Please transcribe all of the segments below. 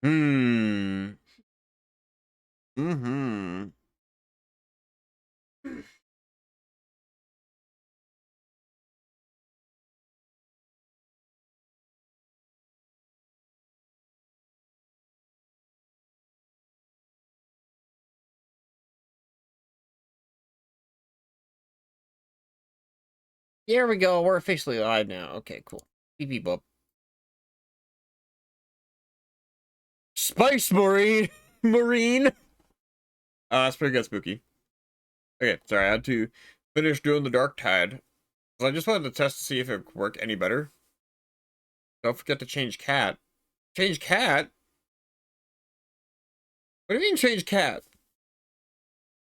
Hmm. Mm-hmm. Here we go. We're officially live now. Okay, cool. Beep beep boop. Spice Marine. Marine. That's pretty good, spooky. Okay, sorry. I had to finish doing the Dark Tide. I just wanted to test to see if it worked any better. Don't forget to change cat. Change cat? What do you mean change cat?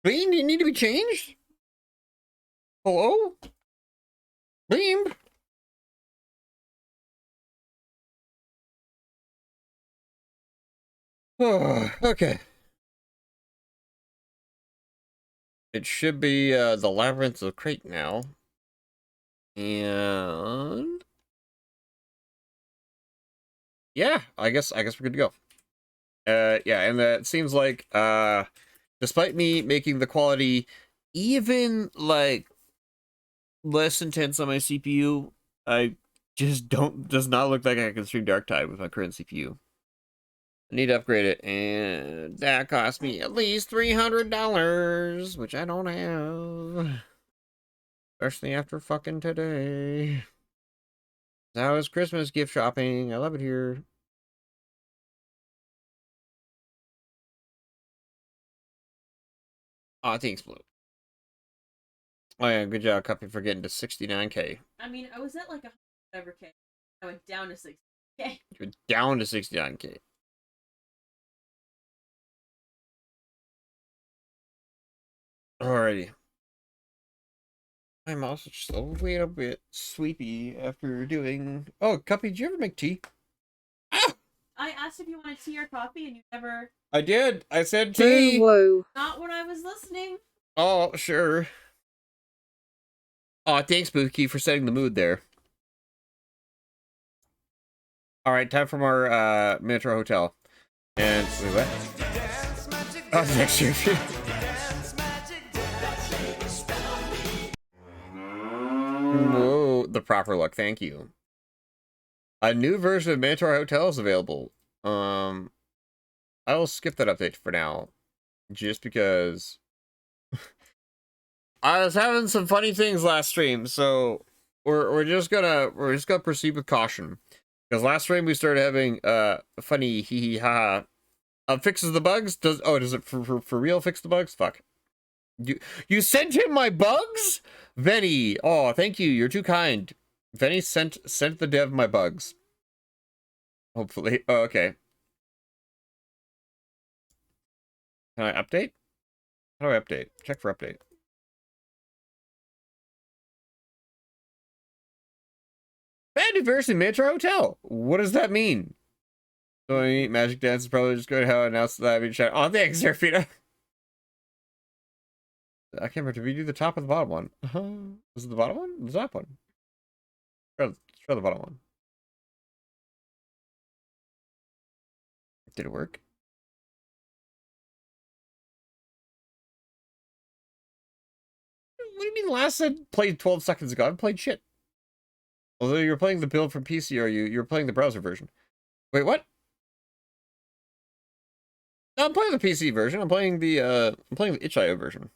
Beam, you need to be changed? Hello? Beam? Oh, okay. It should be the Labyrinth of Crate now. And yeah, I guess we're good to go. Yeah, and it seems like despite me making the quality even like less intense on my CPU, I just does not look like I can stream Dark Tide with my current CPU. I need to upgrade it, and that cost me at least $300, which I don't have. Especially after fucking today. How is Christmas gift shopping? I love it here. Aw, thanks, Blue. Oh yeah, good job, Cuppy, for getting to 69k. I mean, I was at like 100k. I went down to 60k. You're down to 69k. Alrighty. I'm also just a little bit sleepy after doing... Oh, Cuppy, did you ever make tea? Ah! I asked if you wanted tea or coffee, and you never... I did. I said tea. Whoa. Not when I was listening. Oh, sure. Oh, thanks, Spooky, for setting the mood there. Alright, time for our Minotaur Hotel. And... Wait, what? Oh, next year. Whoa, the proper look, thank you. A new version of Minotaur Hotel is available. I will skip that update for now. Just because... I was having some funny things last stream, so we're just gonna proceed with caution. Because last stream we started having funny hee hee ha ha. Fixes the bugs? Does it for real fix the bugs? Fuck. You sent him my bugs? Venny. Oh, thank you. You're too kind. Venny sent the dev my bugs. Hopefully. Oh, okay. Can I update? How do I update? Check for update. Bad new version of Minotaur Hotel. What does that mean? So Magic Dance is probably just going to have announced that in chat. Oh, thanks, Serafina. I can't remember. Did we do the top or the bottom one? Was it the bottom one? The top one? Try the bottom one. Did it work? What do you mean last said played 12 seconds ago? I haven't played shit. Although you're playing the build from PC, or you're playing the browser version. Wait, what? No, I'm playing the PC version. I'm playing the itch.io version.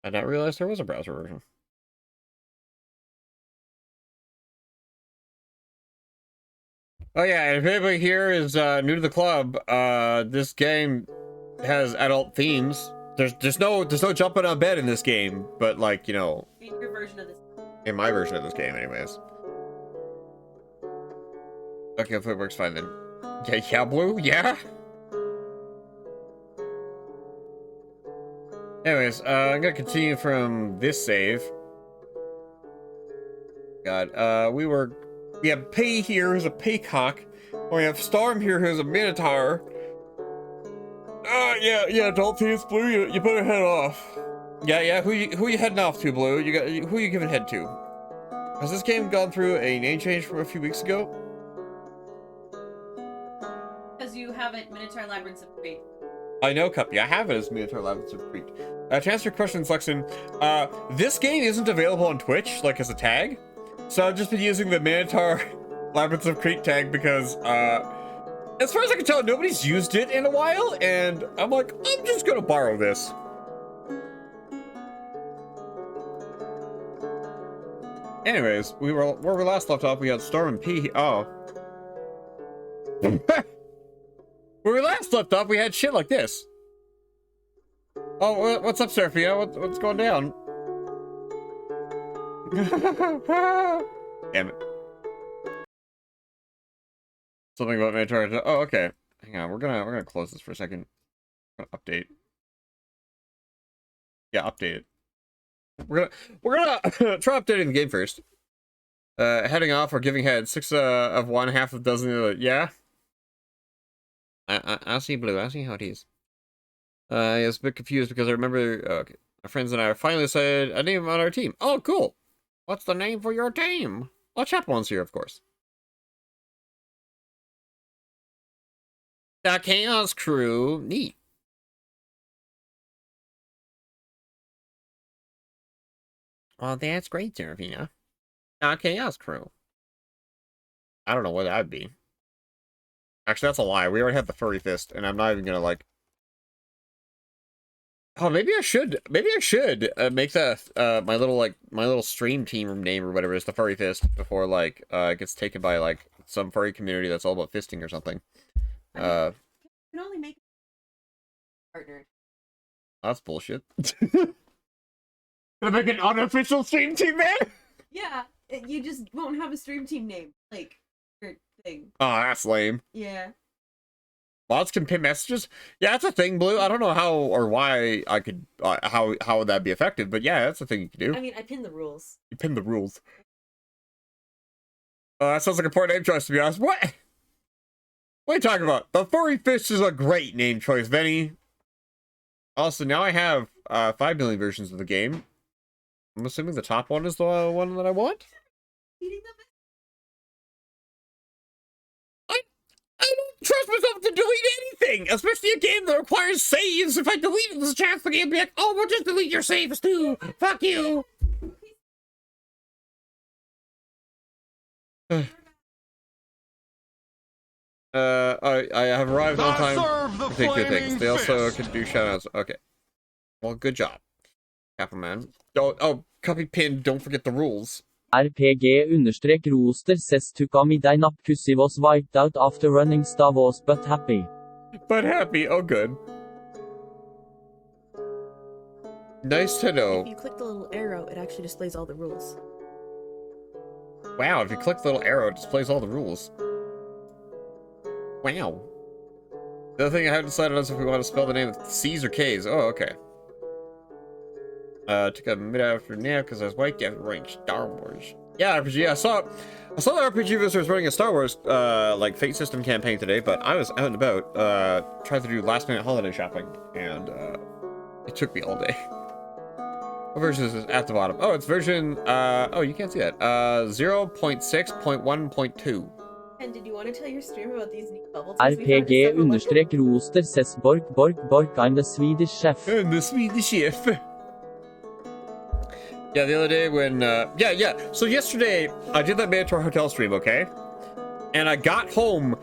I did not realize there was a browser version. Oh yeah, if anybody here is new to the club, this game has adult themes. There's no jumping on bed in this game, but like, you know, In your version of this. in my version of this game anyways. Okay, hopefully it works fine then. Yeah, Blue, yeah. Anyways, I'm gonna continue from this save. God, we have Pay here who's a paycock. We have Storm here who's a Minotaur. Yeah, adult themes, Blue, you better head off. Yeah, who you heading off to, Blue? Who you giving head to? Has this game gone through a name change from a few weeks ago? have it, Minotaur Labyrinth of Crete. I know, Cuppy. I have it as Minotaur Labyrinth of Crete. To answer your question, Lexon, this game isn't available on Twitch, like, as a tag. So I've just been using the Minotaur Labyrinth of Crete tag because, as far as I can tell, nobody's used it in a while, and I'm like, I'm just gonna borrow this. Anyways, where we last left off, we had Storm and P. Oh. Where we last left off, we had shit like this. Oh, what's up, Seraphina? What's going down? Damn it. Something about Minotaur. Oh, okay. Hang on, we're gonna close this for a second. Update. Yeah, update it. We're gonna try updating the game first. Heading off or giving head. 6 of one, half a dozen of the other. Yeah. I see Blue. I see how it is. I was a bit confused because I remember okay, my friends and I finally decided a name on our team. Oh, cool. What's the name for your team? Well, Chapel's here, of course. The Chaos Crew. Neat. Well, that's great, Seraphina. The Chaos Crew. I don't know what that'd be. Actually, that's a lie. We already have the Furry Fist, and I'm not even gonna, like... Oh, maybe I should. Maybe I should make that my little stream team name or whatever is the Furry Fist before, like, it gets taken by, like, some furry community that's all about fisting or something. You can only make a partner. That's bullshit. Gonna make an unofficial stream team, man? Yeah, you just won't have a stream team name, like, or thing. Oh, that's lame. Yeah. Mods can pin messages? Yeah, that's a thing, Blue. I don't know how or why I could, how would that be effective, but yeah, that's a thing you can do. I mean, I pin the rules. You pin the rules. That sounds like a poor name choice, to be honest. What? What are you talking about? The Furry Fish is a great name choice, Venny. Also, now I have 5 million versions of the game. I'm assuming the top one is the one that I want? I don't trust myself to delete anything, especially a game that requires saves. If I delete it, there's a chance the game will be like, oh, we'll just delete your saves too. Fuck you. I have arrived on time to take good things. They also could do shoutouts. Okay. Well, good job, Capperman. Oh, copy pin. Don't forget the rules. RPG_roster says to Kamidai Napkusi was wiped out after running Star Wars but happy. But happy. Oh, good. Nice to know. If you click the little arrow, it actually displays all the rules. Wow, if you click the little arrow, it displays all the rules. Wow. The other thing I haven't decided on is if we want to spell the name with C's or K's. Oh, okay. Took a mid-afternoon nap because I was wiped out running Star Wars. Yeah, RPG. I saw the RPG visitors running a Star Wars, like, Fate System campaign today, but I was out and about, trying to do last-minute holiday shopping, and, it took me all day. What version is this at the bottom? Oh, it's version, oh, you can't see that. 0.6.1.2. And did you want to tell your stream about these new bubble RPG_roster says Bork, I'm the Swedish chef. I'm the Swedish chef. Yeah, the other day when, yeah. So yesterday, I did that Minotaur Hotel stream, okay? And I got home,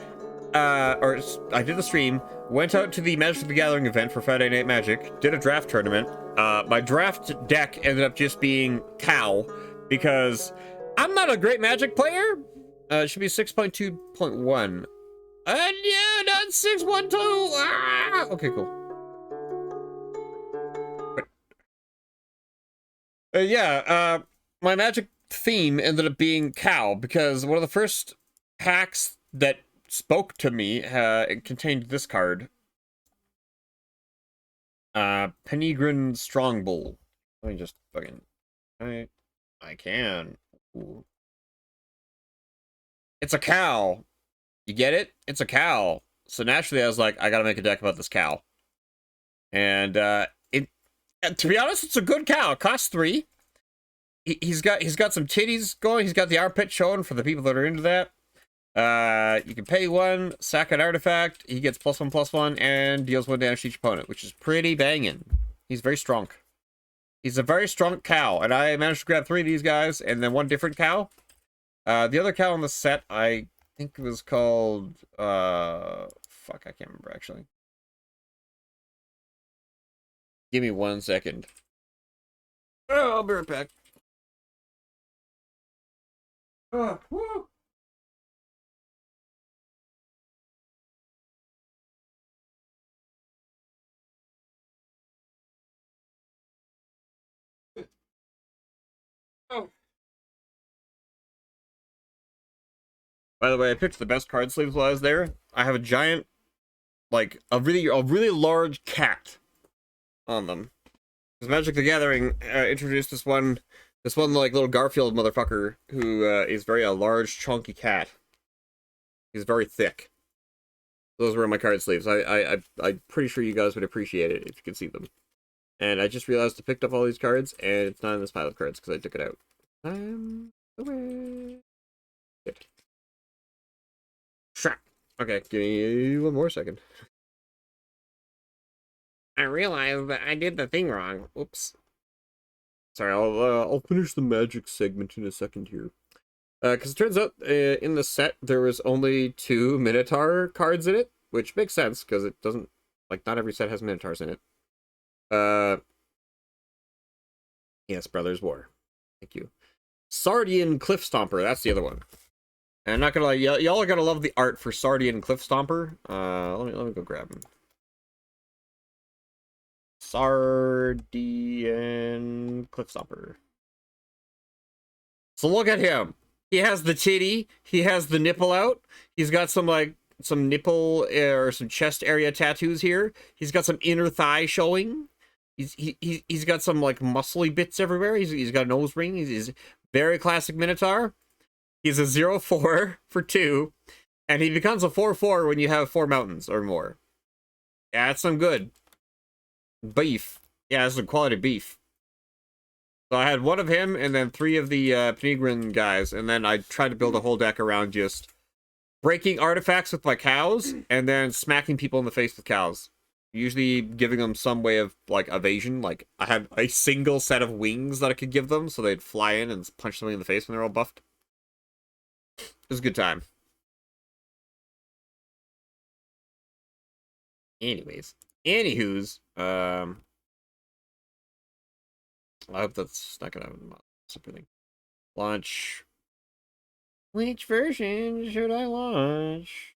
or I did the stream, went out to the Magic the Gathering event for Friday Night Magic, did a draft tournament. My draft deck ended up just being cow, because I'm not a great Magic player. It should be 6.2.1. Yeah, not 6.12. Ah! Okay, cool. My Magic theme ended up being cow because one of the first packs that spoke to me it contained this card. Penegrin Strongbull. Let me just fucking... I can. Ooh. It's a cow. You get it? It's a cow. So naturally I was like, I gotta make a deck about this cow. And, to be honest, it's a good cow. It costs 3. He's got some titties going. He's got the armpit showing for the people that are into that. You can pay 1, sack an artifact, he gets +1/+1, and deals 1 damage to each opponent, which is pretty banging. He's very strong. He's a very strong cow, and I managed to grab 3 of these guys, and then 1 different cow. The other cow on the set, I think it was called, fuck, I can't remember, actually. Give me 1 second. Oh, I'll be right back. Oh, woo! Oh. By the way, I picked the best card sleeves while I was there. I have a giant, like, a really large cat on them. Because Magic the Gathering introduced this one like little Garfield motherfucker who is very a large chunky cat. He's very thick. Those were my card sleeves. I'm pretty sure you guys would appreciate it if you could see them. And I just realized I picked up all these cards and it's not in this pile of cards because I took it out. I'm away. Good. Okay, give me 1 more second. I realized that I did the thing wrong. Oops. Sorry, I'll finish the magic segment in a second here. Because it turns out in the set there was only 2 Minotaur cards in it, which makes sense because it doesn't, like, not every set has Minotaurs in it. Yes, Brothers War. Thank you. Sardian Cliff Stomper, that's the other one. And I'm not gonna lie, y'all are gonna love the art for Sardian Cliff Stomper. Let me go grab him. Sardian Cliff Stomper. So look at him. He has the titty. He has the nipple out. He's got some nipple or some chest area tattoos here. He's got some inner thigh showing. He's got some like muscly bits everywhere. He's got a nose ring. He's very classic Minotaur. He's a 0/4 for 2, and he becomes a 4/4 when you have 4 mountains or more. Yeah, that's some good beef. Yeah, that's some quality beef. So I had 1 of him, and then 3 of the Penegrin guys, and then I tried to build a whole deck around just breaking artifacts with my cows, and then smacking people in the face with cows. Usually giving them some way of, like, evasion. Like, I had a single set of wings that I could give them, so they'd fly in and punch something in the face when they're all buffed. It was a good time. Anywho's, I hope that's not gonna happen. Something. Launch. Which version should I launch?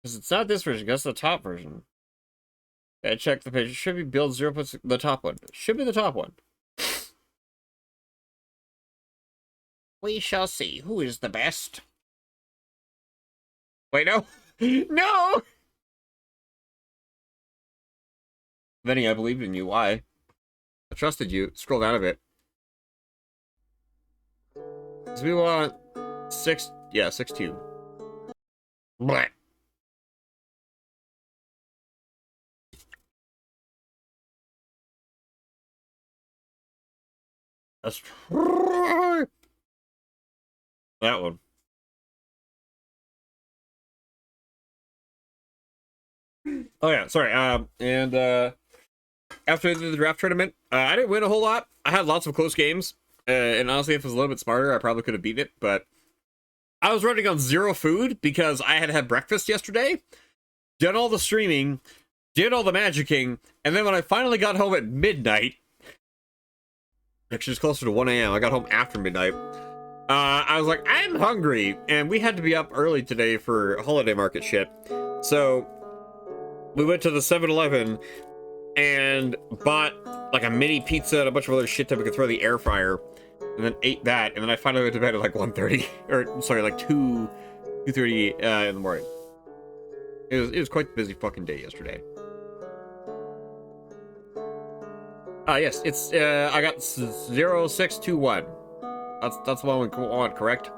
Because it's not this version, that's the top version. I check the page. It should be build 0.6, the top one. It should be the top one. We shall see who is the best. Wait, no. No! Vinny, I believed in you. Why? I trusted you. Scroll down a bit. Because we want 6... Yeah, 6-2. Bleh. That's... That one. Oh yeah, sorry. After the draft tournament, I didn't win a whole lot. I had lots of close games, and honestly, if I was a little bit smarter, I probably could have beaten it. But I was running on 0 food because I had had breakfast yesterday, did all the streaming, did all the magicking, and then when I finally got home at midnight, actually it's closer to 1 a.m. I got home after midnight. I was like, I'm hungry, and we had to be up early today for holiday market shit. So we went to the 7-Eleven and bought like a mini pizza and a bunch of other shit that we could throw in the air fryer, and then ate that, and then I finally went to bed at like 1:30, or sorry, like 2:30 in the morning. It was quite a busy fucking day yesterday. Yes, it's I got 0621. That's the one we want, correct?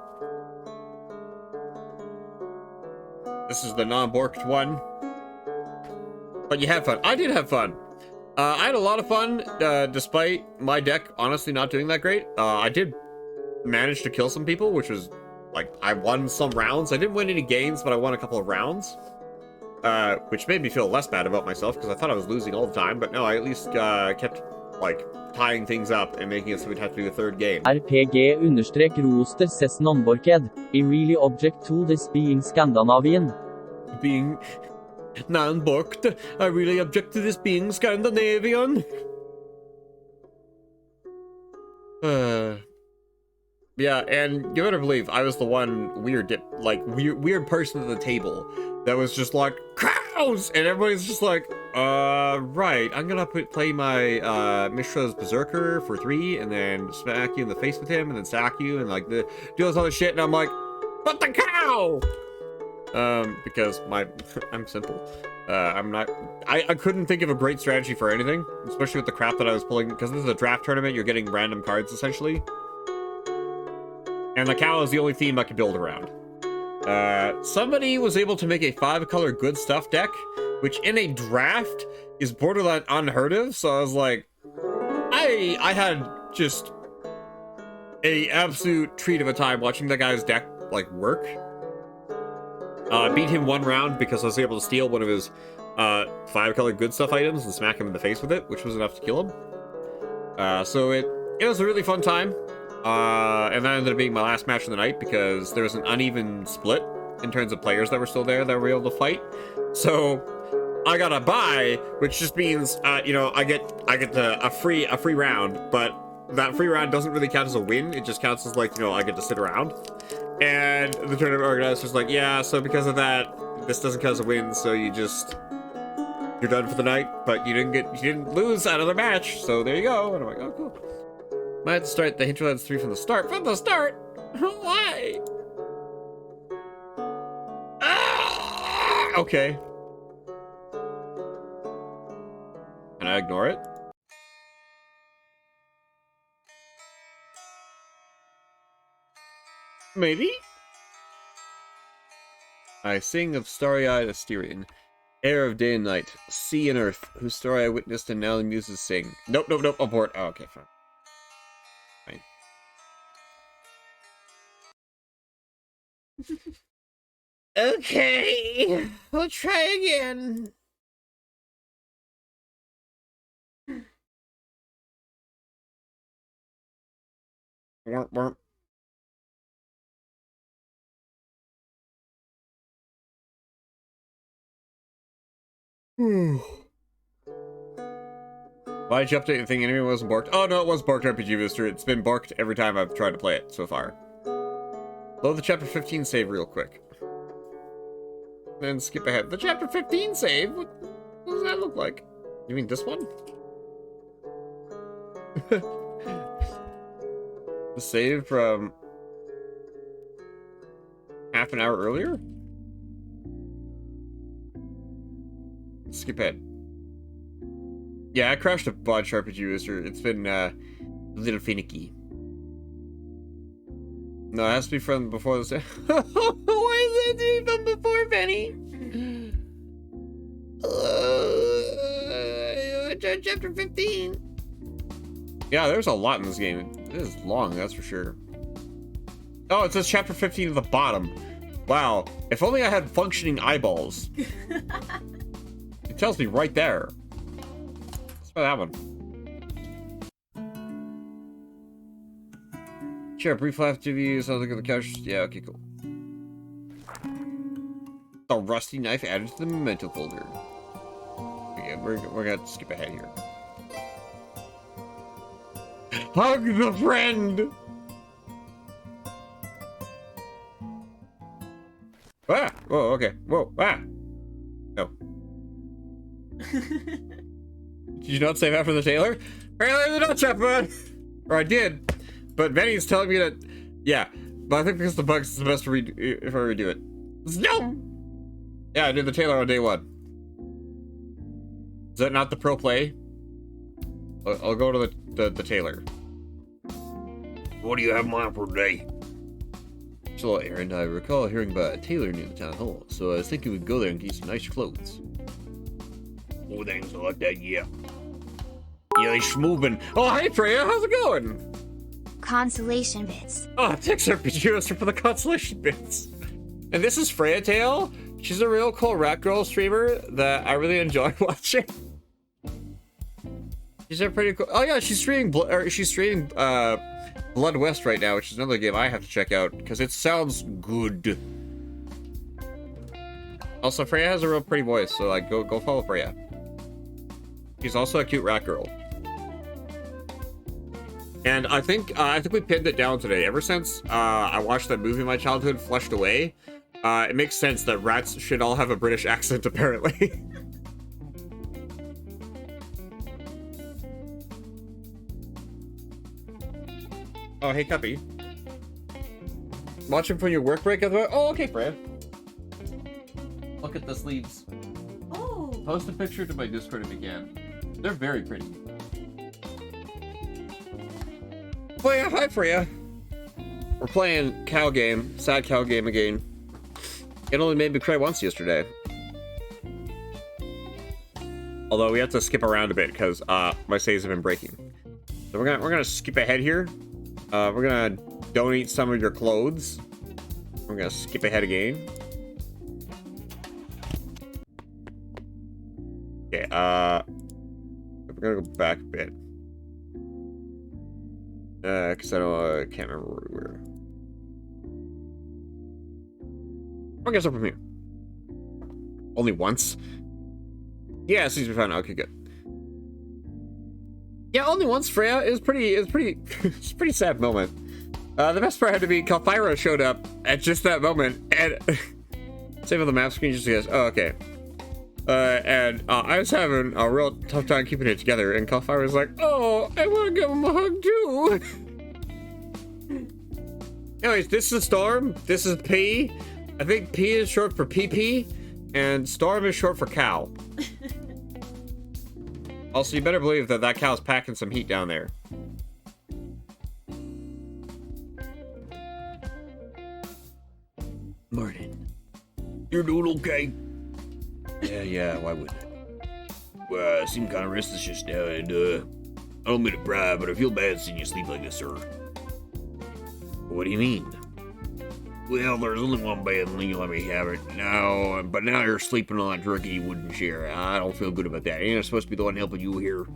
This is the non-borked one. But you had fun. I did have fun. I had a lot of fun, despite my deck honestly not doing that great. I did manage to kill some people, which was like, I won some rounds. I didn't win any games, but I won a couple of rounds. Which made me feel less bad about myself, because I thought I was losing all the time, but no, I at least kept, like, tying things up and making it so we'd have to do a third game. RPG_roster says non-borked. I really object to this being Scandinavian. Being non-borked, I really object to this being Scandinavian. Yeah, and you better believe I was the one weird person at the table that was just like, cows! And everybody's just like, right, I'm gonna play my Mishra's Berserker for 3, and then smack you in the face with him, and then sack you, and like do this other shit, and I'm like, but the cow! Because I'm simple. I couldn't think of a great strategy for anything, especially with the crap that I was pulling, because this is a draft tournament, you're getting random cards, essentially. And the cow is the only theme I could build around. Somebody was able to make a 5-color good stuff deck, which in a draft is borderline unheard of, so I was like, I had just a absolute treat of a time watching that guy's deck, like, work. Beat him 1 round because I was able to steal one of his 5-color good stuff items and smack him in the face with it, which was enough to kill him. So it was a really fun time. And that ended up being my last match of the night because there was an uneven split in terms of players that were still there that were able to fight. So I got a bye, which just means, you know, I get a free round, but that free round doesn't really count as a win. It just counts as, like, you know, I get to sit around. And the tournament organizer's like, yeah, so because of that, this doesn't count as a win, so you're done for the night, but you didn't lose another match, so there you go. And I'm like, oh, cool. Might have to start the Hinterlands 3 from the start. From the start? Why? Ah! Okay. Can I ignore it? Maybe? I sing of starry-eyed Asterion, air of day and night, sea and earth, whose story I witnessed and now the muses sing. Nope, abort. Oh, okay, fine. Okay, we'll try again. Womp. Why did you update the thing? Anyway, it wasn't borked. Oh no, it was borked RPG Booster. It's been borked every time I've tried to play it so far. Load the chapter 15 save real quick. Then skip ahead. The chapter 15 save? What does that look like? You mean this one? The save from half an hour earlier? Skip ahead. Yeah, I crashed a bunch RPG Booster. It's been a little finicky. No, it has to be from before the save. Why is it to be from before, Benny? Chapter 15. Yeah, there's a lot in this game. It is long, that's for sure. Oh, it says chapter 15 at the bottom. Wow, if only I had functioning eyeballs. It tells me right there. Let's try that one. Share a brief life to you. Sounds like on the couch. Yeah, okay, cool. The rusty knife added to the memento folder. Okay, we're gonna skip ahead here. Hug the friend! Ah! Whoa, okay. Whoa, ah! No. Did you not save after the tailor? Apparently I did not, chat bud! Or I did. But Benny's telling me that, yeah. But I think because the bugs is the best to if I redo it. No! Yeah, I did the tailor on day 1. Is that not the pro play? I'll go to the tailor. What do you have in mind for today? So, Aaron, I recall hearing about a tailor near the town hall, so I was thinking we'd go there and get some nice clothes. Oh, things like that, yeah. Yeah, he's moving. Oh, hey, Freya, how's it going? consolation bits. Oh, thanks, RPG for the consolation bits. And this is Freya Tail. She's a real cool rat girl streamer that I really enjoy watching. She's a pretty cool. Oh yeah, she's streaming Blood West right now, which is another game I have to check out because it sounds good. Also, Freya has a real pretty voice, so like go follow Freya. She's also a cute rat girl. And I think we pinned it down today. Ever since I watched that movie in my childhood, Flushed Away, it makes sense that rats should all have a British accent, apparently. Oh, hey, Cuppy. Watching from your work break, otherwise. Oh, okay, Fred. Look at the sleeves. Oh. Post a picture to my Discord if you can. They're very pretty. Oh yeah, hi Freya. We're playing cow game, sad cow game again. It only made me cry once yesterday. Although we have to skip around a bit because my saves have been breaking. So we're gonna skip ahead here. We're gonna donate some of your clothes. We're gonna skip ahead again. Okay, we're gonna go back a bit. Cause I can't remember where we were. I'll get some from here. Only once? Yeah, it seems to be fine. Okay, good. Yeah, only once, Freya. It's a pretty sad moment. The best part had to be Kalphyra showed up at just that moment, and save on the map screen just goes, oh, okay. And I was having a real tough time keeping it together, and Kalphyra was like, oh, I want to give him a hug too. Anyways, this is Storm. This is P. I think P is short for PP, and Storm is short for cow. Also, you better believe that that cow's packing some heat down there. Morning. You're doing okay? Yeah, why wouldn't I? Well, I seem kind of restless just now, and, I don't mean to pry, but I feel bad seeing you sleep like this, sir. What do you mean? Well, there's only one bad thing you let me have it now, but now you're sleeping on that turkey you wouldn't share. I don't feel good about that. Ain't I supposed to be the one helping you here?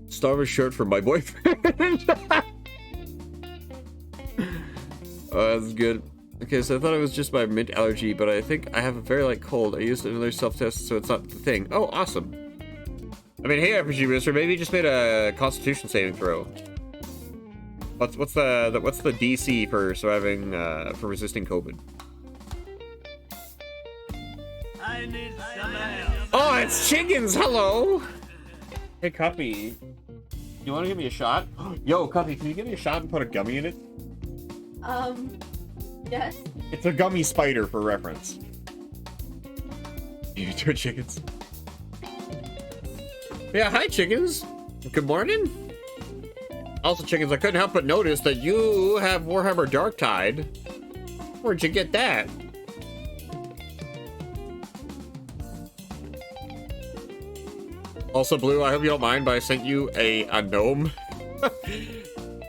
Storm is short for my boyfriend. Oh, that's good. Okay, so I thought it was just my mint allergy, but I think I have a very light cold. I used another self-test, so it's not the thing. Oh, awesome. I mean, hey, RPG Mister, maybe you just made a Constitution saving throw. What's the DC for surviving for resisting COVID? I need some help. Oh, it's Chickens. Hello. Hey, Cuppy. You want to give me a shot? Yo, Cuppy, can you give me a shot and put a gummy in it? Yes. It's a gummy spider for reference. You two chickens. Yeah, hi, Chickens. Good morning. Also, Chickens, I couldn't help but notice that you have Warhammer Darktide. Where'd you get that? Also, Blue, I hope you don't mind, but I sent you a gnome.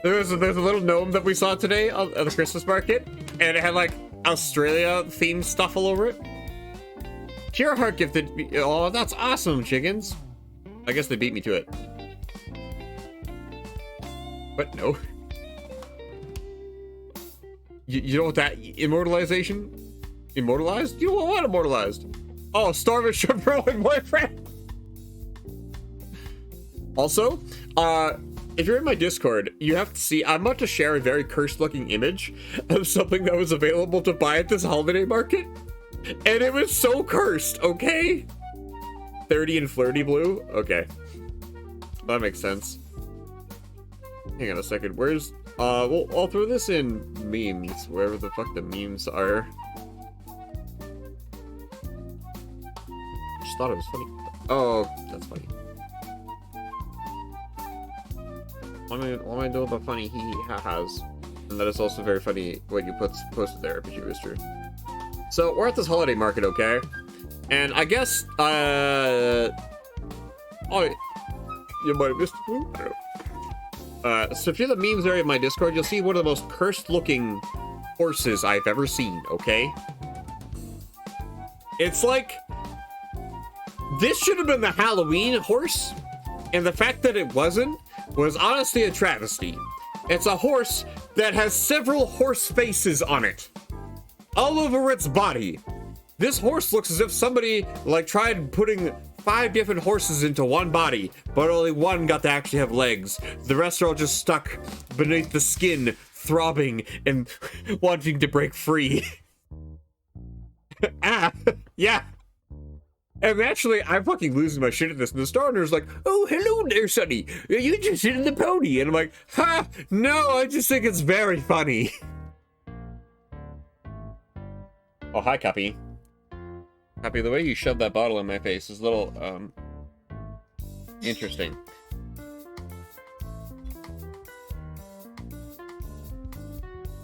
There's a little gnome that we saw today at the Christmas market, and it had like Australia themed stuff all over it. Heart gifted me. Oh, that's awesome, Chickens. I guess they beat me to it. But no. You know what that immortalization? Immortalized? You don't want immortalized. Oh, Storm is short for my boyfriend. Also, if you're in my Discord, you have to see, I'm about to share a very cursed looking image of something that was available to buy at this holiday market. And it was so cursed, okay? 30 and flirty, Blue? Okay. That makes sense. Hang on a second, where's... well, I'll throw this in memes, wherever the fuck the memes are. Just thought it was funny. Oh, that's funny. What am I doing about funny hee-hee-ha-has? And that is also very funny what you posted there, RPG Rooster. So, we're at this holiday market, okay? And I guess, oh... You might have missed the clue. I don't know. So if you're the memes area of my Discord, you'll see one of the most cursed looking horses I've ever seen, okay? It's like, this should have been the Halloween horse, and the fact that it wasn't was honestly a travesty. It's a horse that has several horse faces on it, all over its body. This horse looks as if somebody like tried putting 5 different horses into one body, but only one got to actually have legs. The rest are all just stuck beneath the skin, throbbing and wanting to break free. Ah, yeah. And naturally, I'm fucking losing my shit at this. And the star owner's like, "Oh, hello there, Sonny. You just sitting the pony." And I'm like, "Ha, no, I just think it's very funny." Oh, hi, Cuppy. Cuppy, the way you shoved that bottle in my face is a little, interesting.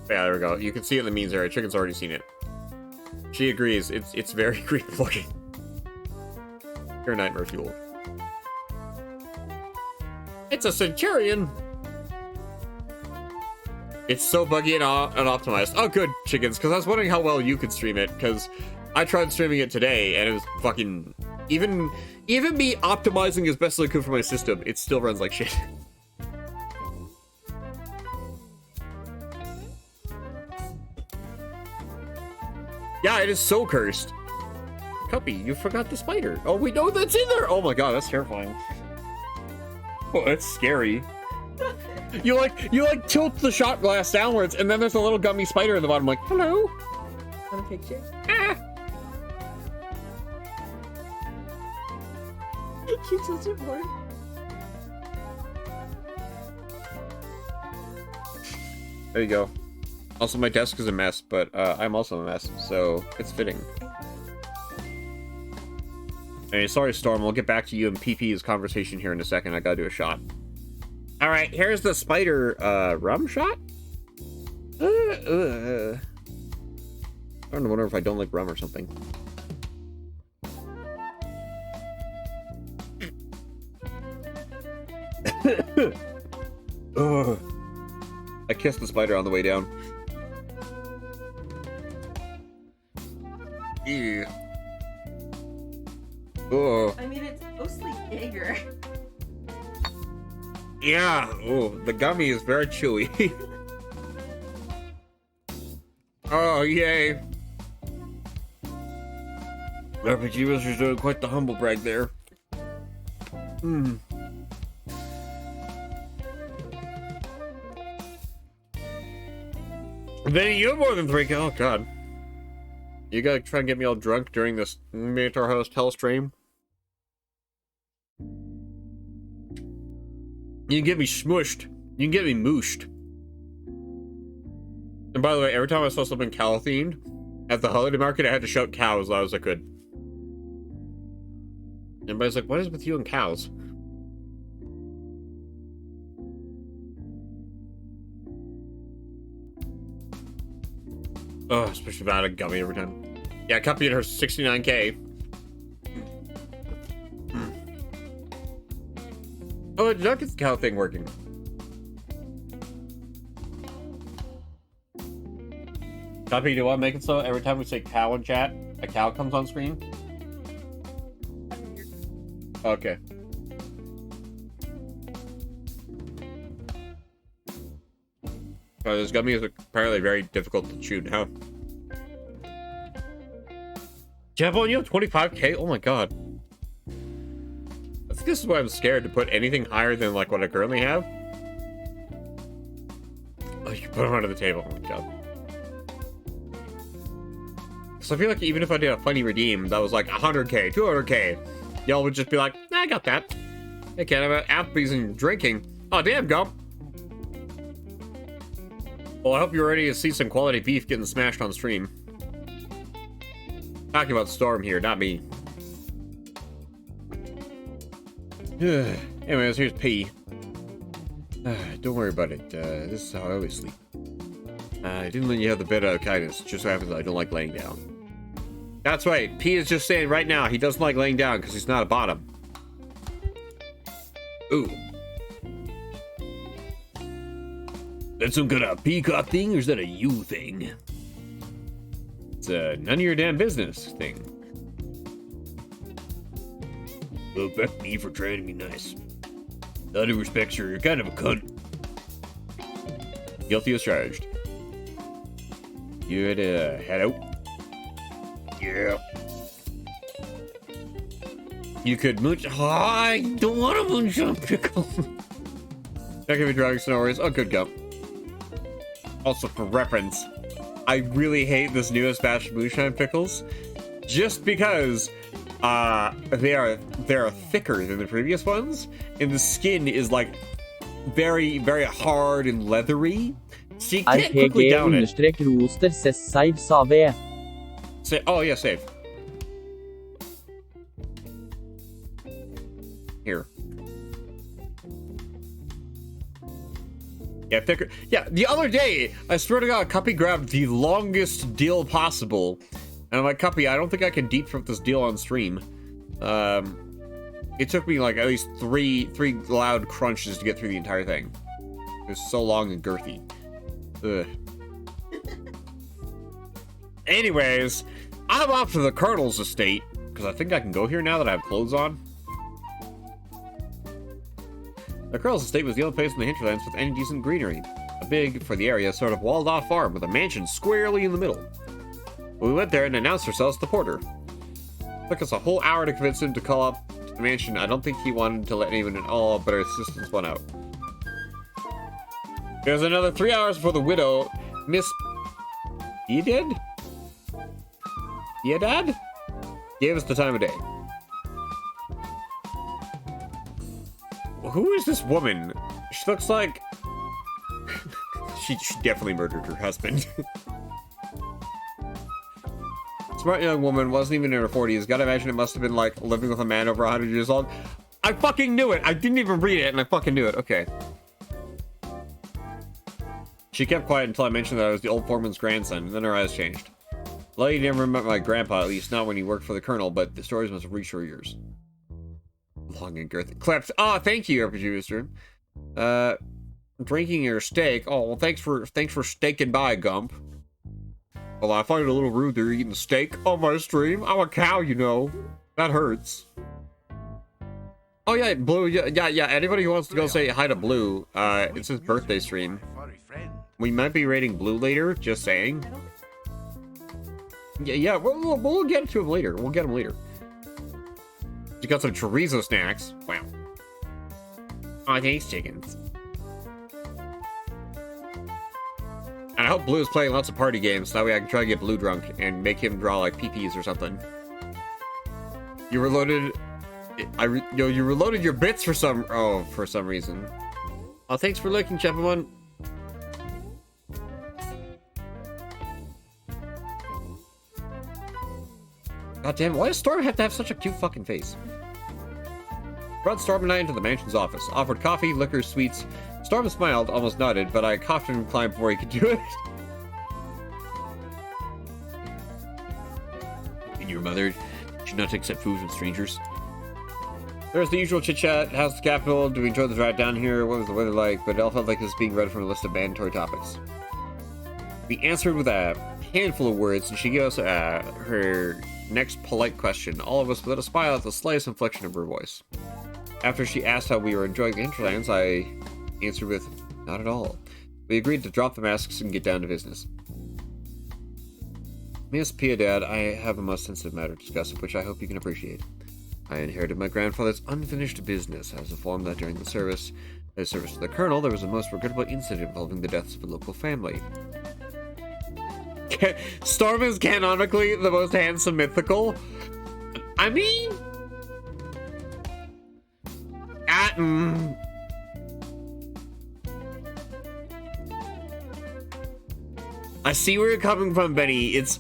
Yeah, there we go. You can see it in the memes area. Chicken's already seen it. She agrees. It's very creepy looking. Pure nightmare fuel. It's a centurion. It's so buggy and unoptimized. Oh, good, chickens, because I was wondering how well you could stream it, because I tried streaming it today, and it was fucking... Even me optimizing as best as I could for my system, it still runs like shit. Yeah, it is so cursed. Cuppy, you forgot the spider. Oh, we know that's in there. Oh my god, that's terrifying. Oh, that's scary. You like tilt the shot glass downwards, and then there's a little gummy spider in the bottom. Like, hello. Want a picture? Ah. You tilt it more. There you go. Also, my desk is a mess, but I'm also a mess, so it's fitting. Hey, sorry, Storm. We'll get back to you and PP's conversation here in a second. I gotta do a shot. All right, here's the spider rum shot. I don't wonder if I don't like rum or something. Ugh. I kissed the spider on the way down. Ew. Oh. I mean, it's mostly Jaeger. Yeah. Oh, the gummy is very chewy. Oh, yay. RPG was doing quite the humble brag there. Hmm. Then you more than 3. Oh, God. You gotta try and get me all drunk during this Minotaur Hotel stream? You can get me smushed. You can get me mooshed. And by the way, every time I saw something cow themed at the holiday market, I had to shout cow as loud as I could. Everybody's like, what is with you and cows? Oh, especially about a gummy every time. Yeah, Cuppy and her 69k. Oh, did not get the cow thing working. Cuppy, do you want to make it so every time we say cow in chat, a cow comes on screen? Okay. Oh, this gummy is apparently very difficult to chew now. Jabon, you have 25k? Oh my god. I think this is why I'm scared to put anything higher than like what I currently have. Oh, you can put them under the table. Oh my god. So I feel like even if I did a funny redeem that was like 100k, 200k, y'all would just be like, nah, I got that. Hey, kid, I'm at Applebee's and drinking. Oh, damn, Gump. Well, I hope you're ready to see some quality beef getting smashed on stream. Talking about Storm here, not me. Anyways, here's P. Don't worry about it. This is how I always sleep. I didn't let you have the bed out of kindness. It just so happens I don't like laying down. That's right. P is just saying right now he doesn't like laying down because he's not a bottom. Oh. That's some kind of peacock thing, or is that a you thing? It's a none of your damn business thing. Well, fuck me for trying to be nice. Out of respect, sir, you're kind of a cunt. Guilty as charged. You had to head out. Yeah. You could mooch. Oh, I don't want to mooch on pickle. Check if you're driving no worries. Oh, good go. Also, for reference, I really hate this newest batch of moonshine pickles, just because they are thicker than the previous ones, and the skin is like very, very hard and leathery, so you can't quickly down it. RPG_roster says save save. Say, oh yeah, save. Here. Yeah, thicker. Yeah, the other day, I swear to God, Cuppy grabbed the longest deal possible. And I'm like, Cuppy, I don't think I can deep throat this deal on stream. It took me like at least three loud crunches to get through the entire thing. It was so long and girthy. Ugh. Anyways, I'm off to the Colonel's estate, because I think I can go here now that I have clothes on. The Colonel's estate was the only place in the Hinterlands with any decent greenery. A big, for the area, sort of walled-off farm with a mansion squarely in the middle. We went there and announced ourselves to the porter. It took us a whole hour to convince him to call up to the mansion. I don't think he wanted to let anyone in all, but our assistants went out. There was another 3 hours before the widow, Miss... You did? Yeah, Dad? Gave us the time of day. Who is this woman? She looks like... she definitely murdered her husband. Smart young woman, wasn't even in her 40s. Gotta imagine it must have been like living with a man over 100 years old. I fucking knew it! I didn't even read it and I fucking knew it. Okay. She kept quiet until I mentioned that I was the old foreman's grandson, and then her eyes changed. Well, you never met my grandpa, at least not when he worked for the colonel, but the stories must reach your ears. Long and girthy. Claps. Oh, thank you, RPG Booster. Drinking your steak. Oh, well, thanks for staking by, Gump. Well, I find it a little rude they're eating steak on my stream. I'm a cow, you know. That hurts. Oh, yeah, Blue. Yeah. Anybody who wants to go say hi to Blue, it's his birthday stream. We might be rating Blue later, just saying. Yeah, we'll get to him later. We'll get him later. You got some chorizo snacks. Wow. Oh, thanks, chickens. And I hope Blue is playing lots of party games. That way I can try to get Blue drunk and make him draw like PPs or something. You reloaded... you reloaded your bits for some... Oh, for some reason. Oh, thanks for looking, Chepamon. God damn, why does Storm have to have such a cute fucking face? Brought Storm and I into the mansion's office. Offered coffee, liquor, sweets. Storm smiled, almost nodded, but I coughed and reclined before he could do it. And your mother should not accept food from strangers. There's the usual chit-chat. How's the capital? Do we enjoy the drive down here? What was the weather like? But it all felt like this was being read from a list of mandatory topics. We answered with a handful of words, and she gave us her next polite question, all of us with a smile at the slightest inflection of her voice. After she asked how we were enjoying the Hinterlands, I answered with, not at all. We agreed to drop the masks and get down to business. Miss Piedad, I have a most sensitive matter to discuss, which I hope you can appreciate. I inherited my grandfather's unfinished business. I was informed that during the service to the colonel, there was a most regrettable incident involving the deaths of a local family. Storm is canonically the most handsome mythical. I mean... I see where you're coming from, Benny. It's...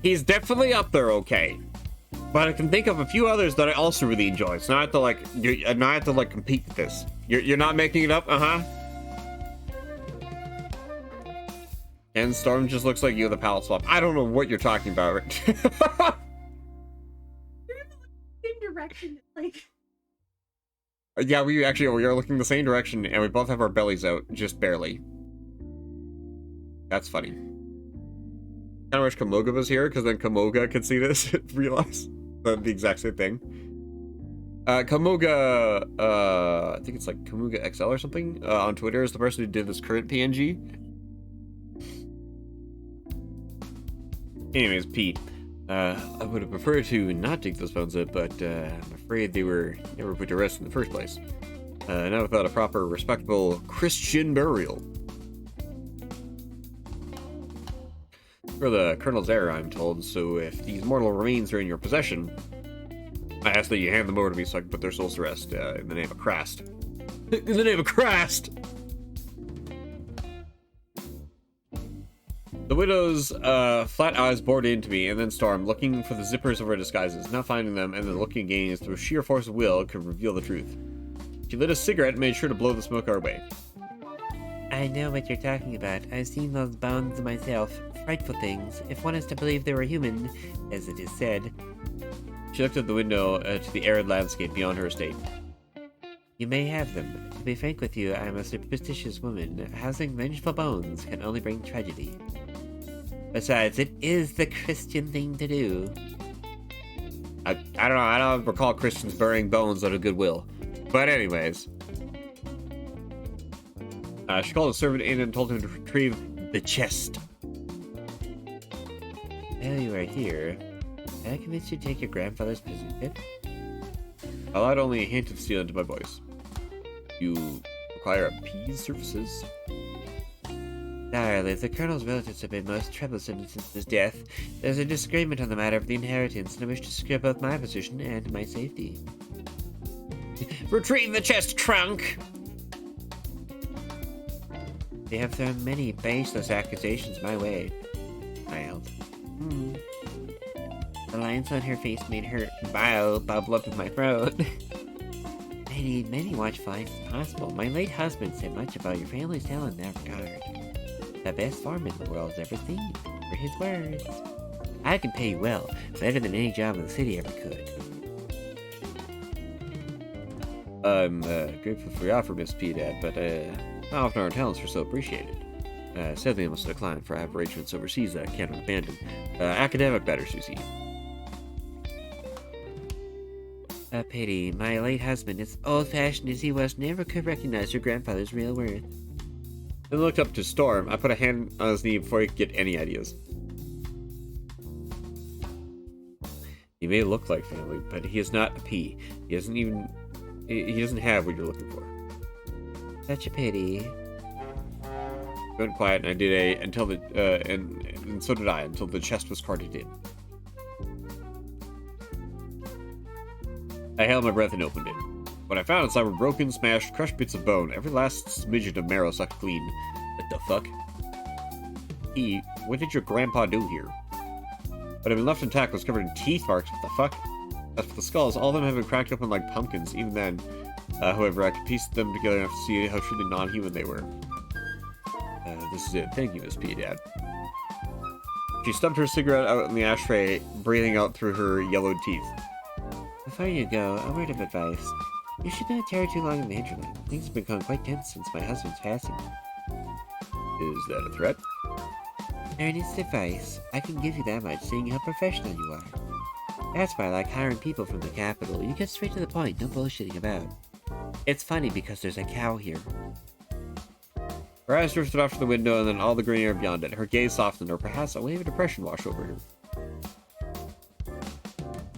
He's definitely up there, okay. But I can think of a few others that I also really enjoy. It's not to like... You're not to like compete with this. You're not making it up? Uh-huh. And Storm just looks like you with a palette swap. I don't know what you're talking about. Like, Yeah, we are looking the same direction, and we both have our bellies out, just barely. That's funny. Kind of wish Kamoga was here, because then Kamoga could see this and realize the exact same thing. Kamoga, I think it's like Kamoga XL or something, on Twitter is the person who did this current PNG. Anyways, Pete, I would have preferred to not dig those bones up, but I'm afraid they were never put to rest in the first place. Not without a proper, respectable Christian burial. For the Colonel's heir, I'm told, so if these mortal remains are in your possession, I ask that you hand them over to me so I can put their souls to rest, in the name of Christ. In the name of Christ! The widow's flat eyes bored into me, and then Storm, looking for the zippers of her disguises, not finding them, and then looking again as through sheer force of will could reveal the truth. She lit a cigarette and made sure to blow the smoke our way. I know what you're talking about. I've seen those bones myself. Frightful things, if one is to believe they were human, as it is said. She looked at the window to the arid landscape beyond her estate. You may have them. To be frank with you, I am a superstitious woman. Housing vengeful bones can only bring tragedy. Besides, it is the Christian thing to do. I don't know, I don't recall Christians burying bones out of goodwill. But anyways. She called a servant in and told him to retrieve the chest. While you are here, can I convince you to take your grandfather's prison kit? I allowed only a hint of steel into my voice. You require appease services? Darling, the Colonel's relatives have been most troublesome since his death. There's a disagreement on the matter of the inheritance, and I wish to secure both my position and my safety. Retrieve the chest trunk! They have thrown many baseless accusations my way. Smiled. The lines on her face made her bile bubble up in my throat. Many watchful lines as possible. My late husband said much about your family's talent in that regard. The best farmer in the world's ever seen, for his words. I can pay you well, better than any job in the city ever could. I'm grateful for your offer, Miss P-Dad, but not often our talents are so appreciated. Sadly, I must decline, for I have arrangements overseas that I cannot abandon. Academic matters, you see. A pity. My late husband, as old-fashioned as he was, never could recognize your grandfather's real worth. Then looked up to Storm. I put a hand on his knee before he could get any ideas. He may look like family, but he is not a P. He doesn't have what you're looking for. Such a pity. Went quiet, and I did until the and so did I until the chest was carted in. I held my breath and opened it. What I found inside were broken, smashed, crushed bits of bone, every last smidgen of marrow sucked clean. What the fuck? What did your grandpa do here? What had been left intact was covered in teeth marks. What the fuck? As for the skulls, all of them have been cracked open like pumpkins. Even then, however, I could piece them together enough to see how truly non-human they were. This is it. Thank you, Miss P, Dad. She stubbed her cigarette out in the ashtray, breathing out through her yellowed teeth. Before you go, a word of advice. You should not tarry too long in the hinterland. Things have become quite tense since my husband's passing. Is that a threat? Earnest advice. I can give you that much, seeing how professional you are. That's why I like hiring people from the capital. You get straight to the point, no bullshitting about. It's funny because there's a cow here. Her eyes drifted off to the window and then all the green air beyond it. Her gaze softened, or perhaps a wave of depression washed over her.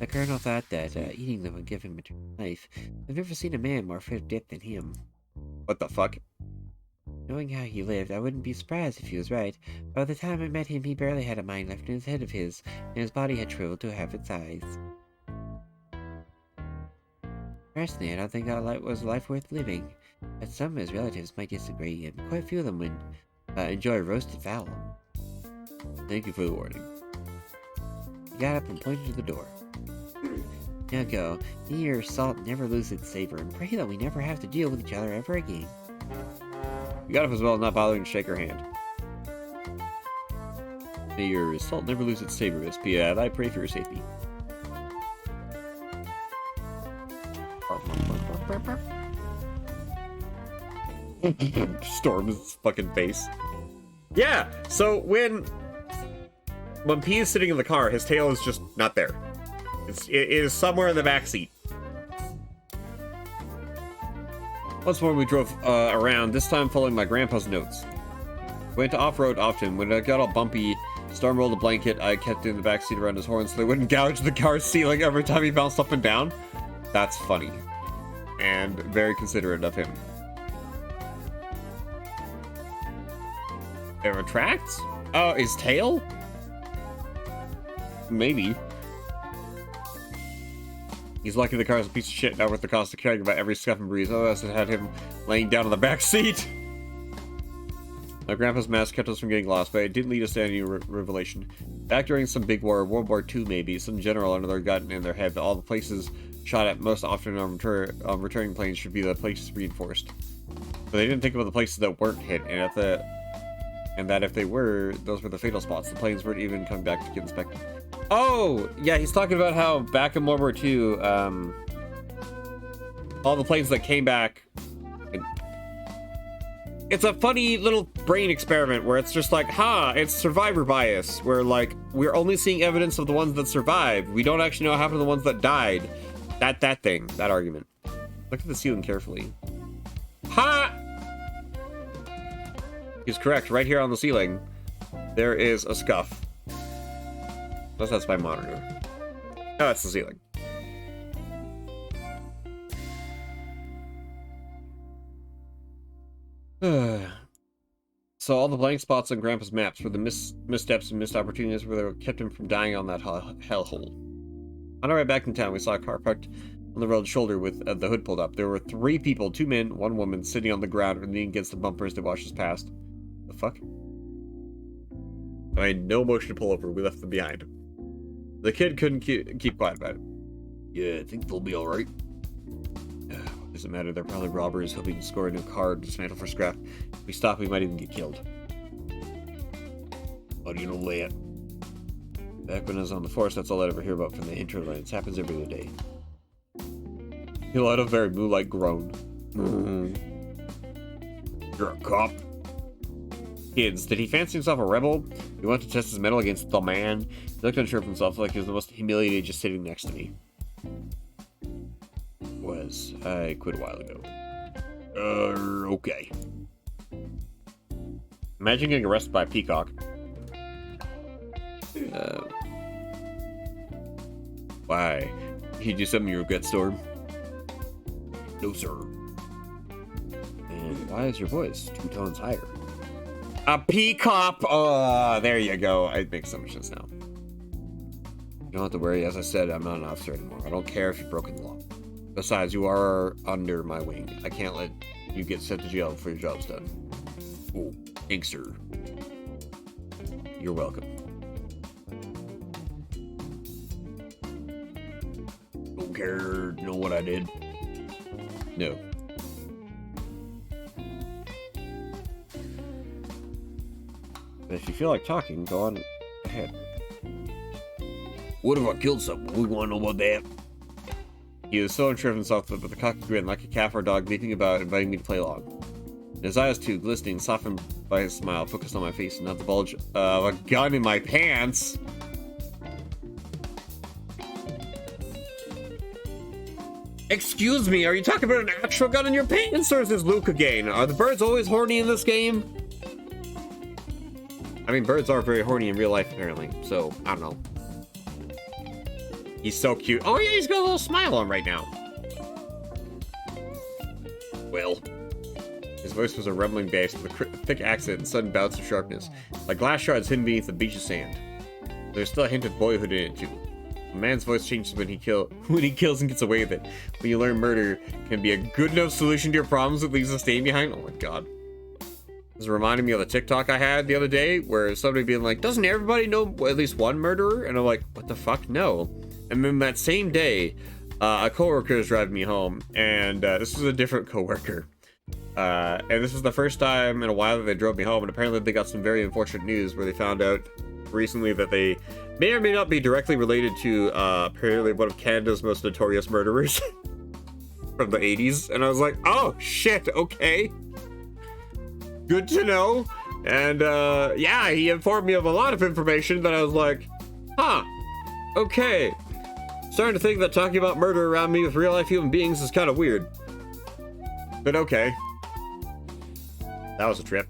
The Colonel thought that eating them would give him eternal life. I've never seen a man more fit of death than him. What the fuck? Knowing how he lived, I wouldn't be surprised if he was right. By the time I met him, he barely had a mind left in his head of his, and his body had shriveled to half its size. Personally, I don't think that was a life worth living, but some of his relatives might disagree, and quite a few of them would enjoy roasted fowl. Thank you for the warning. He got up and pointed to the door. Now go. May your salt never lose its savor, and pray that we never have to deal with each other ever again. We got up as well, not bothering to shake her hand. May your salt never lose its savor, Miss P. I pray for your safety. Storm's fucking face. Yeah, so when P is sitting in the car, his tail is just not there. It is somewhere in the back seat. Once more, we drove around, this time following my grandpa's notes. Went to off-road often. When it got all bumpy, Storm rolled a blanket I kept in the back seat around his horn so they wouldn't gouge the car's ceiling every time he bounced up and down. That's funny. And very considerate of him. It retracts? Oh, his tail? Maybe. He's lucky the car's a piece of shit, not worth the cost of caring about every scuff and breeze. Otherwise, it had him laying down on the back seat. My grandpa's mask kept us from getting lost, but it didn't lead us to any revelation. Back during some big war, World War II maybe, some general under their gun in their head that all the places shot at most often on returning planes should be the places reinforced. But they didn't think about the places that weren't hit, and that if they were, those were the fatal spots. The planes weren't even coming back to get inspected. Oh, yeah, he's talking about how back in World War II, all the planes that came back... It's a funny little brain experiment where it's just like, it's survivor bias, where, like, we're only seeing evidence of the ones that survived. We don't actually know what happened to the ones that died. That argument. Look at the ceiling carefully. He's correct. Right here on the ceiling, there is a scuff. Unless that's my monitor. No, that's the ceiling. So all the blank spots on Grandpa's maps were the missteps and missed opportunities where they kept him from dying on that hellhole. On our way back in town, we saw a car parked on the road shoulder with the hood pulled up. There were 3 people, 2 men, 1 woman, sitting on the ground and leaning against the bumpers that washed us past. The fuck? I had no motion to pull over. We left them behind. The kid couldn't keep quiet about it. Yeah, I think they'll be alright. Doesn't matter, they're probably robbers hoping to score a new car to dismantle for scrap. If we stop, we might even get killed. How do you know that? Back when I was on the force, that's all I'd ever hear about from the Hinterlands. Happens every other day. He let a very moo-like groan. You're a cop? Kids, did he fancy himself a rebel? He wanted to test his mettle against the man. He looked unsure of himself, like he was the most humiliated just sitting next to me. I quit a while ago. Okay. Imagine getting arrested by a peacock. Why? Did you do something you regret, Storm? No, sir. And why is your voice 2 tones higher? A peacock! Oh, there you go. It makes so much sense now. You don't have to worry. As I said, I'm not an officer anymore. I don't care if you've broken the law. Besides, you are under my wing. I can't let you get sent to jail before your job's done. Oh, thanks, sir. You're welcome. Don't care, know what I did? No. But if you feel like talking, go on ahead. What if I killed someone? We want to know about that. He was so unsure of himself with a cocky grin like a calf or dog leaping about, inviting me to play along. His eyes, too, glistening, softened by his smile, focused on my face and not the bulge of a gun in my pants. Excuse me, are you talking about an actual gun in your pants, or is this Luke again? Are the birds always horny in this game? I mean, birds are very horny in real life, apparently, so, I don't know. He's so cute. Oh yeah, he's got a little smile on right now. Well, his voice was a rumbling bass with a thick accent and sudden bouts of sharpness, like glass shards hidden beneath a beach of sand. There's still a hint of boyhood in it too. A man's voice changes when he kills and gets away with it. When you learn murder can be a good enough solution to your problems that leaves a stain behind. Oh my god. This reminded me of the TikTok I had the other day where somebody being like, doesn't everybody know at least one murderer? And I'm like, what the fuck? No. And then that same day, a coworker was driving me home, and this was a different coworker. And this was the first time in a while that they drove me home, and apparently they got some very unfortunate news where they found out recently that they may or may not be directly related to apparently one of Canada's most notorious murderers from the 80s. And I was like, oh shit, okay. Good to know. And yeah, he informed me of a lot of information that I was like, huh, okay. Starting to think that talking about murder around me with real life human beings is kind of weird. But okay. That was a trip.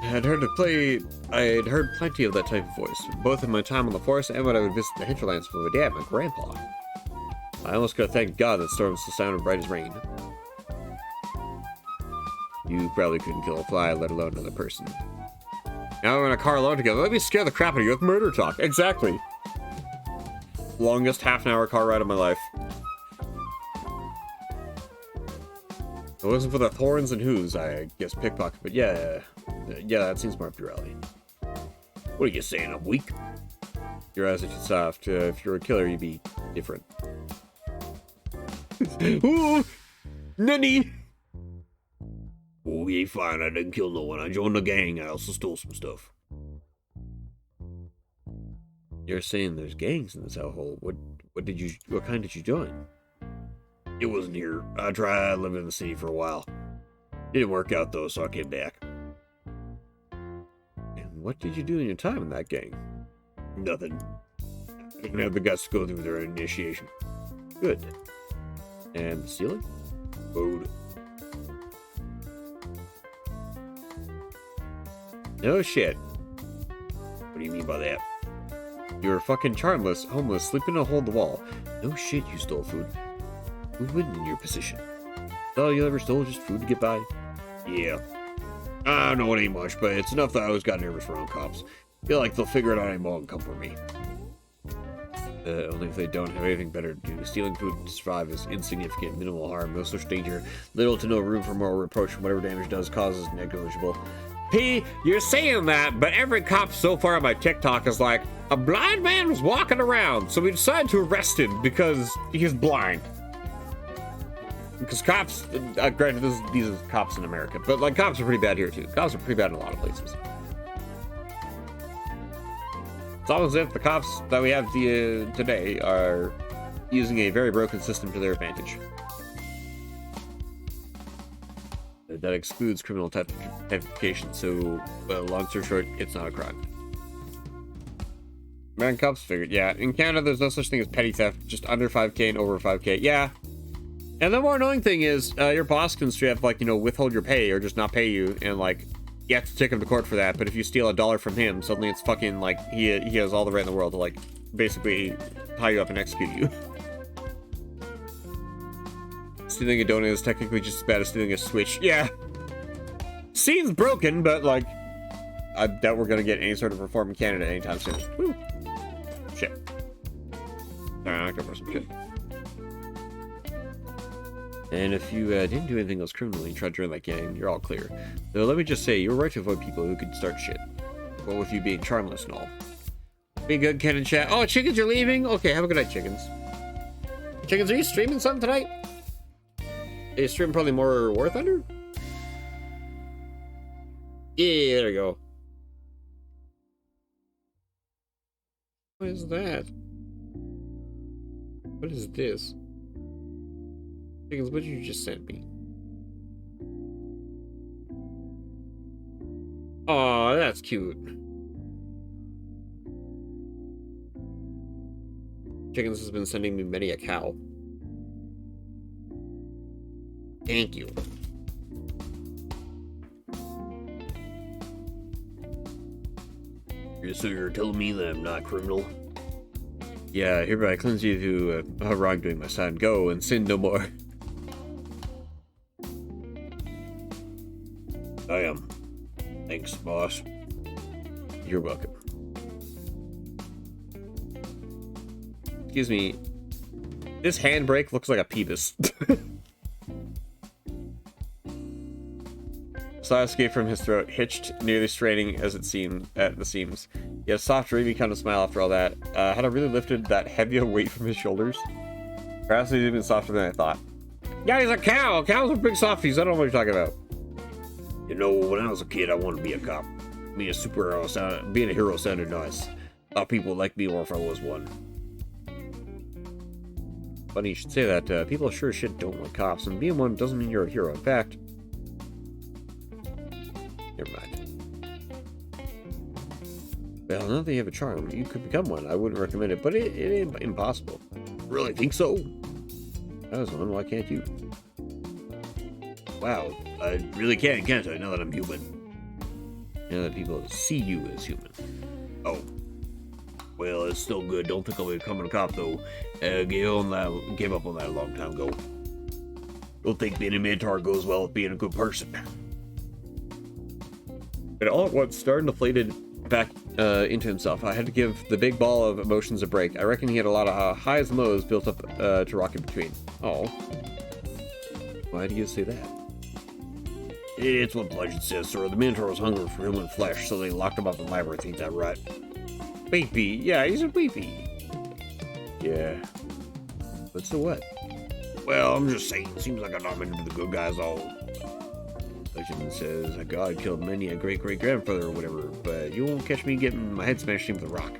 I'd heard plenty of that type of voice, both in my time on the forest and when I would visit the Hinterlands with my dad and my grandpa. I almost could have thanked God that storms still sounded bright as rain. You probably couldn't kill a fly, let alone another person. Now we're in a car alone together. Let me scare the crap out of you with murder talk. Exactly. Longest half-an-hour car ride of my life. If it wasn't for the thorns and who's, I guess pickpocket. But yeah, that seems more up your alley. What are you saying, I'm weak? Your eyes are too soft. If you were a killer, you'd be different. Ooh! Nanny! Okay, fine, I didn't kill no one. I joined the gang, I also stole some stuff. You're saying there's gangs in this hellhole. What kind did you join? It wasn't here. I tried living in the city for a while. Didn't work out though, so I came back. And what did you do in your time in that gang? Nothing. I didn't have the guts to go through their initiation. Good. And stealing? Food. No shit. What do you mean by that? You were fucking charmless, homeless, sleeping in a hole in the wall. No shit, you stole food. Who wouldn't in your position? All you ever stole just food to get by? Yeah. I don't know it ain't much, but it's enough that I always got nervous around cops. Feel like they'll figure it out anymore and come for me. Only if they don't have anything better to do. Stealing food to survive is insignificant, minimal harm, no such danger, little to no room for moral reproach, and whatever damage does cause is negligible. P, you're saying that, but every cop so far on my TikTok is like, a blind man was walking around, so we decided to arrest him because he's blind. Because cops, granted, these are cops in America, but like cops are pretty bad here too. Cops are pretty bad in a lot of places. It's almost as if the cops that we have today are using a very broken system to their advantage. That excludes criminal typification, so, well, long story short, it's not a crime. American cops figured, yeah, in Canada there's no such thing as petty theft, just under 5k and over 5k, yeah. And the more annoying thing is, your boss can straight up, like, you know, withhold your pay or just not pay you, and, like, you have to take him to court for that, but if you steal $1 from him, suddenly it's fucking, like, he has all the right in the world to, like, basically tie you up and execute you. Stealing a donut is technically just as bad as stealing a Switch. Yeah. Seems broken, but, like, I doubt we're gonna get any sort of reform in Canada anytime soon. Woo. Shit. Alright, I'll go for some shit. And if you didn't do anything else criminally and tried to join that gang, you're all clear. Though let me just say, you're right to avoid people who could start shit. Well, with you being charmless and all. Be good, Ken and chat. Oh, chickens, you're leaving? Okay, have a good night, chickens. Chickens, are you streaming something tonight? Are you streaming probably more War Thunder? Yeah, there you go. What is that? What is this? Chickens, what did you just send me? Aw, that's cute. Chickens has been sending me many a cow. Thank you. So you're telling me that I'm not a criminal? Yeah, hereby I cleanse you to wrongdoing, my son. Go and sin no more. I am. Thanks, boss. You're welcome. Excuse me. This handbrake looks like a penis. Saw escape from his throat, hitched, nearly straining as it seemed at the seams. He had a soft, dreamy kind of smile after all that. Had I really lifted that heavier weight from his shoulders? Perhaps he's even softer than I thought. Yeah, he's a cow! Cows are big softies, I don't know what you're talking about. You know, when I was a kid, I wanted to be a cop. Being a superhero, being a hero sounded nice. Thought people would like me more if I was one. Funny you should say that. People sure as shit don't like cops, and being one doesn't mean you're a hero. In fact... Never mind. Well, now that you have a charm, you could become one. I wouldn't recommend it, but it ain't impossible. Really think so? I was one, why can't you? Wow, I really can't I, now that I'm human? Now that people see you as human. Oh. Well, it's still good. Don't think I'll be becoming a cop, though. Gave up on that a long time ago. Don't think being a Minotaur goes well with being a good person. And all at once, starting deflated back into himself. I had to give the big ball of emotions a break. I reckon he had a lot of highs and lows built up to rock in between. Oh. Why do you say that? It's what legend says, sir. The Minotaur was hungry for human flesh, so they locked him up in the labyrinth. Ain't that right? Baby. Yeah, he's a baby. Yeah. But so what? Well, I'm just saying. Seems like I'm not meant to be the good guys all. Legend says a god killed many a great-great-grandfather or whatever, but you won't catch me getting my head smashed in with a rock.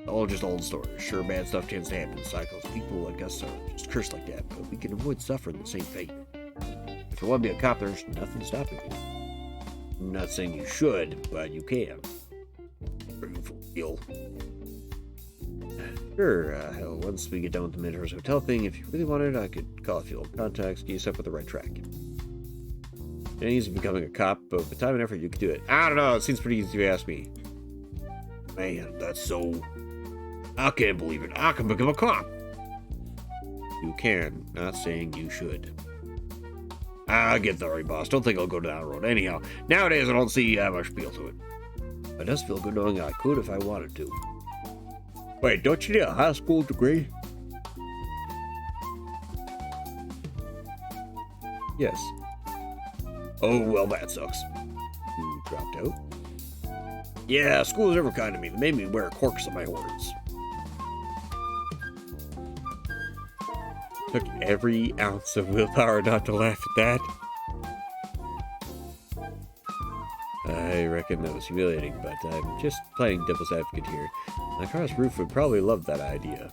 All just old stories. Sure, bad stuff tends to happen in cycles. People like us are just cursed like that, but we can avoid suffering the same fate. If you want to be a cop, there's nothing stopping you. I'm not saying you should, but you can. Sure, hell, once we get done with the Minotaur's hotel thing, if you really wanted, I could call a few old contacts, get you set up with the right track. It ain't easy becoming a cop, but with time and effort, you could do it. I don't know, it seems pretty easy if you ask me. Man, that's so... I can't believe it. I can become a cop. You can, not saying you should. I get the right, boss. Don't think I'll go down the road. Anyhow, nowadays I don't see that much appeal to it. It does feel good knowing I could if I wanted to. Wait, don't you need a high school degree? Yes. Oh, well, that sucks. You dropped out? Yeah, school's never kind to me. They made me wear corks on my horns. Took every ounce of willpower not to laugh at that. I reckon that was humiliating, but I'm just playing devil's advocate here. My car's roof would probably love that idea.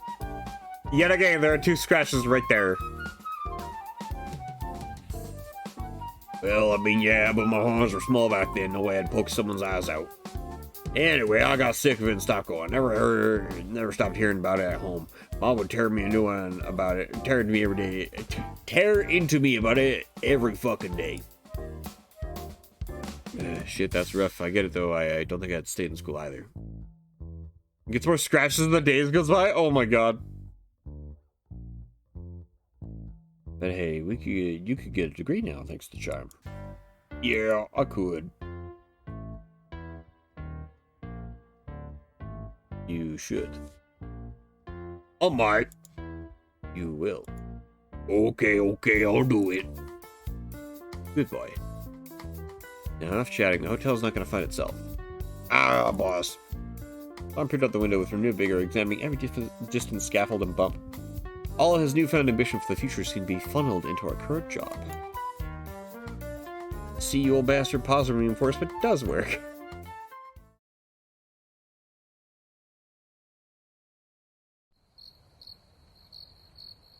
Yet again, there are 2 scratches right there. Well, I mean, yeah, but my horns were small back then. No way I'd poke someone's eyes out. Anyway, I got sick of it and stopped going. Never stopped hearing about it at home. Mom would tear me a new one about it. Tear into me about it every fucking day. Shit, that's rough. I get it, though. I don't think I'd stayed in school either. It gets more scratches as the days goes by? Oh my god. But hey, you could get a degree now, thanks to Charm. Yeah, I could. You should. I might. You will. Okay, I'll do it. Good boy. Now, enough chatting. The hotel's not going to find itself. Ah, boss. Tom peered out the window with renewed vigor, examining every distant scaffold and bump. All of his newfound ambition for the future seemed to be funneled into our current job. See, you old bastard, positive reinforcement does work.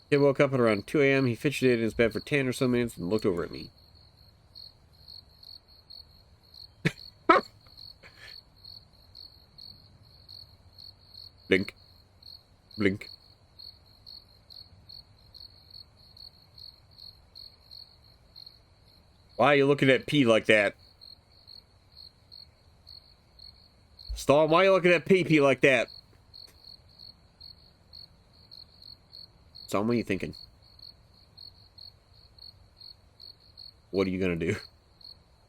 He woke up at around 2 a.m. He fidgeted in his bed for 10 or so minutes and looked over at me. Blink. Blink. Why are you looking at P like that? Storm, why are you looking at PP like that? Storm, what are you thinking? What are you gonna do?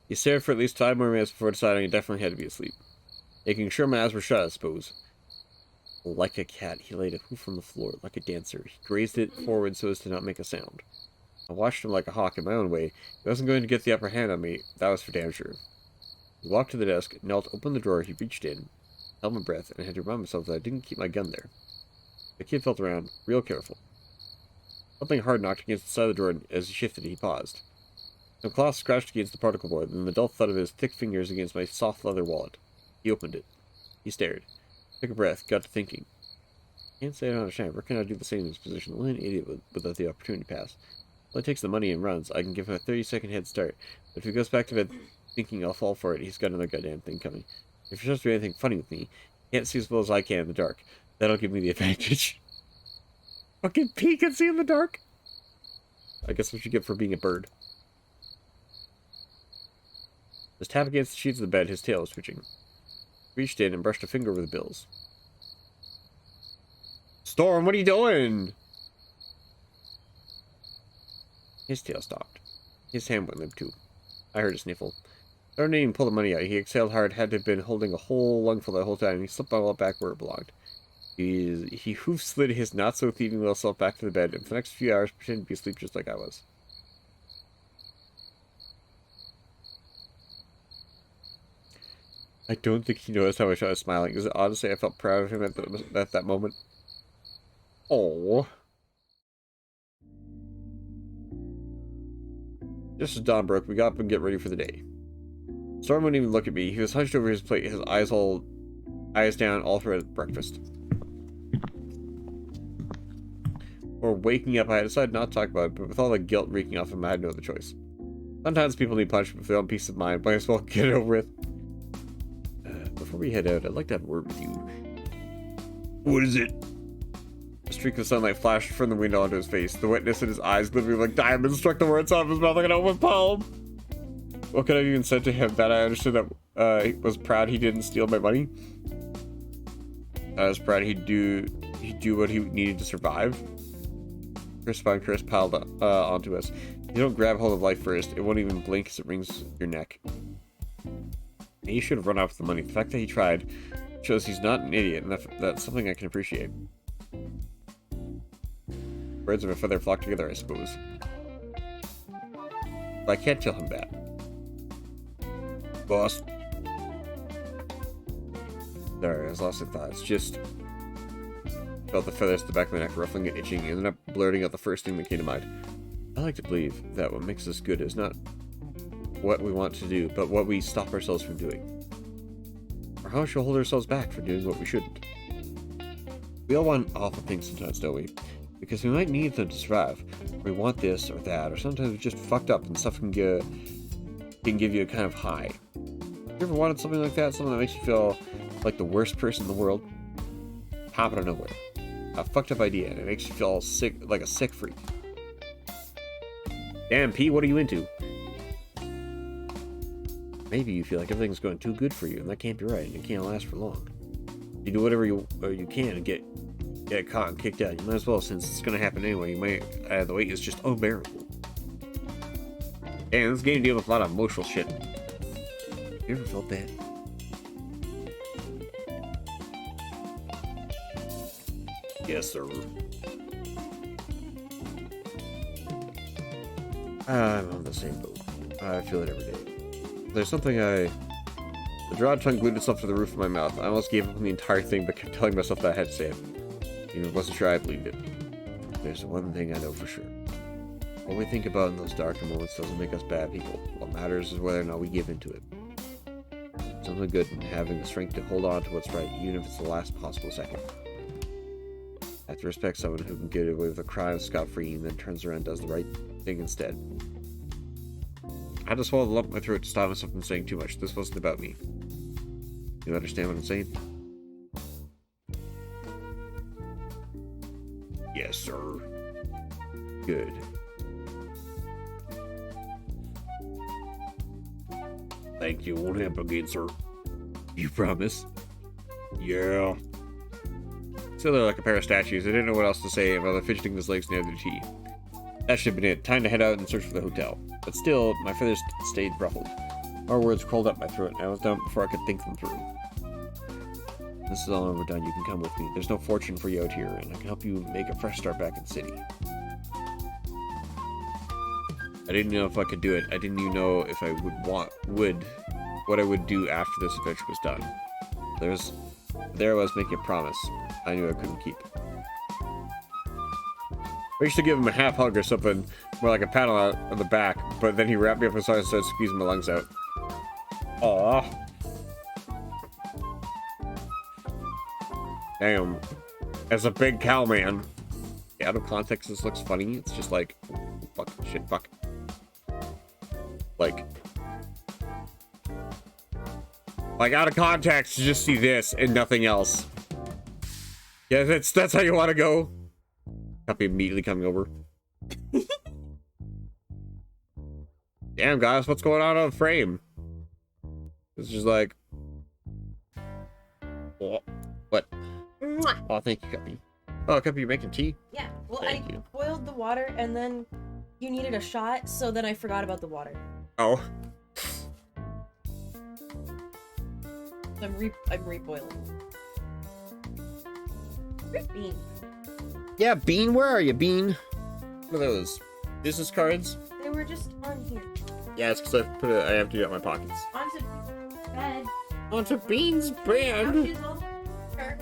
He stared for at least 5 more minutes before deciding he definitely had to be asleep. Making sure my eyes were shut, I suppose. Like a cat, he laid a hoof on the floor, like a dancer. He grazed it forward so as to not make a sound. I watched him like a hawk in my own way. He wasn't going to get the upper hand on me, that was for damn sure. He walked to the desk, knelt, opened the drawer, he reached in, held my breath, and I had to remind myself that I didn't keep my gun there. The kid felt around, real careful. Something hard knocked against the side of the drawer, and as he shifted, he paused. Some cloth scratched against the particle board, and the dull thud of his thick fingers against my soft leather wallet. He opened it. He stared. Took a breath, got to thinking. Can't say I don't understand. Where can I do the same in this position? Only an idiot would let the opportunity pass. Well, he takes the money and runs. I can give him a 30-second head start. But if he goes back to bed thinking I'll fall for it, he's got another goddamn thing coming. If you're supposed to do anything funny with me, he can't see as well as I can in the dark. That'll give me the advantage. Fucking P can see in the dark. I guess what you get for being a bird. His tap against the sheets of the bed, his tail was twitching. Reached in and brushed a finger over the bills. Storm, what are you doing? His tail stopped. His hand went limp too. I heard a sniffle. Started to even pull the money out. He exhaled hard, had to have been holding a whole lungful the whole time. He slipped all back where it belonged. He hoof slid his not-so-thieving little self back to the bed, and for the next few hours pretended to be asleep just like I was. I don't think he noticed how much I was smiling. Is it odd to say I felt proud of him at that moment? Oh. Just as dawn broke, we got up and get ready for the day. Storm wouldn't even look at me. He was hunched over his plate, his eyes down all throughout breakfast. Before waking up, I decided not to talk about it, but with all the guilt reeking off him, I had no other choice. Sometimes people need punishment for their own peace of mind, might as well get it over with. Before we head out, I'd like to have a word with you. What is it? A streak of sunlight flashed from the window onto his face. The wetness in his eyes glittering like diamonds struck the words out of his mouth like an open palm. What could I have even said to him that I understood that he was proud he didn't steal my money? I was proud he'd do what he needed to survive. Crisp on crisp piled onto us. If you don't grab hold of life first, it won't even blink as it wrings your neck. And he should have run off with the money. The fact that he tried shows he's not an idiot, and that's something I can appreciate. Birds of a feather flock together, I suppose. But I can't tell him that. Boss. Sorry, I was lost in thoughts. Just felt the feathers at the back of my neck ruffling and itching, and ended up blurting out the first thing that came to mind. I like to believe that what makes us good is not what we want to do, but what we stop ourselves from doing. Or how we should hold ourselves back from doing what we shouldn't. We all want awful things sometimes, don't we? Because we might need them to survive. We want this or that, or sometimes we're just fucked up and stuff can give you a kind of high. You ever wanted something like that? Something that makes you feel like the worst person in the world? Pop out of nowhere. A fucked up idea, and it makes you feel sick, like a sick freak. Damn, P, what are you into? Maybe you feel like everything's going too good for you, and that can't be right, and it can't last for long. You do whatever you can to get caught and kicked out. You might as well, since it's going to happen anyway. You might, the wait is just unbearable. And this game deals with a lot of emotional shit. You ever felt that? Yes, sir. I'm on the same boat. I feel it every day. There's something The drawed tongue glued itself to the roof of my mouth. I almost gave up on the entire thing, but kept telling myself that I had to say it. Even if I wasn't sure I believed it. There's one thing I know for sure. What we think about in those darker moments doesn't make us bad people. What matters is whether or not we give into it. Something good in having the strength to hold on to what's right, even if it's the last possible second. I have to respect someone who can get away with a crime scot-free and then turns around and does the right thing instead. I had to swallow the lump in my throat to stop myself from saying too much. This wasn't about me. You understand what I'm saying? Yes, sir. Good. Thank you. Won't happen again, sir. You promise? Yeah. Still, they're like a pair of statues. I didn't know what else to say while they're fidgeting his legs near the tea. That should have been it. Time to head out and search for the hotel. But still, my feathers stayed ruffled. More words crawled up my throat, and I was done before I could think them through. This is all over done. You can come with me. There's no fortune for you out here, and I can help you make a fresh start back in the city. I didn't know if I could do it. I didn't even know if I what I would do after this adventure was done. There I was making a promise I knew I couldn't keep. I used to give him a half hug or something, more like a pat on the back, but then he wrapped me up in his arms and started squeezing my lungs out. Aww. Damn. as a big cow man. Out of context, this looks funny. It's just like, fuck, shit, fuck. Like out of context, you just see this and nothing else. Yeah, that's how you want to go. Copy immediately coming over. Damn, guys, what's going on frame? It's just like, oh, what? Mwah. Oh, thank you, Cuppy. Oh, Cuppy, you're making tea? Yeah. Well, Thank I you. boiled the water and then you needed a shot, so then I forgot about the water. Oh. So I'm reboiling. Bean. Yeah, Bean, where are you, Bean? What are those? Business cards? They were just on here. Yeah, it's because I have to do it in my pockets. Onto bed. Onto Bean's Now bed. she's all her.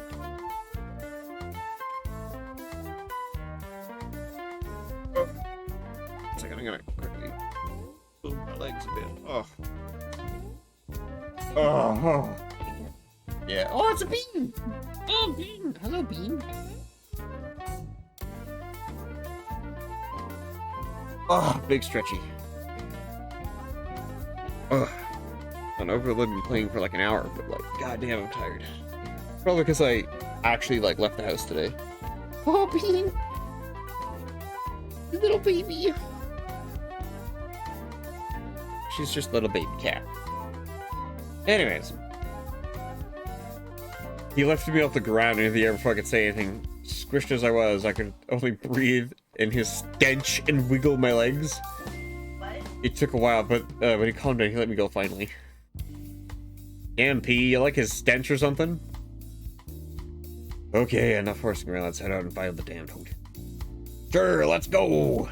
It's like I'm gonna quickly move my legs a bit. Oh. Oh. Yeah. Oh, it's a Bean. Oh, Bean. Hello, Bean. Oh, big stretchy. Ugh. I don't know if I've been playing for like an hour, but like, goddamn, I'm tired. Probably because I actually like left the house today. Oh, Bean. Little baby. She's just a little baby cat. Anyways. He lifted me off the ground, and if he ever fucking say anything, squished as I was, I could only breathe in his stench and wiggle my legs. What? It took a while, but when he calmed down, he let me go finally. Damn, P, you like his stench or something? Okay, enough horsing around. Let's head out and find the damn toad. Sure, let's go!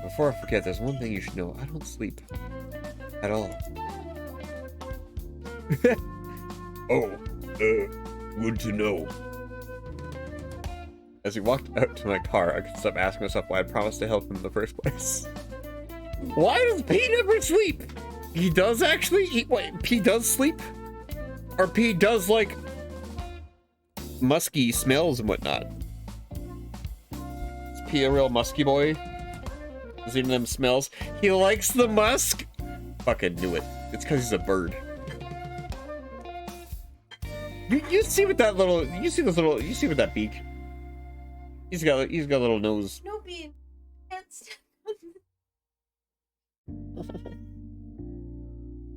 Before I forget, there's one thing you should know. I don't sleep. At all. Oh, good to know. As we walked out to my car, I could stop asking myself why I promised to help him in the first place. Why does P never sleep? He does actually eat. Wait, P does sleep? Or P does, like, musky smells and whatnot? Is P a real musky boy? Is he in them smells? He likes the musk? Fucking knew it. It's because he's a bird. You see with that little, you see with that beak? He's got a little nose. No bean. Can't stand.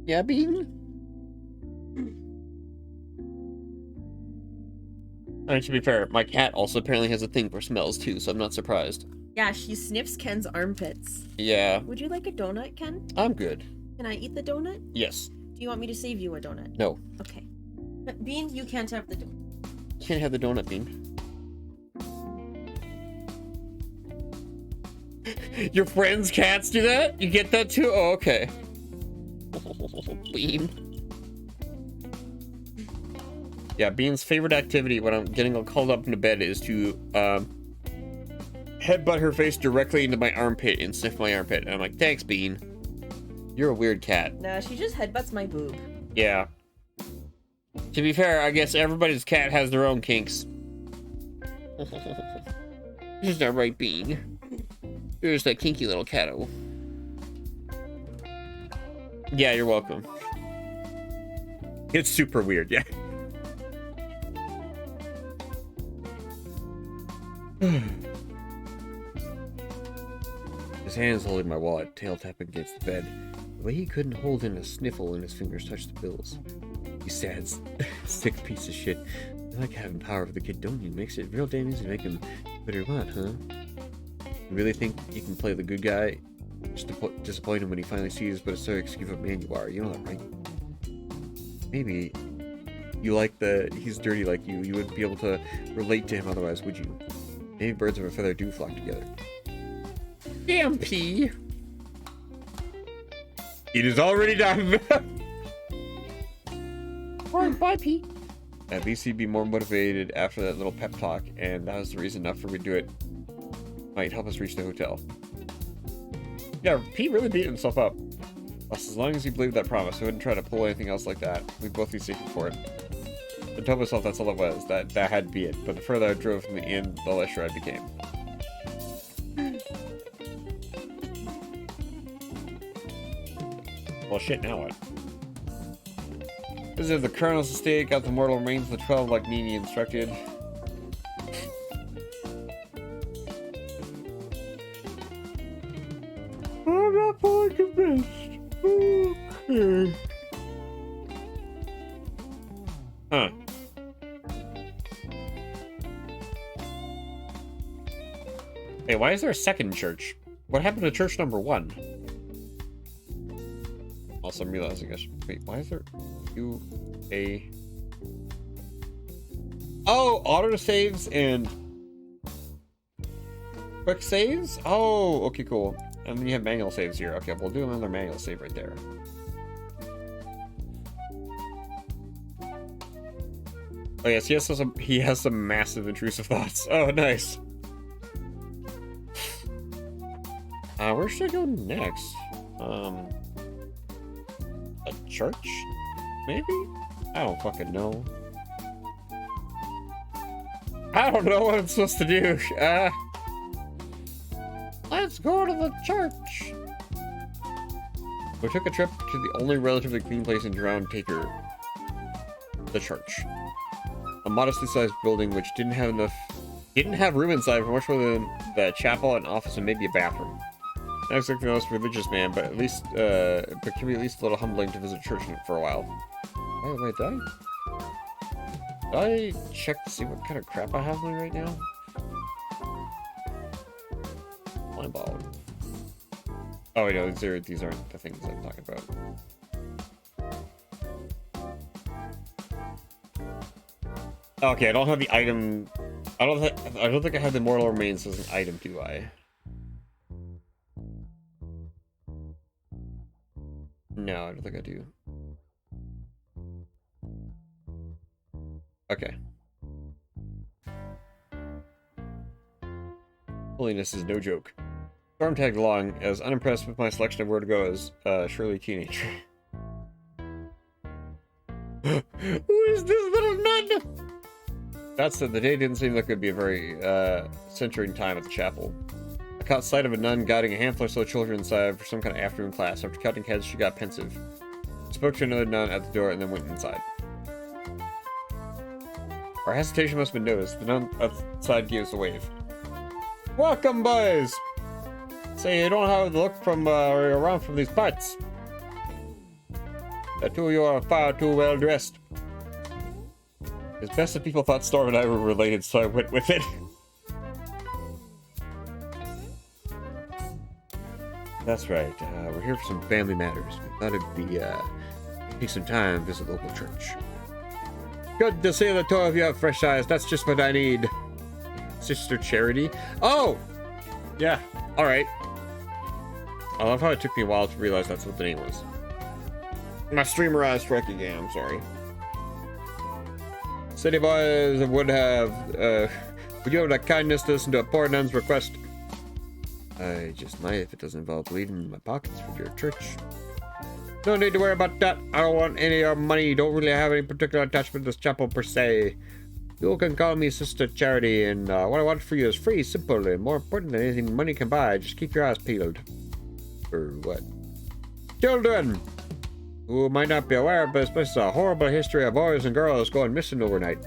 Yeah, Bean? I mean, to be fair, my cat also apparently has a thing for smells too, so I'm not surprised. Yeah, she sniffs Ken's armpits. Yeah, Would you like a donut, Ken? I'm good. Can I eat the donut? Yes. Do you want me to save you a donut? No. Okay. Bean, you can't have the donut. You can't have the donut, Bean. Your friends' cats do that? You get that too? Oh, okay. Bean. Yeah, Bean's favorite activity when I'm getting all called up into bed is to headbutt her face directly into my armpit and sniff my armpit. And I'm like, thanks, Bean. You're a weird cat. Nah, she just headbutts my boob. Yeah. To be fair, I guess everybody's cat has their own kinks. This is not right, Bean. You're just that kinky little catto. Yeah, you're welcome. It's super weird, yeah. His hands holding my wallet, tail tapping against the bed. The way he couldn't hold in a sniffle and his fingers touched the bills. You sad, sick piece of shit. You like having power over the kid, don't you? Makes it real damn easy to make him whatever you want, huh? You really think you can play the good guy? Just disappoint him when he finally sees what a stereotypical man you are. You know that, right? Maybe you like he's dirty like you. You wouldn't be able to relate to him otherwise, would you? Maybe birds of a feather do flock together. Damn, P. It is already done. Alright, bye, P. At least he'd be more motivated after that little pep talk, and that was the reason enough for me to do it. Might help us reach the hotel. Yeah, P really beat himself up. Plus, as long as he believed that promise, he wouldn't try to pull anything else like that. We'd both be safe for it. I told myself that's all it was. That had to be it. But the further I drove from the inn, the less sure I became. Well, shit, now what? Visited the Colonel's estate, got the mortal remains of the 12 like Nini instructed. I'm not fully convinced. Okay. Huh. Hey, why is there a second church? What happened to church number 1? Also, I'm realizing I should... Wait, why is there... Oh, auto saves and... quick saves? Oh, okay, cool. And then you have manual saves here. Okay, we'll do another manual save right there. Oh yes, he has some massive intrusive thoughts. Oh, nice. Where should I go next? A church? Maybe? I don't fucking know. I don't know what I'm supposed to do. Let's go to the church. We took a trip to the only relatively clean place in town, the church. A modestly sized building which didn't have room inside for much more than the chapel, an office, and maybe a bathroom. Not exactly the most religious man, but but can be at least a little humbling to visit church for a while. Oh, wait, did I check to see what kind of crap I have on me right now? Blind ball. Oh, wait, no, these aren't the things I'm talking about. Okay, I don't have the item. I don't think I have the mortal remains as an item, do I? No, I don't think I do. Okay. Holiness is no joke. Storm tagged along, as unimpressed with my selection of where to go as Shirley teenager. Who is this little nun? That said, the day didn't seem like it would be a very centering time at the chapel. I caught sight of a nun guiding a handful or so children inside for some kind of afternoon class. After counting heads, she got pensive. Spoke to another nun at the door and then went inside. Our hesitation must have been noticed. The nun outside gave us a wave. Welcome, boys! Say, you don't have the look from around from these parts. The two of you are far too well dressed. It's best that people thought Storm and I were related, so I went with it. That's right. We're here for some family matters. We thought it'd be take some time and visit local church. Good to see the two of you have fresh eyes. That's just what I need. Sister Charity. Oh, yeah. All right. I love how it took me a while to realize that's what the name was. My streamer eyes strike again. I'm sorry. City boys would you have the kindness to listen to a poor nun's request? I just might if it doesn't involve bleeding my pockets for your church. No need to worry about that. I don't want any of your money. Don't really have any particular attachment to this chapel per se. You can call me Sister Charity, and what I want for you is free, simple, and more important than anything money can buy. Just keep your eyes peeled. For what? Children! Who might not be aware, but this place is a horrible history of boys and girls going missing overnight.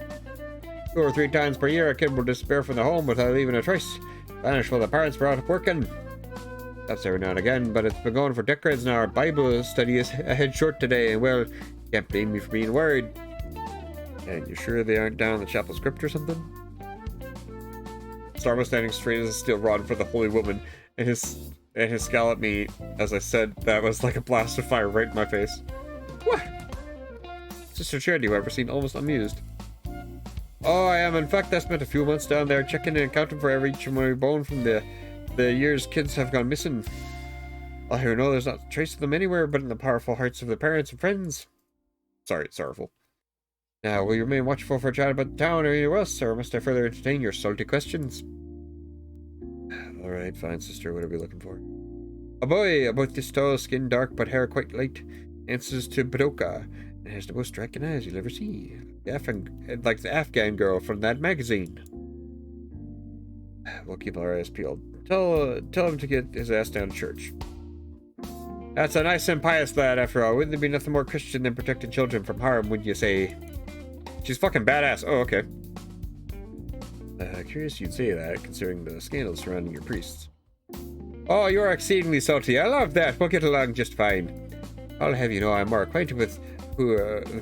2 or 3 times per year, a kid will disappear from the home without leaving a trace. Vanish while the parents were out working. That's every now and again, but it's been going for decades now. Our Bible study is a head short today, and well, you can't blame me for being worried. And you sure they aren't down in the chapel script or something? Star was standing straight as a steel rod for the holy woman, and his scowl at me, as I said, that was like a blast of fire right in my face. What? Sister Charity, however, seemed almost amused. Oh, I am. In fact, I spent a few months down there checking and counting for each and every bone from the years kids have gone missing. I hear no, there's not a trace of them anywhere but in the powerful hearts of their parents and friends. Sorry, it's sorrowful. Now, will you remain watchful for a chat about the town or anywhere else, or must I further entertain your salty questions? Alright, fine, sister, what are we looking for? A boy, about this tall, skin dark, but hair quite light. Answers to Badoka. It has the most striking eyes you'll ever see. Like the Afghan girl from that magazine. We'll keep our eyes peeled. Tell him to get his ass down to church. That's a nice and pious lad, after all. Wouldn't there be nothing more Christian than protecting children from harm, wouldn't you say? She's fucking badass. Oh, okay. Curious you'd say that, considering the scandals surrounding your priests. Oh, you're exceedingly salty. I love that. We'll get along just fine. I'll have you know I'm more acquainted with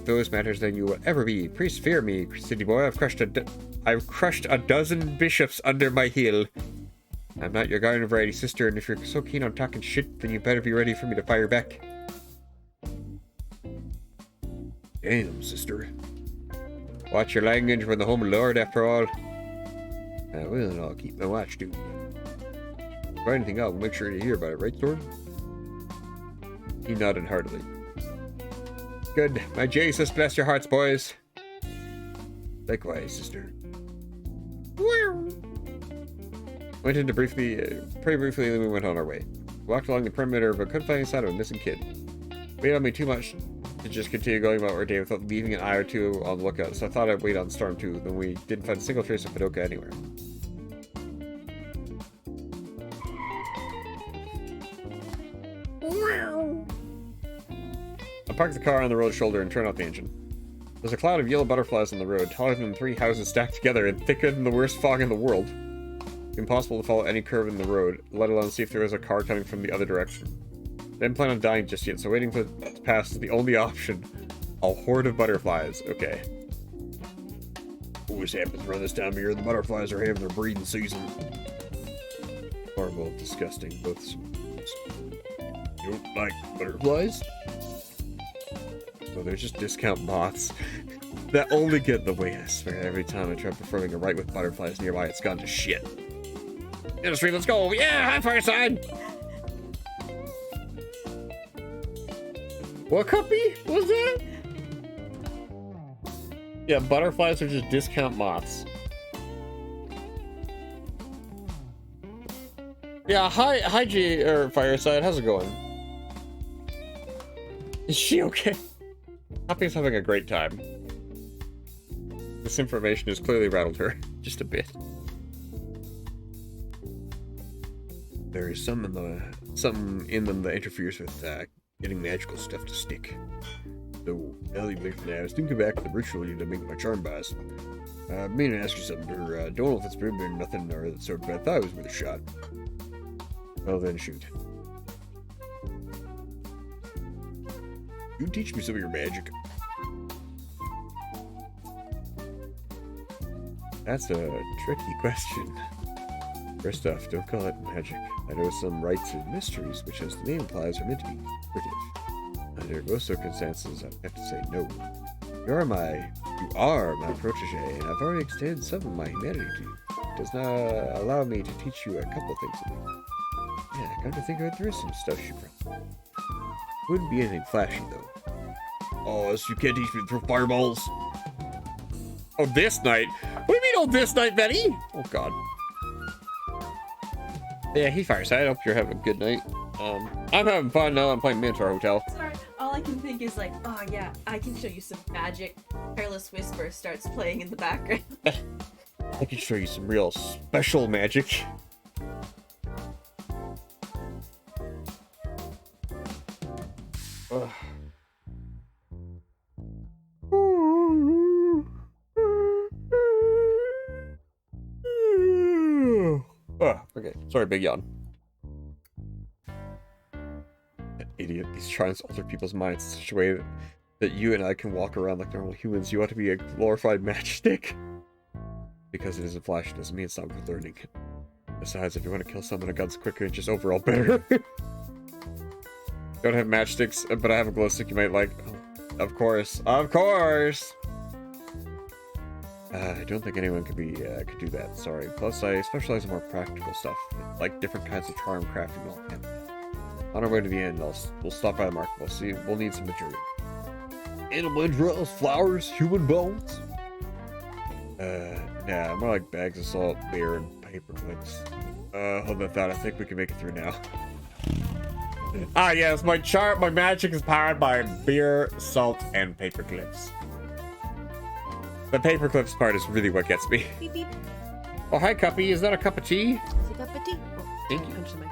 those matters than you will ever be. Priests fear me, city boy. I've crushed a dozen bishops under my heel. I'm not your garden variety sister, and if you're so keen on talking shit, then you better be ready for me to fire back. Damn, sister. Watch your language, we're the home lord, after all. Well, I'll keep my watch, dude. If anything else, we'll make sure to hear about it, right, Thorn? He nodded heartily. Good. My Jesus bless your hearts, boys. Likewise, sister. Went in to pray briefly, and then we went on our way. Walked along the perimeter, but couldn't find any sign of a missing kid. Weighed on me too much to just continue going about our day without leaving an eye or two on the lookout, so I thought I'd wait on Storm too, then we didn't find a single trace of Padoka anywhere. I parked the car on the road shoulder and turned off the engine. There's a cloud of yellow butterflies on the road, taller than 3 houses stacked together and thicker than the worst fog in the world. Impossible to follow any curve in the road, let alone see if there was a car coming from the other direction. Didn't plan on dying just yet, so waiting for it to pass is the only option. A horde of butterflies. Okay. Always happens around this time of year. The butterflies are having their breeding season. Horrible, disgusting, both. You don't like butterflies? Oh, they're just discount moths that only get in the way. I swear, every time I try performing a rite with butterflies nearby, it's gone to shit. Industry, let's go! Yeah, high fireside! What copy was that? Yeah, butterflies are just discount moths. Yeah, hi G or Fireside, how's it going? Is she okay? Hoppy's having a great time. This information has clearly rattled her just a bit. There is something in them that interferes with getting magical stuff to stick. So, Ellie Blake and I was thinking back to the ritual you to make my charm boss. Meaning to ask you something, or don't know if it's been nothing or that sort, but I thought it was worth a shot. Well then, shoot. You teach me some of your magic. That's a tricky question. First off, don't call it magic. I know some rites and mysteries, which as the name implies are meant to be secretive. Under most circumstances, I have to say no. You are my protege, and I've already extended some of my humanity to you. It does not allow me to teach you a couple things. Yeah, come to think of it, there is some stuff you brought. Wouldn't be anything flashy, though. Oh, so you can't teach me to throw fireballs? Oh, this night? What do you mean, oh, this night, Betty? Oh, God. Yeah, he Fireside. I hope you're having a good night. I'm having fun now. I'm playing Minotaur Hotel. Sorry, all I can think is like, oh yeah, I can show you some magic. Careless Whisper starts playing in the background. I can show you some real special magic. Okay. Sorry, big yawn. That idiot. These shrines alter people's minds in such a way that you and I can walk around like normal humans. You ought to be a glorified matchstick. Because it isn't flashy doesn't mean it's not worth learning. Besides, if you want to kill someone, a gun's quicker and just overall better. Don't have matchsticks, but I have a glow stick you might like. Oh, of course. Of course! I don't think anyone could do that, sorry. Plus, I specialize in more practical stuff, like different kinds of charm crafting and all that. On our way to the end, we'll stop by the market. We'll need some material. Animal entrails, flowers, human bones? Nah, more like bags of salt, beer, and paper clips. Hold that thought, I think we can make it through now. Ah, yes, my magic is powered by beer, salt, and paper clips. The paper clips part is really what gets me. Beep beep. Oh, hi, Cuppy. Is that a cup of tea? It's a cup of tea. Oh, Thank you. punch the mic.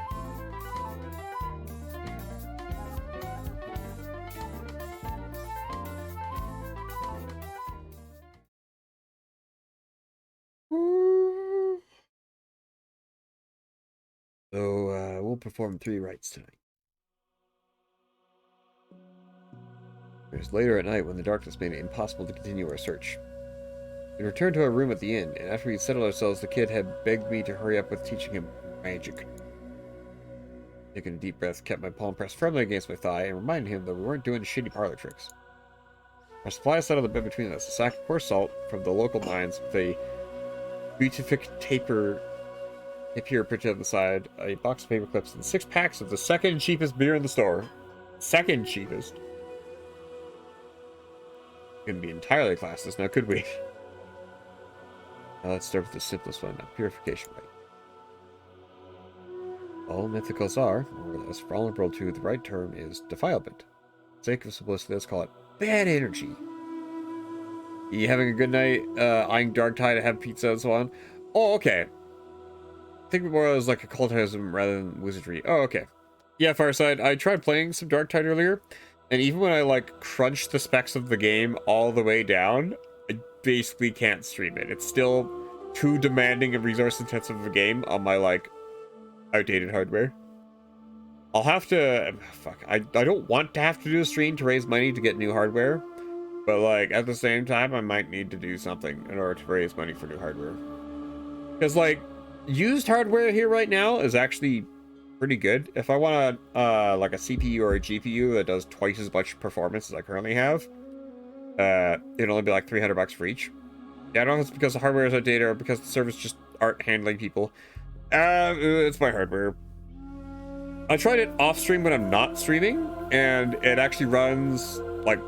So, we'll perform 3 rites tonight. It was later at night when the darkness made it impossible to continue our search. We returned to our room at the inn, and after we'd settled ourselves, the kid had begged me to hurry up with teaching him magic. Taking a deep breath, kept my palm pressed firmly against my thigh, and reminded him that we weren't doing shitty parlor tricks. Our supplies sat on the bed between us: a sack of coarse salt from the local mines with a beatific taper printed on the side, a box of paper clips, and 6 packs of the second cheapest beer in the store. Second cheapest. Couldn't be entirely classless now, could we? Now let's start with the simplest one, a purification rite. All mythicals are, more or less, vulnerable to the right term is defilement. For the sake of simplicity, let's call it bad energy. You having a good night, eyeing dark tide to have pizza and so on? Oh, okay. Think of it more as like occultism rather than wizardry. Oh, okay. Yeah, Fireside, I tried playing some Dark Tide earlier, and even when I like crunched the specs of the game all the way down, I basically can't stream it. It's still too demanding and resource intensive of a game on my like outdated hardware. I'll have to I don't want to have to do a stream to raise money to get new hardware, but like at the same time I might need to do something in order to raise money for new hardware. Because like used hardware here right now is actually pretty good. If I want like a CPU or a GPU that does twice as much performance as I currently have, it'd only be like $300 for each. Yeah, I don't know if it's because the hardware is outdated or because the servers just aren't handling people. It's my hardware. I tried it off stream when I'm not streaming, and it actually runs like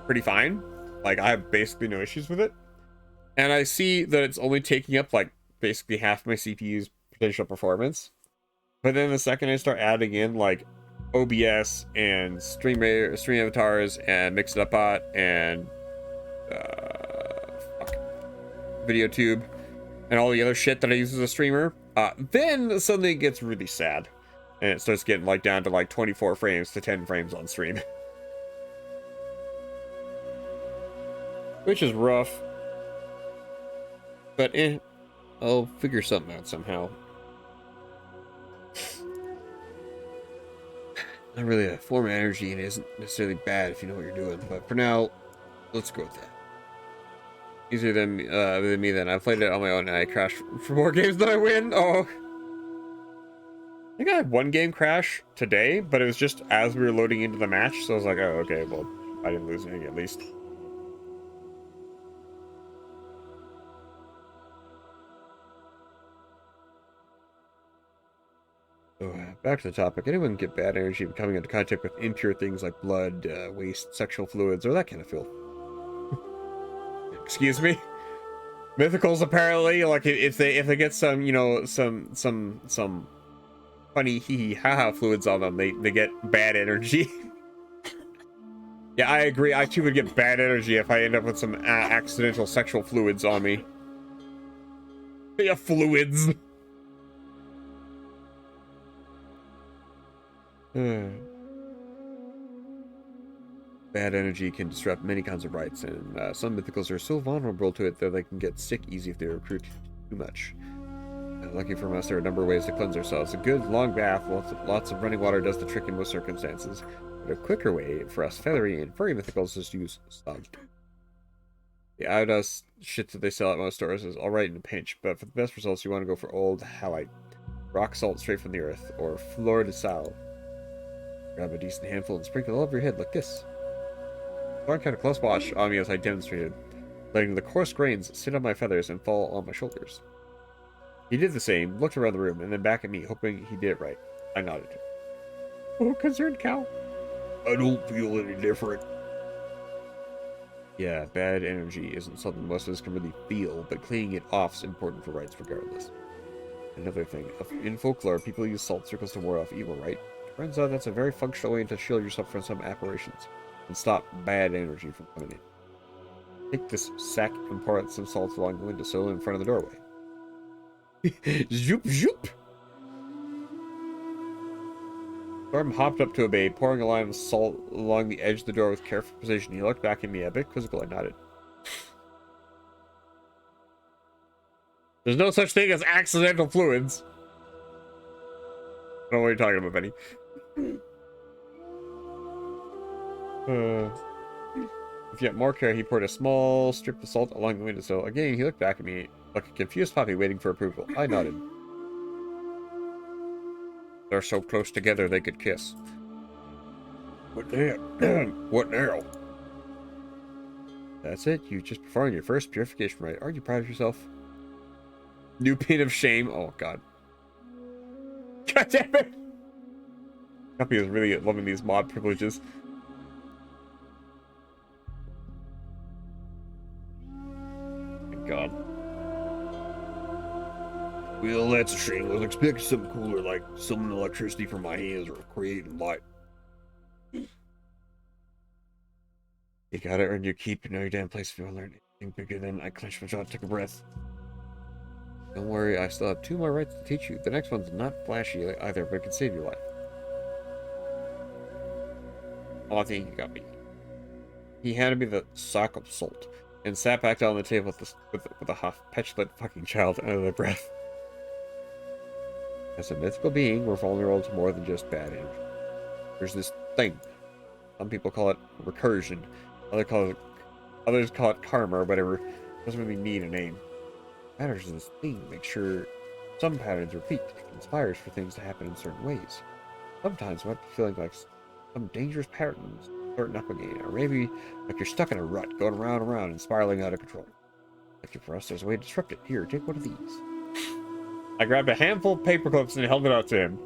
pretty fine. Like I have basically no issues with it. And I see that it's only taking up like basically half my CPU's potential performance. But then the second I start adding in like OBS and stream avatars and Mix-It-Up-Bot and VideoTube and all the other shit that I use as a streamer, then suddenly it gets really sad. And it starts getting like down to like 24 frames to 10 frames on stream. Which is rough. But I'll figure something out somehow. Not really a form of energy, and it isn't necessarily bad if you know what you're doing. But for now, let's go with that. Easier than me then. I played it on my own and I crashed for more games than I win. Oh. I think I had one game crash today, but it was just as we were loading into the match. So I was like, oh, okay, well, I didn't lose anything at least. So, back to the topic. Anyone get bad energy coming into contact with impure things like blood, waste, sexual fluids, or that kind of filth? Excuse me? Mythicals apparently, like if they get some, you know, some funny hee hee ha ha fluids on them, they get bad energy. Yeah, I agree. I too would get bad energy if I end up with some accidental sexual fluids on me. Yeah, fluids. Bad energy can disrupt many kinds of rites, and some mythicals are so vulnerable to it that they can get sick easy if they recruit too much. Lucky for us, there are a number of ways to cleanse ourselves. A good long bath, lots of running water does the trick in most circumstances. But a quicker way for us feathery and furry mythicals is to use salt. The iodized shit that they sell at most stores is alright in a pinch, but for the best results you want to go for old halite. Rock salt straight from the earth, or fleur de sal. Grab a decent handful and sprinkle all over your head like this. Lauren had a close watch on me as I demonstrated, letting the coarse grains sit on my feathers and fall on my shoulders. He did the same, looked around the room, and then back at me, hoping he did it right. I nodded. Oh, concerned cow. I don't feel any different. Yeah, bad energy isn't something most of us can really feel, but cleaning it off is important for rites regardless. Another thing, in folklore, people use salt circles to ward off evil, right? Turns out that's a very functional way to shield yourself from some apparitions and stop bad energy from coming in. Take this sack and pour out some salt along the windowsill in front of the doorway. Zoop zoop! Storm hopped up to obey, pouring a line of salt along the edge of the door with careful precision. He looked back at me, a bit quizzical. I nodded. There's no such thing as accidental fluids. I don't know what you're talking about, Benny. With yet more care, he poured a small strip of salt along the windowsill. Again, he looked back at me like a confused puppy waiting for approval. I nodded. They're so close together they could kiss. What now? What now? That's it. You just performed your first purification rite. Aren't you proud of yourself? New pin of shame. Oh, God. God damn it! Guppy is really loving these mod privileges. Thank God. Well, that's a shame. I was expecting something cooler, like summoning electricity from my hands or creating light. You gotta earn your keep. You know your damn place if you want to learn anything bigger than. I clenched my jaw and took a breath. Don't worry, I still have 2 more rights to teach you. The next one's not flashy either, but it can save your life. Oh, I think you got me. He handed me the sack of salt and sat back down on the table with a half petulant fucking child under their breath. As a mythical being, we're vulnerable to more than just bad energy. There's this thing. Some people call it recursion. Others call it karma or whatever. It doesn't really need a name. What matters is this thing. Make sure some patterns repeat. It conspires for things to happen in certain ways. Sometimes you might be feeling like some dangerous patterns starting up again, or maybe like you're stuck in a rut, going around and around and spiraling out of control. Lucky for us, there's a way to disrupt it. Here, take one of these. I grabbed a handful of paper clips and held it out to him.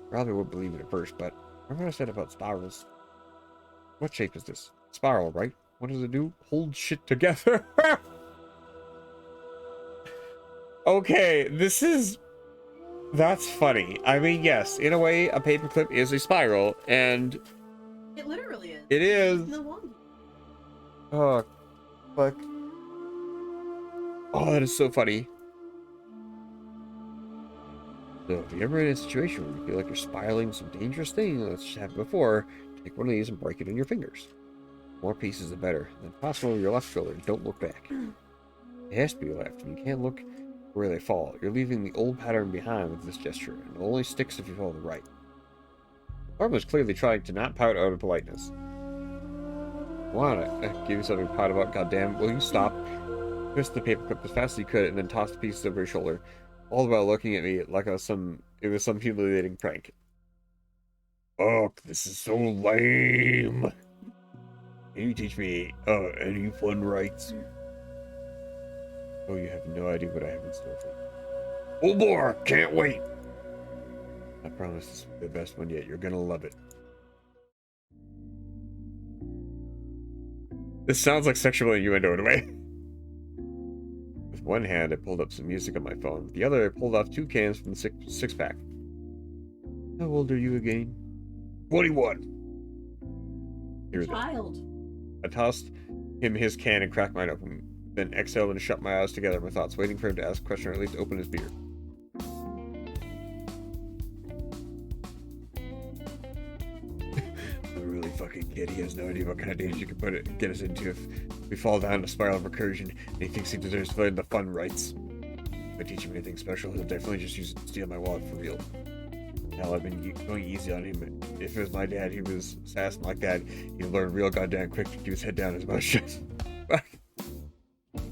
Probably wouldn't believe it at first, but remember what I said about spirals? What shape is this? Spiral, right? What does it do? Hold shit together. Okay, that's funny. I mean, yes, in a way, a paperclip is a spiral, and It literally is. it is. No wonder. Oh, fuck. Oh, that is so funny. So, if you're ever in a situation where you feel like you're spiraling some dangerous thing that's happened before, take one of these and break it in your fingers. More pieces, the better. Then toss one over your left shoulder and don't look back. It has to be left, and you can't look where they fall. You're leaving the old pattern behind with this gesture, and it only sticks if you follow the right. Storm was clearly trying to not pout out of politeness. Wanna give you something to pout about, goddamn. Will you stop? Twist the paperclip as fast as you could, and then toss the pieces over your shoulder, all the while looking at me like it was some humiliating prank. Fuck, this is so lame. Can you teach me any fun rights? Oh, you have no idea what I have in store for Oh you. boy, can't wait. I promise this will be the best one yet. You're gonna love it. This sounds like sexual innuendo in a way. With one hand, I pulled up some music on my phone. With the other, I pulled off 2 cans from the six-pack. How old are you again? 21. Here we go. Child. I tossed him his can and cracked mine open, then exhaled and shut my eyes together, my thoughts, waiting for him to ask a question or at least open his beer. A really fucking kid. He has no idea what kind of danger you can get us into if we fall down a spiral of recursion, and he thinks he deserves to learn the fun rights. If I teach him anything special, he'll definitely just use it to steal my wallet for real. Hell, I've been going easy on him. If it was my dad, he was assassin like that, he'd learn real goddamn quick to keep his head down as much shit.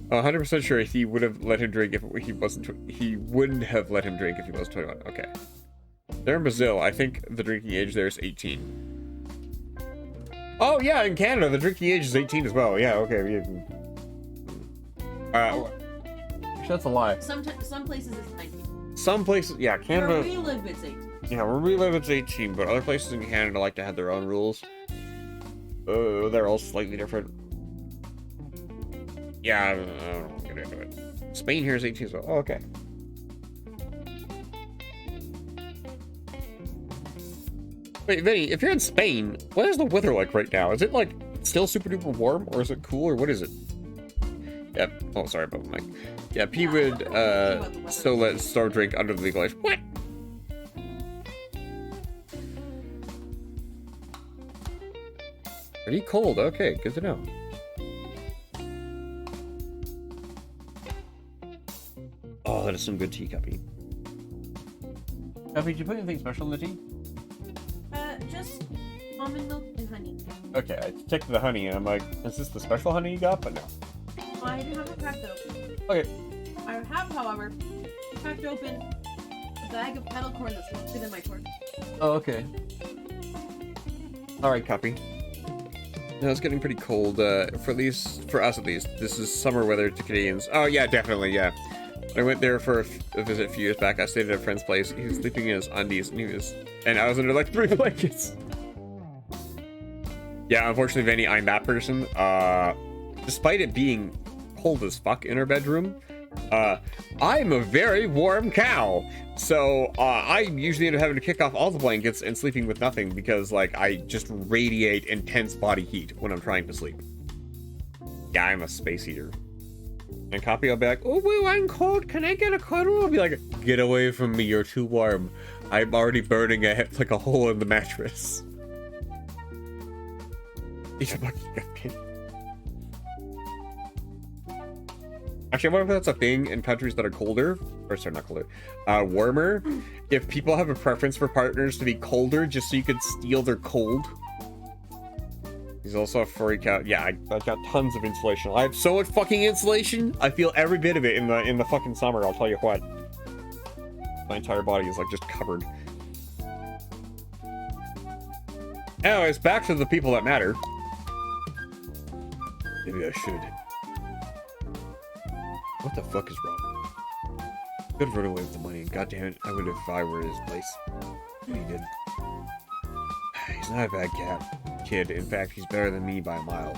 100% sure he would have let him drink if he wasn't. He wouldn't have let him drink if he was 21. Okay. They're in Brazil. I think the drinking age there is 18. Oh yeah, in Canada the drinking age is 18 as well. Yeah. Okay. That's a lie. Some places it's 19. Some places, yeah, Canada. Where we live, it's 18. Yeah, where we live it's 18, but other places in Canada like to have their own rules. They're all slightly different. Yeah, I don't get into it. Spain here is 18 as well. Oh, okay. Wait, Vinny, if you're in Spain, what is the weather like right now? Is it like still super duper warm, or is it cool, or what is it? Yep. Oh, sorry about the mic. Yeah, P would still let Storm drink under the legal age. What? Pretty cold. Okay, good to know. Oh, that is some good tea, Cuppy. Cuppy, did you put anything special in the tea? Just almond milk and honey. Okay, I checked the honey and I'm like, is this the special honey you got? But no. I haven't cracked it open. Okay. I have, however, cracked open a bag of kettle corn that's longer than my torch. Oh, okay. Alright, Cuppy. No, it's getting pretty cold, for us at least. This is summer weather to Canadians. Oh, yeah, definitely, yeah. I went there for a visit a few years back. I stayed at a friend's place. He was sleeping in his undies, and I was under like 3 blankets. Yeah, unfortunately, Vanny, I'm that person. Despite it being cold as fuck in our bedroom, I'm a very warm cow. So, I usually end up having to kick off all the blankets and sleeping with nothing because, like, I just radiate intense body heat when I'm trying to sleep. Yeah, I'm a space eater. And Copy will be like, oh, woo, I'm cold. Can I get a cuddle? I'll be like, get away from me. You're too warm. I'm already burning like a hole in the mattress. Eat a fucking cupcake. Actually, I wonder if that's a thing in countries that are colder. Or, sorry, not colder. Warmer. If people have a preference for partners to be colder just so you could steal their cold. He's also a furry cow. Yeah, I've got tons of insulation. I have so much fucking insulation. I feel every bit of it in the fucking summer. I'll tell you what. My entire body is like just covered. Anyways, back to the people that matter. Maybe I should. What the fuck is wrong? Could have run away with the money, and goddammit, I would if I were in his place. But he didn't. He's not a bad kid. In fact, he's better than me by a mile.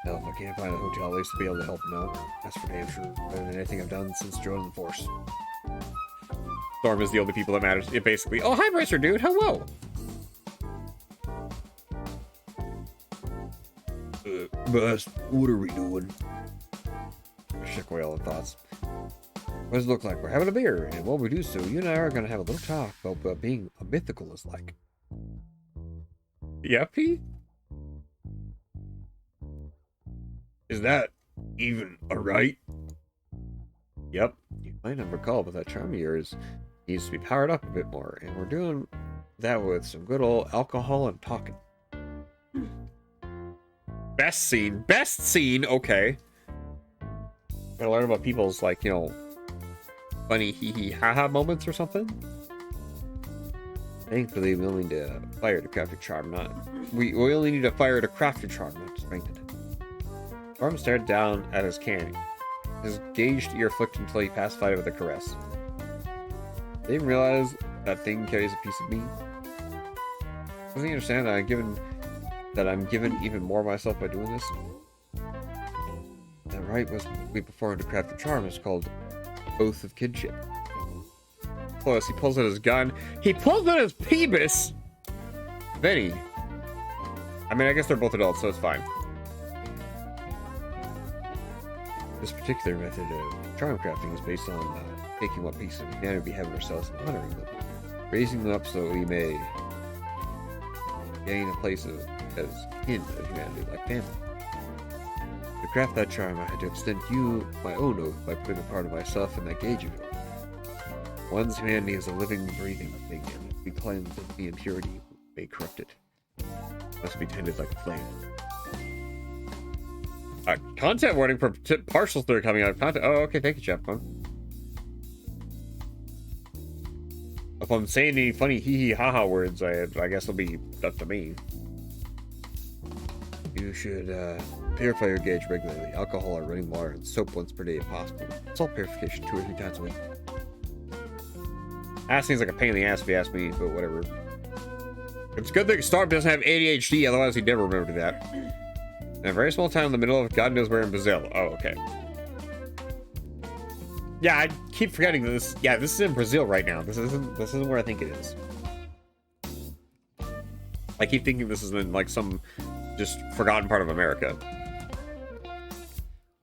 Hell, if I can't find a hotel, at least to be able to help him out. That's for damn sure. Better than anything I've done since joining the force. Storm is the only people that matters. It basically. Oh, hi, Bracer, dude. Hello. Bust, what are we doing? Shook away all the thoughts. What does it look like? We're having a beer, and while we do so, you and I are going to have a little talk about what being a mythical is like. Yeah, P? Is that even alright? Yep. You might not recall, but that charm of yours needs to be powered up a bit more, and we're doing that with some good old alcohol and talking. Best scene, okay. Gotta learn about people's, like, you know, funny hee-hee ha-ha moments or something. Thankfully, we only need a fire to craft a charm, we only need a fire to craft a charm, not to strengthen it. Storm stared down at his candy. His gauged ear flicked until he pacified it with a caress. Didn't realize that thing carries a piece of me. Doesn't he understand that I'm given even more of myself by doing this? That right was we performed to craft a charm. It's called Oath of Kinship. Plus, he pulls out his gun. He pulls out his peebus! Vinny. I mean, I guess they're both adults, so it's fine. This particular method of charm crafting is based on taking what piece of humanity we have in ourselves and honoring them. Raising them up so we may gain a place as kin of humanity, like family. To craft that charm, I had to extend you my own oath by putting a part of myself in that gauge of it. One's humanity is a living, breathing thing, and if we claim that the impurity may corrupt it. Must be tended like a flame. Content warning for partials that are coming out of content. Oh, okay, thank you, Jeff. If I'm saying any funny hee-hee ha-ha words, I guess it'll be up to me. You should purify your gauge regularly. Alcohol or running water and soap once per day if possible. Salt purification 2 or 3 times a week. That seems like a pain in the ass if you ask me, but whatever. It's a good thing Storm doesn't have ADHD, otherwise he'd never remember that. In a very small town in the middle of God knows where in Brazil. Oh, okay. Yeah, I keep forgetting this. Yeah, this is in Brazil right now. This isn't where I think it is. I keep thinking this is in like some just forgotten part of America.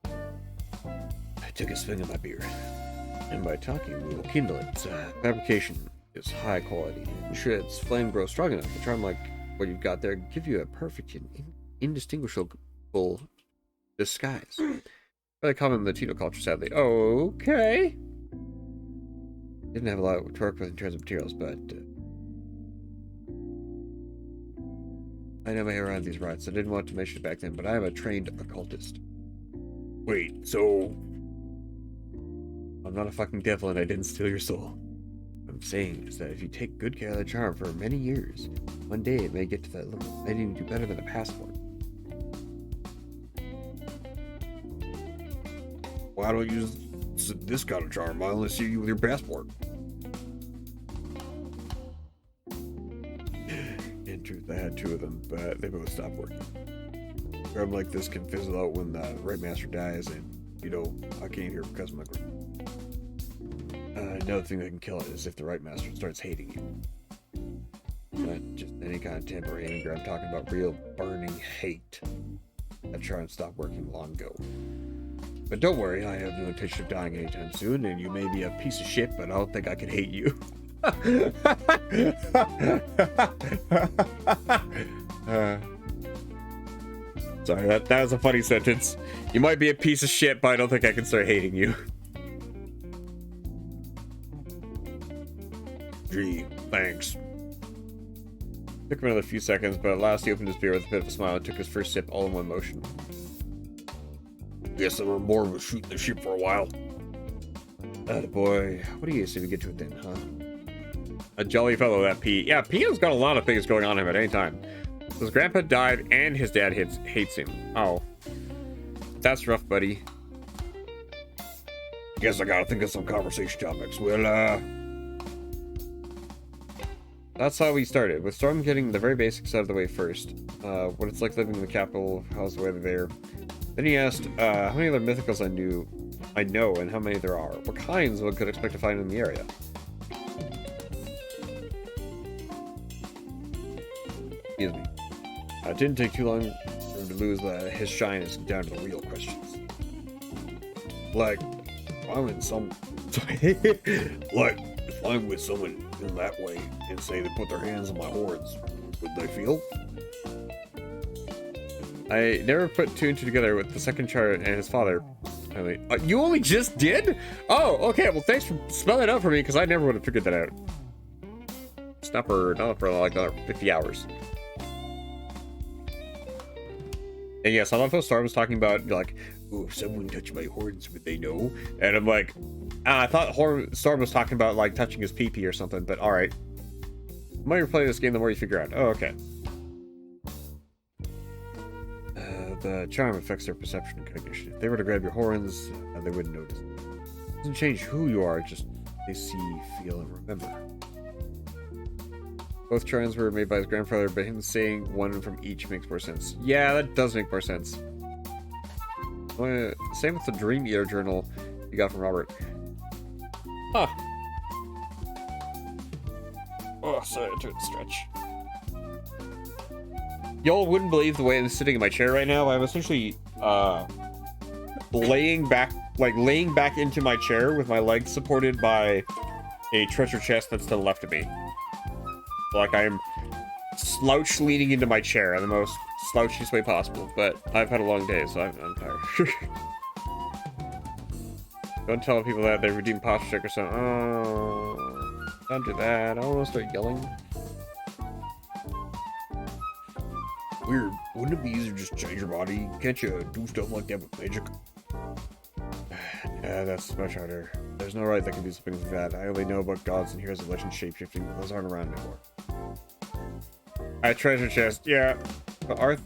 I took a swing of my beer, and by talking, we will kindle it. Fabrication is high quality. Ensure its flame grows strong enough. A charm like what you've got there give you a perfect and indistinguishable disguise. Really common in Latino culture, sadly. Okay. Didn't have a lot to work with in terms of materials, but I know my way around these rights. I didn't want to mention it back then, but I am a trained occultist. Wait, so I'm not a fucking devil, and I didn't steal your soul. What I'm saying is that if you take good care of the charm for many years, one day it may get to that level. May even do better than a passport. why don't you use this kind of charm? I only see you with your passport. In truth, I had two of them, but they both stopped working. A charm like this can fizzle out when the right master dies, and, you know, I can't hear because of my group. Another thing that can kill it is if the right master starts hating you. Not just any kind of temporary anger, I'm talking about real burning hate. That charm stopped working long ago. But don't worry, I have no intention of dying anytime soon, and you may be a piece of shit, but I don't think I can hate you. Sorry, that was a funny sentence. You might be a piece of shit, but I don't think I can start hating you. Gee, thanks. Took him another few seconds, but at last he opened his beer with a bit of a smile and took his first sip all in one motion. Guess I'm more of a shooting the ship for a while. Boy, what do you say we get to it then, huh? A jolly fellow, that P. Yeah, P has got a lot of things going on him at any time. His grandpa died and his dad hates him. Oh. That's rough, buddy. Guess I gotta think of some conversation topics. Well, that's how we started, with Storm getting the very basics out of the way first. What it's like living in the capital, how's the weather there. Then he asked how many other mythicals I know, and how many there are. What kinds one could expect to find in the area. Excuse me. It didn't take too long for him to lose his shyness down to the real questions. like, if I'm in some... like, if I'm with someone in that way and say they put their hands on my horns, would they feel? I never put two and two together with the second chart and his father. You only just did? Oh, okay. Well, thanks for spelling it out for me, because I never would have figured that out. It's not for like another 50 hours. And yes, I love how Storm was talking about, like, oh, if someone touched my horns, would they know? and I'm like, I thought Storm was talking about, like, touching his pee-pee or something, but alright. The more you play this game, the more you figure out. Oh, okay. The charm affects their perception and cognition. If they were to grab your horns, they wouldn't notice. It doesn't change who you are, just they see, feel, and remember. Both charms were made by his grandfather, but him saying one from each makes more sense. Yeah, that does make more sense. Same with the Dream Eater journal you got from Robert. Huh. Oh, sorry, I took a stretch. Y'all wouldn't believe the way I'm sitting in my chair right now. I'm essentially laying back into my chair with my legs supported by a treasure chest that's to the left of me. Like I'm slouch leaning into my chair in the most slouchiest way possible. But I've had a long day, so I'm tired. Don't tell people that they redeem posture check or something. Oh, don't do that. I don't want to start yelling. Weird. Wouldn't it be easier to just change your body? Can't you do stuff like that with magic? Yeah, that's much harder. There's no right that can do something like that. I only know about gods and heroes of legend shapeshifting. Those aren't around anymore. A treasure chest. Yeah. The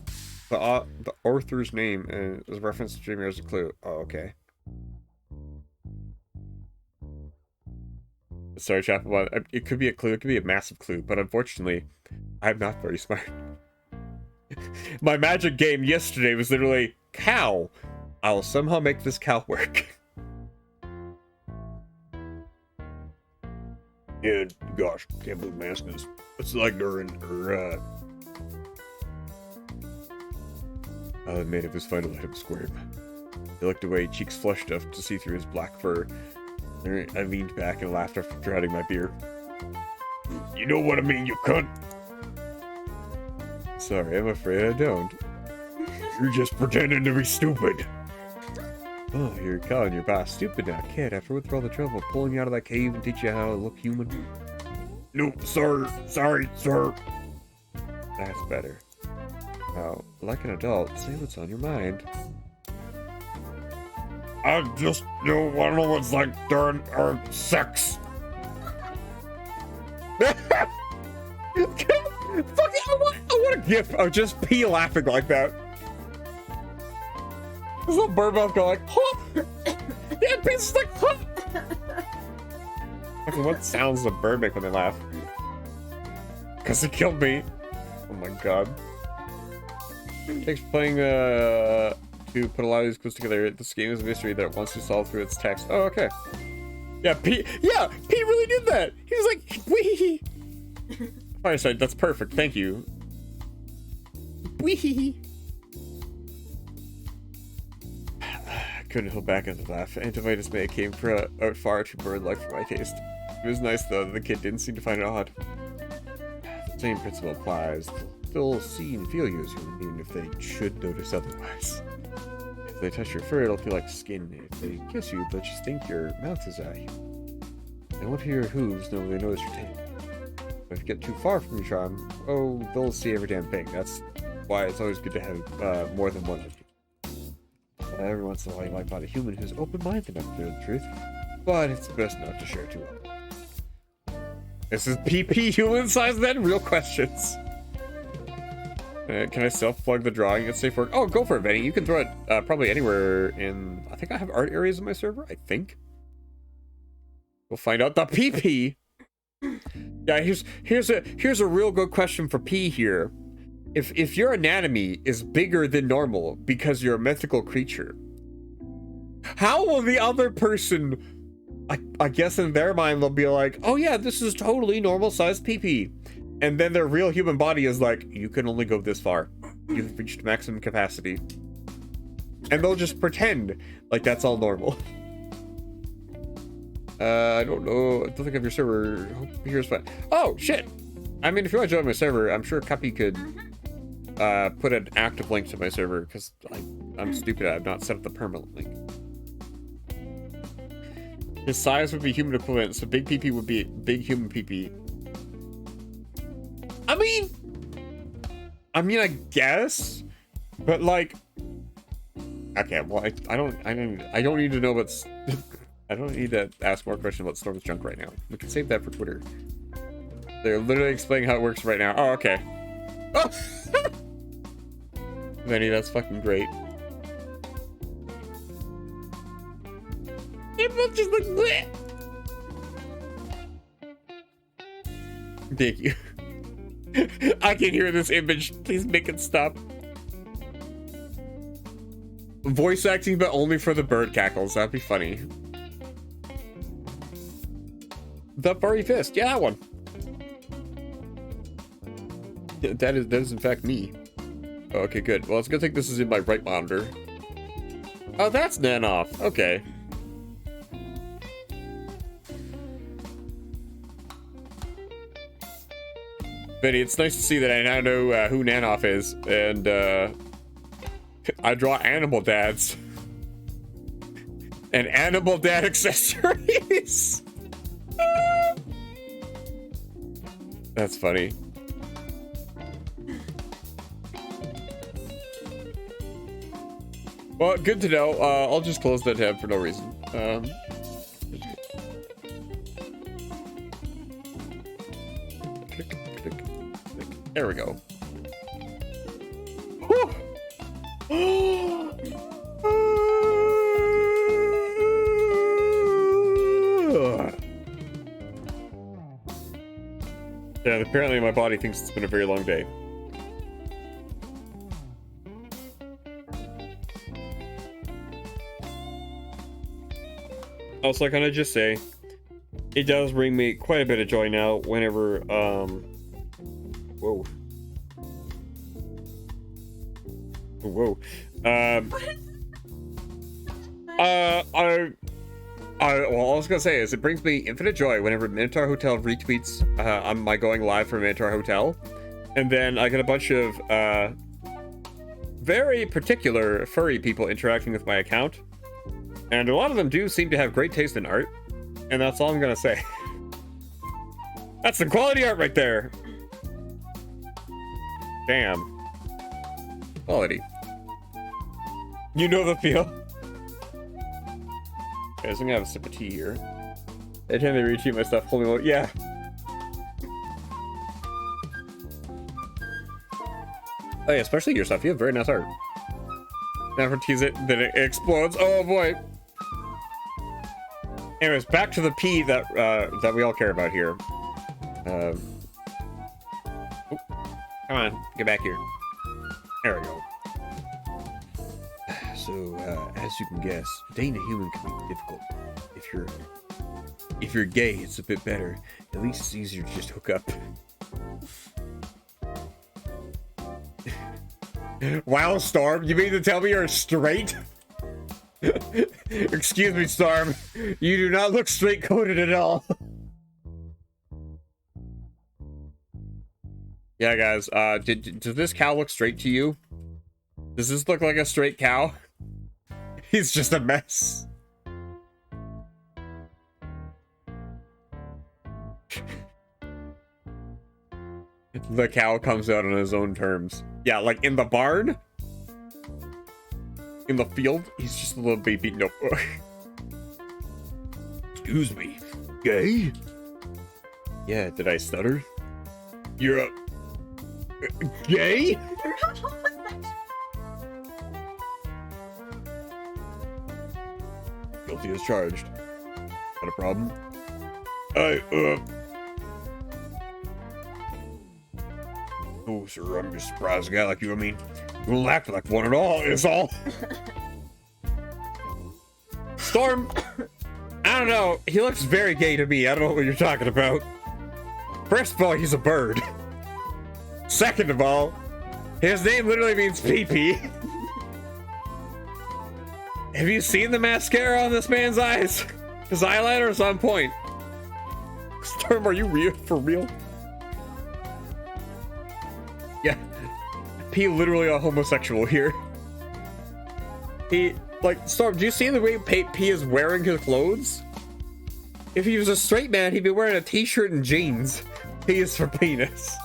author's name is a reference to Dreamer as a clue. Oh, okay. Sorry, Chapel. It could be a clue. It could be a massive clue. But unfortunately, I'm not very smart. My magic game yesterday was literally cow. I'll somehow make this cow work. Yeah, gosh, can't believe Mask is. It's like during The made of his final let him squirm. He looked away, cheeks flushed enough to see through his black fur. I leaned back and laughed after drowning my beer. You know what I mean, you cunt? Sorry, I'm afraid I don't. You're just pretending to be stupid. Oh, you're calling your boss stupid now, kid, after went through all the trouble of pulling you out of that cave and teach you how to look human. No, sir. Sorry, sir. That's better. Now, like an adult, say what's on your mind. I just don't want to know what's like during our sex. Fuck it, I want a gif of just P laughing like that. This little bird mouth going like, huh? Yeah, P's is like, huh? Fucking what sounds does a bird make when they laugh? Because it killed me. Oh my god. Thanks for playing, to put a lot of these clues together. This game is a mystery that wants to solve through its text. Oh, okay. Yeah, P really did that. He was like, wee. Fireside, that's perfect. Thank you. Wee. I couldn't hold back at the laugh. Antivitus may have came out far too bird-like for my taste. It was nice though that the kid didn't seem to find it odd. The same principle applies. They'll see and feel you as human, even if they should notice otherwise. If they touch your fur, it'll feel like skin. If they kiss you, they'll just think your mouth is at you. They won't hear your hooves, no, they notice your tail. But if you get too far from your charm, oh, they'll see every damn thing. That's why it's always good to have more than one of you. Every once in a while, you might find a human who's open-minded enough to know the truth, but it's best not to share too well. This is PP human size then? Real questions. Can I self-plug the drawing at safe work? Oh, go for it, Benny. You can throw it probably anywhere in... I think I have art areas in my server, I think. We'll find out. The PP! Yeah, here's a real good question for P here. If your anatomy is bigger than normal because you're a mythical creature, how will the other person, I guess in their mind they'll be like, oh yeah, this is totally normal sized PP. And then their real human body is like, you can only go this far. You've reached maximum capacity. And they'll just pretend like that's all normal. I don't know. I don't think I have your server. Here's fine. Oh, shit! I mean, if you want to join my server, I'm sure Cuppy could put an active link to my server, because I'm stupid. I've not set up the permanent link. His size would be human equivalent, so big PP would be big human PP. I mean, I guess, but like, okay, well, I don't need to know what's. I don't need to ask more questions about Storm's junk right now. We can save that for Twitter. They're literally explaining how it works right now. Oh, okay. Oh! Benny, that's fucking great. It's just like, bleh. Thank you. I can hear this image. Please make it stop. Voice acting, but only for the bird cackles. That'd be funny. The furry fist. Yeah, that one. That is in fact me. Okay, good. Well, it's a good thing this is in my right monitor. Oh, that's Nanoff. Okay. Benny, it's nice to see that I now know who Nanoff is, and I draw animal dads. And animal dad accessories. That's funny. Well, good to know. I'll just close that tab for no reason. Click, click, click. There we go. Yeah, apparently my body thinks it's been a very long day. Also, can I just say, it does bring me quite a bit of joy now whenever, whoa. Whoa. All I was gonna say is it brings me infinite joy whenever Minotaur Hotel retweets on my going live for Minotaur Hotel, and then I get a bunch of very particular furry people interacting with my account, and a lot of them do seem to have great taste in art, and that's all I'm gonna say. That's the quality art right there. Damn. Quality. You know the feel. Okay, so I'm gonna have a sip of tea here. Anytime they retweet my stuff, hold me low. Yeah. Oh yeah, especially your stuff. You have very nice art. Never tease it, then it explodes. Oh boy. Anyways, back to the pee that that we all care about here. Oh, come on, get back here. There we go. So, as you can guess, dating a human can be difficult. If you're gay, it's a bit better. At least it's easier to just hook up. Wow, Storm, you mean to tell me you're straight? Excuse me, Storm. You do not look straight-coded at all. Yeah, guys, does this cow look straight to you? Does this look like a straight cow? He's just a mess. The cow comes out on his own terms. Yeah, like in the barn? In the field? He's just a little baby. Nope. Excuse me. Gay? Yeah, did I stutter? You're a... gay? Guilty as charged. Got a problem? Oh, sir, I'm just surprised a guy like you, I mean, you don't act like one at all, is all. Storm, I don't know, he looks very gay to me, I don't know what you're talking about. First of all, he's a bird. Second of all, his name literally means pee-pee. Have you seen the mascara on this man's eyes? His eyeliner is on point. Storm, are you real for real? Yeah. P literally a homosexual here. He, like, Storm, do you see the way P is wearing his clothes? If he was a straight man, he'd be wearing a t-shirt and jeans. P is for penis.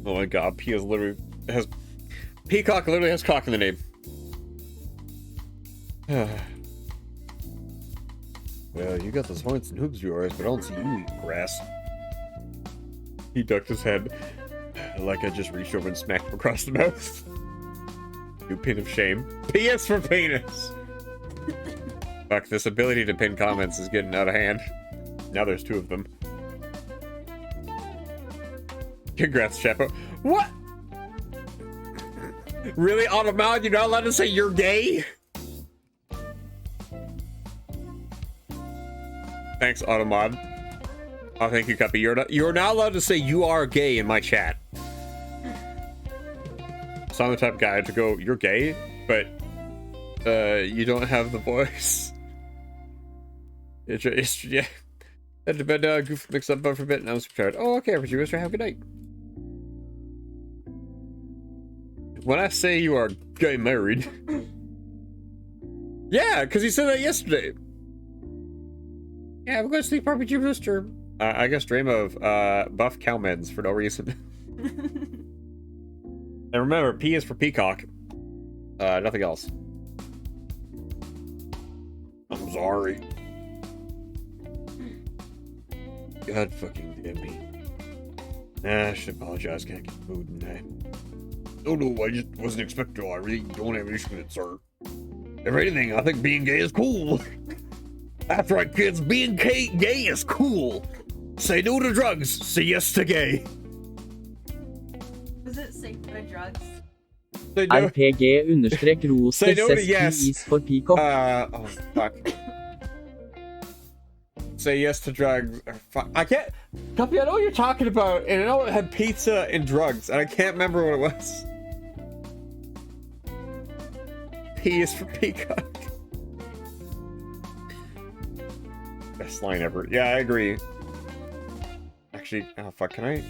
Oh my god, P is literally has... Peacock literally has cock in the name. Well, you got those horns and hooves of yours, but I don't see you eating grass. He ducked his head, like I just reached over and smacked him across the mouth. You pin of shame. P is for penis! Fuck, this ability to pin comments is getting out of hand. Now there's two of them. Congrats, Chapo. What? Really, Automod? You're not allowed to say you're gay? Thanks, Automod. Oh, thank you, Cuppy. You're not allowed to say you are gay in my chat. So I'm the type of guy to go, you're gay, but you don't have the voice. It's yeah. Had to bed goof mix up for a bit and I was tired. Oh, okay, but you guys have a good night. When I say you are gay married. Yeah, because he said that yesterday. Yeah, we're going to sleep RPG Booster. I guess dream of buff cow meds for no reason. And remember, P is for peacock. Nothing else. I'm sorry. God fucking damn me. Nah, I should apologize. Can't get the mood tonight. No, I just wasn't expecting to. I really don't have an issue with it, sir. If anything, I think being gay is cool. That's right, kids. Being gay is cool. Say no to drugs. Say yes to gay. Was it safe for drugs? Say no. RPG_roster Say no to says yes. P is for peacock. Oh, fuck. say yes to drugs. I can't. Guppy, I know what you're talking about, and I know it had pizza and drugs, and I can't remember what it was. P is for peacock. Best line ever. Yeah, I agree. Actually, oh fuck, can I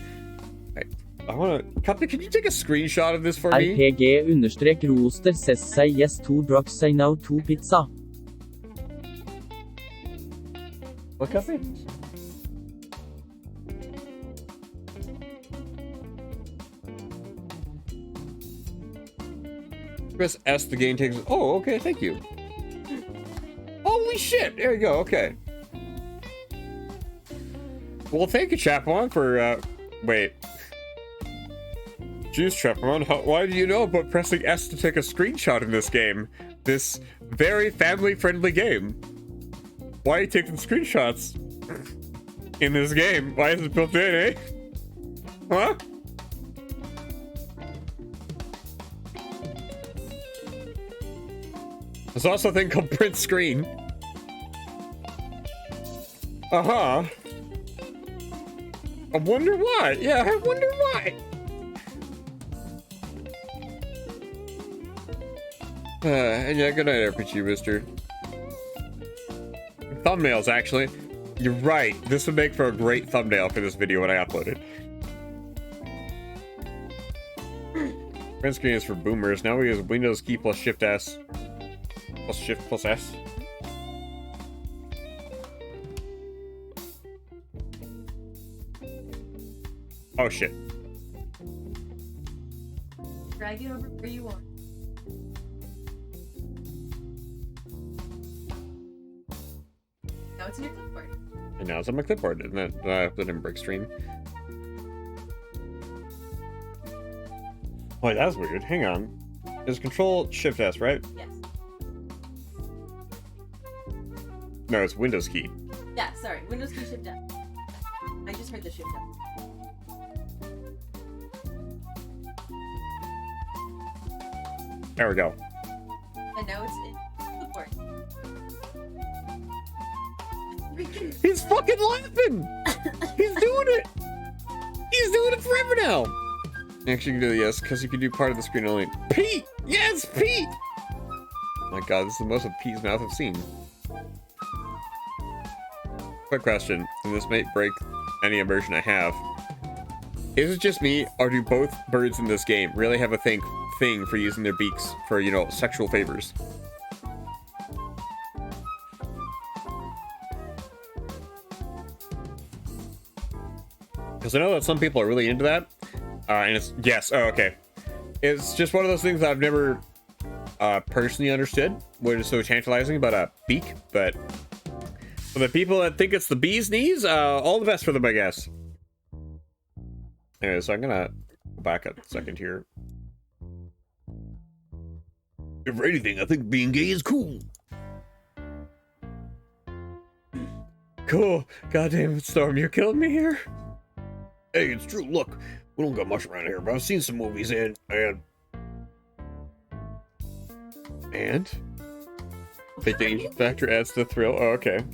wanna... Guppy, can you take a screenshot of this for me? RPG_roster says say yes 2 drugs say no 2 pizza. What, Guppy? Press S, the game takes... Oh, okay, thank you. Holy shit! There you go, okay. Well, thank you, Chapman, for, wait. Jeez, Chapman, why do you know about pressing S to take a screenshot in this game? This very family-friendly game. Why are you taking screenshots in this game? Why is it built in, eh? Huh? There's also a thing called print screen. Uh-huh. I wonder why. Yeah, I wonder why. And yeah, good night, RPG Rooster. Thumbnails, actually. You're right. This would make for a great thumbnail for this video when I upload it. Print screen is for boomers. Now we use Windows key plus Shift S. Plus Shift plus S. Oh shit. Drag it over where you want. Now it's in your clipboard. And now it's on my clipboard, isn't it? That didn't break stream. Wait, that's weird. Hang on. Is Control Shift S, right? Yes. No, it's Windows key. Yeah, sorry. Windows key Shift F. I just heard the Shift F. There we go. And now it's in clipboard. He's fucking laughing! He's doing it! He's doing it forever now! Actually, you can do the yes, because you can do part of the screen only. Pete! Yes, Pete! Oh my god, this is the most of Pete's mouth I've seen. Quick question, and this might break any immersion I have. Is it just me, or do both birds in this game really have a thing for using their beaks for, you know, sexual favors? Because I know that some people are really into that. And it's, yes, oh, okay. It's just one of those things I've never personally understood what is so tantalizing about a beak, but for the people that think it's the bee's knees, all the best for them, I guess. Anyway, so I'm gonna go back a second here. If anything, I think being gay is cool. Cool. Goddamn it, Storm, you're killing me here. Hey, it's true. Look, we don't got much around here, but I've seen some movies and the danger factor adds to the thrill. Oh, okay.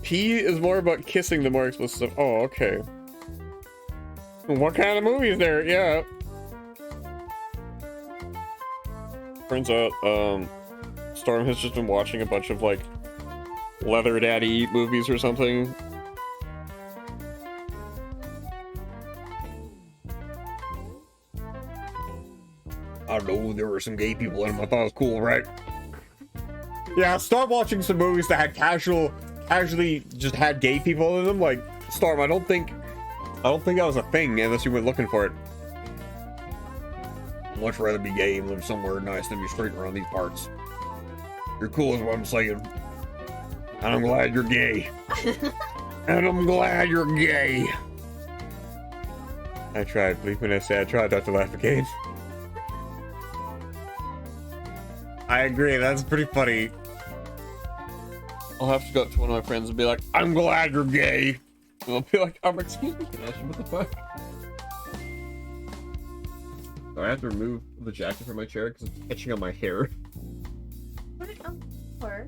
P is more about kissing the more explicit stuff. Oh, okay. What kind of movie is there? Yeah. Turns out, Storm has just been watching a bunch of, like, Leather Daddy movies or something. I don't know, there were some gay people in them. I thought it was cool, right? Yeah, Storm watching some movies that had casually just had gay people in them. Like, Storm, I don't think that was a thing unless you went looking for it. I'd much rather be gay and live somewhere nice than be straight around these parts. You're cool is what I'm saying. And I'm glad you're gay. And I'm glad you're gay. I tried, believe when I say I tried not to laugh again. I agree, that's pretty funny. I'll have to go up to one of my friends and be like, I'm glad you're gay. And I'll be like, excuse me, Connection, what the fuck? So I have to remove the jacket from my chair because it's itching on my hair. Put it on the floor.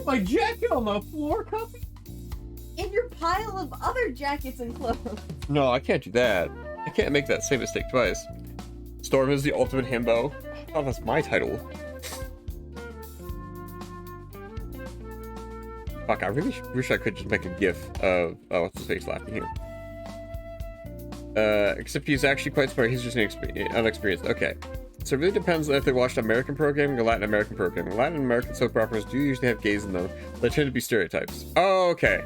my jacket on the floor, Cuppy? In your pile of other jackets and clothes. No, I can't do that. I can't make that same mistake twice. Storm is the ultimate himbo. Oh, that's my title. Fuck, I really wish I could just make a gif of what's his face laughing here. Except he's actually quite smart. He's just unexperienced. Okay. So it really depends on if they watched American programming or Latin American programming. Latin American soap operas do usually have gays in them. They tend to be stereotypes. Oh, okay.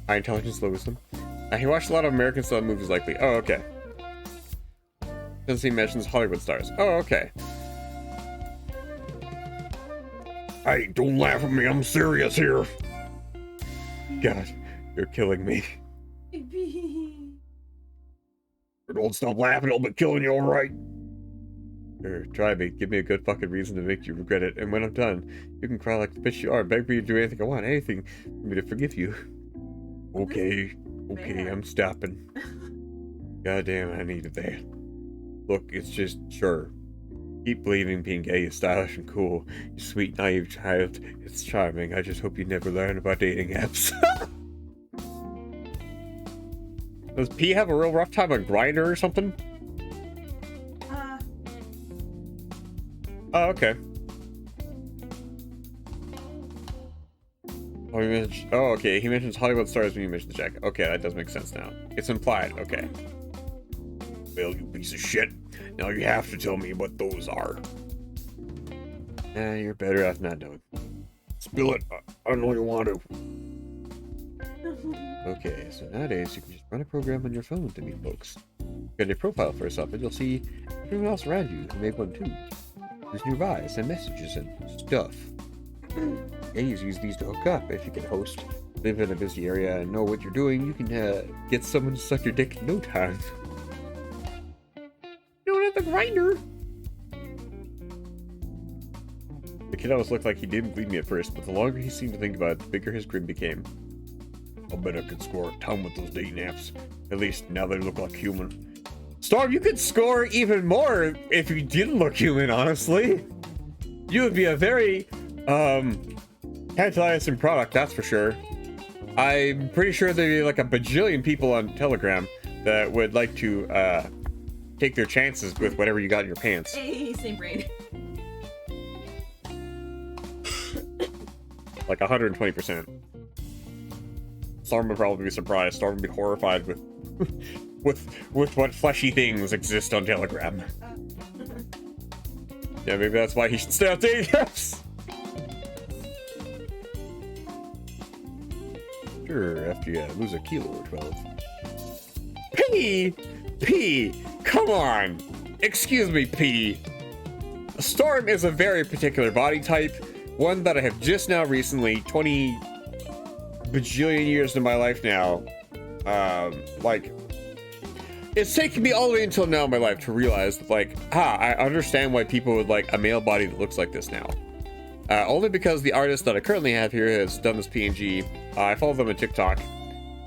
High intelligence, low wisdom. He watched a lot of American style movies likely. Oh, okay. Doesn't he mentions Hollywood stars. Oh, okay. Hey, don't laugh at me. I'm serious here. God, you're killing me. Don't stop laughing. I'll be killing you, all right? Sure, try me. Give me a good fucking reason to make you regret it. And when I'm done, you can cry like the bitch you are. Beg me to do anything I want. Anything for me to forgive you. Okay. Okay, I'm stopping. Goddamn, I needed that. Look, it's just, sure. Keep believing being gay is stylish and cool. You sweet, naive child. It's charming. I just hope you never learn about dating apps. Does P have a real rough time on Grindr or something? Oh, okay. Oh, okay. He mentions Hollywood stars when you mention the jacket. Okay, that does make sense now. It's implied. Okay. Well, you piece of shit. Now you have to tell me what those are. You're better off not knowing. Spill it. I know you want to. Okay, so nowadays you can just run a program on your phone to meet folks. Get a profile for yourself and you'll see everyone else around you who made one too. There's nearby, send messages and stuff. Gays use these to hook up. If you can host, live in a busy area, and know what you're doing, you can get someone to suck your dick in no time. You don't have the grinder. The kid always looked like he didn't believe me at first, but the longer he seemed to think about it, the bigger his grin became. I bet I could score a ton with those dating apps. At least now they look like human. Storm, you could score even more if you didn't look human, honestly. You would be a very, tantalizing product, that's for sure. I'm pretty sure there'd be like a bajillion people on Telegram that would like to, take their chances with whatever you got in your pants. Hey, same brain. Like 120%. Storm would probably be surprised. Storm would be horrified with with what fleshy things exist on Telegram. Yeah, maybe that's why he should stay out dating apps. Sure, after you lose a kilo or 12. P, come on. Excuse me, P. Storm is a very particular body type, one that I have just now recently, 20 bajillion years in my life now, like, it's taken me all the way until now in my life to realize that, like, I understand why people would like a male body that looks like this now. Only because the artist that I currently have here has done this PNG. I follow them on TikTok,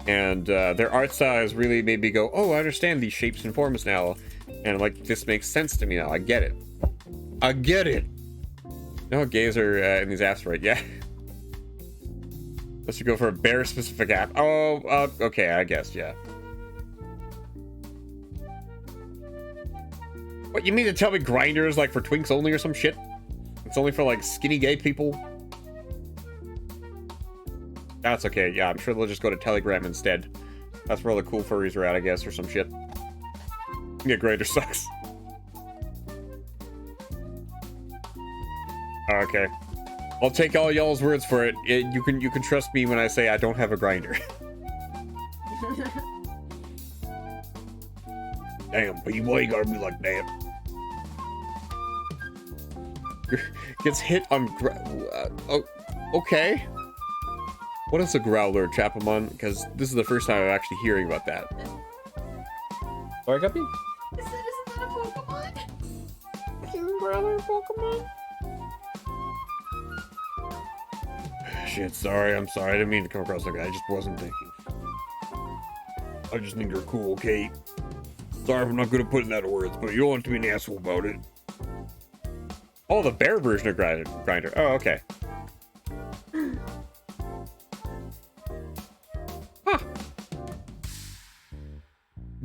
and their art style has really made me go, oh, I understand these shapes and forms now, and like, this makes sense to me now. I get it. I get it. No, gays are in these apps, right? Yeah. Let's go for a bear specific app. Oh, okay, I guess, yeah. What, you mean to tell me Grindr is like for twinks only or some shit? It's only for like skinny gay people? That's okay, yeah, I'm sure they'll just go to Telegram instead. That's where all the cool furries are at, I guess, or some shit. Yeah, Grindr sucks. Okay. I'll take all y'all's words for it. You can trust me when I say I don't have a grinder. Damn, but why you gotta be like that? Gets hit on okay. What is a growler, Chapamon? Because this is the first time I'm actually hearing about that. Sorry, Guppy? Isn't that a Pokemon? Is a growler a Pokemon? Shit, sorry, I'm sorry. I didn't mean to come across like that. I just wasn't thinking. I just think you're cool, Kate. Sorry if I'm not good at putting that to words, but you don't want to be an asshole about it. Oh, the bear version of Grindr. Oh, okay.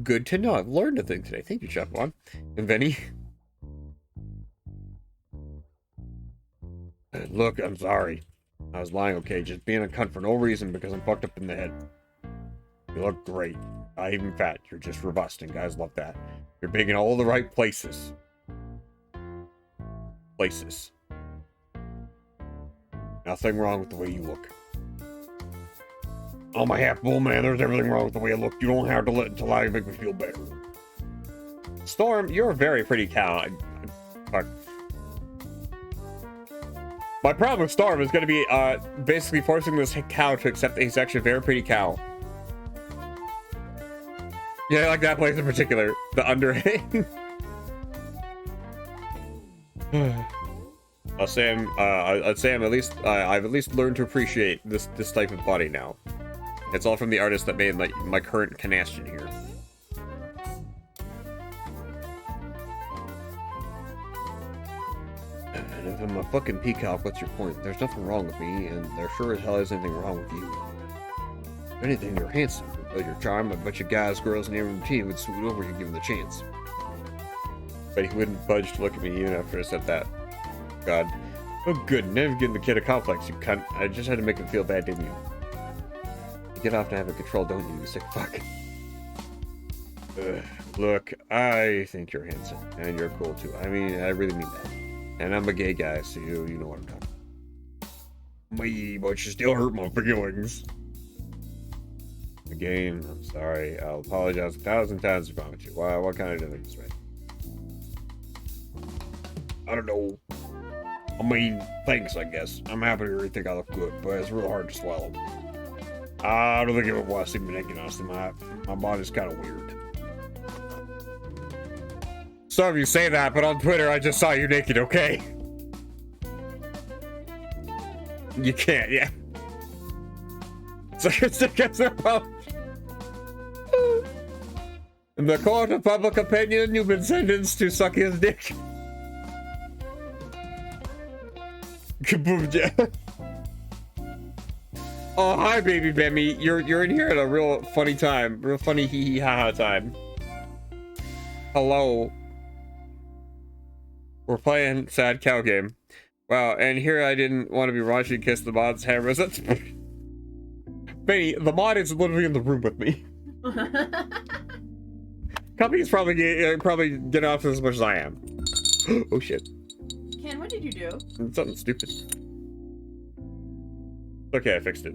Good to know. I've learned a thing today. Thank you, Chef Juan. And Benny. Look, I'm sorry. I was lying, okay? Just being a cunt for no reason because I'm fucked up in the head. You look great. Not even fat. You're just robust, and guys love that. You're big in all the right places. Nothing wrong with the way you look. Oh, my half bull, man. There's everything wrong with the way I look. You don't have to let it lie to make me feel better. Storm, you're a very pretty cow. Fuck. My problem with Storm is going to be basically forcing this cow to accept that he's actually a very pretty cow. Yeah, I like that place in particular. The underhang. I'd say I'm at least I've at least learned to appreciate this type of body now. It's all from the artist that made my current canastion here. And if I'm a fucking peacock, what's your point? There's nothing wrong with me, and there sure as hell isn't anything wrong with you. If anything, you're handsome. With your charm, a bunch of guys, girls, and everyone team would swoot over you given the chance. But he wouldn't budge to look at me even after I said that. God. Oh good, never giving the kid a complex, you cunt. I just had to make him feel bad, didn't you? You get off to have a control, don't you, you sick fuck? Look, I think you're handsome, and you're cool too. I mean, I really mean that. And I'm a gay guy, so you know what I'm talking about. Me, but you still hurt my feelings. Again, I'm sorry. I'll apologize 1,000 times if I promise you. Why? What kind of doing this right? I don't know. I mean, thanks, I guess. I'm happy to really think I look good, but it's real hard to swallow. I don't think it would want to see me naked, honestly. My body's kind of weird. Sorry if you say that, but on Twitter I just saw you naked, okay? You can't, yeah. So it's against the public. In the court of public opinion, you've been sentenced to suck his dick. Kaboom, yeah. Oh, hi, baby Bemmy. You're in here at a real funny time. Real funny hee hee ha ha time. Hello. We're playing sad cow game. Wow, and here I didn't want to be raunchy kiss the mod's hammers. That's Benny, the mod is literally in the room with me. Company's probably getting off as much as I am. Oh shit. Ken, what did you do? Something stupid. Okay, I fixed it.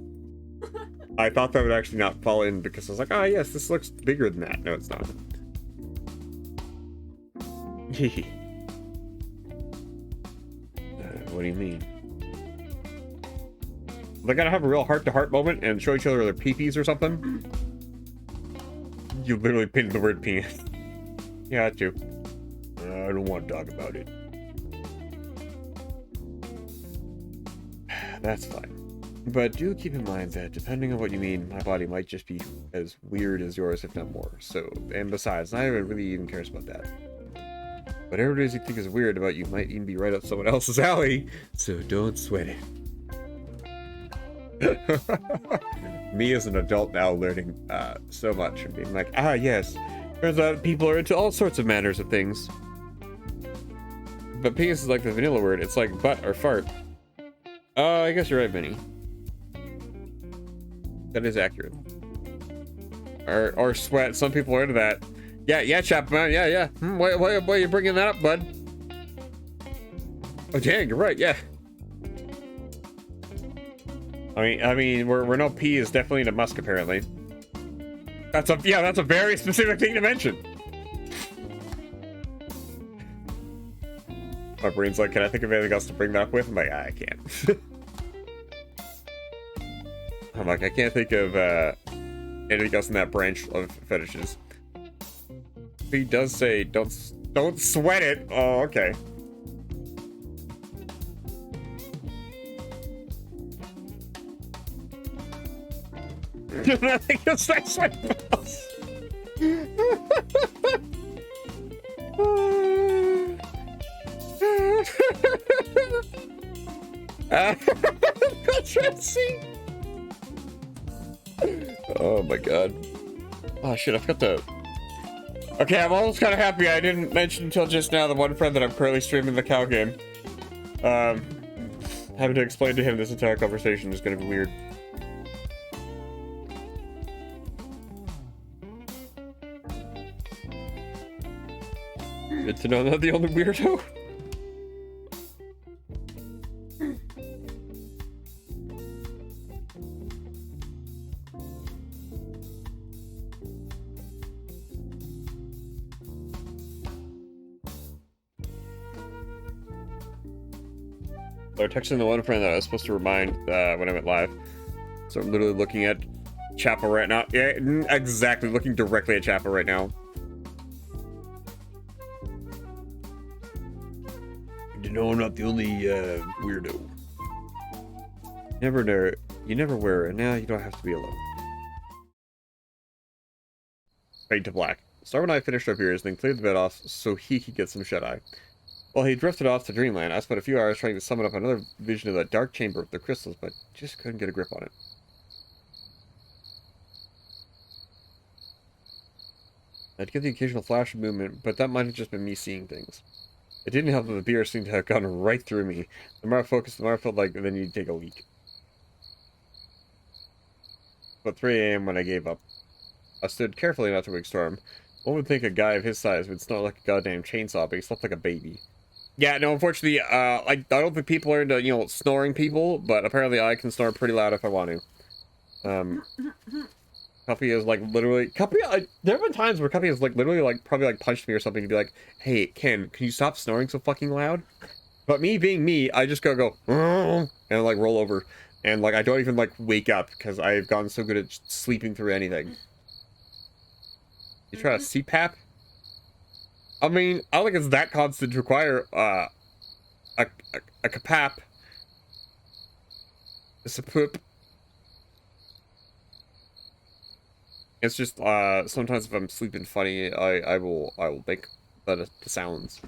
I thought that would actually not fall in because I was like, oh yes, this looks bigger than that. No, it's not. What do you mean? They gotta have a real heart-to-heart moment and show each other their peepees or something? You literally pinned the word penis. Yeah, too. I don't want to talk about it. That's fine. But do keep in mind that depending on what you mean, my body might just be as weird as yours, if not more. So, and besides, not everyone really even cares about that. Whatever it is you think is weird about you might even be right up someone else's alley, so don't sweat it. Me as an adult now learning so much and being like, ah yes, turns out people are into all sorts of manners of things. But penis is like the vanilla word, it's like butt or fart. Oh, I guess you're right, Vinny. That is accurate. Or sweat, some people are into that. Yeah, Chapman, yeah. Why are you bringing that up, bud? Oh, dang, you're right, yeah. I mean, we're no pee is definitely in a musk, apparently. That's a very specific thing to mention. My brain's like, can I think of anything else to bring that up with? I'm like, I can't. I'm like, I can't think of anything else in that branch of fetishes. He does say, don't sweat it. Oh, okay. I think it's like sweat balls. Oh my god. Oh shit, I forgot to Okay, I'm almost kind of happy I didn't mention until just now the one friend that I'm currently streaming the cow game. Having to explain to him this entire conversation is gonna be weird. Good to know I'm not the only weirdo. Or texting the one friend that I was supposed to remind when I went live. So I'm literally looking at Chapel right now. Yeah, exactly. Looking directly at Chapel right now. You know I'm not the only weirdo. Never know. You never wear it. Now you don't have to be alone. Fade to black. Star and I finished our beers, then cleared the bed off so he could get some shut-eye. While he drifted off to dreamland, I spent a few hours trying to summon up another vision of that dark chamber with the crystals, but just couldn't get a grip on it. I'd get the occasional flash of movement, but that might have just been me seeing things. It didn't help that the beer seemed to have gone right through me. The more I focused, the more I felt like then you'd take a leak. About 3 a.m. when I gave up. I stood carefully not to wake Storm. One would think a guy of his size would snort like a goddamn chainsaw, but he slept like a baby. Yeah, no, unfortunately, I don't think people are into, snoring people, but apparently I can snore pretty loud if I want to. Cuffy is literally, there have been times where Cuffy has literally probably punched me or something and be like, hey, Ken, can you stop snoring so fucking loud? But me being me, I just go, and roll over. And I don't even wake up because I've gotten so good at sleeping through anything. You try a CPAP? I mean, I don't think it's that constant to require a CPAP. It's a poop. It's just sometimes if I'm sleeping funny, I will make the sounds.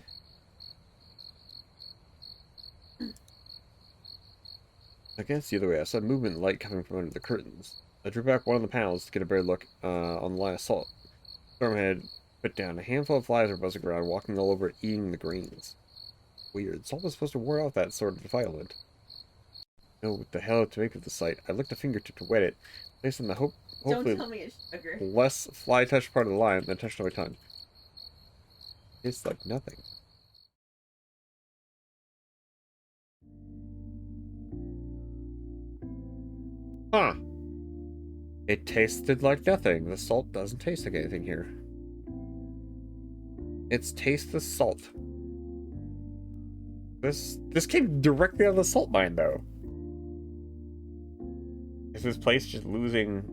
I guess the other way. I saw movement and light coming from under the curtains. I drew back one of the panels to get a better look on the line of salt. Storm had put down. A handful of flies were buzzing around, walking all over it, eating the grains. Weird. Salt was supposed to ward off that sort of defilement. I know what the hell to make of the sight. I licked a fingertip to wet it, placed on the hopefully Don't tell me it's sugar. less fly-touched part of the line, then touched on my tongue. Tastes like nothing. Huh. It tasted like nothing. The salt doesn't taste like anything here. It's tasteless salt. This came directly out of the salt mine, though. Is this place just losing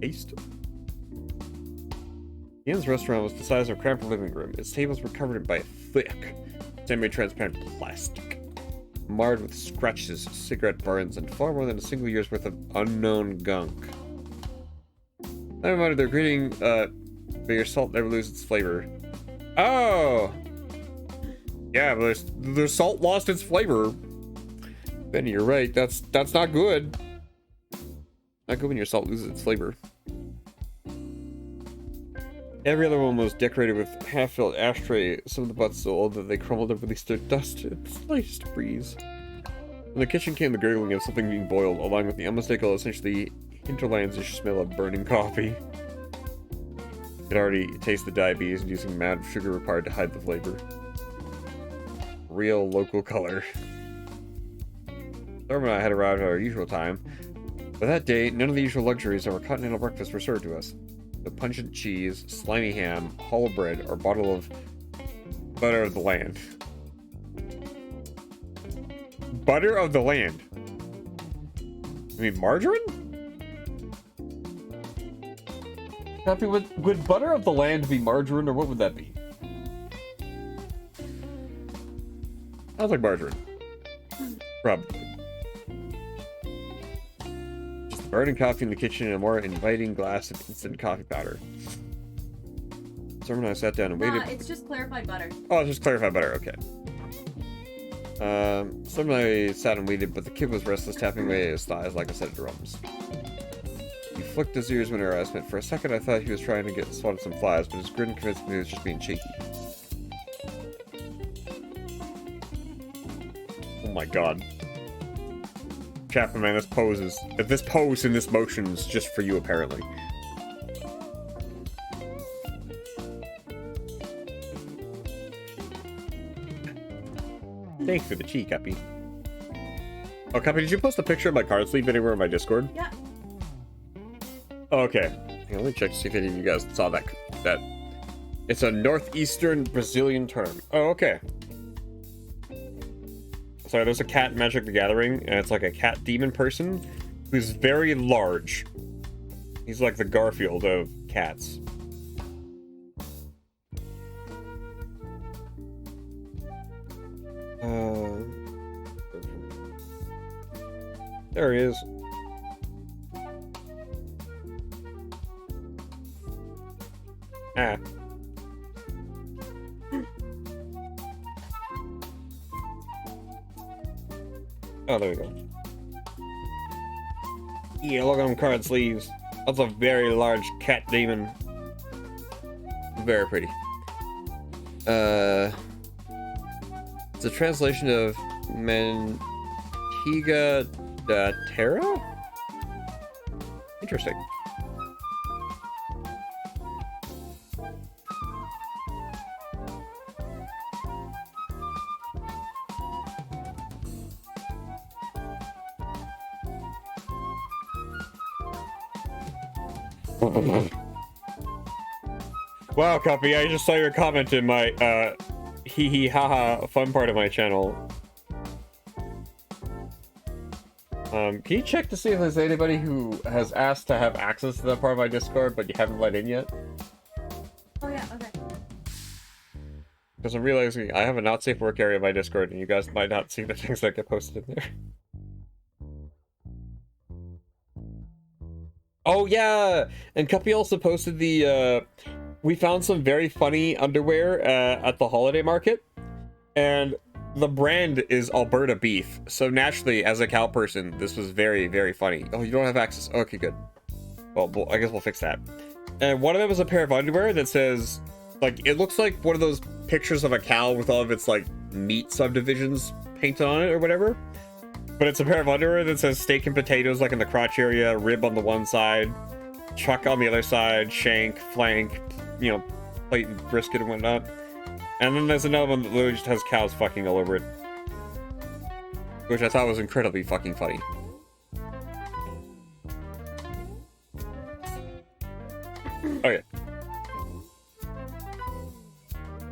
taste? Ian's restaurant was the size of a cramped living room. Its tables were covered by thick, semi-transparent plastic, marred with scratches, cigarette burns, and far more than a single year's worth of unknown gunk. I reminded their greeting, but your salt never loses its flavor. Oh! Yeah, but the salt lost its flavor. Benny, you're right. That's not good. Not good when your salt loses its flavor. Every other one was decorated with half-filled ashtray, some of the butts so old that they crumbled and released their dust in the slightest breeze. In the kitchen came the gurgling of something being boiled, along with the unmistakable, essentially Hinterlands-ish smell of burning coffee. You could already taste the diabetes inducing amount of sugar required to hide the flavor. Real local color. Storm and I had arrived at our usual time, but that day, none of the usual luxuries of our continental breakfast were served to us. The pungent cheese, slimy ham, hollow bread, or bottle of butter of the land. Butter of the land? You mean margarine? Happy would butter of the land be margarine, or what would that be? Sounds like margarine. Probably. Just burning coffee in the kitchen and a more inviting glass of instant coffee powder. Storm and I sat down and waited. Nah, it's just clarified butter. Oh, it's just clarified butter, okay. Storm and I sat and waited, but the kid was restless, tapping away at his thighs like a set of drums. He flicked his ears when I asked. For a second, I thought he was trying to get swatted some flies, but his grin convinced me he was just being cheeky. Oh my god. Chapman, man, this pose in this motion is just for you, apparently. Thanks for the cheek, Cuppy. Oh, Cuppy, did you post a picture of my card sleeve anywhere in my Discord? Yeah. Oh, okay. Hang on, let me check to see if any of you guys saw that. It's a northeastern Brazilian term. Oh, okay. Sorry, there's a cat in Magic the Gathering, and it's like a cat demon person who's very large. He's like the Garfield of cats. There he is. Ah. Oh, there we go. Yeah, look at them card sleeves. That's a very large cat demon. Very pretty. It's a translation of Mantiga da Terra? Interesting. Wow, Copy, I just saw your comment in my, hee hee haha fun part of my channel. Can you check to see if there's anybody who has asked to have access to that part of my Discord, but you haven't let in yet? Oh yeah, okay. Because I'm realizing I have a not safe work area in my Discord, and you guys might not see the things that get posted in there. Oh yeah! And Cuppy also posted the, we found some very funny underwear at the holiday market, and the brand is Alberta beef. So naturally, as a cow person, this was very, very funny. Oh, you don't have access. Okay, good. Well, I guess we'll fix that. And one of them is a pair of underwear that says, like, it looks like one of those pictures of a cow with all of its, like, meat subdivisions painted on it or whatever. But it's a pair of underwear that says steak and potatoes, like in the crotch area, rib on the one side, chuck on the other side, shank, flank, you know, plate and brisket and whatnot. And then there's another one that literally just has cows fucking all over it. Which I thought was incredibly fucking funny. Okay.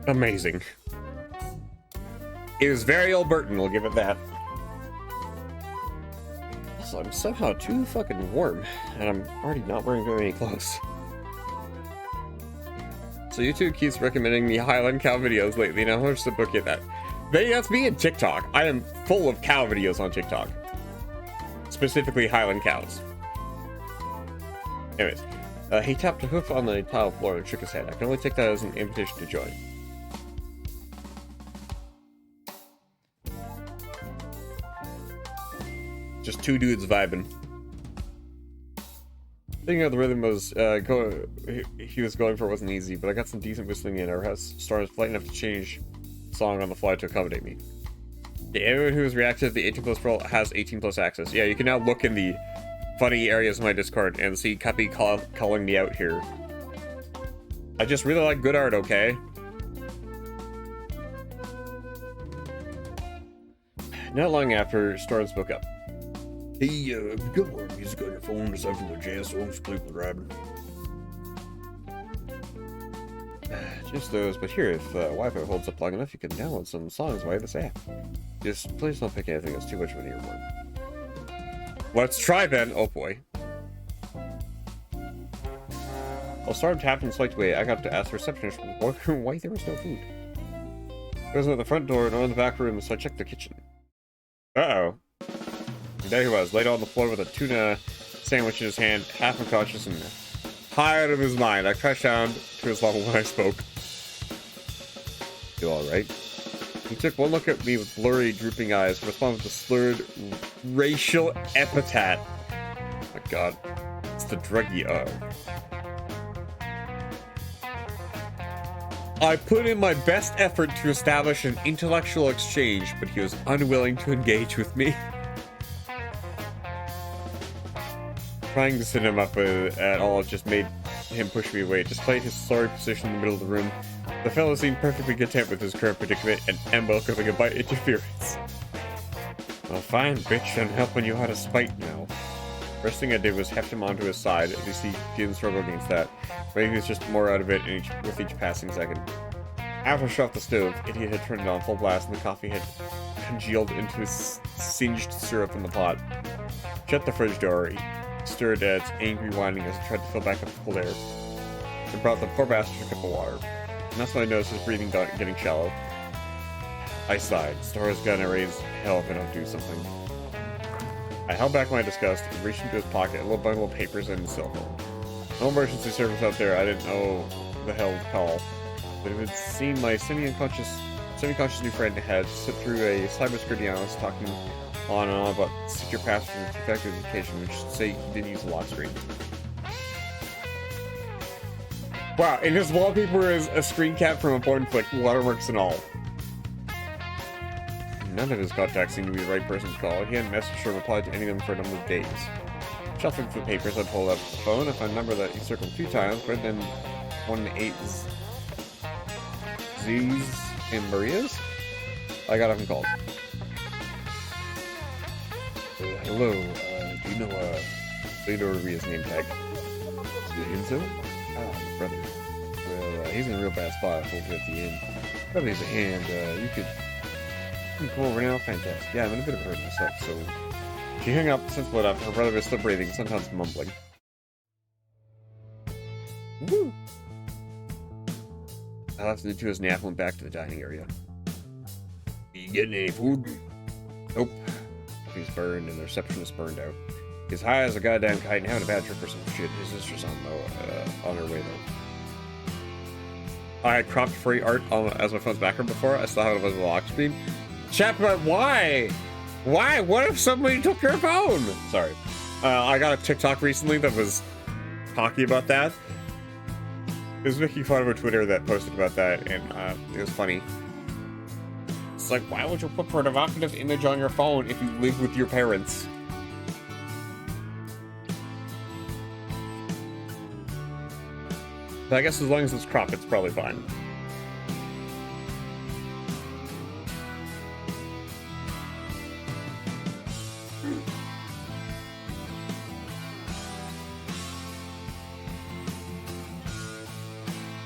Amazing. It is very Albertan, we'll give it that. Also, I'm somehow too fucking warm, and I'm already not wearing very many clothes. So YouTube keeps recommending me Highland cow videos lately, and how much to book it that? That's me and TikTok. I am full of cow videos on TikTok. Specifically Highland cows. Anyways, he tapped a hoof on the tile floor and shook his head. I can only take that as an invitation to join. Just two dudes vibing. Thinking of the rhythm was he was going for wasn't easy, but I got some decent whistling in. Our house stars light enough to change song on the fly to accommodate me. Yeah, everyone who is reactive to the 18+ roll has 18+ access. Yeah, you can now look in the funny areas of my Discord and see Cuppy calling me out here. I just really like good art, okay? Not long after, Storm spoke up. Hey, you got more music on your phone aside from the jazz songs played with Robin? Just those, but here, if Wi-Fi holds up long enough, you can download some songs via this app. Just please don't pick anything that's too much of an earworm. Let's try then! Oh boy. While Storm tapped and swiped away, I got to ask the receptionist why there was no food. There wasn't at the front door nor in the back room, so I checked the kitchen. Uh-oh. There he was, laid on the floor with a tuna sandwich in his hand, half unconscious and high out of his mind. I crashed down to his level when I spoke. You alright? He took one look at me with blurry, drooping eyes, responded with a slurred racial epithet. Oh my god. What's the druggie of? I put in my best effort to establish an intellectual exchange, but he was unwilling to engage with me. Trying to set him up at all just made him push me away. Despite his sorry position in the middle of the room, the fellow seemed perfectly content with his current predicament and welcoming a bite interference. Well, fine, bitch, I'm helping you out of spite now. First thing I did was heft him onto his side. At least he didn't struggle against that. But he was just more out of it with each passing second. After I shut off the stove, Idiot had turned it on full blast and the coffee had congealed into his singed syrup in the pot. Shut the fridge door. He stirred at its angry whining as he tried to fill back up the cold air. And brought the poor bastard a cup of water. And that's when I noticed his breathing getting shallow. I sighed. Stora's gonna raise hell if I don't do something. I held back my disgust and reached into his pocket, a little bundle of papers and his cell phone. No emergency service out there, I didn't know the hell to call. But it would seem my semi-conscious new friend had sit through a cybersecurity analyst talking on and on about secure passwords and two-factor authentication, which should say he didn't use a lock screen. Wow, and his wallpaper is a screen cap from a porn flick, watermarks and all. None of his contacts seemed to be the right person to call. He hadn't messaged or replied to any of them for a number of days. Shuffling through the papers, I pulled up the phone. I found a number that he circled a few times, but then 1-8 Z's and Maria's. I got up and called. Hello, do you know JarofRubiesArt's name tag? Inzo? Ah, brother. Well, he's in a real bad spot. I told you at the end. Probably needs a hand. You could come over now? Fantastic. Yeah, I'm in a bit of a hurry myself, so... She hung up, since split up. Her brother was still breathing, sometimes mumbling. Woo! I left him to his nap and went back to the dining area. You getting any food? Nope. He's burned and the receptionist burned out. He's high as a goddamn kite and having a bad trip or some shit. His sister's on her way though. I had cropped free art as my phone's background before. I still have it as a lock screen. Chat, but why? Why? What if somebody took your phone? Sorry. I got a TikTok recently that was talking about that. It was making fun of a Twitter that posted about that, and it was funny. It's like, why would you put an evocative image on your phone if you live with your parents? But I guess as long as it's cropped, it's probably fine.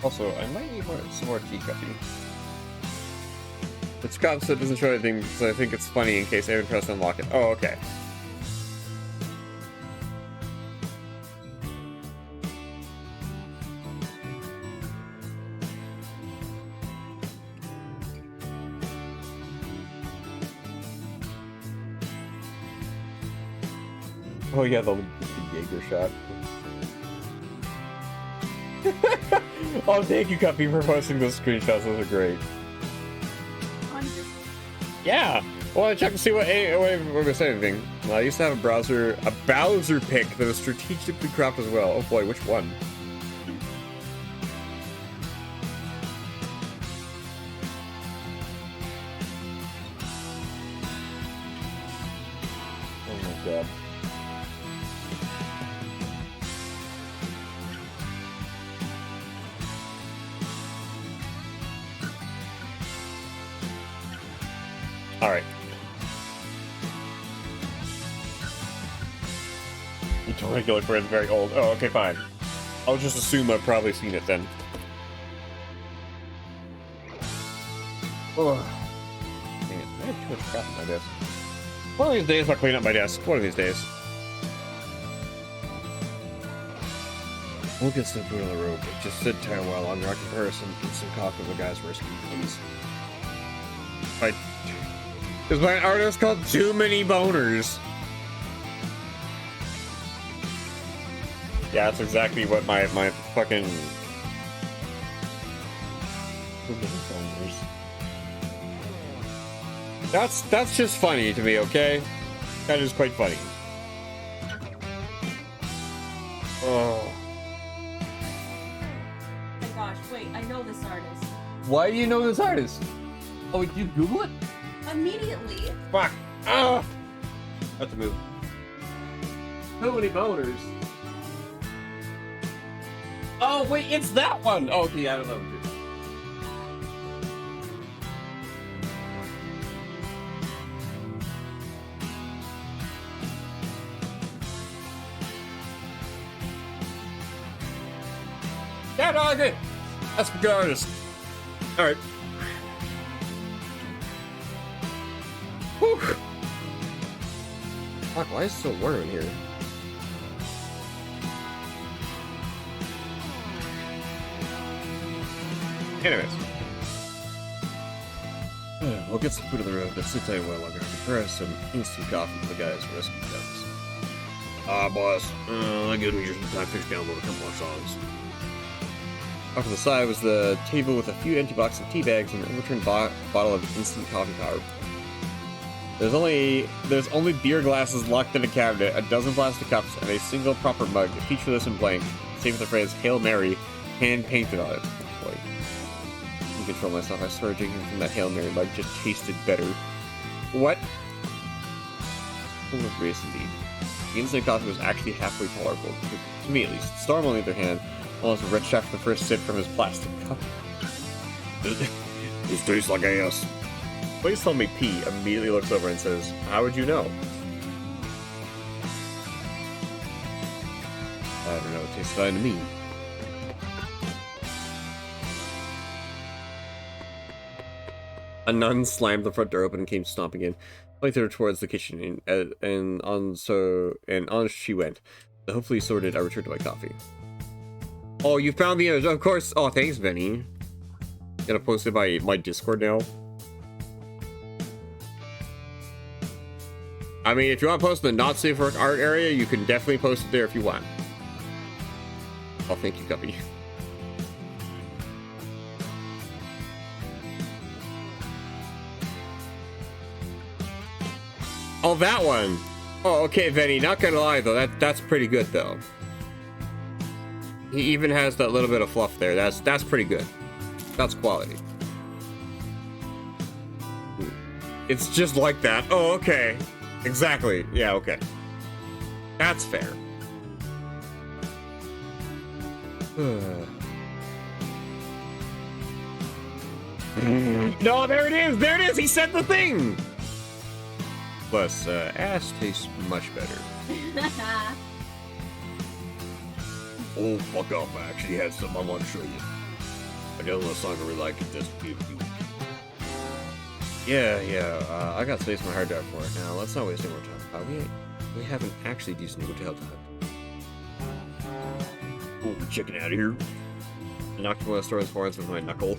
Also, I might need some more tea coffee. It's cropped so it doesn't show anything, so I think it's funny in case anyone tries to unlock it. Oh, okay. Oh yeah, the Jaeger shot. Oh, thank you, Cuppy, for posting those screenshots. Those are great. Yeah. Well, I checked to see what we say anything. Well, I used to have a Bowser pick that was strategically cropped as well. Oh boy, which one? Oh my god. Alright. You told me to look for it very old. Oh, okay, fine. I'll just assume I've probably seen it then. Oh. Man, I have too much crap on my desk. One of these days I'll clean up my desk. One of these days. We'll get some food on the road, but just sit tight while on your comparison and some coffee with the guys risky, please. Is my artist called Too Many Boners? Yeah, that's exactly what my fucking... Too Many Boners. That's just funny to me, okay? That is quite funny. Oh. my gosh, wait, I know this artist. Why do you know this artist? Oh, did you Google it? Immediately. Fuck. Ah. That's a move. So many boners. Oh, wait, it's that one! Oh, okay, I don't know. Yeah, no, I agree. That's a good artist. Alright. Whew. Fuck, why is it so warm in here? Anyways. We'll get some food on the road. That's to tell you what longer. Prepare some instant coffee for the guys rescue guns. Boss. I give me just some time to fix download a couple more songs. Off to the side was the table with a few empty boxes of tea bags and an overturned bottle of instant coffee powder. There's only beer glasses locked in a cabinet, a dozen plastic cups, and a single proper mug, featureless and blank, save for the phrase Hail Mary hand painted on it. Boy. I can control myself. I swear drinking from that Hail Mary mug just tasted better. What? Full of grace indeed. The instant coffee was actually halfway tolerable, to me at least. Storm, on the other hand, almost retched after the first sip from his plastic cup. This tastes like ass. Please tell me P immediately looks over and says, "How would you know?" I don't know, it tastes fine to me. A nun slammed the front door open and came stomping in, pointing her towards the kitchen, and on she went. So hopefully sorted, I returned to my coffee. Oh, you found the image, of course. Oh, thanks, Benny. Gonna post it by my Discord now. I mean, if you want to post in the not safe for art area, you can definitely post it there if you want. Oh, thank you, Guppy. Oh, that one. Oh, okay, Benny. Not gonna lie though, that's pretty good though. He even has that little bit of fluff there. That's pretty good. That's quality. It's just like that. Oh, okay. Exactly. Yeah, okay. That's fair. No, there it is! There it is! He said the thing! Plus, ass tastes much better. Oh, fuck off. I actually had something I want to show you. I got a little song I really like it. This beautiful. Yeah, I got space on my hard drive for it. Now, let's not waste any more time. We have an actually decent hotel time. Oh, we're checking out of here. I knocked one of Storm's horns with my knuckle.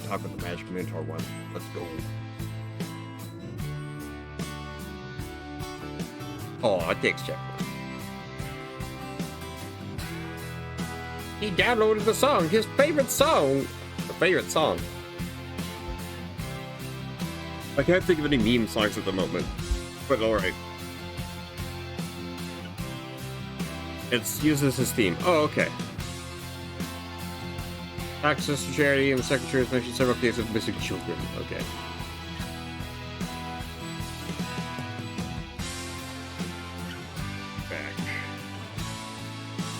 Talk with the magic Minotaur one. Let's go. Oh, thanks, Jeff. He downloaded the song, his favorite song. The favorite song. I can't think of any meme songs at the moment, but alright. It uses his theme. Oh, okay. Access to charity and the secretary has mentioned several cases of missing children. Okay. Back.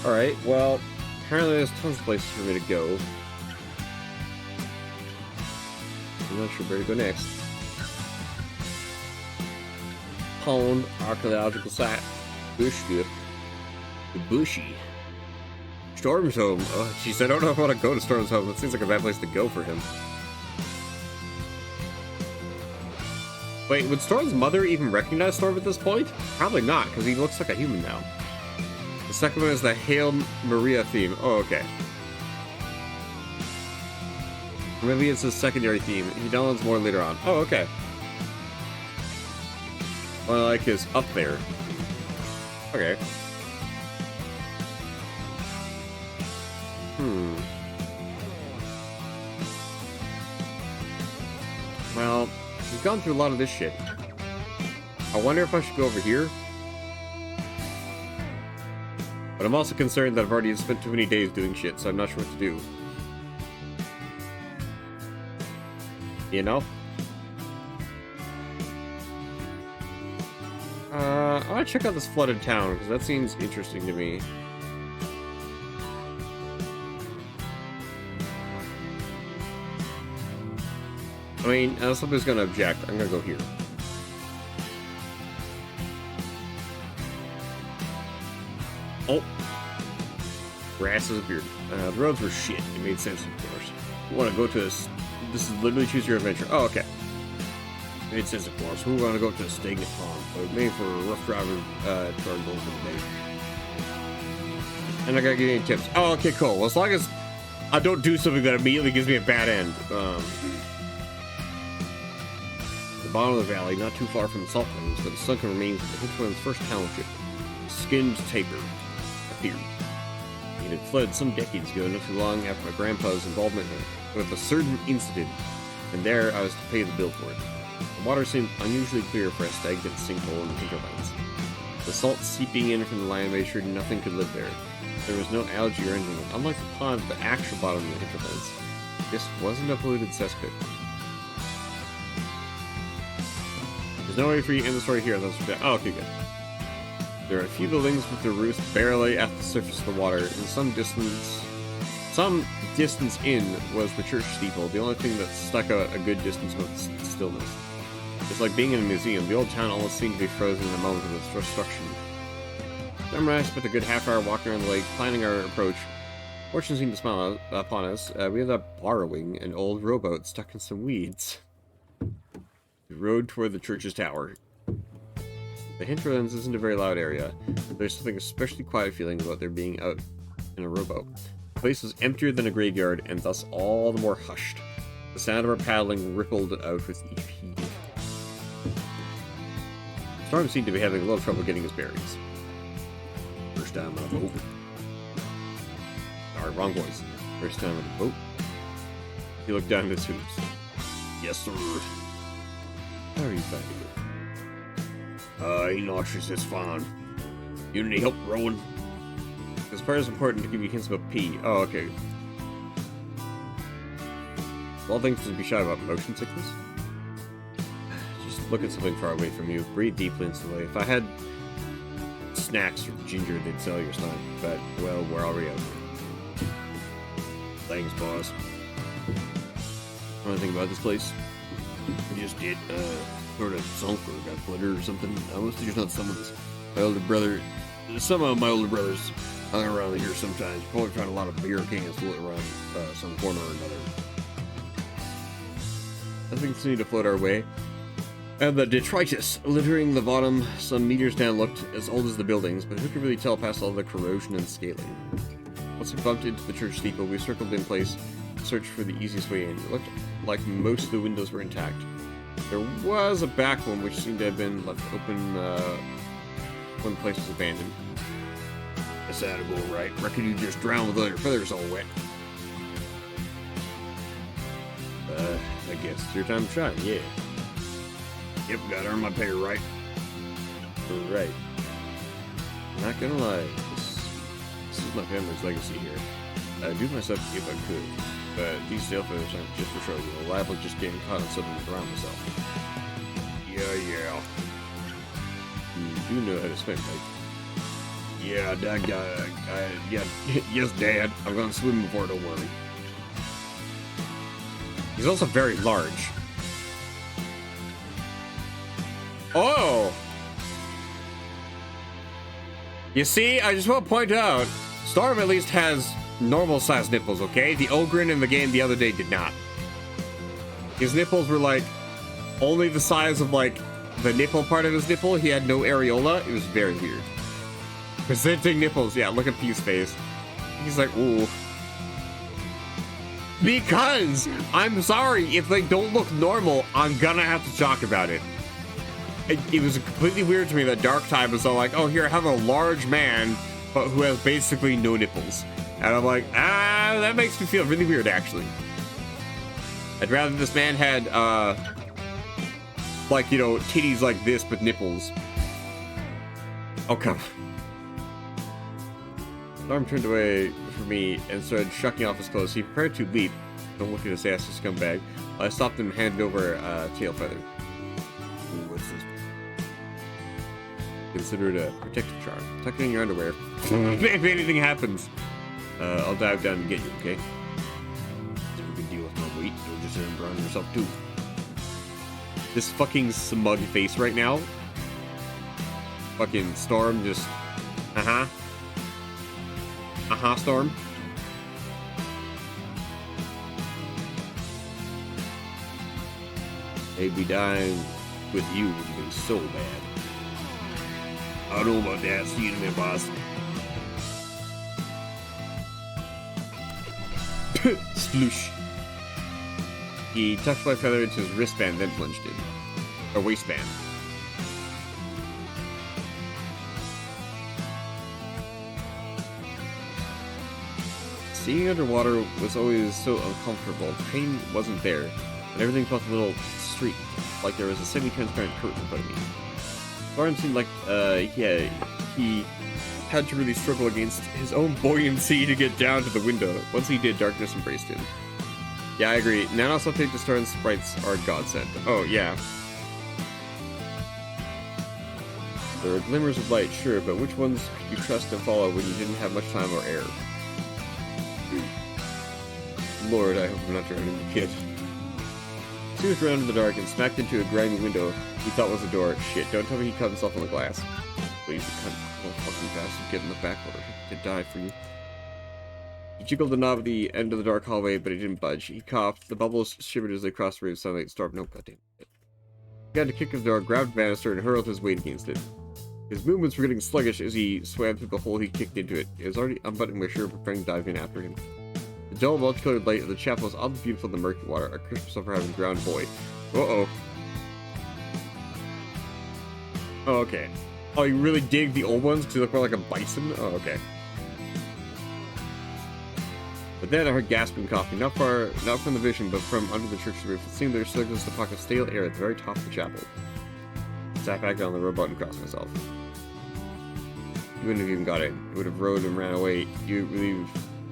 Alright, well, apparently there's tons of places for me to go. I'm not sure where to go next. Pond archaeological site. Bushgood. The Bushy. Storm's home. Oh, she said, I don't know if I want to go to Storm's home. That seems like a bad place to go for him. Wait, would Storm's mother even recognize Storm at this point? Probably not, because he looks like a human now. The second one is the Hail Maria theme. Oh, okay. Maybe it's his secondary theme. He downloads more later on. Oh, okay. What I like is up there. Okay. Well, we've gone through a lot of this shit. I wonder if I should go over here. But I'm also concerned that I've already spent too many days doing shit, so I'm not sure what to do. You know? I want to check out this flooded town, because that seems interesting to me. I mean, unless somebody's going to object, I'm going to go here. Oh. Grass has appeared. The roads were shit. It made sense, of course. You want to go to this... This is literally choose your adventure. Oh, okay. It made sense, of course. We want to go to a stagnant pond. But made for a rough driver to our goal for the day. And I gotta give you any tips. Oh, okay, cool. Well, as long as I don't do something that immediately gives me a bad end. The bottom of the valley, not too far from the salt plains, but the sunken remains of the Hinterlands' first township, skinned tapir, appeared. It had fled some decades ago, not too long after my grandpa's involvement with a certain incident, and there I was to pay the bill for it. The water seemed unusually clear for a stagnant sinkhole in the Hinterlands. The salt seeping in from the land made sure nothing could live there. There was no algae or anything, unlike the pond at the actual bottom of the Hinterlands. This wasn't a polluted cesspit. There's no way for you to end the story here. Oh, okay, good. There are a few buildings with their roofs barely at the surface of the water. In some distance in was the church steeple. The only thing that stuck out a good distance was stillness. It's like being in a museum. The old town almost seemed to be frozen in a moment of its destruction. Remember, I spent a good half hour walking around the lake, planning our approach. Fortune seemed to smile upon us. We ended up borrowing an old rowboat stuck in some weeds. We rowed toward the church's tower. The Hinterlands isn't a very loud area. There's something especially quiet feeling about there being out in a rowboat. The place was emptier than a graveyard, and thus all the more hushed. The sound of our paddling rippled out with each heave. Storm seemed to be having a little trouble getting his bearings. First time on a boat. Sorry, wrong voice. First time on a boat. He looked down at his hoops. Yes, sir. How are you finding it? Ain't nauseous, it's fine. You need help rowing? This part is important to give you hints about pee. Oh, okay. All things to be shy about motion sickness. Just look at something far away from you. Breathe deeply and slowly. If I had snacks or ginger, they'd sell your stomach. But, well, we're already out. Thanks, boss. Want to think about this place? We just did, sort of sunk or got flooded or something. I must have just not some of this. My older brother, some of my older brothers hung around here sometimes. Probably found a lot of beer cans floating around some corner or another. Nothing continued to float our way. And the detritus littering the bottom some meters down looked as old as the buildings, but who could really tell past all the corrosion and scaling? Once we bumped into the church steeple, we circled in place to search for the easiest way in. It looked like most of the windows were intact. There was a back one which seemed to have been left open when the place was abandoned. That's how to go right. Reckon you just drown with all your feathers all wet. I guess it's your time to shine, yeah. Yep, gotta earn my pay, right? Right. Not gonna lie, this is my family's legacy here. I'd do myself if I could, but these sail feathers aren't just for show. I'm liable to just getting caught in something around myself. Yeah. You do know how to swim, right? Yeah, yes, Dad. I'm gonna swim before, don't worry. He's also very large. Oh! You see, I just want to point out, Storm at least has normal-sized nipples, okay? The Ogren in the game the other day did not. His nipples were, like, only the size of, like, the nipple part of his nipple. He had no areola. It was very weird. Presenting nipples. Yeah, look at P's face. He's like, ooh. Because, I'm sorry, if they don't look normal, I'm gonna have to talk about it. It was completely weird to me that Dark Tide was all like, oh, here, I have a large man, but who has basically no nipples. And I'm like, that makes me feel really weird, actually. I'd rather this man had, like, you know, titties like this, but nipples. Oh, come on. Storm turned away from me and started shucking off his clothes. He prepared to leap. Don't look at his ass, you scumbag. I stopped him and handed over a tail feather. Ooh, what's this? Consider it a protective charm. Tuck it in your underwear. If anything happens, I'll dive down and get you, okay? So we can deal with my weight. You'll just end up drowning yourself too. This fucking smug face right now. Fucking Storm just... Storm. They'd be dying with you would be so bad. I don't know about that. See you in a minute, boss. Sploosh. He tucked my feather into his wristband, then plunged in. Or waistband. Seeing underwater was always so uncomfortable. Pain wasn't there, but everything felt a little streaked, like there was a semi-transparent curtain in front of me. Storm seemed like he had to really struggle against his own buoyancy to get down to the window. Once he did, darkness embraced him. Yeah, I agree. Nanos update to Storm sprites are godsend. Oh, yeah. There were glimmers of light, sure, but which ones could you trust and follow when you didn't have much time or air? Lord, I hope I'm not drowning the kid. He was around in the dark and smacked into a grimy window he thought was a door. Shit, don't tell me he cut himself on the glass. Please, you cunt. Don't fucking bastard. Get in the back order. He could die for you. He jiggled the knob at the end of the dark hallway, but he didn't budge. He coughed. The bubbles shivered as they crossed the ray of sunlight. Storm, no, goddamn. He had to kick the door, grabbed the banister, and hurled his weight against it. His movements were getting sluggish as he swam through the hole he kicked into it. He was already unbuttoning my shirt, preparing to dive in after him. The dull, multicolored light of the chapel was oddly beautiful in the murky water, a Christmas for having drowned boy. Uh-oh. Oh, okay. Oh, you really dig the old ones because they look more like a bison? Oh, okay. But then I heard gasping, coughing, not from the vision, but from under the church roof. It seemed there still was a pocket of stale air at the very top of the chapel. I sat back down the robot and crossed myself. You wouldn't have even got it. You would have rode and ran away. You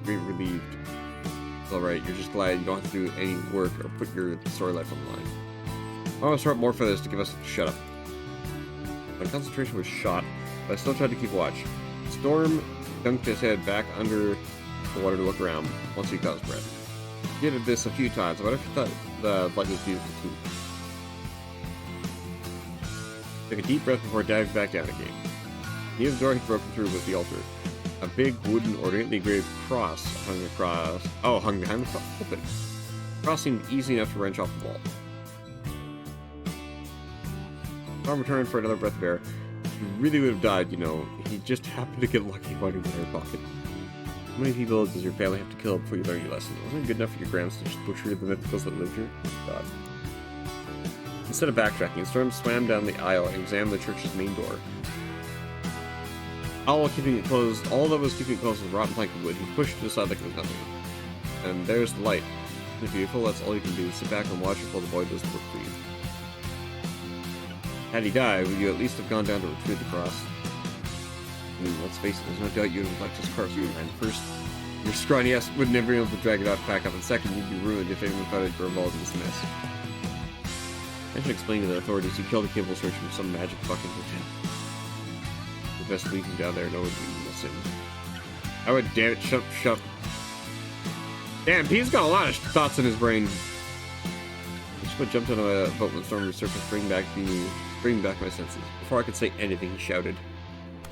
relieved. It's alright, you're just glad you don't have to do any work or put your story life on the line. I almost brought more feathers to give us shut up. My concentration was shot, but I still tried to keep watch. Storm dunked his head back under the water to look around once he caught his breath. He did this a few times, but I thought the light was beautiful too. Took a deep breath before diving back down again. Near the door he'd broken through was the altar. A big wooden ornately engraved cross hung behind the pulpit. The cross seemed easy enough to wrench off the wall. Storm returned for another breath of air. He really would have died, you know. He just happened to get lucky finding the air pocket. How many people does your family have to kill before you learn your lesson? Wasn't it good enough for your gramps to just butcher the mythicals that lived here? God. Instead of backtracking, Storm swam down the aisle and examined the church's main door. All that was keeping it closed was rotten plank of wood. He pushed it aside like it was nothing. And there's the light. Isn't it beautiful? That's all you can do. Sit back and watch it while the boy does the work for you. Had he died, would you at least have gone down to retrieve the cross? I mean, let's face it, there's no doubt you'd have left his corpse behind. First, your scrawny ass would never be able to drag it out back up, and second, you'd be ruined if anyone thought it were involved in this mess. I should explain to the authorities you killed a cable search from some magic fucking hotel. The best leave him down there, no one would listen. I would, damn it, shut up. Damn, Pete's got a lot of thoughts in his brain. I jumped on a boat when the storm resurfaced, bringing back my senses. Before I could say anything, he shouted,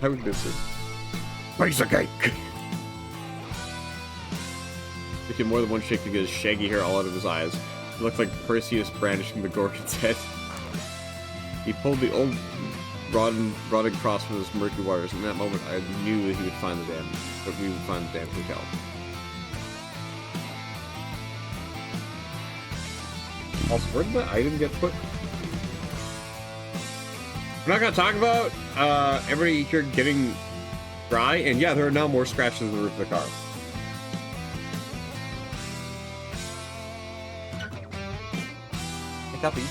I would miss her. Piece of cake! It took more than one shake to get his shaggy hair all out of his eyes. He looked like Perseus brandishing the Gorgon's head. He pulled the old rotted cross from his murky waters, and in that moment I knew that we would find the damn hotel. Also, where did the item get put? We're not gonna talk about everybody here getting dry, and yeah, there are now more scratches in the roof of the car. Hey, Tuppy,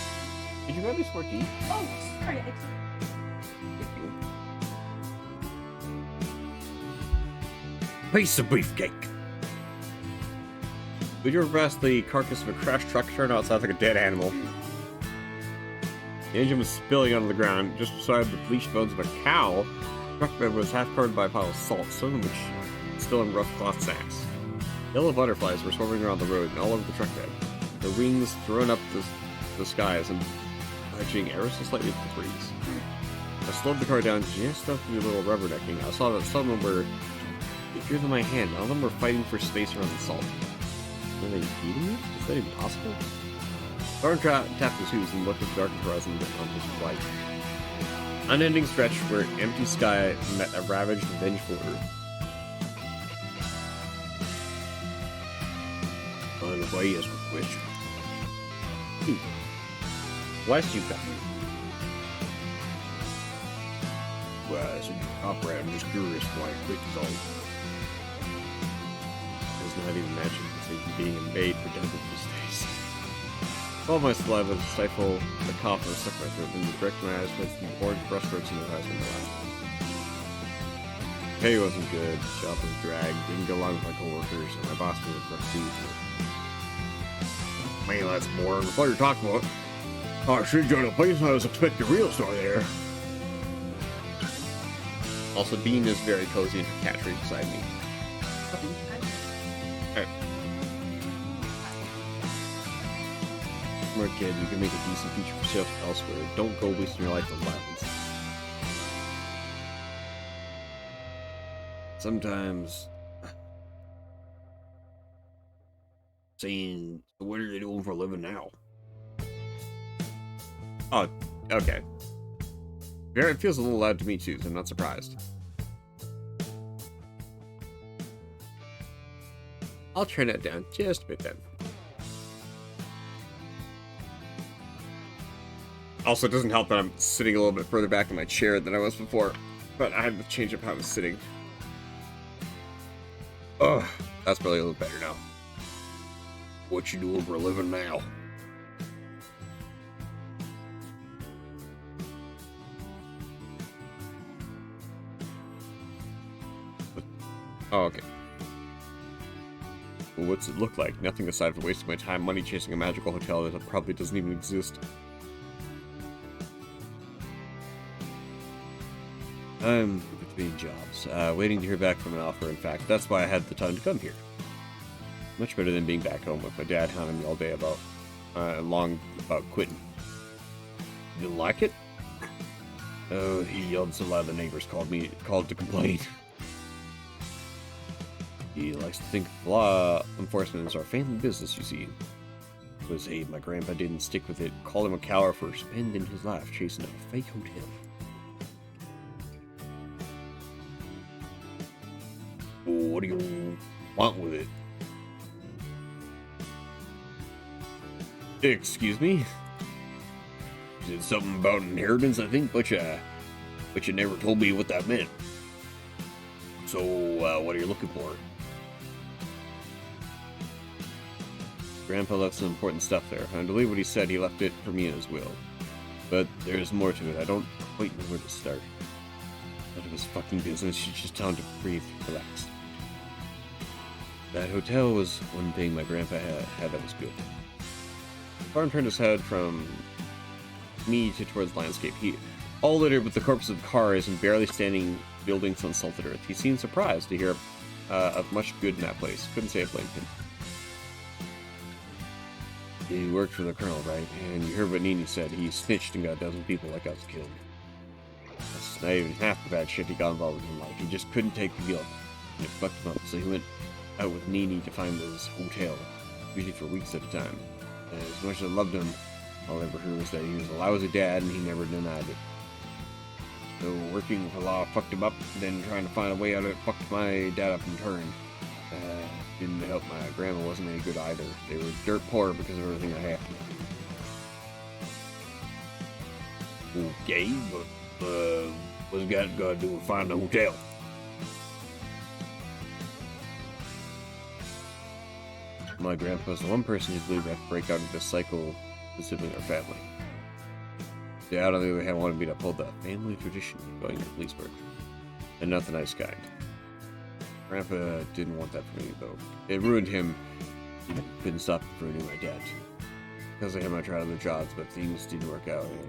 did you grab me sport tea? Oh, sorry. Thank you. piece of beefcake. We drove past the carcass of a crashed truck, turned out it sounds like a dead animal. The engine was spilling onto the ground, just beside the bleached bones of a cow. The truck bed was half covered by a pile of salt, some of which still in rough cloth sacks. Yellow butterflies were swarming around the road and all over the truck bed, their wings thrown up the skies and edging ever so slightly with the breeze. I slowed the car down just up to the little rubbernecking. I saw that some of them were bigger than my hand. All of them were fighting for space around the salt. Were they eating it? Is that even possible? Thorn tapped his hooves and looked at the dark horizon on his white. Unending stretch where empty sky met a ravaged, vengeful earth. On the way is a question. West Utah. Well, as a operator, I'm just curious why it quit is all. Does not even imagine being made for desert these days. All my saliva to stifle the cough and stuck my throat, and direct my eyes towards the orange brushstrokes in the horizon below. Pay wasn't good, job was dragged, didn't get along with my coworkers, and my boss was a rough dude. Man, that's boring. What you're talking about? Oh, I should join a place. I was expecting a real story there. Also, Bean is very cozy and cat tree beside me. Alright. Smart kid, you can make a decent future for yourself elsewhere. Don't go wasting your life on violence. Sometimes saying, so what are they doing for a living now? Oh, okay. It feels a little loud to me too, so I'm not surprised. I'll turn that down just a bit then. Also, it doesn't help that I'm sitting a little bit further back in my chair than I was before, but I had to change up how I was sitting. Ugh, That's probably a little better now. what you doing for a living now? Oh, okay. Well, what's it look like? Nothing aside from wasting my time money chasing a magical hotel that probably doesn't even exist. I'm between jobs, waiting to hear back from an offer. In fact, that's why I had the time to come here. Much better than being back home with my dad hounding me all day about quitting. You didn't like it? Oh, he yelled so loud the neighbors called to complain. He likes to think law enforcement is our family business, you see. It was Abe, my grandpa didn't stick with it, called him a coward for spending his life chasing a fake hotel. What do you want with it? Excuse me? You said something about inheritance, I think, but you never told me what that meant. So, what are you looking for? Grandpa left some important stuff there. I believe what he said, he left it for me in his will. But there's more to it. I don't quite know where to start. None of his fucking business. You just tell him to breathe, relax. That hotel was one thing my grandpa had that was good. The farm turned his head from me towards landscape. He all littered with the corpses of cars and barely standing buildings on salted earth. He seemed surprised to hear of much good in that place. Couldn't say I blamed him. He worked for the colonel, right? And you heard what Nini said. He snitched and got a dozen people like us killed. That's not even half the bad shit he got involved with in life. He just couldn't take the guilt. And it fucked him up. So he went out with Nini to find this hotel, usually for weeks at a time. And as much as I loved him, all I ever heard was that he was a lousy dad and he never denied it. So working for law fucked him up, then trying to find a way out of it fucked my dad up in turn. Didn't help my grandma wasn't any good either. They were dirt poor because of everything I had. Okay, but what's got to do with finding a hotel? My grandpa's the one person who believed I have to break out of this cycle within our family. Dad, on the other hand, wanted me to uphold the family tradition of going to police work. And not the nice kind. Grandpa didn't want that for me, though. It ruined him. He couldn't stop ruining my dad. Because of him, I tried other jobs, but things didn't work out, and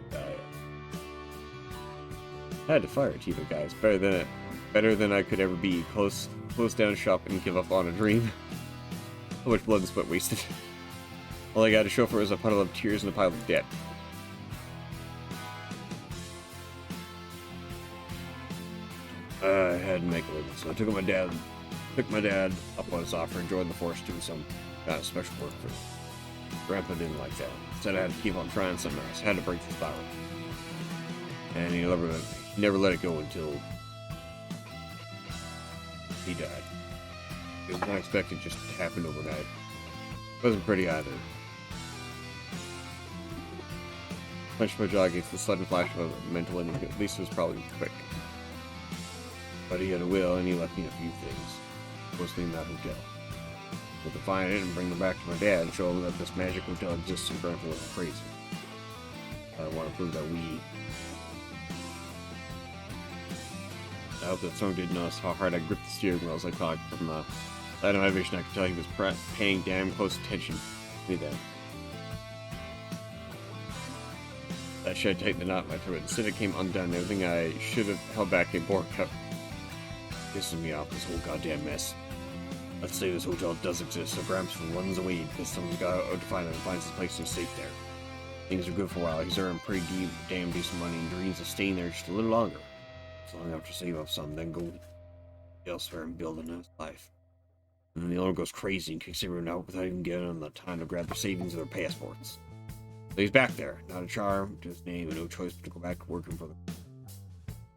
I had to fire a team of guys. Better than I could ever be. Close down shop and give up on a dream. How much blood and sweat wasted. All I got to show for it was a puddle of tears and a pile of debt. I had to make a living, so I took my dad up on his offer and joined the force doing some kind of special work for him. Grandpa didn't like that. Said I had to keep on trying something else. Had to break the spiral. And he never let it go until he died. It was not expected just to happen overnight. Wasn't pretty either. Punched my jaw against the sudden flash of a mental ending. At least it was probably quick. But he had a will, and he left me a few things. Mostly in that hotel. But to find it and bring them back to my dad and show him that this magic hotel exists and Grandpa wasn't crazy. I want to prove that I hope that someone did notice how hard I gripped the steering wheel as I talked. From the light of my vision, I could tell he was paying damn close attention to me then. That should have tightened the knot in my throat. Instead, it came undone. Everything I should have held back in more kept pissing me off, this whole goddamn mess. Let's say this hotel does exist, so Gramps runs away because someone's got out to find him and finds his place and safe there. Things are good for a while. He's earned pretty damn decent money and dreams of staying there just a little longer. As long enough to save up some, then go elsewhere and build a nice life. And then the owner goes crazy and kicks everyone out without even giving them the time to grab their savings or their passports. So he's back there, not a charm to his name, and no choice but to go back working for them.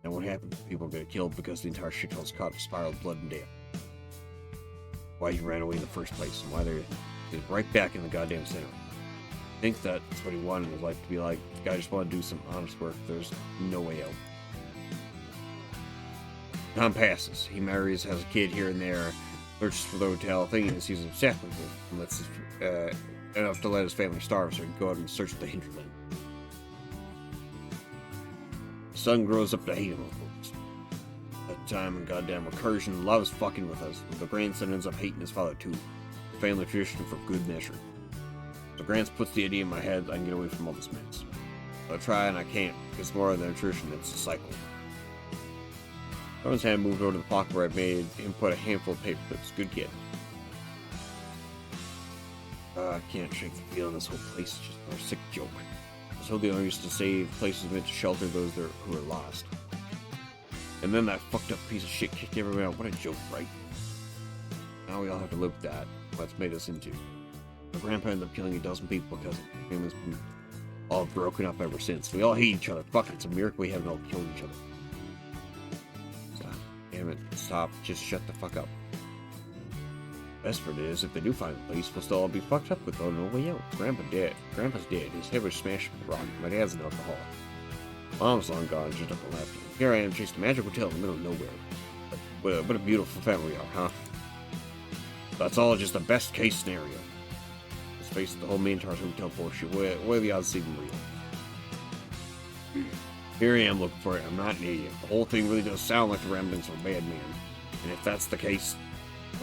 And what happens? People get killed because the entire shithole's caught in a spiral of blood and death. Why he ran away in the first place, and why he's right back in the goddamn center. I think that's what he wanted his life to be like. The guy just wanted to do some honest work. There's no way out. Time passes. He marries, has a kid here and there, searches for the hotel, thinking he sees obsessed with it, and lets enough to let his family starve so he can go out and search the Hinterlands. The son grows up to hate him, of course. That time and goddamn recursion loves fucking with us, but the grandson ends up hating his father too. Family tradition for good measure. So Grants puts the idea in my head I can get away from all this mess. So I try and I can't. It's more than a tradition, it's a cycle. Someone's hand moved over to the pocket where I made him put a handful of paper clips. Good kid. I can't shake the feeling this whole place is just another sick joke. I was told the owner used to save places meant to shelter those who are lost. And then that fucked up piece of shit kicked everyone out. What a joke, right? Now we all have to live with that. What's made us into. My grandpa ended up killing a dozen people because the family's been all broken up ever since. We all hate each other. Fuck it, it's a miracle we haven't all killed each other. Stop. Damn it, stop. Just shut the fuck up. Best part is, if they do find the place, we'll still all be fucked up with no way out. Grandpa's dead. His head was smashed with a rock. My dad's an alcoholic. Mom's long gone, just up and left. Here I am chasing a magic hotel in the middle of nowhere. What a beautiful family we are, huh? That's all just the best case scenario. Let's face it, the whole Minotaur's hotel bullshit. What are the odds it's even real? Here I am looking for it. I'm not an idiot. The whole thing really does sound like the ramblings of a bad man. And if that's the case,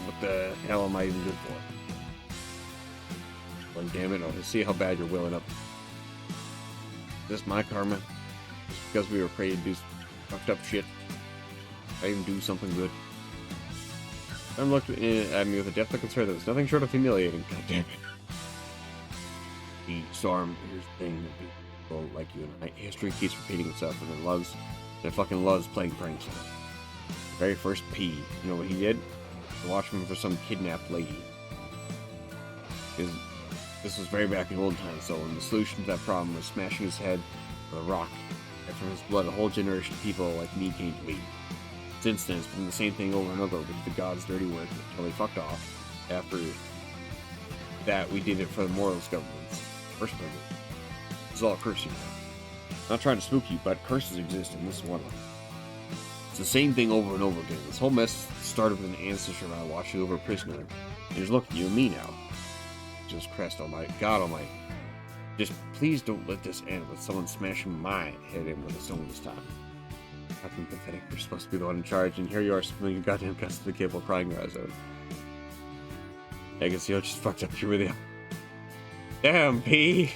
what the hell am I even good for? Well, damn it, I'll see how bad you're willing up. Is this my karma? Just because we were afraid to do fucked up shit? I even do something good? I'm looking at me with a depth of concern that was nothing short of humiliating. God damn it. Storm, here's the thing that people like you and I. History keeps repeating itself and it fucking loves playing pranks on it. Very first P, you know what he did? Watching for some kidnapped lady. This was very back in old times, though, and the solution to that problem was smashing his head with a rock. And from his blood, a whole generation of people like me came to be. Since then, it's been the same thing over and over with the gods' dirty work until they fucked off. After that, we did it for the morals governments. First of all, it's all a curse, you know. Not trying to spook you, but curses exist, and this is one of them. It's the same thing over and over again. This whole mess started with an ancestor I watching over a prisoner. And he's looking at you and me now. Just Christ almighty, God almighty. Just please don't let this end with someone smashing my head in with a stone this time. fucking pathetic. You're supposed to be the one in charge, and here you are spilling your goddamn guts to the cable crying your eyes out. I guess you just fucked up here with you. Damn, P!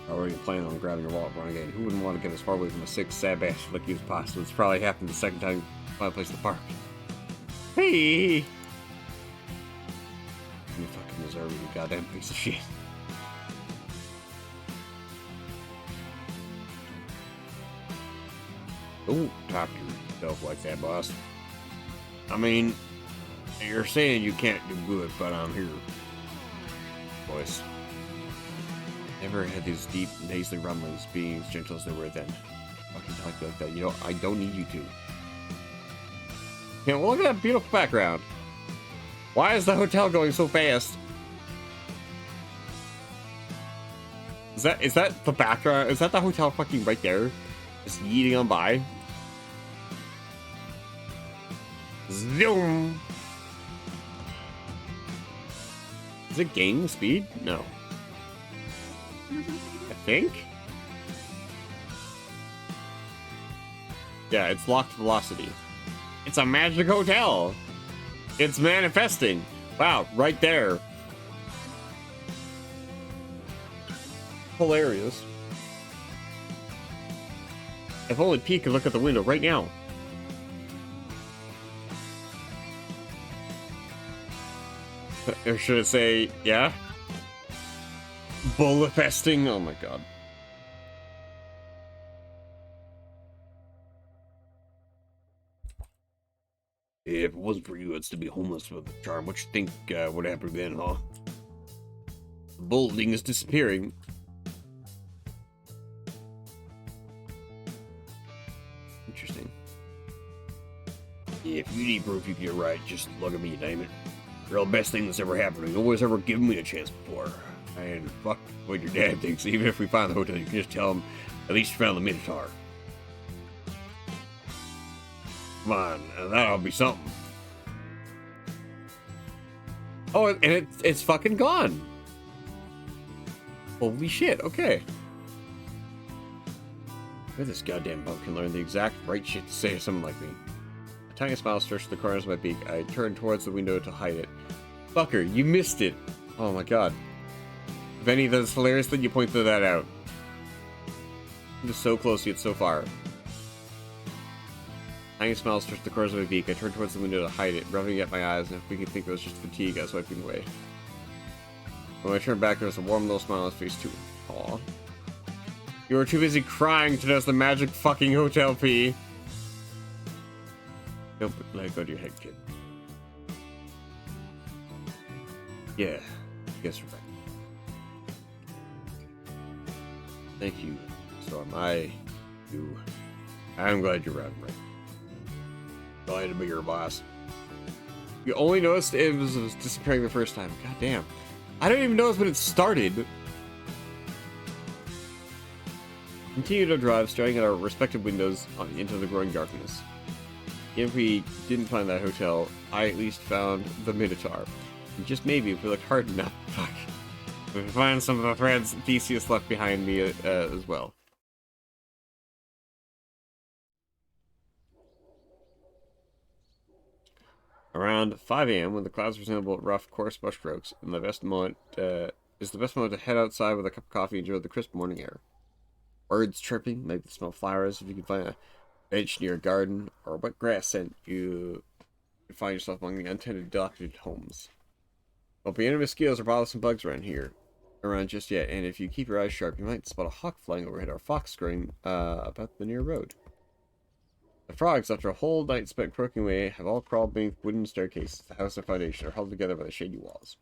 How are you planning on grabbing your wallet renegade? Who wouldn't want to get as far away from a sick, sad bastard like you as possible? It's probably happened the second time you find a place to park. Hey! You fucking deserve it, you goddamn piece of shit. Don't talk to yourself like that, boss. I mean, you're saying you can't do good, but I'm here. Voice. Never had these deep, nasally rumblings being as gentle as they were then. Fucking talk like that. You know, I don't need you to. Yeah, well, look at that beautiful background. Why is the hotel going so fast? Is that the background? Is that the hotel fucking right there? Just yeeting on by? Zoom! Is it gaining speed? No. I think? Yeah, it's locked velocity. It's a magic hotel! It's manifesting! Wow, right there. Hilarious. If only Pete could look at the window right now. Or should it say, yeah? Bullet-festing? Oh my god. If it wasn't for you, it's to be homeless with a charm. What you think would happen then, huh? The bulleting is disappearing. Interesting. If you need proof you can get right, just look at me, damn it. Real best thing that's ever happened to me. Nobody's ever given me a chance before. And fuck what your dad thinks. Even if we find the hotel, you can just tell him at least you found the Minotaur. Come on, that'll be something. Oh, and it's fucking gone. Holy shit, okay. Where this goddamn pumpkin learned the exact right shit to say to someone like me. A tiny smile stretched the corners of my beak. I turned towards the window to hide it. Fucker, you missed it. Oh my god. Benny, that's hilarious that you pointed that out. I'm just so close yet so far. Tiny smile stretched the corners of my beak. I turned towards the window to hide it, rubbing at my eyes, and if we could think it was just fatigue, I was wiping away. When I turned back, there was a warm little smile on his face, too. Aww. You were too busy crying to notice the magic fucking hotel, P. Don't let it go to your head, kid. Yeah, I guess you're right. Thank you, Storm. I'm glad you're right. Glad to be your boss. You only noticed it was disappearing the first time. God damn. I don't even notice when it started. Continue to drive, staring at our respective windows into the growing darkness. If we didn't find that hotel, I at least found the Minotaur. And just maybe, if we looked hard enough, fuck, we could find some of the threads Theseus left behind me as well. Around 5 a.m., when the clouds resemble rough, coarse brushstrokes, and the best moment is the best moment to head outside with a cup of coffee and enjoy the crisp morning air. Birds chirping, maybe smell flowers. If you can find a bench near a garden or a wet grass scent, you find yourself among the untended, dilapidated homes. Won't be any mosquitoes or bothersome bugs around just yet, and if you keep your eyes sharp, you might spot a hawk flying overhead or a fox scurrying about the near road. The frogs, after a whole night spent croaking away, have all crawled beneath wooden staircases. The house and foundation are held together by the shady walls.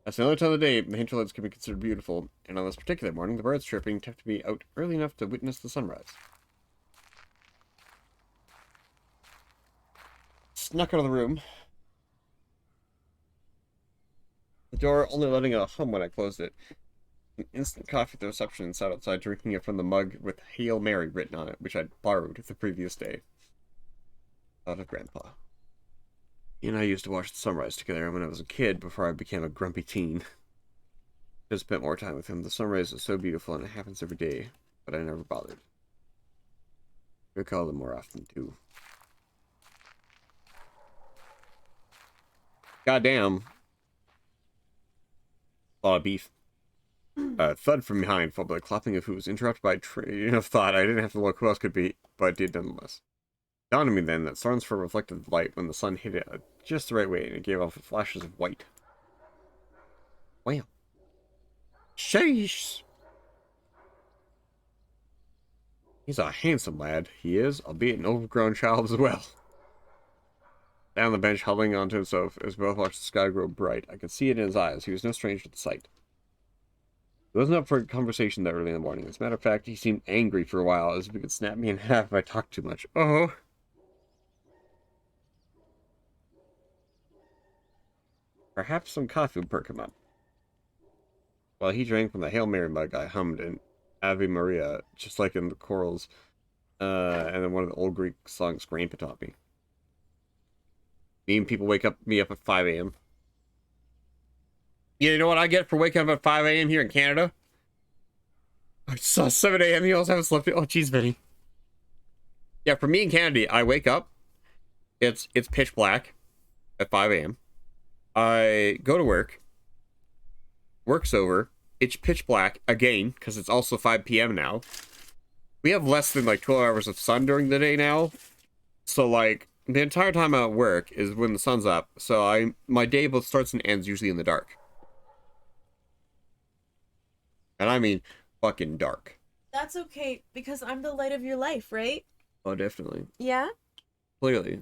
That's another time of the day the Hinterlands can be considered beautiful, and on this particular morning, the birds chirping tempted me out early enough to witness the sunrise. Snuck out of the room. The door only letting out a hum when I closed it. An instant coffee at the reception and sat outside drinking it from the mug with Hail Mary written on it, which I'd borrowed the previous day. Thought of Grandpa. He and I used to watch the sunrise together when I was a kid before I became a grumpy teen. I spent more time with him. The sunrise is so beautiful and it happens every day. but I never bothered. Could call them more often too. Goddamn. A lot of beef. Thud from behind, followed by the clapping of hooves, interrupted by a train of thought. I didn't have to look who else could be, but did nonetheless. It dawned on me then that Storm's fur reflected the light when the sun hit it just the right way, and it gave off flashes of white. Wow. Sheesh! He's a handsome lad, he is, albeit an overgrown child as well. Down on the bench, huddling onto himself, as we both watched the sky grow bright. I could see it in his eyes. He was no stranger to the sight. He wasn't up for a conversation that early in the morning. As a matter of fact, he seemed angry for a while, as if he could snap me in half if I talked too much. Oh. Perhaps some coffee would perk him up. While he drank from the Hail Mary mug, I hummed an Ave Maria, just like in the chorals, and then one of the old Greek songs Grandpa taught me. Mean people wake me up at 5 a.m. Yeah, you know what I get for waking up at 5 a.m. here in Canada? I saw 7 a.m. You also haven't slept. Oh, jeez, Vinny. Yeah, for me in Canada, I wake up. It's pitch black at 5 a.m. I go to work. Work's over. It's pitch black again because it's also 5 p.m. now. We have less than like 12 hours of sun during the day now. So like the entire time I'm at work is when the sun's up. So my day both starts and ends usually in the dark. And I mean fucking dark. That's okay, because I'm the light of your life, right? Oh, definitely. Yeah? Clearly.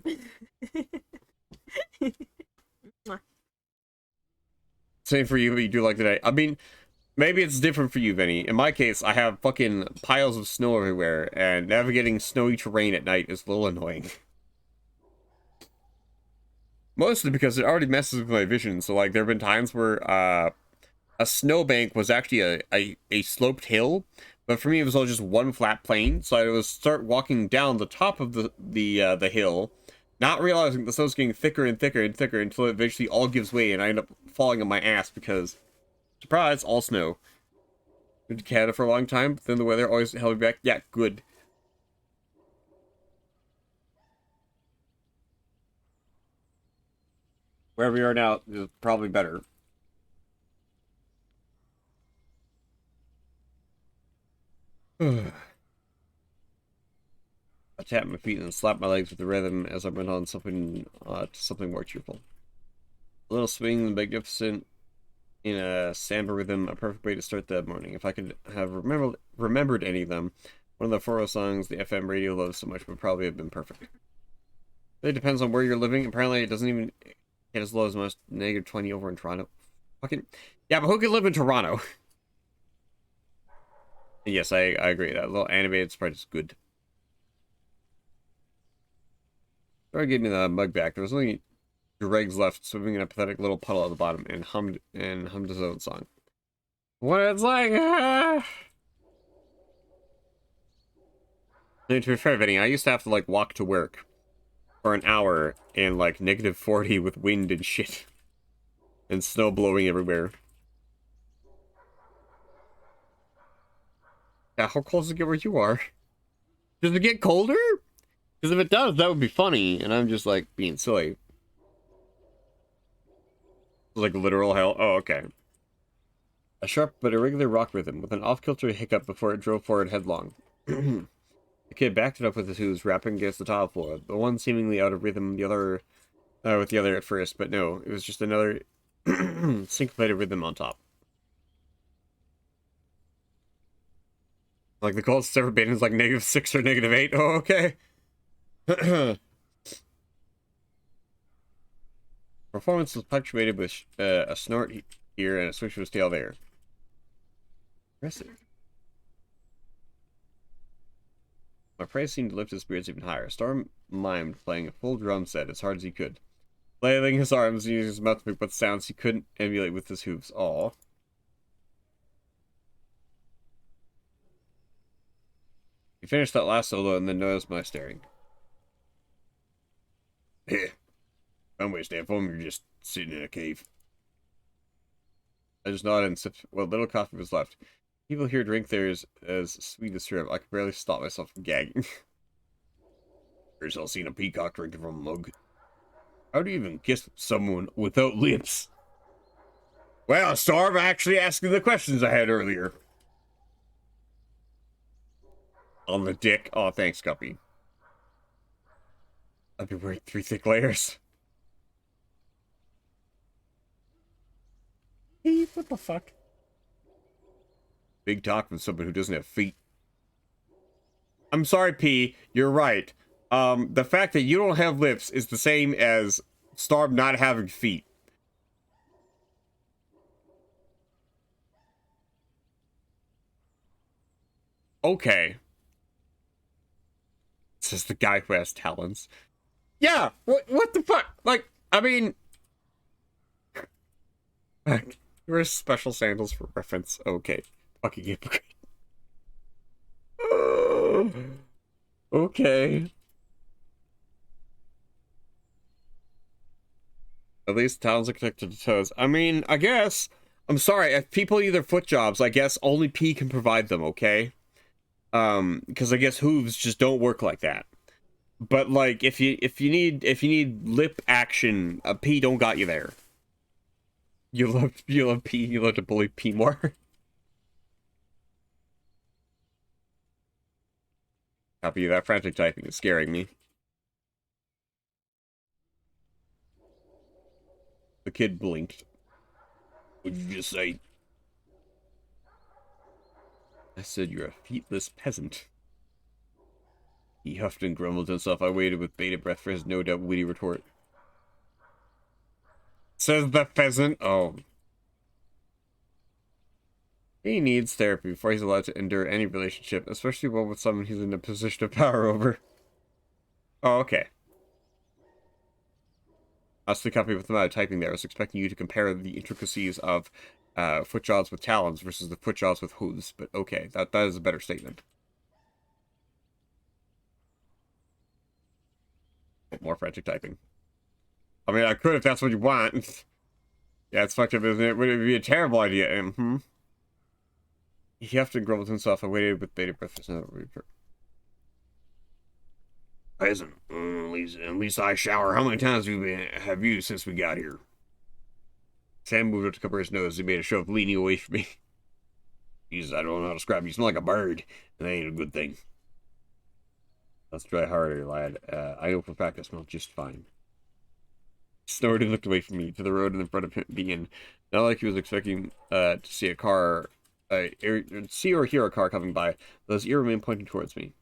Same for you, but you do like the night. I mean, maybe it's different for you, Vinny. In my case, I have fucking piles of snow everywhere, and navigating snowy terrain at night is a little annoying. Mostly because it already messes with my vision. So, like, there have been times where a snowbank was actually a sloped hill, but for me it was all just one flat plane. So I would start walking down the top of the hill, not realizing the snow's getting thicker and thicker and thicker until it eventually all gives way, and I end up falling on my ass because, surprise, all snow. Been to Canada for a long time, but then the weather always held me back. Yeah, good. Wherever we are now is probably better. I tapped my feet and slapped my legs with the rhythm as I went on something to something more cheerful. A little swing, magnificent in a samba rhythm, a perfect way to start the morning. If I could have remembered any of them, one of the 40 songs the FM radio loves so much would probably have been perfect. It depends on where you're living. Apparently, it doesn't even get as low as most -20 over in Toronto. Fucking yeah, but who can live in Toronto? Yes, I agree. That little animated sprite is good. Sorry, gave me the mug back. There was only dregs left, swimming in a pathetic little puddle at the bottom, and hummed his own song. What it's like. To be fair, Vinny, I used to have to like walk to work for an hour in like -40 with wind and shit, and snow blowing everywhere. Yeah, how cold does it get where you are? Does it get colder? Because if it does, that would be funny, and I'm just, like, being silly. Like, literal hell? Oh, okay. A sharp but irregular rock rhythm, with an off-kilter hiccup before it drove forward headlong. The kid backed it up with his hooves, rapping against the tile floor, the one seemingly out of rhythm, the other with the other at first, but no, it was just another syncopated rhythm on top. Like, the coldest it's ever been is like -6 or -8. Oh, okay. Performance was punctuated with a snort here and a switch of his tail there. Impressive. My praise seemed to lift his spirits even higher. Storm mimed playing a full drum set as hard as he could, flailing his arms and using his mouth to make what sounds he couldn't emulate with his hooves. Aw. He finished that last solo and then noticed my staring. Heh. I'm wasting at home, you're just sitting in a cave. I just nodded and sipped what little coffee was left. People here drink theirs as sweet as syrup. I can barely stop myself from gagging. First I've seen a peacock drinking from a mug. How do you even kiss someone without lips? Well, Starve actually asking the questions I had earlier. On the dick. Oh, thanks, Guppy. I've been wearing 3 thick layers. Hey, what the fuck? Big talk from someone who doesn't have feet. I'm sorry, P. You're right. The fact that you don't have lips is the same as Starve not having feet. Okay. Says the guy who has talons. Yeah, what the fuck? Like, I mean... Where's special sandals for reference? Okay. Fucking hypocrite. Okay. At least talons are connected to toes. I mean, I guess... I'm sorry, if people need their foot jobs, I guess only P can provide them, okay? Because I guess hooves just don't work like that. But like, if you need lip action, P don't got you there. You love P. You love to bully P more. Copy that frantic typing is scaring me. The kid blinked. What'd you just say? I said you're a feetless peasant. He huffed and grumbled to himself. I waited with bated breath for his no doubt witty retort. Says the pheasant. Oh. He needs therapy before he's allowed to endure any relationship, especially one with someone he's in a position of power over. Oh, okay. I was the copy with the amount of typing there. I was expecting you to compare the intricacies of foot jobs with talons versus the foot jobs with hooves, but okay, that is a better statement. More frantic typing. I mean, I could if that's what you want. Yeah, it's fucked up, isn't it? Would it be a terrible idea? Mm-hmm. He huffed and grumbled to himself. I waited with bated breath. Peasant. At least I shower. How many times have you since we got here? Sam moved up to cover his nose. He made a show of leaning away from me. Jesus, I don't know how to describe you. You smell like a bird. And that ain't a good thing. Let's try harder, lad. I know for a fact I smell just fine. He snorted and looked away from me to the road in front of him being not like he was expecting to see a car, see or hear a car coming by, though his ear remained pointing towards me.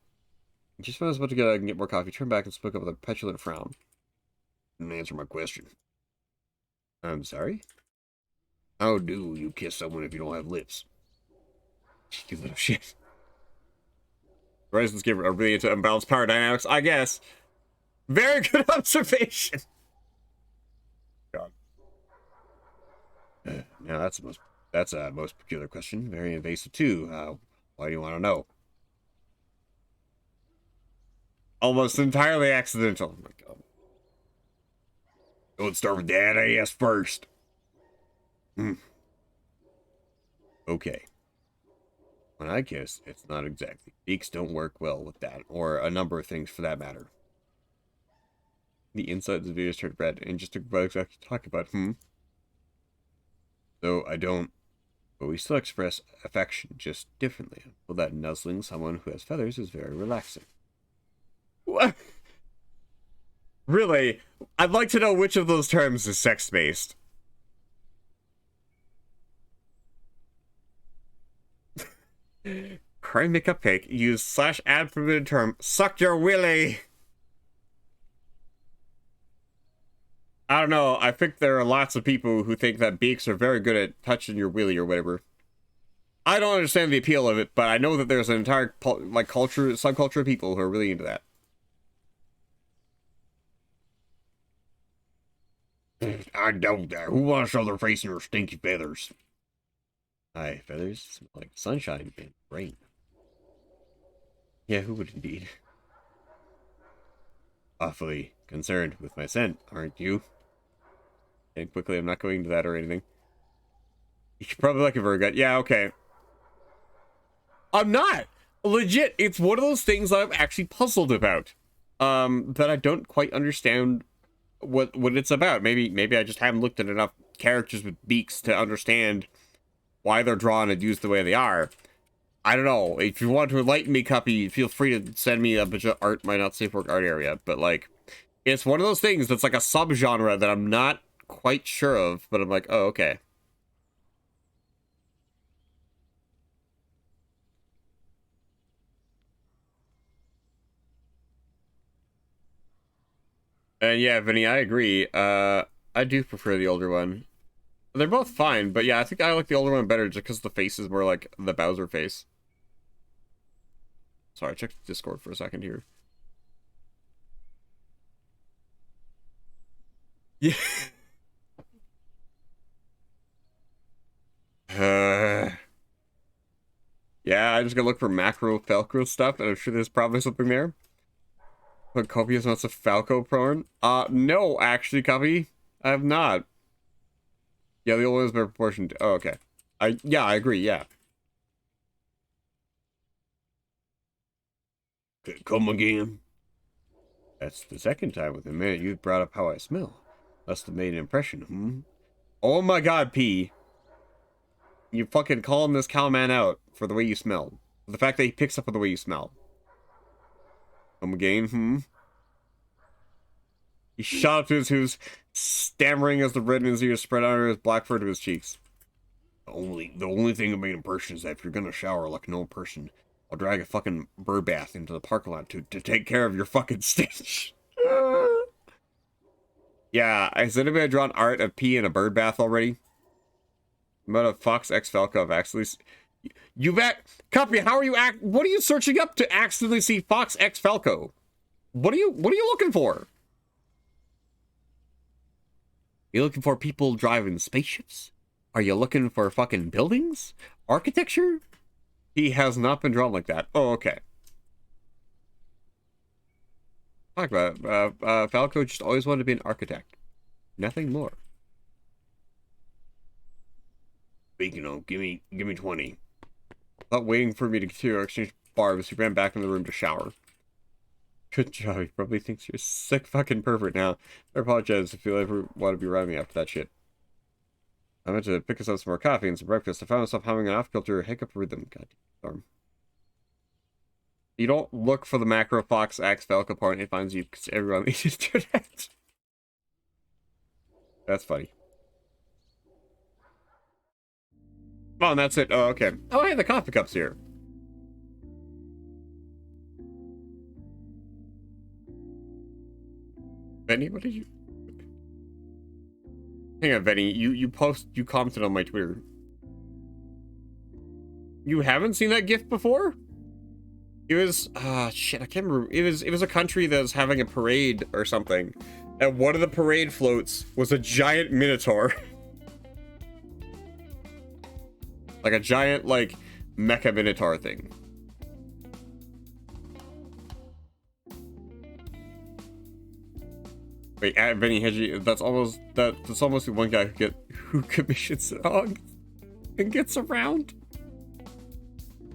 Just when I was about to get more coffee, turned back and spoke up with a petulant frown. Didn't answer my question. I'm sorry? How do you kiss someone if you don't have lips? You little shit. Horizons are really into unbalanced power dynamics, I guess. Very good observation. God. Now that's a most peculiar question. Very invasive too. Why do you want to know? Almost entirely accidental. Oh my God. Don't start with Dad. I asked first. Okay. When I kiss, it's not exactly. Beaks don't work well with that, or a number of things for that matter. The inside of the video turned red, and just what exactly to talk about, So I don't, but we still express affection just differently. Well, that nuzzling someone who has feathers is very relaxing. What? Really? I'd like to know which of those terms is sex-based. CryMeACupcake used /ad permitted term suck your willy. I don't know. I think there are lots of people who think that beaks are very good at touching your willy or whatever. I don't understand the appeal of it, but I know that there's an entire subculture of people who are really into that. I doubt that. Who wants to show their face in their stinky feathers? Aye, feathers smell like sunshine and rain. Yeah, who would indeed? Awfully concerned with my scent, aren't you? And quickly, I'm not going into that or anything. You should probably like a Virgo. Yeah, okay. I'm not. Legit, it's one of those things I'm actually puzzled about. That I don't quite understand what it's about. Maybe I just haven't looked at enough characters with beaks to understand why they're drawn and used the way they are. I don't know. If you want to enlighten me, Cuppy, feel free to send me a bunch of art, my not safe work art area. But like, it's one of those things that's like a subgenre that I'm not quite sure of, but I'm like, oh, okay. And yeah, Vinny, I agree. I do prefer the older one. They're both fine, but yeah, I think I like the older one better just because the face is more like the Bowser face. Sorry, I checked Discord for a second here. Yeah. Yeah, I just gotta look for macro Falco stuff, and I'm sure there's probably something there. But copious amounts of Falco porn? No, actually, Copy. I have not. Yeah, the old one is better proportioned. Oh, okay. Yeah, I agree, yeah. Come again. That's the second time within a minute you've brought up how I smell. Must have made an impression, Oh my god, P. You fucking calling this cowman out for the way you smell. The fact that he picks up on the way you smell. Come again, He shot up to his who's stammering as the red in his ears spread under his black fur to his cheeks. The only thing that made an impression is that if you're gonna shower like an old person, I'll drag a fucking bird bath into the parking lot to take care of your fucking stench. Yeah, has anybody drawn art of pee in a bird bath already? About a Fox X Falco of actually... You bet... Copy, how are you what are you searching up to accidentally see Fox X Falco? What are you looking for? You looking for people driving spaceships? Are you looking for fucking buildings? Architecture? He has not been drawn like that. Oh, okay. Talk about it. Falco just always wanted to be an architect. Nothing more. Speaking of, give me 20. Without waiting for me to continue our exchange barbs, he ran back in the room to shower. Good job. He probably thinks you're a sick fucking pervert now. I apologize if you ever want to be around me after that shit. I meant to pick us up some more coffee and some breakfast. I found myself humming an off-kilter hiccup rhythm. God damn. You don't look for the macro Fox X Falco part, it finds you because everyone on the internet. That's funny. Oh, and that's it. Oh, okay. Oh, hey, the coffee cup's here. Benny, what did you... Hang on, Benny. You commented on my Twitter. You haven't seen that GIF before? It was... shit, I can't remember. It was a country that was having a parade or something. And one of the parade floats was a giant Minotaur. Like a giant, like, mecha Minotaur thing. Wait, at Benny Hedgie, that's almost the one guy who commissions songs and gets around.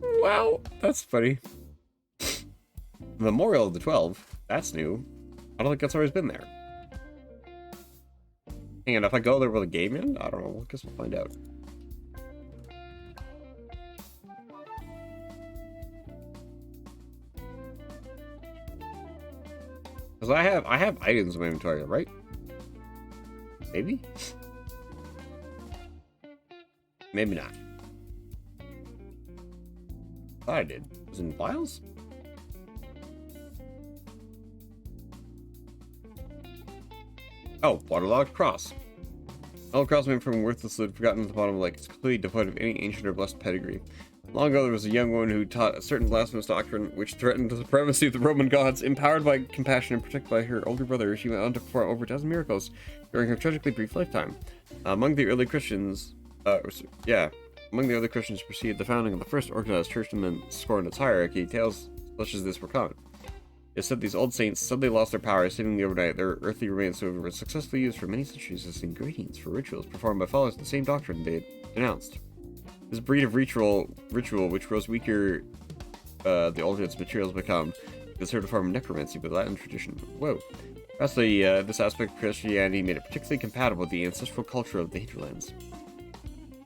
Wow, that's funny. Memorial of the 12, that's new. I don't think that's always been there. Hang on, if I go there with a game in, I don't know. I guess we'll find out. Because I have items in my inventory, right? Maybe? Maybe not. Thought I did. Was it in files? Oh, waterlogged cross. All cross made from worthless loot forgotten at the bottom of the lake. It's completely devoid of any ancient or blessed pedigree. Long ago, there was a young woman who taught a certain blasphemous doctrine which threatened the supremacy of the Roman gods. Empowered by compassion and protected by her older brother, she went on to perform over a dozen miracles during her tragically brief lifetime. Among the early Christians preceded the founding of the first organized church and then scorned its hierarchy. Tales such as this were common. It said these old saints suddenly lost their power, seemingly overnight. Their earthly remains were successfully used for many centuries as ingredients for rituals performed by followers of the same doctrine they had denounced. This breed of ritual which grows weaker the older its materials become, considered a form of necromancy by the Latin tradition. Whoa. Lastly, this aspect of Christianity made it particularly compatible with the ancestral culture of the Hinterlands.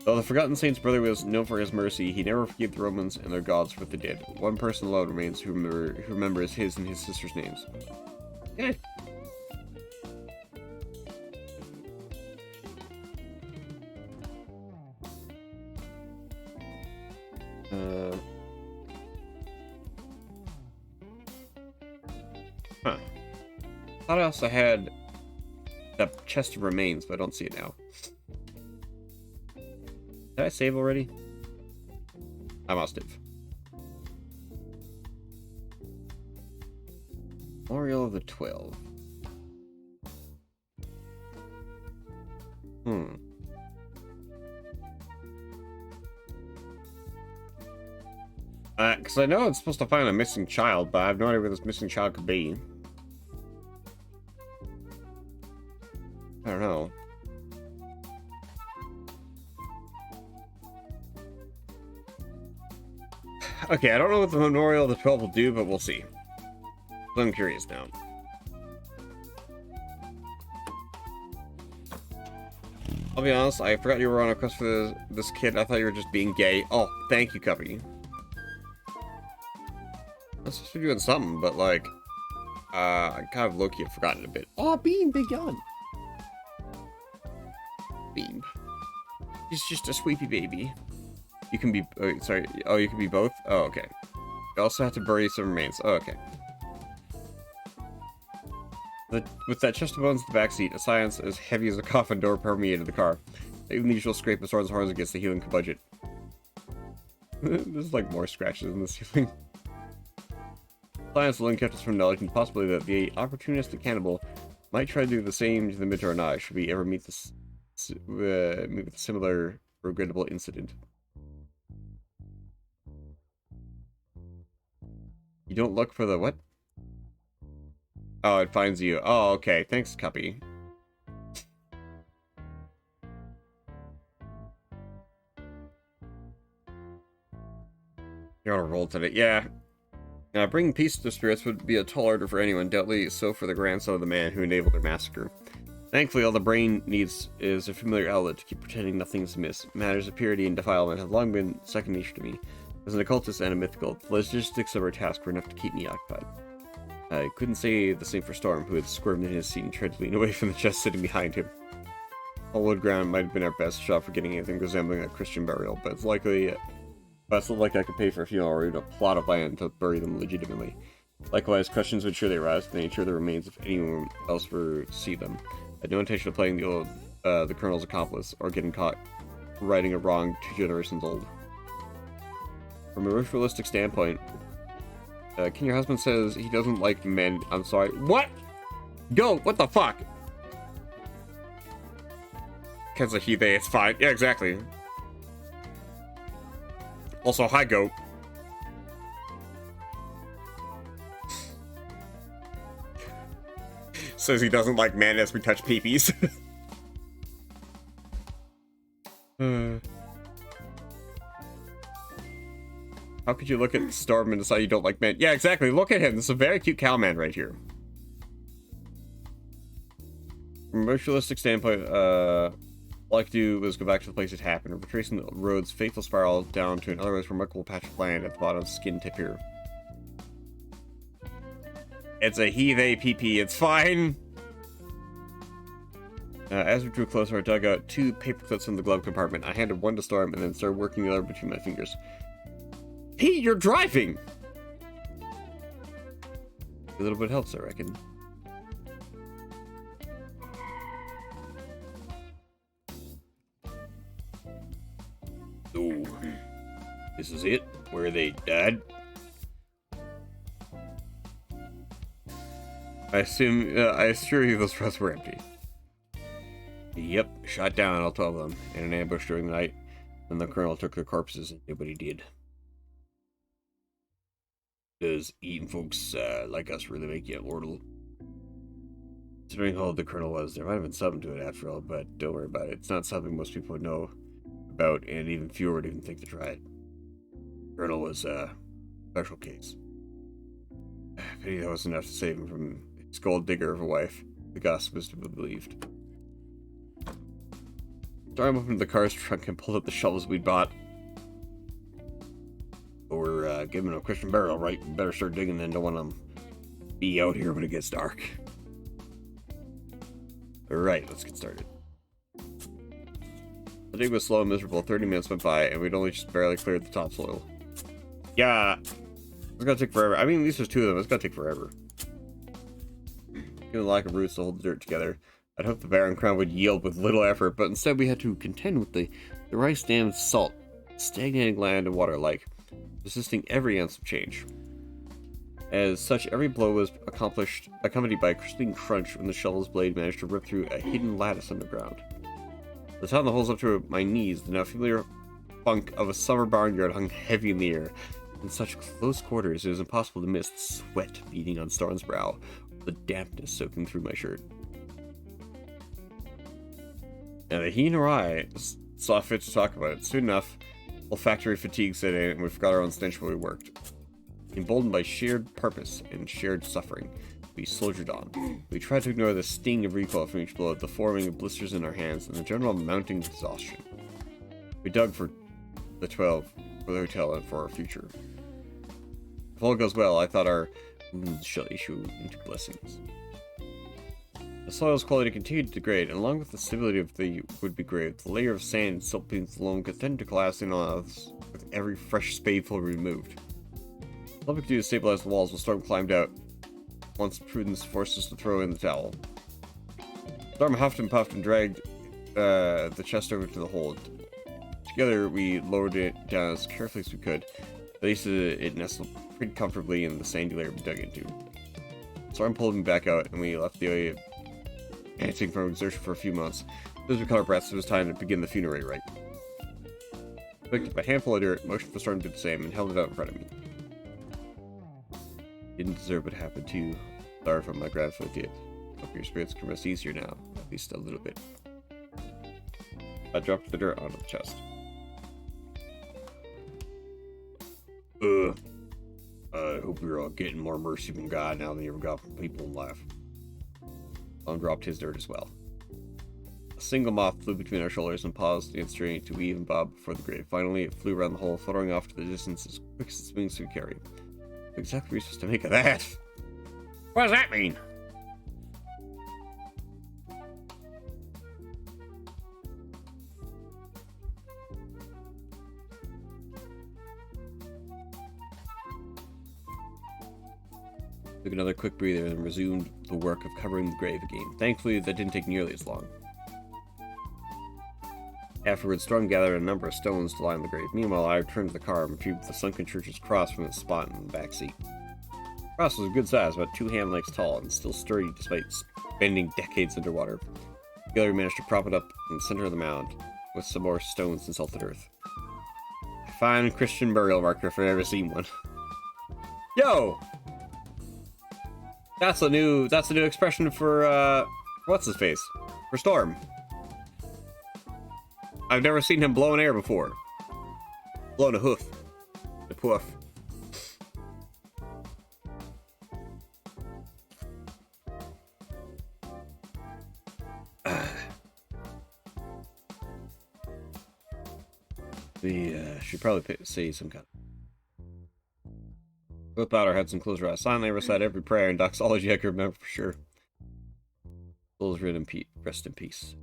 Though the Forgotten Saint's brother was known for his mercy, he never forgave the Romans and their gods for what they did. One person alone remains who remembers his and his sister's names. Yeah. Huh. Thought I also had that chest of remains, but I don't see it now. Did I save already? I must have. Memorial of the 12. Because I know it's supposed to find a missing child, but I have no idea where this missing child could be. I don't know. Okay, I don't know what the Memorial of the 12 will do, but we'll see. I'm curious now. I'll be honest, I forgot you were on a quest for this kid. I thought you were just being gay. Oh, thank you, Cuppy. I'm supposed to be doing something, but like, I kind of low-key have forgotten a bit. Oh, Beam, big yawn. Beam. He's just a sweepy baby. You can be, oh, sorry, oh, you can be both? Oh, okay. You also have to bury some remains. Oh, okay. With that chest of bones in the backseat, a silence as heavy as a coffin door permeated the car. Even the usual scrape of swords and horns against the healing budget. There's like more scratches in the ceiling. Silence alone kept us from knowledge and possibly that the opportunistic cannibal might try to do the same to the Minotaur and I should we ever meet this meet with a similar regrettable incident. You don't look for the what? Oh, it finds you. Oh, okay. Thanks, Cuppy. You're on a roll today. Yeah. Bringing peace to the spirits would be a tall order for anyone, doubly so for the grandson of the man who enabled their massacre. Thankfully, all the brain needs is a familiar outlet to keep pretending nothing's amiss. Matters of purity and defilement have long been second nature to me. As an occultist and a mythical, the logistics of our task were enough to keep me occupied. I couldn't say the same for Storm, who had squirmed in his seat and tried to lean away from the chest sitting behind him. All wood ground might have been our best shot for getting anything resembling a Christian burial, but it's likely, but it's not like I could pay for a funeral or even a plot of land to bury them legitimately. Likewise, questions would surely arise for the nature of the remains if anyone else were to see them. I had no intention of playing the Colonel's accomplice, or getting caught righting a wrong 2 generations old. From a ritualistic standpoint, King, your husband says he doesn't like men. I'm sorry. What? Go! What the fuck? Ken's a he, they, it's fine. Yeah, exactly. Also, hi, goat. Says he doesn't like men as we touch peepees. How could you look at Storm and decide you don't like men? Yeah, exactly. Look at him. This is a very cute cow man right here. From a ritualistic standpoint, all I could do was go back to the place it happened, retracing the road's fateful spiral down to an otherwise remarkable patch of land at the bottom of Skin Tip here. It's a he, they, PP. It's fine. As we drew closer, I dug out 2 paper clips from the glove compartment. I handed one to Storm and then started working the other between my fingers. Hey, you're driving! A little bit helps, I reckon. So, this is it? Where they died? I assure you those roads were empty. Yep, shot down all 12 of them in an ambush during the night. Then the Colonel took their corpses and did what he did. Does eating folks like us really make you immortal? Considering how old the Colonel was, there might have been something to it after all, but don't worry about it. It's not something most people would know about, and even fewer would even think to try it. Colonel was a special case. Pity that wasn't enough to save him from his gold digger of a wife. The gossip is to be believed. Storm opened the car's trunk and pulled up the shovels we'd bought. But we're giving him a Christian burial, right? We better start digging then. Don't want him to be out here when it gets dark. Alright, let's get started. The dig was slow and miserable. 30 minutes went by, and we'd only just barely cleared the topsoil. Yeah, it's gonna take forever. I mean, at least there's 2 of them. It's gonna take forever. Given the lack of roots to hold the dirt together, I'd hoped the barren ground would yield with little effort, but instead we had to contend with the rice dam's salt, stagnating land and water alike, resisting every ounce of change. As such, every blow was accompanied by a crisping crunch when the shovel's blade managed to rip through a hidden lattice underground. The time the holes up to my knees, the now familiar funk of a summer barnyard hung heavy in the air. In such close quarters, it was impossible to miss the sweat beading on Storm's brow, the dampness soaking through my shirt. Now, neither he nor I saw fit to talk about it. Soon enough, olfactory fatigue set in, and we forgot our own stench while we worked. Emboldened by shared purpose and shared suffering, we soldiered on. We tried to ignore the sting of recoil from each blow, the forming of blisters in our hands, and the general mounting exhaustion. We dug for the 12, for the hotel, and for our future. If all goes well, I thought our wounds shall issue into blessings. The soil's quality continued to degrade, and along with the stability of the would-be grave, the layer of sand and silt beneath the loam could tend to collapse in on us with every fresh spadeful removed. All we could do to stabilize the walls while Storm climbed out, once prudence forced us to throw in the towel. Storm huffed and puffed and dragged the chest over to the hold. Together, we lowered it down as carefully as we could. At least it nestled pretty comfortably in the sandy layer we dug into. Storm pulled me back out, and we left the area panting from exertion for a few months. As we caught our breaths, it was time to begin the funerary rite. I picked up a handful of dirt, motioned for Storm to do the same, and held it out in front of me. Didn't deserve what happened to you. Sorry if my grandfather did. Hope your spirits can rest easier now, at least a little bit. I dropped the dirt onto the chest. I hope you're all getting more mercy from God now than you ever got from people in life. Tom dropped his dirt as well. A single moth flew between our shoulders and paused against straining to weave and bob before the grave. Finally, it flew around the hole, fluttering off to the distance as quick as its wings could carry. What exactly are we supposed to make of that? What does that mean? Took another quick breather and resumed the work of covering the grave again. Thankfully, that didn't take nearly as long. Afterwards, Storm gathered a number of stones to line the grave. Meanwhile, I returned to the car and retrieved the sunken church's cross from its spot in the back seat. The cross was a good size, about 2 hand lengths tall, and still sturdy despite spending decades underwater. Together, we managed to prop it up in the center of the mound with some more stones and salted earth. A fine Christian burial marker if I've ever seen one. Yo! That's a new expression for what's his face? For Storm. I've never seen him blow an air before. Blowing a hoof. The poof. We should probably say some kind. Both bowed our heads and closed our eyes. Silently recite every prayer and doxology I can remember for sure. Souls rest in peace.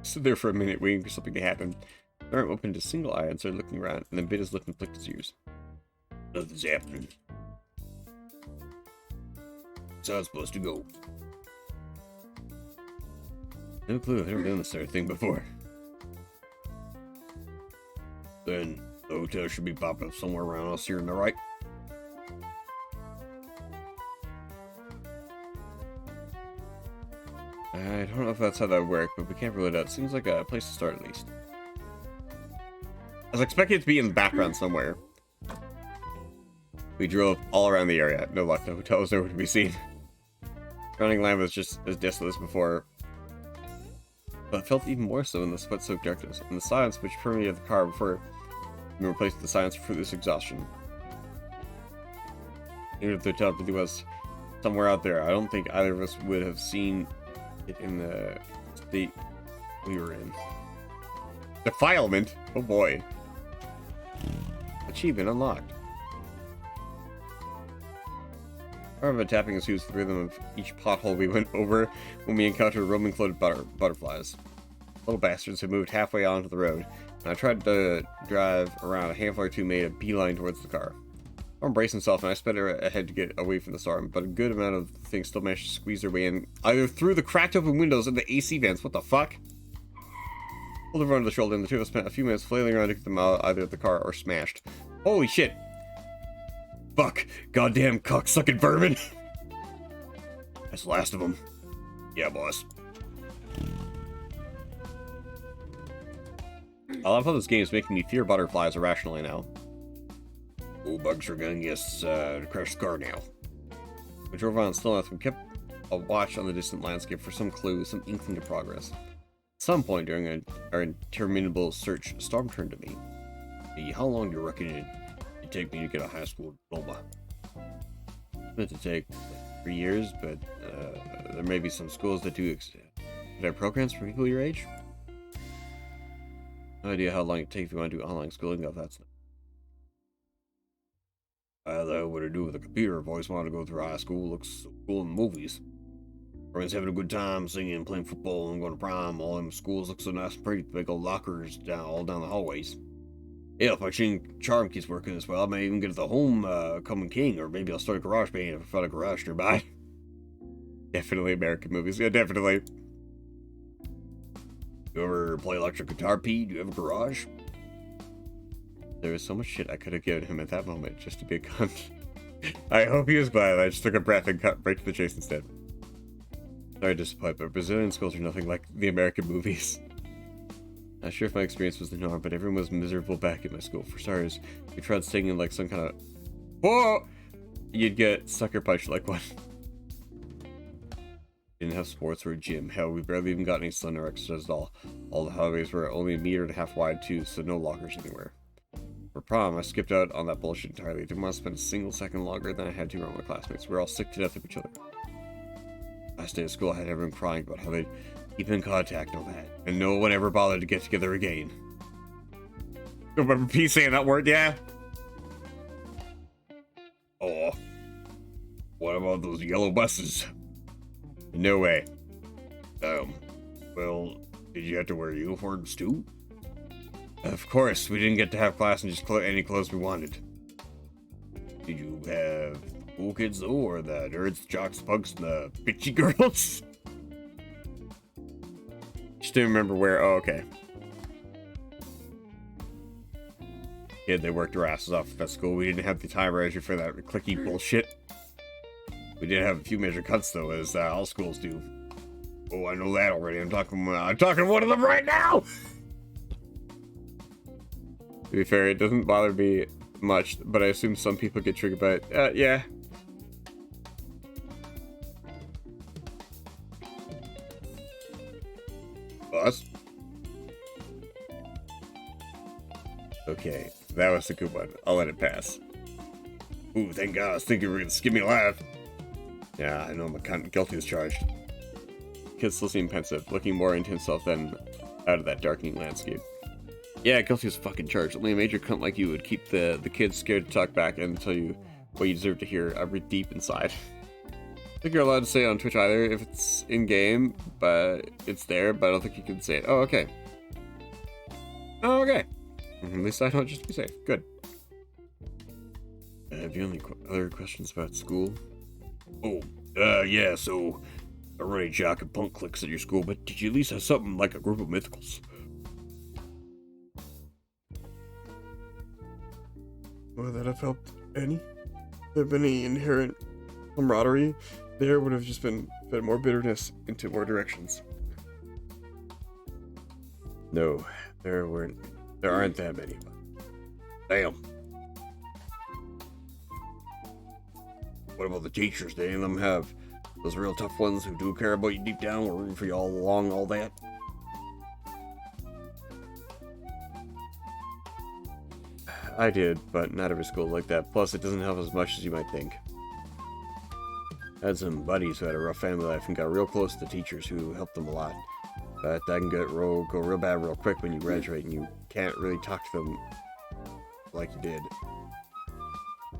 Stood there for a minute waiting for something to happen. Storm opened a single eye and started looking around, and then bit his lip and flicked his ears. Nothing's happening. That's how it's supposed to go. No clue, I've never done this sort of thing before. Then the hotel should be popping up somewhere around us here, am I right? I don't know if that's how that would work, but we can't rule it out. Seems like a place to start at least. I was expecting it to be in the background somewhere. We drove all around the area. No luck, the hotel was nowhere to be seen. Surrounding land was just as desolate as before, but it felt even more so in the sweat-soaked darkness, and the silence which permeated the car before we replaced the silence of fruitless exhaustion. Even if the hotel really was somewhere out there, I don't think either of us would have seen it in the state we were in. Defilement? Oh boy. Achievement unlocked. I remember tapping his hooves through them of each pothole we went over when we encountered roaming floated butterflies. Little bastards had moved halfway onto the road, and I tried to drive around a handful or two made a beeline towards the car. Storm braced himself, and I sped ahead to get away from the storm, but a good amount of things still managed to squeeze their way in, either through the cracked open windows of the AC vents. What the fuck? Pulled over onto the shoulder, and the two of us spent a few minutes flailing around to get them out either of the car or smashed. Holy shit! Fuck! Goddamn cocksucking vermin! That's the last of them. Yeah, boss. I love how this game is making me fear butterflies irrationally now. Oh, bugs are gonna get us to crash the car now. We drove on still enough and kept a watch on the distant landscape for some clue, some inkling of progress. At some point during our interminable search, Storm turned to me. Hey, how long do you reckon it'd take me to get a high school diploma? It's meant to take 3 years, but there may be some schools that do have programs for people your age. No idea how long it takes if you want to do online schooling, though, that's not. That would have to do with a computer. I've always wanted to go through high school. Looks so cool in the movies. Everyone's having a good time singing, playing football, and going to prom. All them schools look so nice and pretty. Big old lockers all down the hallways. Yeah, if my charm keeps working as well, I may even get the homecoming king, or maybe I'll start a garage band if I find a garage nearby. Definitely American movies. Yeah, definitely. You ever play electric guitar, Pete? Do you have a garage? There was so much shit I could have given him at that moment just to be a cunt. I hope he was glad I just took a breath and cut right to the chase instead. Sorry to disappoint, but Brazilian schools are nothing like the American movies. Not sure if my experience was the norm, but everyone was miserable back at my school. For starters, if you tried singing like some kind of... Whoa! You'd get sucker punched like one. Didn't have sports or a gym. Hell, we barely even got any sun or exercise at all. All the hallways were only 1.5 meters wide too, so no lockers anywhere. For prom, I skipped out on that bullshit entirely. Didn't want to spend a single second longer than I had to around my classmates. We were all sick to death of each other. Last day of school, I had everyone crying about how they'd keep in contact and all that, and no one ever bothered to get together again. Remember P saying that word, yeah? Oh. What about those yellow buses? No way. Well, did you have to wear uniforms too? Of course, we didn't get to have class and just any clothes we wanted. Did you have cool kids though, or the nerds, the jocks, the punks, and the bitchy girls? Just didn't remember where. Oh, okay. Yeah, they worked their asses off at that school. We didn't have the time or energy for that clicky bullshit. We did have a few major cuts though, as all schools do. Oh, I know that already. I'm talking to one of them right now. To be fair, it doesn't bother me much, but I assume some people get triggered by it. Yeah. Boss? Okay, that was a good one. I'll let it pass. Ooh, thank God. I was thinking you were gonna skip me alive. Yeah, I know I'm a cunt. Guilty as charged. Kid still seemed pensive, looking more into himself than out of that darkening landscape. Yeah, guilty as fucking charged. Only a major cunt like you would keep the kids scared to talk back and tell you what you deserve to hear every deep inside. I think you're allowed to say it on Twitch either if it's in-game, but it's there, but I don't think you can say it. Oh, okay. Oh, okay. At least I know just to be safe. Good. Have you any other questions about school? Oh, yeah, so I run a jock and punk cliques at your school, but did you at least have something like a group of mythicals? Would that have helped any? There have been any inherent camaraderie? There would have just been fed more bitterness into more directions. No, there aren't that many. Damn. What about the teachers? Did any of them have Those real tough ones who do care about you deep down were rooting for you all along, all that. I did, but not every school like that. Plus, it doesn't help as much as you might think. I had some buddies who had a rough family life and got real close to teachers who helped them a lot. But that can go real bad real quick when you graduate and you can't really talk to them like you did.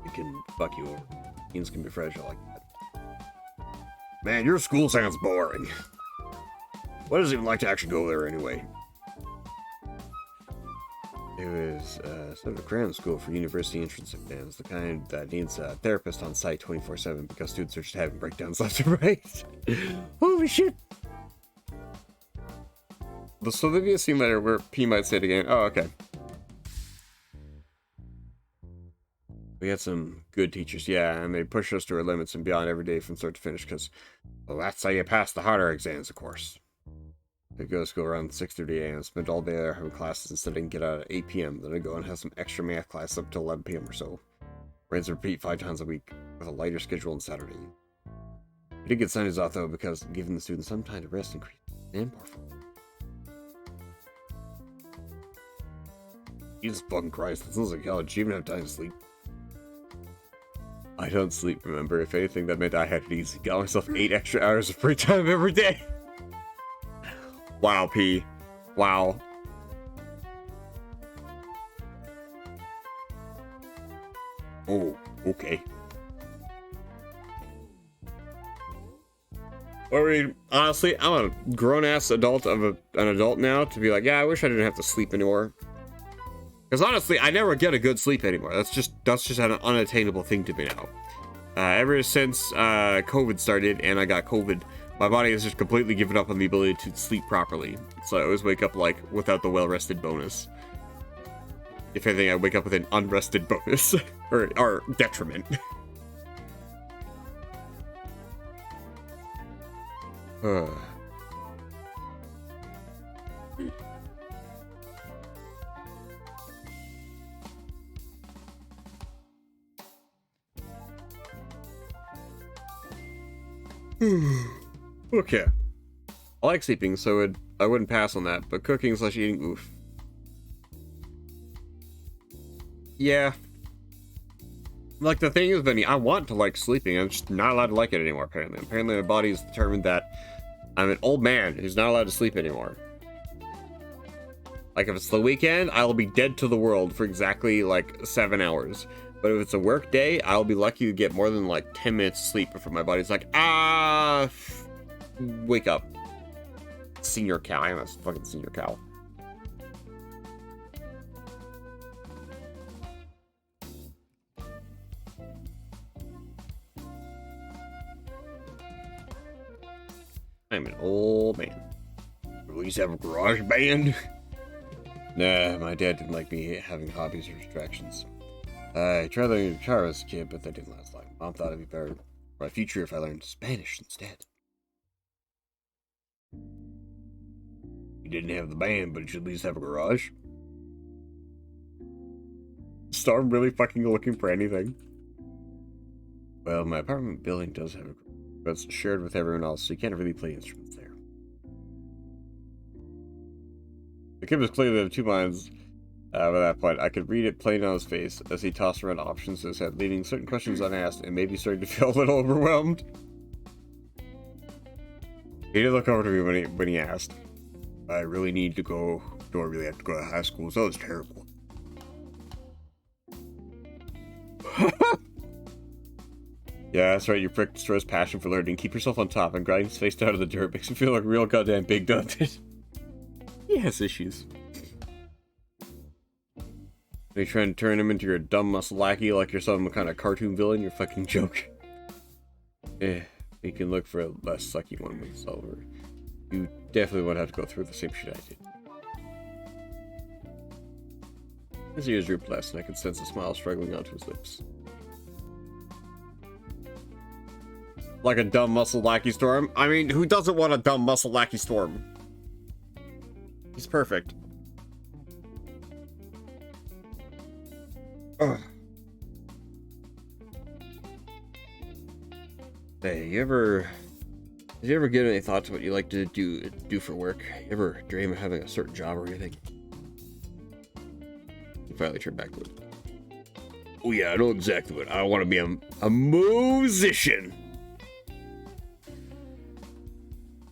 It can fuck you over. Teens can be fragile like that. Man, your school sounds boring. What does it even like to actually go there anyway? It was sort of a cram school for university entrance exams, the kind that needs a therapist on site 24/7 because students are just having breakdowns left and right. Holy shit! So there'll be a scene later where P might say it again. Oh, okay. We had some good teachers, yeah, and they pushed us to our limits and beyond every day from start to finish because, well, that's how you pass the harder exams, of course. I'd go to school around 6:30 a.m., spend all day there having classes and studying, get out at 8 p.m., then I'd go and have some extra math class up till 11 p.m. or so. Rinse and repeat 5 times a week, with a lighter schedule on Saturday. We did get Sundays off, though, because giving the students some time to rest and create and powerful. Jesus fucking Christ, that sounds like college. You even have time to sleep. I don't sleep, remember? If anything, that meant I had it easy. Got myself 8 extra hours of free time every day. Wow, P. Wow. Oh, okay. I mean, honestly, I'm a grown-ass adult of an adult now to be like, yeah, I wish I didn't have to sleep anymore. Because honestly, I never get a good sleep anymore. That's just an unattainable thing to me now. Ever since COVID started and I got COVID, my body has just completely given up on the ability to sleep properly. So I always wake up, like, without the well-rested bonus. If anything, I wake up with an unrested bonus. or detriment. Okay. I like sleeping, so I wouldn't pass on that, but cooking/eating, oof. Yeah. Like, the thing is, Benny, I want to like sleeping, I'm just not allowed to like it anymore, apparently. Apparently my body is determined that I'm an old man who's not allowed to sleep anymore. Like, if it's the weekend, I'll be dead to the world for exactly, like, 7 hours. But if it's a work day, I'll be lucky to get more than, like, 10 minutes sleep before my body's like, wake up. Senior cow. I am a fucking senior cow. I'm an old man. At least have a garage band. Nah, my dad didn't like me having hobbies or distractions. I tried learning guitar as a kid, but that didn't last long. Mom thought it'd be better for my future if I learned Spanish instead. You didn't have the band, but you should at least have a garage. Storm really fucking looking for anything? Well, my apartment building does have a garage, but it's shared with everyone else, so you can't really play instruments there. The kid was clearly of 2 minds. By that point, I could read it plain on his face as he tossed around options in his head, leaving certain questions unasked and maybe starting to feel a little overwhelmed. He did look over to me when he asked. I really need to go. Do I really have to go to high school? So it's terrible. Yeah, that's right, your prick destroys passion for learning. Keep yourself on top and grinding his face down to the dirt makes you feel like real goddamn big, doesn't it? He has issues. Are you trying to turn him into your dumb muscle lackey like you're some kind of cartoon villain? You're fucking joke. You can look for a less sucky one with Silver. You definitely won't have to go through the same shit I did. His ears drooped less, and I could sense a smile struggling onto his lips. Like a dumb muscle lackey Storm? I mean, who doesn't want a dumb muscle lackey Storm? He's perfect. Ugh. Hey, you ever Did you ever get any thoughts of what you like to do for work? You ever dream of having a certain job or anything? You finally turned back to it. Oh yeah, I know exactly what. I want to be a musician.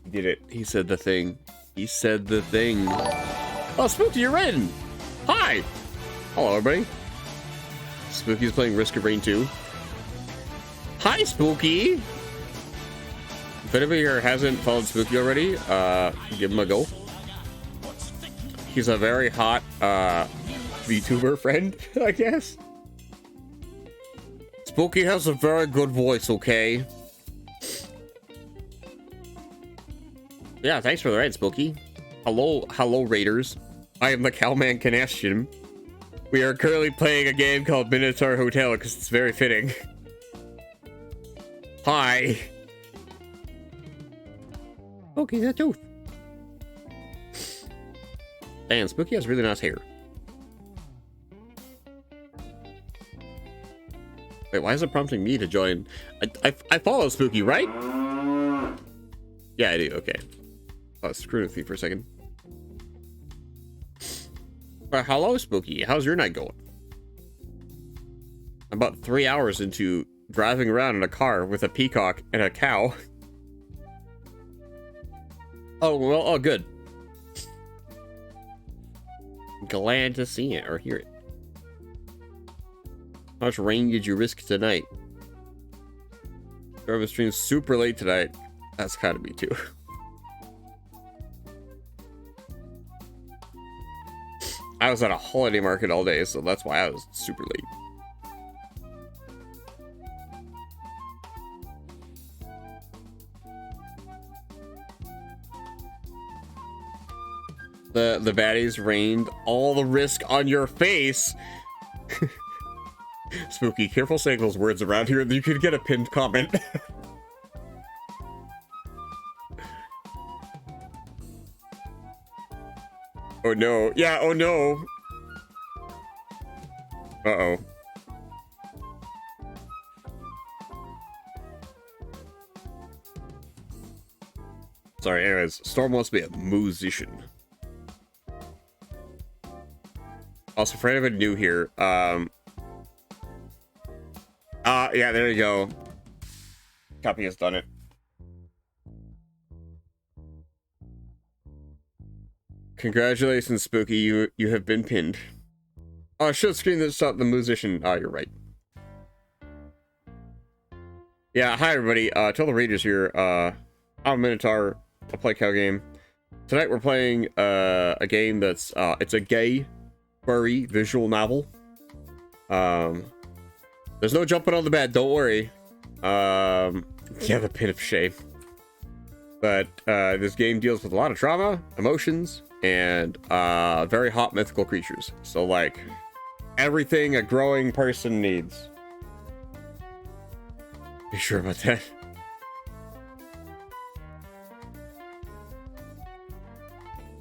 He did it. He said the thing. He said the thing. Oh, Spooky, you're in! Hi! Hello, everybody. Spooky's playing Risk of Rain 2. Hi, Spooky! If anybody here hasn't followed Spooky already, give him a go. He's a very hot VTuber friend, I guess. Spooky has a very good voice, okay? Yeah, thanks for the raid, Spooky. Hello, Raiders. I am the Cowman Canestian. We are currently playing a game called Minotaur Hotel because it's very fitting. Hi. Spooky, that tooth. Damn, Spooky has really nice hair. Wait, why is it prompting me to join? I follow Spooky, right? Yeah, I do. Okay. I was screwing with you for a second. Hello, Spooky. How's your night going? I'm about 3 hours into driving around in a car with a peacock and a cow. Oh, well, oh, good. Glad to see it or hear it. How much rain did you risk tonight? Drove a stream super late tonight. That's kind of me too. I was at a holiday market all day, so that's why I was super late. The baddies rained all the risk on your face. Spooky, careful saying those words around here. You could get a pinned comment. Oh no. Yeah, oh no. Uh-oh. Sorry, anyways. Storm wants to be a musician. Also, for anybody new here, yeah, there you go. Copy has done it. Congratulations, Spooky. You have been pinned. Oh, I should screen this up. The musician. Oh, you're right. Yeah, hi everybody. Tell the Raiders here. I'm Minotaur. I play cow game. Tonight we're playing a game that's it's a gay, furry visual novel. There's no jumping on the bed. Don't worry. Yeah, the pit of shame. But this game deals with a lot of trauma, emotions, and very hot mythical creatures. So like everything a growing person needs. You sure about that?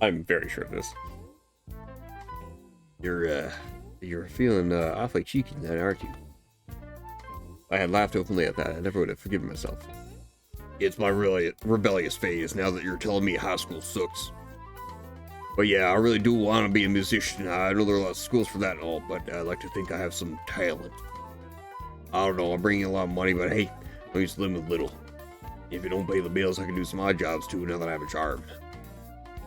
I'm very sure of this. You're feeling awfully cheeky tonight, aren't you? I had laughed openly at that. I never would have forgiven myself. It's my really rebellious phase now that you're telling me high school sucks. But yeah, I really do want to be a musician. I know there are a lot of schools for that and all, but I like to think I have some talent. I don't know, I'm bringing a lot of money, but hey, I'm used to living with little. If you don't pay the bills, I can do some odd jobs too now that I have a charm.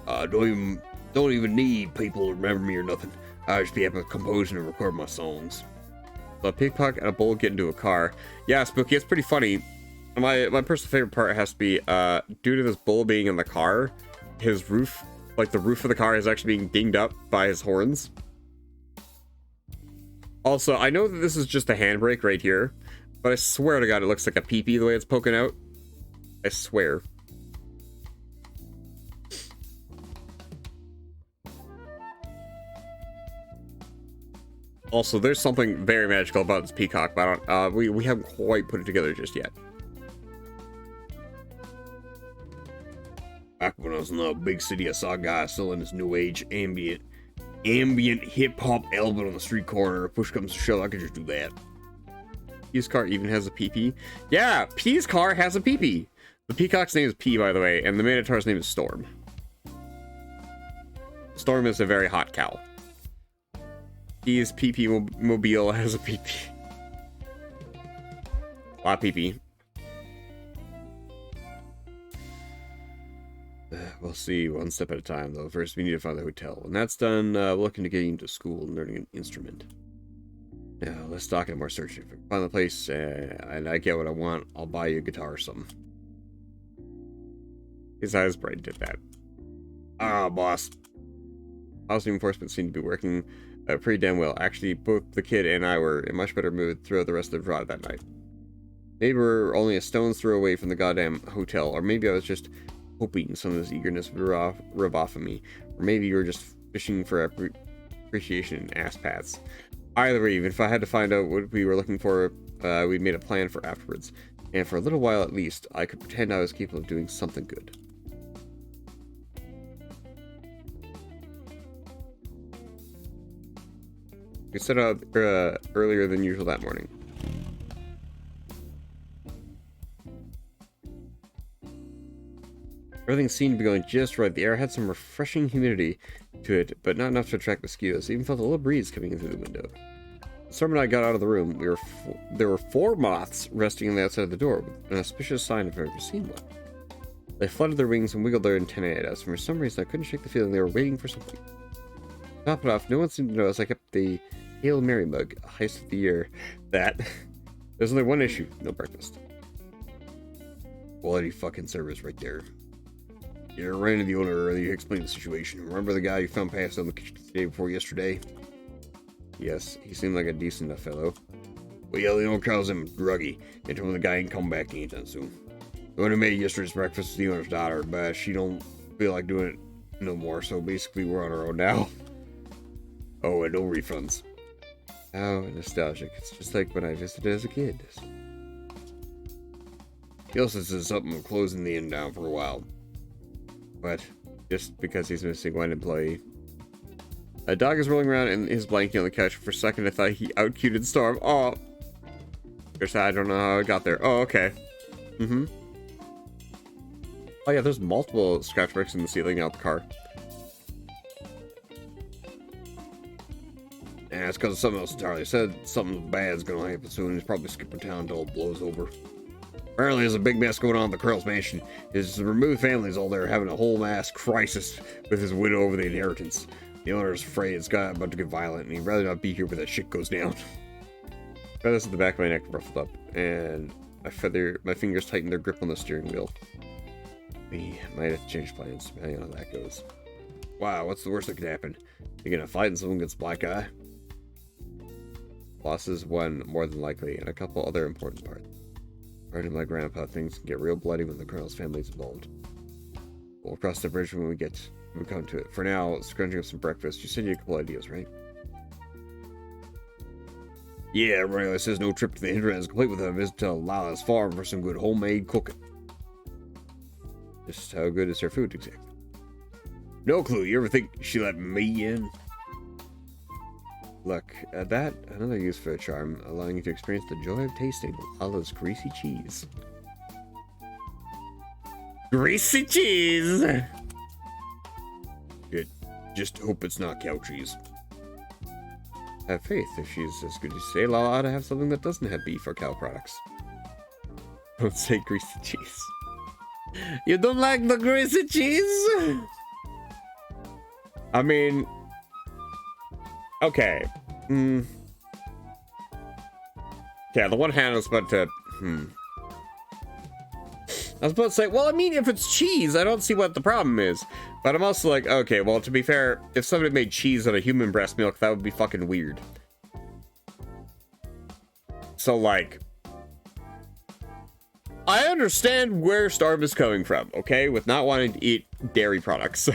Don't even need people to remember me or nothing. I just be able to compose and record my songs. So a pickpocket and a bull get into a car. Yeah, Spooky, it's pretty funny. My personal favorite part has to be, due to this bull being in the car, his roof, like the roof of the car is actually being dinged up by his horns. Also, I know that this is just a handbrake right here, but I swear to God, it looks like a pee-pee the way it's poking out. I swear. Also, there's something very magical about this peacock, but I don't, we haven't quite put it together just yet. Back when I was in the big city, I saw a guy selling this new age ambient hip-hop album on the street corner. If push comes to shove, I could just do that. P's car even has a PP. Yeah, P's car has a PP. The peacock's name is P, by the way, and the Minotaur's name is Storm. Storm is a very hot cow. He is PP mobile has a PP. A lot of PP. We'll see one step at a time, though. First, we need to find the hotel. When that's done, we're looking to get into school and learning an instrument. Now, let's talk and more searching. If we find the place and I get what I want, I'll buy you a guitar or something. His eyes brightened at that. Ah, boss. Housing enforcement seemed to be working pretty damn well. Actually, both the kid and I were in much better mood throughout the rest of the drive that night. Maybe we're only a stone's throw away from the goddamn hotel, or maybe I was just hoping some of this eagerness would rub off of me, or maybe you were just fishing for appreciation and ass pats. Either way, even if I had to find out what we were looking for, we'd made a plan for afterwards, and for a little while at least, I could pretend I was capable of doing something good. We set out earlier than usual that morning. Everything seemed to be going just right. The air had some refreshing humidity to it, but not enough to attract mosquitoes. I even felt a little breeze coming in through the window. Storm and I got out of the room. There were 4 moths resting on the outside of the door, with an auspicious sign if I've ever seen one. They fluttered their wings and wiggled their antennae at us, and for some reason I couldn't shake the feeling they were waiting for something. To top it off, no one seemed to notice I kept the Hail Mary mug, a heist of the year, that there's only one issue: no breakfast. Quality fucking service right there. Yeah, I ran into the owner earlier. He explained the situation. Remember the guy you found passed out in the kitchen the day before yesterday? Yes, he seemed like a decent enough fellow. Well, yeah, the owner calls him Druggy, and told him the guy ain't come back anytime soon. The owner made yesterday's breakfast with the owner's daughter, but she don't feel like doing it no more, so basically we're on our own now. Oh, and no refunds. How nostalgic. It's just like when I visited as a kid. He also says something of closing the inn down for a while. But just because he's missing one employee. A dog is rolling around in his blanket on the couch. For a second I thought he outcuted Storm. Oh. I don't know how I got there. Oh, okay. Mm-hmm. Oh yeah, there's multiple scratch marks in the ceiling out the car. Yeah, it's because of something else entirely. Said something bad's gonna happen soon. He's probably skipping town until it blows over. Apparently there's a big mess going on in the Curls mansion. His removed family's all there having a whole mass crisis with his widow over the inheritance. The owner's afraid it's about to get violent, and he'd rather not be here when that shit goes down. Feathers at the back of my neck ruffled up, and my fingers tightened their grip on the steering wheel. We might have to change plans, depending on how that goes. Wow, what's the worst that could happen? You're gonna fight and someone gets black eye? Losses one, more than likely, and a couple other important parts. According to my grandpa, things can get real bloody when the Colonel's family's involved. We'll cross the bridge when we come to it. For now, scrunching up some breakfast. You said you had a couple ideas, right? Yeah, Riley says no trip to the Hinterlands complete with a visit to Lala's farm for some good homemade cooking. Just how good is her food exactly? No clue. You ever think she let me in? Look, that another use for a charm, allowing you to experience the joy of tasting Lala's greasy cheese. Greasy cheese! Good. Just hope it's not cow cheese. Have faith. If she's as good as you say, Lala ought to have something that doesn't have beef or cow products. Don't say greasy cheese. You don't like the greasy cheese? I mean... Okay. Okay, on the one hand, I was about to... I was about to say, well, I mean, if it's cheese, I don't see what the problem is. But I'm also like, okay, well, to be fair, if somebody made cheese out of human breast milk, that would be fucking weird. So, like... I understand where Storm is coming from, okay? With not wanting to eat dairy products.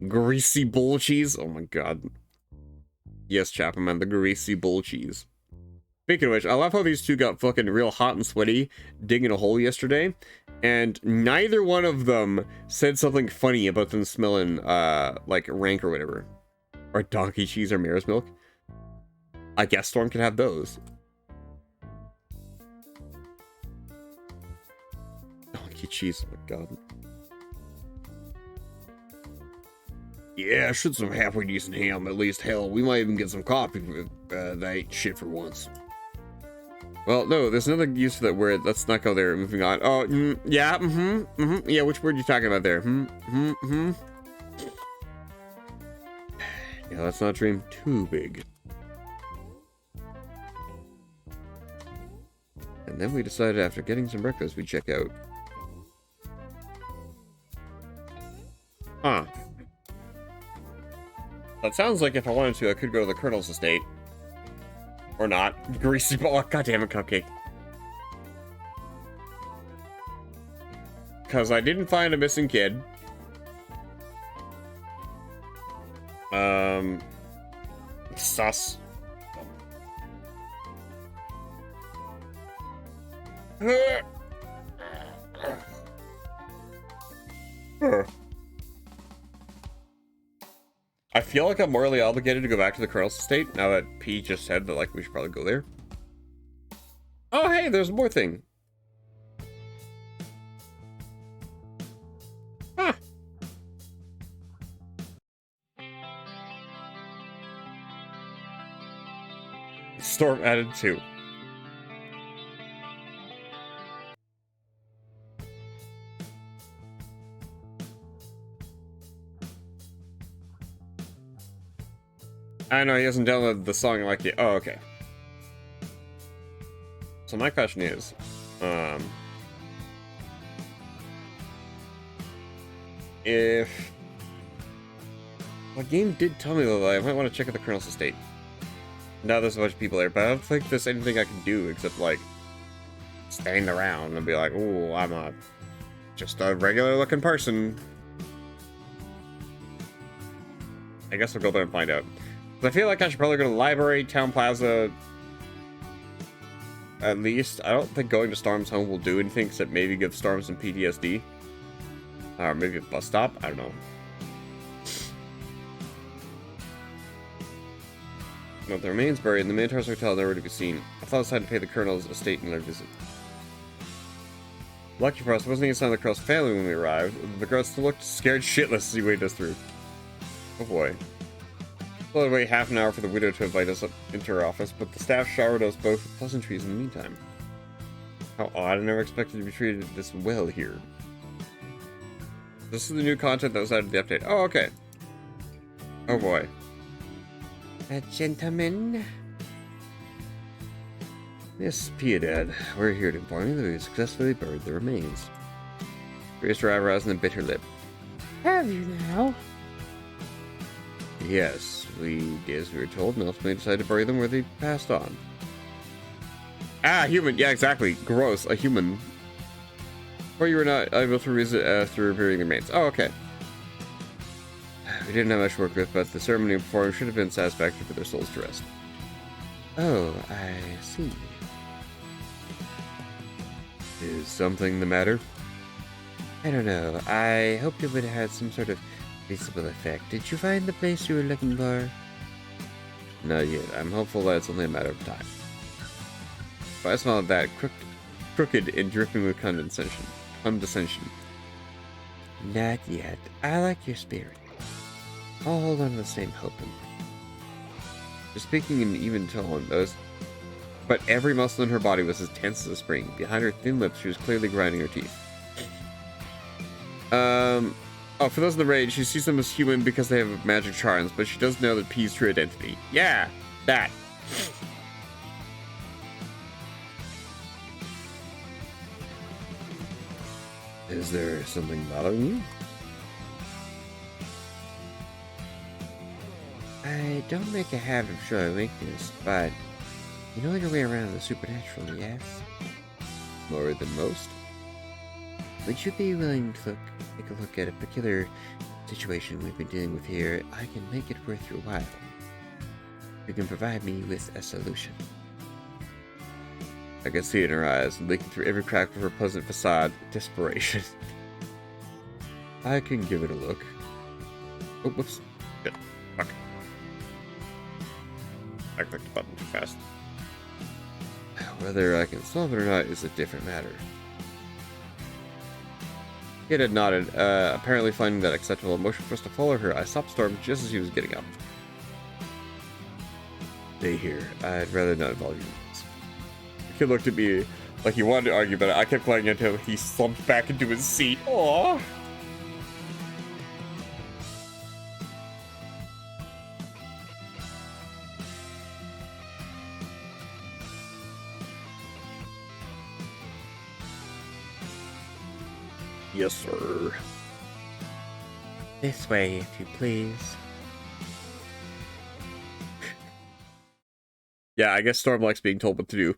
Greasy bull cheese? Oh my god. Yes, Chapman, the greasy bull cheese. Speaking of which, I love how these two got fucking real hot and sweaty digging a hole yesterday, and neither one of them said something funny about them smelling, like rank or whatever. Or donkey cheese or mare's milk. I guess Storm can have those. Turkey cheese. Oh my god. Yeah, should some halfway decent ham. At least, hell, we might even get some coffee with that shit for once. Well, no, there's another use for that word. Let's not go there. Moving on. Oh, yeah, yeah, which word are you talking about there? Yeah, let's not dream too big. And then we decided after getting some breakfast, we'd check out. Huh. That sounds like if I wanted to, I could go to the Colonel's estate. Or not. Greasy ball. God damn it, Cupcake. Because I didn't find a missing kid. Sus. I feel like I'm morally obligated to go back to the Colonel's estate now that P just said that, like, we should probably go there. Oh, hey, there's more thing. Huh. Storm added 2. I know he hasn't downloaded the song like yet. Oh, okay. So my question is, if the game did tell me though that I might want to check out the Colonel's estate. Now there's a bunch of people there, but I don't think there's anything I can do except like stand around and be like, "Oh, I'm just a regular looking person." I guess we'll go there and find out. I feel like I should probably go to the library, town plaza. At least. I don't think going to Storm's home will do anything except maybe give Storm some PTSD. Or maybe a bus stop. I don't know. No, the remains buried in the Minotaur's hotel, nowhere to be seen. I thought I decided to pay the Colonel's estate another visit. Lucky for us, there wasn't any sign of the Colonel's family when we arrived. The girl still looked scared shitless as he waved us through. Oh boy. We'll have to wait half an hour for the widow to invite us up into her office, but the staff showered us both with pleasantries in the meantime. How odd, I never expected to be treated this well here. This is the new content that was added to the update. Oh, okay. Oh boy. Gentlemen. Miss Piedad, we're here to inform you that we successfully buried the remains. Raised her eyebrows and then bit her lip. Have you now? Yes, we did as we were told, and ultimately decided to bury them where they passed on. Ah, human! Yeah, exactly. Gross, a human. Or you were not able to visit after burying the remains. Oh, okay. We didn't have much work with, but the ceremony performed should have been satisfactory for their souls to rest. Oh, I see. Is something the matter? I don't know. I hoped it would have had some sort of visible effect. Did you find the place you were looking for? Not yet. I'm hopeful that it's only a matter of time. But I smell that crooked and dripping with condescension. Not yet. I like your spirit. I'll hold on to the same hope. Just speaking in even tone, but every muscle in her body was as tense as a spring. Behind her thin lips, she was clearly grinding her teeth. Oh, for those in the raid, she sees them as human because they have magic charms, but she does know that P's true identity. Yeah, that. Is there something bothering you? I don't make a habit of showing weakness, but you know your way around the supernatural, yes? More than most? Would you be willing to take a look at a particular situation we've been dealing with here? I can make it worth your while. You can provide me with a solution. I can see it in her eyes, leaking through every crack of her pleasant facade, desperation. I can give it a look. Oh, whoops. Shit. Fuck. I clicked the button too fast. Whether I can solve it or not is a different matter. Kid had nodded, apparently finding that acceptable emotion for us to follow her. I stopped Storm just as he was getting up. Stay here. I'd rather not involve you in this. The kid looked at me like he wanted to argue, but I kept glaring at him. He slumped back into his seat. Aww. Yes, sir. This way, if you please. Yeah, I guess Storm likes being told what to do.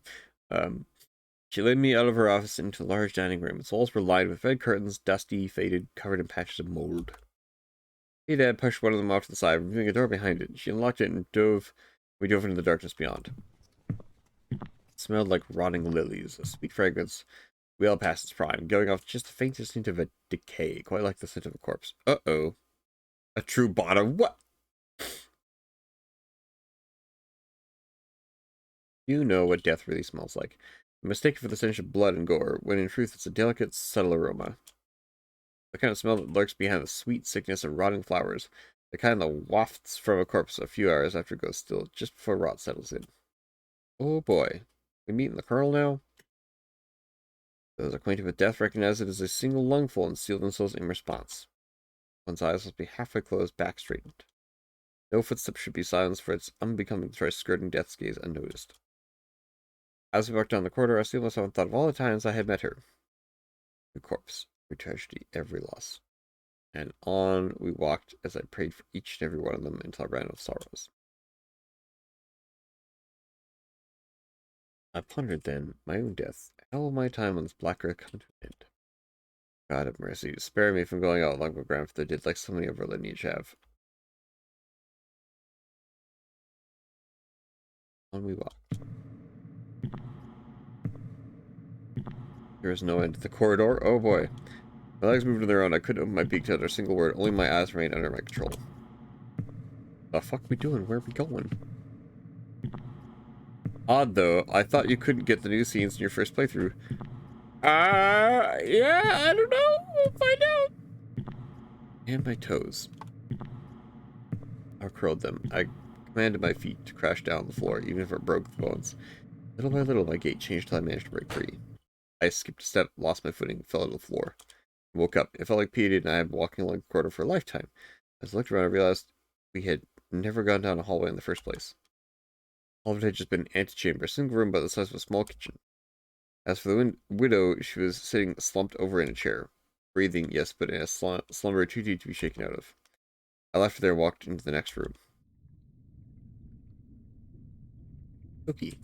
She led me out of her office into a large dining room. Its walls were lined with red curtains, dusty, faded, covered in patches of mold. Hey, Dad pushed one of them off to the side, removing a door behind it. She unlocked it and we dove into the darkness beyond. It smelled like rotting lilies, a sweet fragrance well past its prime, going off just the faintest hint of a decay, quite like the scent of a corpse. Uh-oh. A true bottom. What? You know what death really smells like. Mistaken for the stench of blood and gore, when in truth it's a delicate, subtle aroma. The kind of smell that lurks behind the sweet sickness of rotting flowers, the kind that wafts from a corpse a few hours after it goes still, just before rot settles in. Oh boy. We meet in the kernel now? Those acquainted with death recognize it as a single lungful and seal themselves in response. One's eyes must be halfway closed, back straightened. No footsteps should be silenced, for its unbecoming choice skirting death's gaze unnoticed. As we walked down the corridor, I sealed myself and thought of all the times I had met her. Every corpse, every tragedy, every loss. And on we walked as I prayed for each and every one of them until I ran out of sorrows. I pondered then my own death. How will my time on this black earth come to an end? God have mercy. Spare me from going out like my grandfather did, like so many of our lineage have. On we walked. There was no end to the corridor. Oh boy. My legs moved on their own. I couldn't open my beak to utter a single word. Only my eyes remained under my control. The fuck we doing? Where are we going? Odd though. I thought you couldn't get the new scenes in your first playthrough. Yeah, I don't know. We'll find out. And my toes. I curled them. I commanded my feet to crash down on the floor, even if it broke the bones. Little by little, my gait changed till I managed to break free. I skipped a step, lost my footing, fell to the floor. I woke up. It felt like Petey and I had been walking along the corridor for a lifetime. As I looked around, I realized we had never gone down a hallway in the first place. All of it had just been an antechamber, a single room about the size of a small kitchen. As for the widow, she was sitting slumped over in a chair. Breathing, yes, but in a slumber too deep to be shaken out of. I left her there and walked into the next room. Cookie.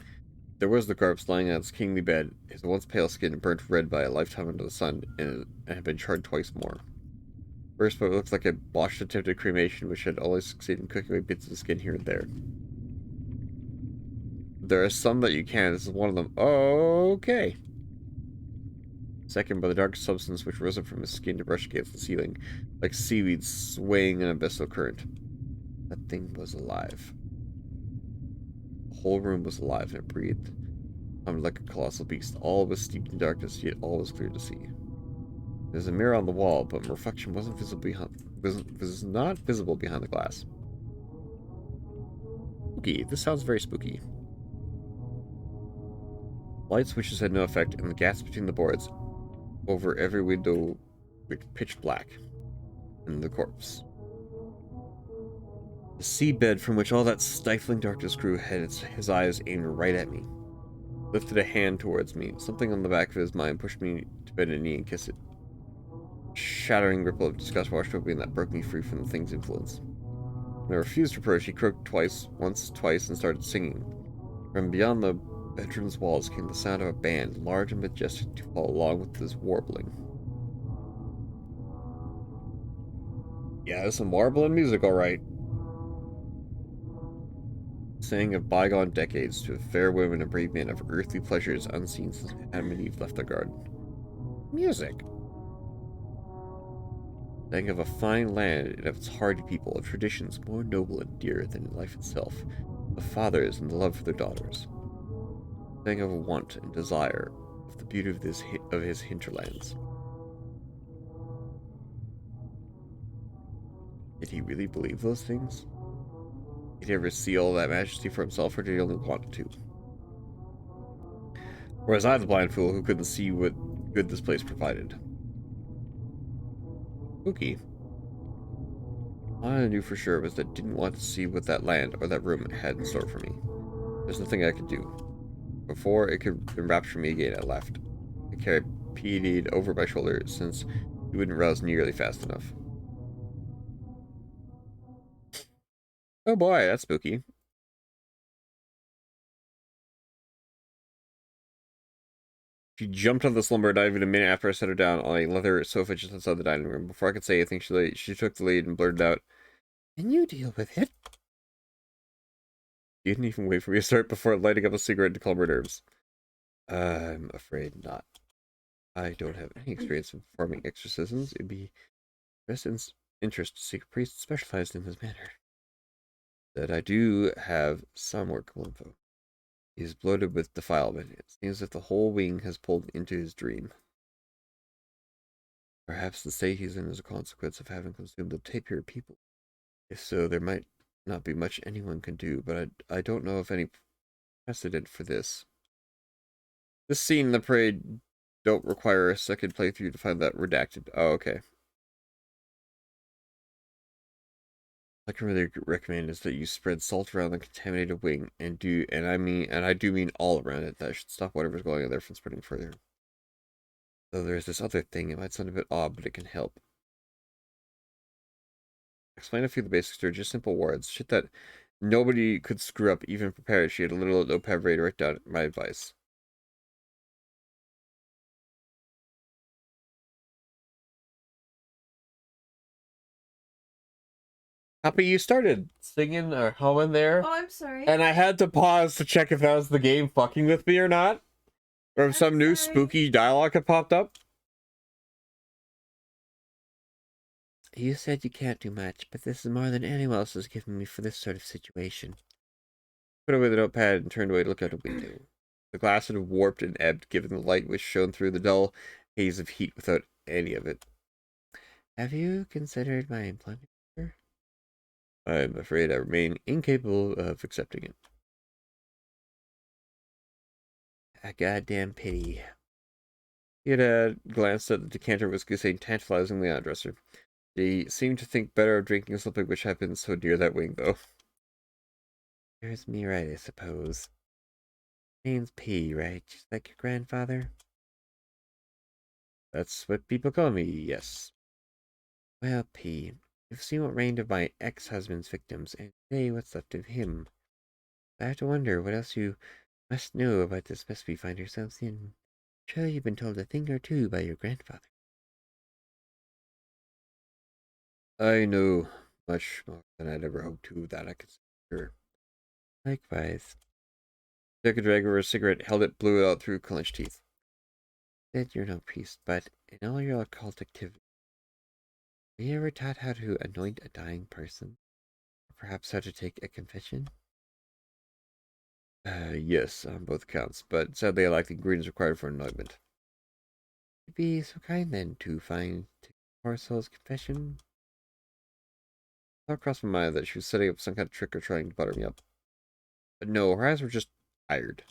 There was the corpse lying on its kingly bed, his once pale skin burnt red by a lifetime under the sun, and had been charred twice more. First, what looked like a botched attempt at cremation, which had always succeeded in cooking away bits of the skin here and there. There are some that you can. This is one of them. Okay. Second, by the dark substance which rose up from his skin to brush against the ceiling, like seaweed swaying in a abyssal current. That thing was alive. The whole room was alive, and it breathed. Like a colossal beast. All was steeped in darkness, yet all was clear to see. There's a mirror on the wall, but my reflection wasn't was not visible behind the glass. Spooky. This sounds very spooky. Light switches had no effect, and the gaps between the boards over every window were pitch black. And the corpse. The seabed from which all that stifling darkness grew had his eyes aimed right at me. Lifted a hand towards me. Something on the back of his mind pushed me to bend a knee and kiss it. A shattering ripple of disgust washed over me, and that broke me free from the thing's influence. When I refused to approach, he croaked once, twice, and started singing. From beyond the bedroom's walls came the sound of a band, large and majestic, to follow along with this warbling. Yeah, there's some warbling music, alright. Sang of bygone decades to fair women and brave men, of earthly pleasures unseen since Adam and Eve left their garden. Music. Sang of a fine land and of its hardy people, of traditions more noble and dear than life itself, of fathers and the love for their daughters. Sang of a want and desire, of the beauty of his hinterlands. Did he really believe those things? Did he ever see all that majesty for himself, or did he only want to? Or was I the blind fool who couldn't see what good this place provided? Spooky. All I knew for sure was that I didn't want to see what that land or that room had in store for me. There's nothing I could do. Before it could enrapture me again, I left. I carried PD'd over my shoulder since he wouldn't rouse nearly fast enough. Oh boy, that's spooky. She jumped on the slumber, not even a minute after I set her down on a leather sofa just outside the dining room. Before I could say anything, she took the lead and blurted out, "Can you deal with it?" She didn't even wait for me to start before lighting up a cigarette to calm her nerves. I'm afraid not. I don't have any experience in performing exorcisms. It'd be best interest to seek a priest specialized in this matter. That I do have some workable info. He's bloated with defilement. It seems that the whole wing has pulled into his dream. Perhaps the state he's in is a consequence of having consumed the tapier people. If so, there might not be much anyone can do, but I don't know of any precedent for this. This scene in the parade don't require a second playthrough to find that redacted. Oh, okay. I can really recommend is that you spread salt around the contaminated wing and I do mean all around it. That should stop whatever's going on there from spreading further. Though there's this other thing, it might sound a bit odd, but it can help. Explain a few of the basics. They're just simple words. Shit that nobody could screw up, even prepared. She had a little notepad ready to write down my advice. Happy, you started singing or humming there. Oh, I'm sorry. And I had to pause to check if that was the game fucking with me or not. Or if some new spooky dialogue had popped up. You said you can't do much, but this is more than anyone else has given me for this sort of situation. Put away the notepad and turned away to look out a window. The glass had warped and ebbed, given the light which shone through the dull haze of heat without any of it. Have you considered my employment here? I'm afraid I remain incapable of accepting it. A goddamn pity. He had glanced at the decanter whiskey saying tantalizingly on a dresser. He seemed to think better of drinking something which happened so near that wing, though. Here's me right, I suppose. Name's P, right? Just like your grandfather? That's what people call me, yes. Well, P, you've seen what reigned of my ex-husband's victims, and today what's left of him. I have to wonder what else you must know about this mess we find ourselves in. Surely you've been told a thing or two by your grandfather. I know much more than I'd ever hoped to, that I could say sure. Likewise. Took a drag over a cigarette, held it, blew it out through clenched teeth. Said you're no priest, but in all your occult activity, were you ever taught how to anoint a dying person? Or perhaps how to take a confession? Yes, on both accounts, but sadly I lack the ingredients required for anointment. You'd be so kind then to find poor soul's confession. I thought across my mind that she was setting up some kind of trick or trying to butter me up. But no, her eyes were just tired.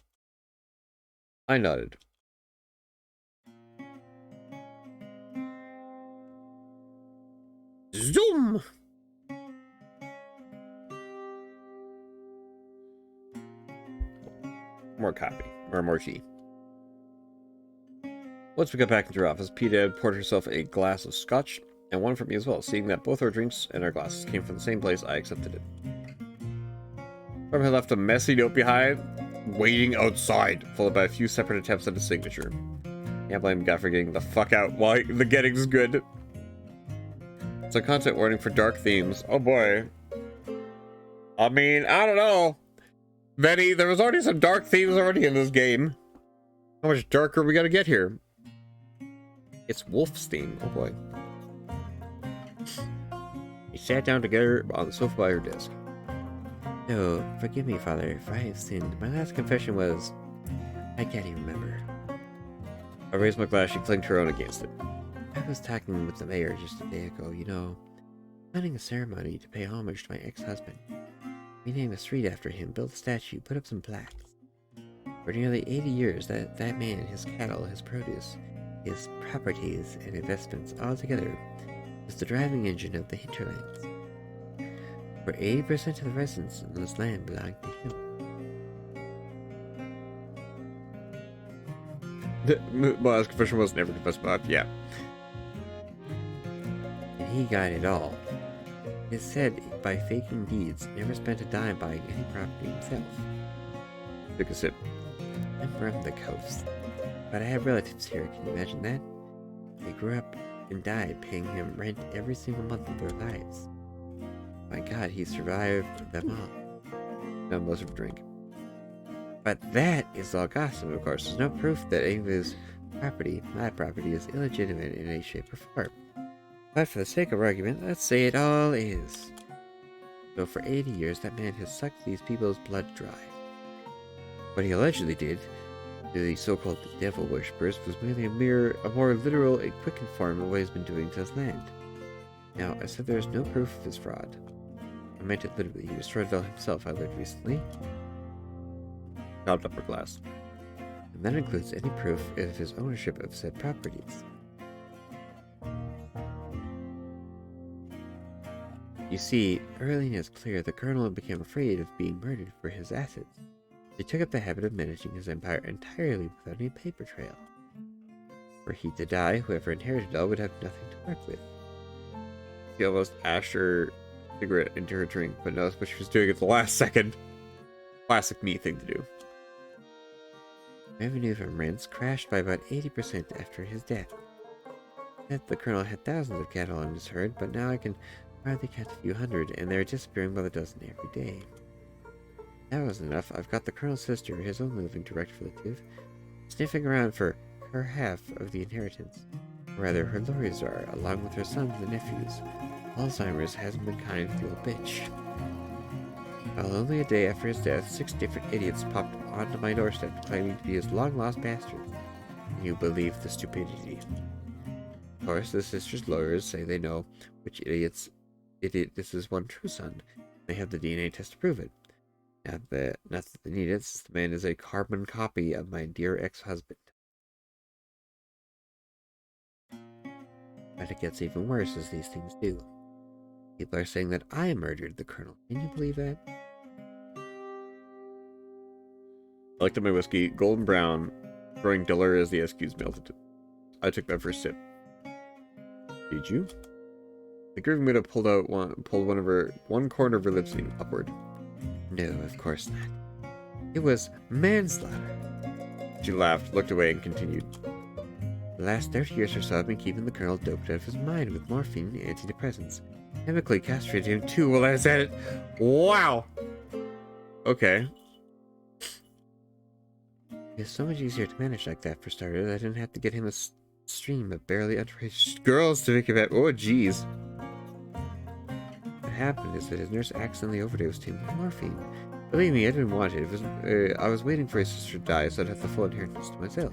I nodded. Zoom! More coffee. Or more tea. Once we got back into her office, Peta had poured herself a glass of scotch, and one for me as well. Seeing that both our drinks and our glasses came from the same place, I accepted it. Farm had left a messy note behind, waiting outside, followed by a few separate attempts at a signature. Can't blame Guy for getting the fuck out while the getting's good. It's a content warning for dark themes. Oh boy. I mean, I don't know. Benny, there was already some dark themes already in this game. How much darker we gotta get here? It's Wolf's theme. Oh boy. We sat down together on the sofa by her desk. No, forgive me, Father, if I have sinned. My last confession was... I can't even remember. I raised my glass, she clinked her own against it. I was talking with the mayor just a day ago, you know. Planning a ceremony to pay homage to my ex-husband. We named a street after him, built a statue, put up some plaques. For nearly 80 years, that man, his cattle, his produce, his properties and investments all together was the driving engine of the Hinterlands. For 80% of the residents in this land belonged to him. Well, his confession was never confessed, but yeah. And he got it all. It is said by faking deeds, never spent a dime buying any property himself. Took a sip. I'm from the coast, but I have relatives here, can you imagine that? They grew up and died paying him rent every single month of their lives. My god, he survived them all. None less of a drink. But that is all gossip, of course. There's no proof that any of his property, my property, is illegitimate in any shape or form. But for the sake of argument, let's say it all is. So for 80 years, that man has sucked these people's blood dry. What he allegedly did to the so-called devil worshippers was merely a more literal and quickened form of what he's been doing to his land. Now, I said there is no proof of his fraud. I meant it literally. He destroyed it all himself, I learned recently. Chopped up her glass. And that includes any proof of his ownership of said properties. You see, early in his career, the colonel became afraid of being murdered for his assets. He took up the habit of managing his empire entirely without any paper trail. Were he to die, whoever inherited all would have nothing to work with. She almost ashed her cigarette into her drink, but noticed what she was doing at the last second. Classic me thing to do. Revenue from rents crashed by about 80% after his death. Yet the colonel had thousands of cattle on his herd, but now I can hardly count a few hundred, and they're disappearing by the dozen every day. That wasn't enough. I've got the colonel's sister, his only living direct relative, sniffing around for her half of the inheritance. Or rather, her lawyers are, along with her sons and nephews. Alzheimer's hasn't been kind to the old bitch. Well, only a day after his death, 6 different idiots popped onto my doorstep claiming to be his long-lost bastards. Can you believe the stupidity? Of course, the sister's lawyers say they know which idiot this is one true son. They have the DNA test to prove it. Not that they need it, since the man is a carbon copy of my dear ex-husband. But it gets even worse as these things do. People are saying that I murdered the colonel. Can you believe that? I looked at my whiskey, golden brown, growing duller as the SQs melted. I took my first sip. Did you? The grooving widow pulled one corner of her lips upward. No, of course not. It was manslaughter. She laughed, looked away, and continued. The last 30 years or so I've been keeping the colonel doped out of his mind with morphine and antidepressants. Chemically castrated him too while I was at it. Wow! Okay. It's so much easier to manage like that for starters. I didn't have to get him a stream of barely underage girls to make him happy. Oh, jeez. What happened is that his nurse accidentally overdosed him with morphine. Believe me, I didn't want it. I was waiting for his sister to die so I'd have the full inheritance to myself.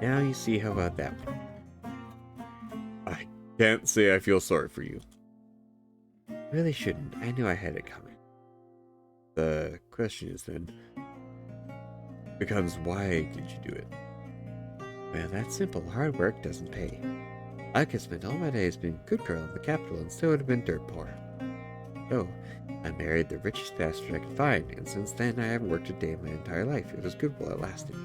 Now you see how about that one. I can't say I feel sorry for you. Really shouldn't. I knew I had it coming. The question is then becomes, why did you do it? Well, that's simple. Hard work doesn't pay. I could spend all my days being a good girl in the capital and still would have been dirt poor. So, I married the richest bastard I could find, and since then I haven't worked a day in my entire life. It was good while it lasted.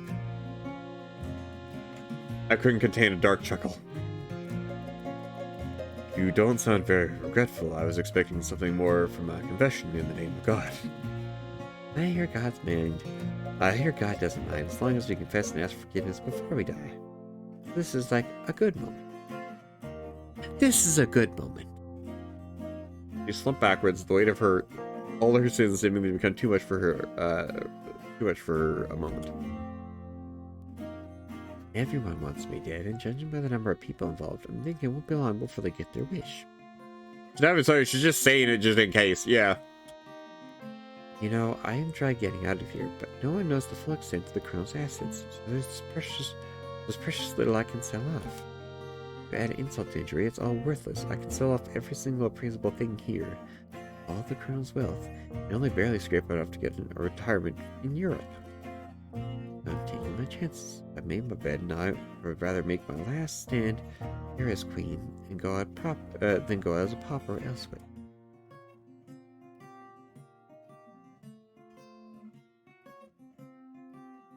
I couldn't contain a dark chuckle. You don't sound very regretful. I was expecting something more from a confession in the name of God. I hear God's mind. I hear God doesn't mind as long as we confess and ask forgiveness before we die. This is like a good moment. This is a good moment. She slumped backwards. The weight of all her sins seemingly become too much for her a moment. Everyone wants me dead, and judging by the number of people involved, I'm thinking it won't be long before they get their wish. She's not even sorry. She's just saying it just in case. Yeah. You know, I am trying getting out of here, but no one knows the full extent of the colonel's assets, so there's precious little I can sell off. add insult to injury, it's all worthless. I can sell off every single appraisable thing here. All the Colonel's wealth, and only barely scrape enough to get a retirement in Europe. I'm taking my chances. I've made my bed, and I would rather make my last stand here as queen and go out than go out as a pauper elsewhere.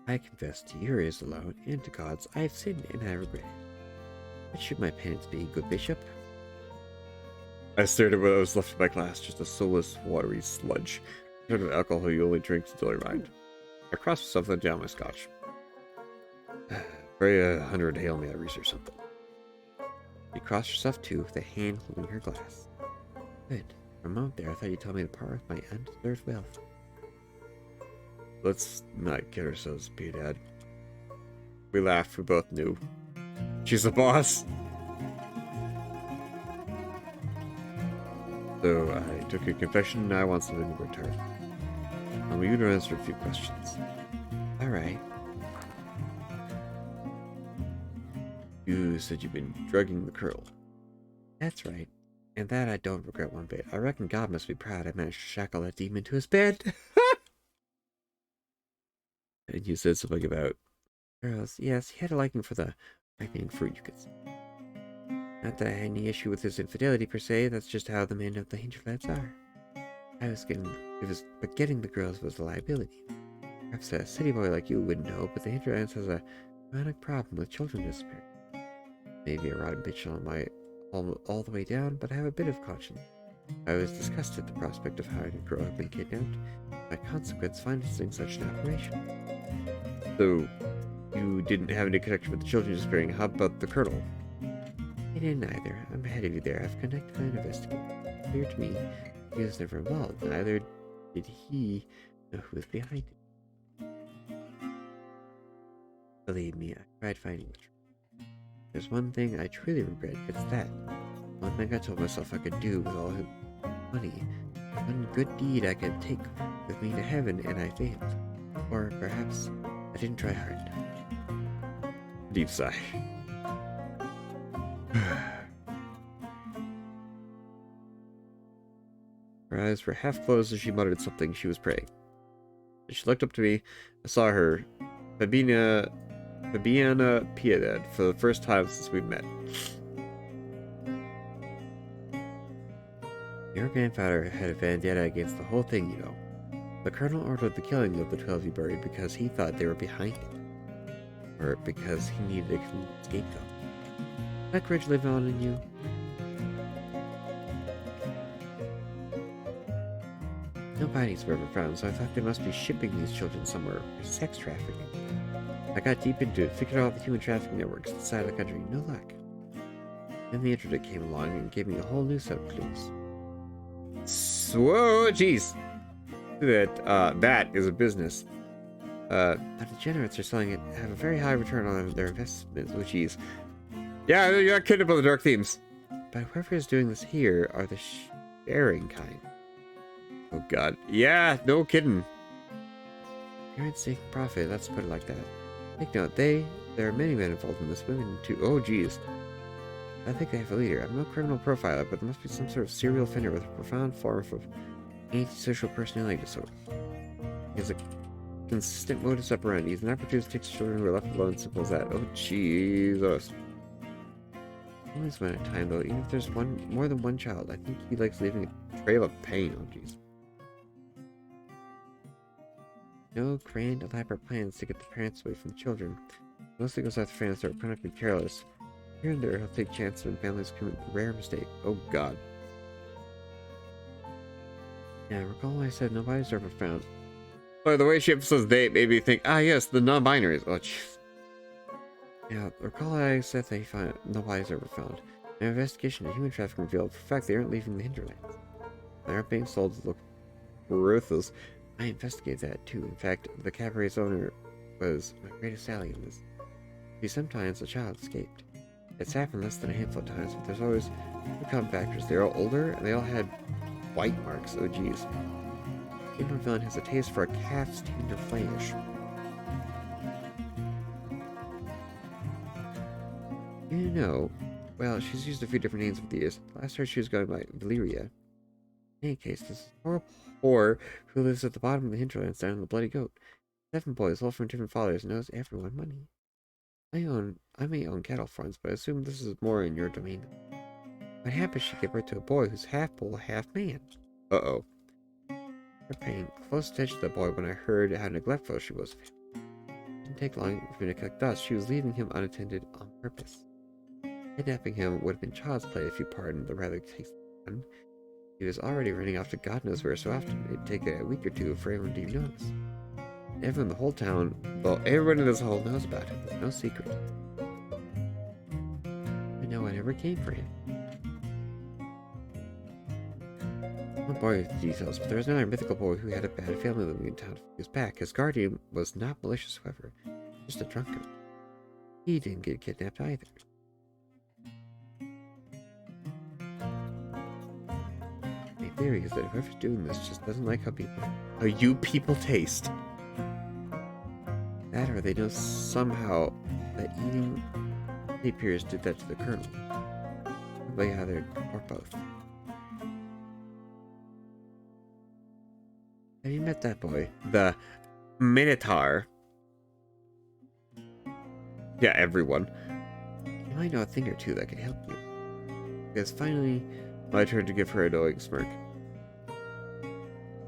I confess to Urias alone and to gods I have sinned and I regret it. What should my penance be, good bishop? I stared at what was left of my glass, just a soulless, watery sludge. The sort of alcohol you only drink to dull your mind. I crossed myself and down my scotch. Pray 100 Hail Marys or something. You crossed yourself too, with a hand holding her glass. Good. For a moment there, I thought you told me to part with my undeserved wealth. Let's not get ourselves beat, Dad. We laughed, we both knew. She's the boss! So I took your confession and I want something in return. I want you to answer a few questions. Alright. You said you've been drugging the Colonel. That's right. And that I don't regret one bit. I reckon God must be proud I managed to shackle that demon to his bed. And you said something about... Girls, yes, he had a liking for the ripening fruit, you could say. Not that I had any issue with his infidelity per se, that's just how the men of the Hinterlands are. But getting the girls was a liability. Perhaps a city boy like you wouldn't know, but the Hinterlands has a chronic problem with children disappearing. Maybe a rotten bitch on my all the way down, but I have a bit of conscience. I was disgusted at the prospect of having a girl have been kidnapped, by consequence financing such an operation. So, you didn't have any connection with the children disappearing. How about the Colonel? I didn't either. I'm ahead of you there. I've conducted an investigation. It's clear to me he was never involved. Neither did he know who was behind it. Believe me, I tried finding the truth. There's one thing I truly regret. It's that. One thing I told myself I could do with all his money. One good deed I could take with me to heaven, and I failed. Or perhaps I didn't try hard enough. Deep sigh. Her eyes were half closed as she muttered something. She was praying. As she looked up to me, I saw her, Fabiana Piedad, for the first time since we met. Your grandfather had a vendetta against the whole thing, you know. The Colonel ordered the killing of the 12 you buried because he thought they were behind it. Or because he needed a scapegoat. That grudge live on in you? No bodies were ever found, so I thought they must be shipping these children somewhere for sex trafficking. I got deep into it, figured out all the human trafficking networks inside of the country, no luck. Then the internet came along and gave me a whole new set of clues. Whoa, jeez. That is a business. The degenerates are selling it have a very high return on their investments, oh geez. Yeah, you're not kidding about the dark themes. But whoever is doing this here are the sharing kind. Oh god. Yeah, no kidding. Parents seeking profit, let's put it like that. Take note, there are many men involved in this, women too. Oh geez. I think they have a leader. I'm no criminal profiler, but there must be some sort of serial offender with a profound form of antisocial personality disorder. He has a consistent modus operandi. He's an opportunist, takes children who are left alone, simple as that. Oh Jesus. Always one at a time though, even if there's more than one child, I think he likes leaving a trail of pain. Oh jeez. No grand, elaborate plans to get the parents away from the children. Mostly goes after fans that are chronically careless. Here and there, he'll take chances when families commit a rare mistake. Oh god. Yeah, recall I said nobody's ever found. By the way she emphasized they made me think, yes, the non-binaries. Oh jeez. Yeah, recall I said they found nobody's ever found. An investigation of human trafficking revealed for a fact they aren't leaving the Hinterlands. They aren't being sold to look ruthless. I investigated that too. In fact, the cabaret's owner was my greatest ally in this. See, sometimes a child escaped. It's happened less than a handful of times, but there's always two common factors. They're all older, and they all had white marks. Oh geez. Human villain has a taste for a calf's tender flesh. You know, Well, she's used a few different names over the years. Last heard she was going by Valyria. In any case, this is a whore who lives at the bottom of the hinterlands down in the Bloody Goat. 7 boys, all from different fathers, knows everyone money. I may own cattle farms, but I assume this is more in your domain. What happens she gave birth to a boy who's half bull, half man? Uh-oh. I'm paying close attention to the boy when I heard how neglectful she was. It didn't take long for me to collect dust. She was leaving him unattended on purpose. Kidnapping him would have been child's play if you pardon the rather tasty one. He was already running off to God knows where so often. It'd take a week or two for everyone to even notice. Everyone in the whole town, well, everyone in this hole knows about him. It's no secret. And no one ever came for him. I won't bore you with the details, but there was another mythical boy who had a bad family living in town a few years back. His guardian was not malicious, however, just a drunkard. He didn't get kidnapped either. My theory is that whoever's doing this just doesn't like how you people taste. That or they know somehow that eating tapirs did that to the colonel. Probably either or both. Have you met that boy? The Minotaur. Yeah, everyone. You might know a thing or two that could help you. It's finally my turn to give her a knowing smirk.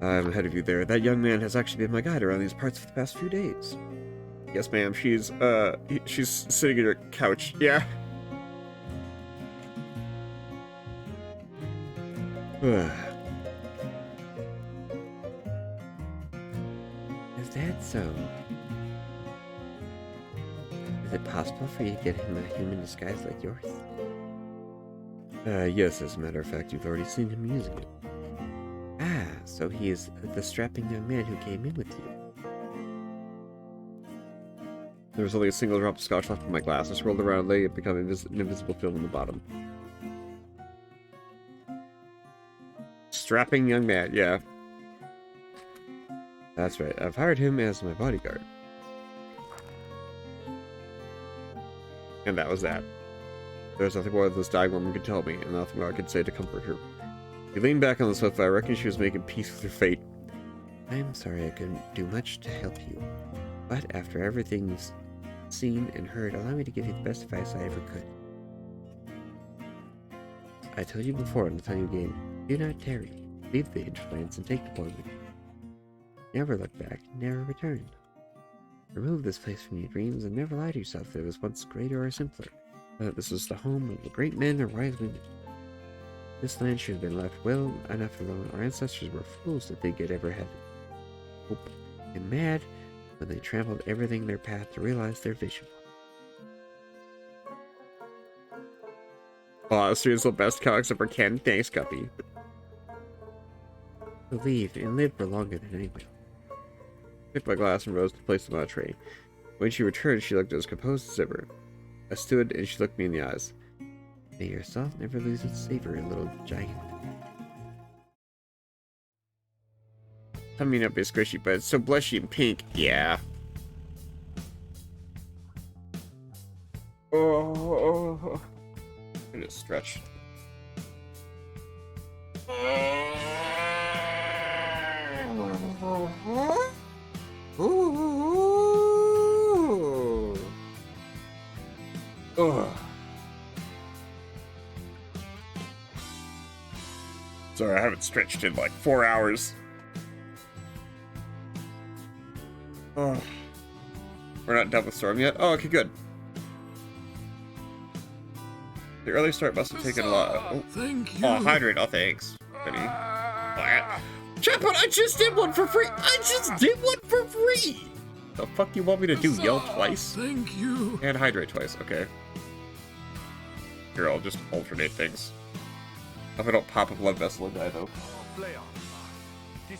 I'm ahead of you there. That young man has actually been my guide around these parts for the past few days. Yes, ma'am. She's sitting in her couch. Yeah. Is that so? Is it possible for you to get him a human disguise like yours? Yes, as a matter of fact, you've already seen him using it. Ah, so he is the strapping young man who came in with you. There was only a single drop of scotch left in my glass. I swirled around, letting it become an invisible film on the bottom. Strapping young man, yeah. That's right, I've hired him as my bodyguard. And that was that. There's nothing more than this dying woman could tell me, and nothing more I could say to comfort her. She leaned back on the sofa. I reckon she was making peace with her fate. I'm sorry I couldn't do much to help you, but after everything you've seen and heard, allow me to give you the best advice I ever could. I told you before, and I'll tell you again, do not tarry. Leave the Hinterlands and take the boy with you. Never look back, never return. Remove this place from your dreams and never lie to yourself that it was once greater or simpler. This was the home of the great men or wise women. This land should have been left well enough alone. Our ancestors were fools to think it ever had hope, and mad when they trampled everything in their path to realize their vision. Oh, this is the best comics ever can. Thanks, Guppy. Believed and lived for longer than anyone. I picked my glass and rose to place it on a tray. When she returned, she looked as composed as ever. I stood and she looked me in the eyes. May your salt never lose its savor, little giant. I mean, not be squishy, but it's so blushy and pink. Yeah. Oh. I just stretch. Ooh. Ugh. Sorry, I haven't stretched in like 4 hours. Oh. We're not done with Storm yet? Oh, okay, good. The early start must have taken a lot. Oh, Thank you. Oh, hydrate. Oh, thanks. Benny. Chapman, I just did one for free! I just did one for free! The fuck do you want me to do? Yell twice? Thank you. And hydrate twice, okay. Here, I'll just alternate things. If I don't pop a blood vessel and die, though.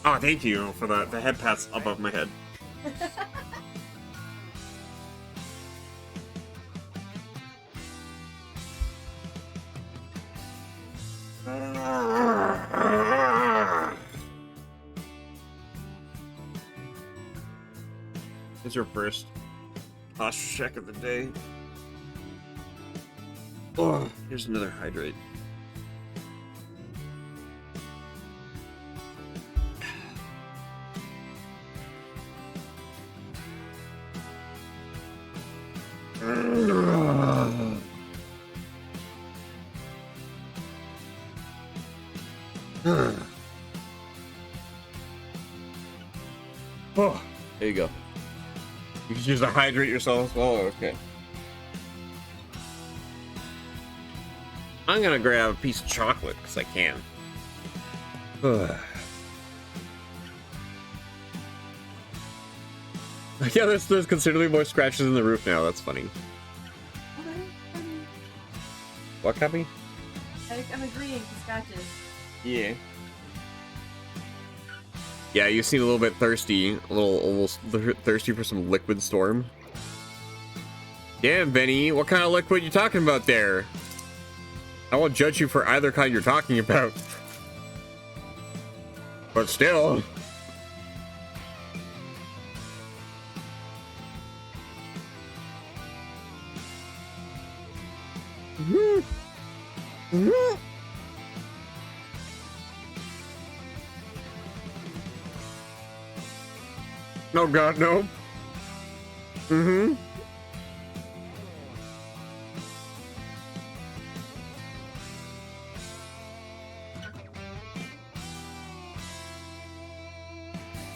Oh, thank you for the head pats above my head. It's your first posture check of the day. Oh, here's another hydrate. Oh, there you go. You can use to hydrate yourself as well. Okay. I'm gonna grab a piece of chocolate because I can. Yeah, there's considerably more scratches in the roof now. That's funny. What copy? I'm agreeing to scratches. Yeah. Yeah, you seem a little bit thirsty. A little almost thirsty for some liquid storm. Damn, Benny, what kind of liquid you talking about there? I won't judge you for either kind you're talking about. But still. No, God, no. Mm-hmm.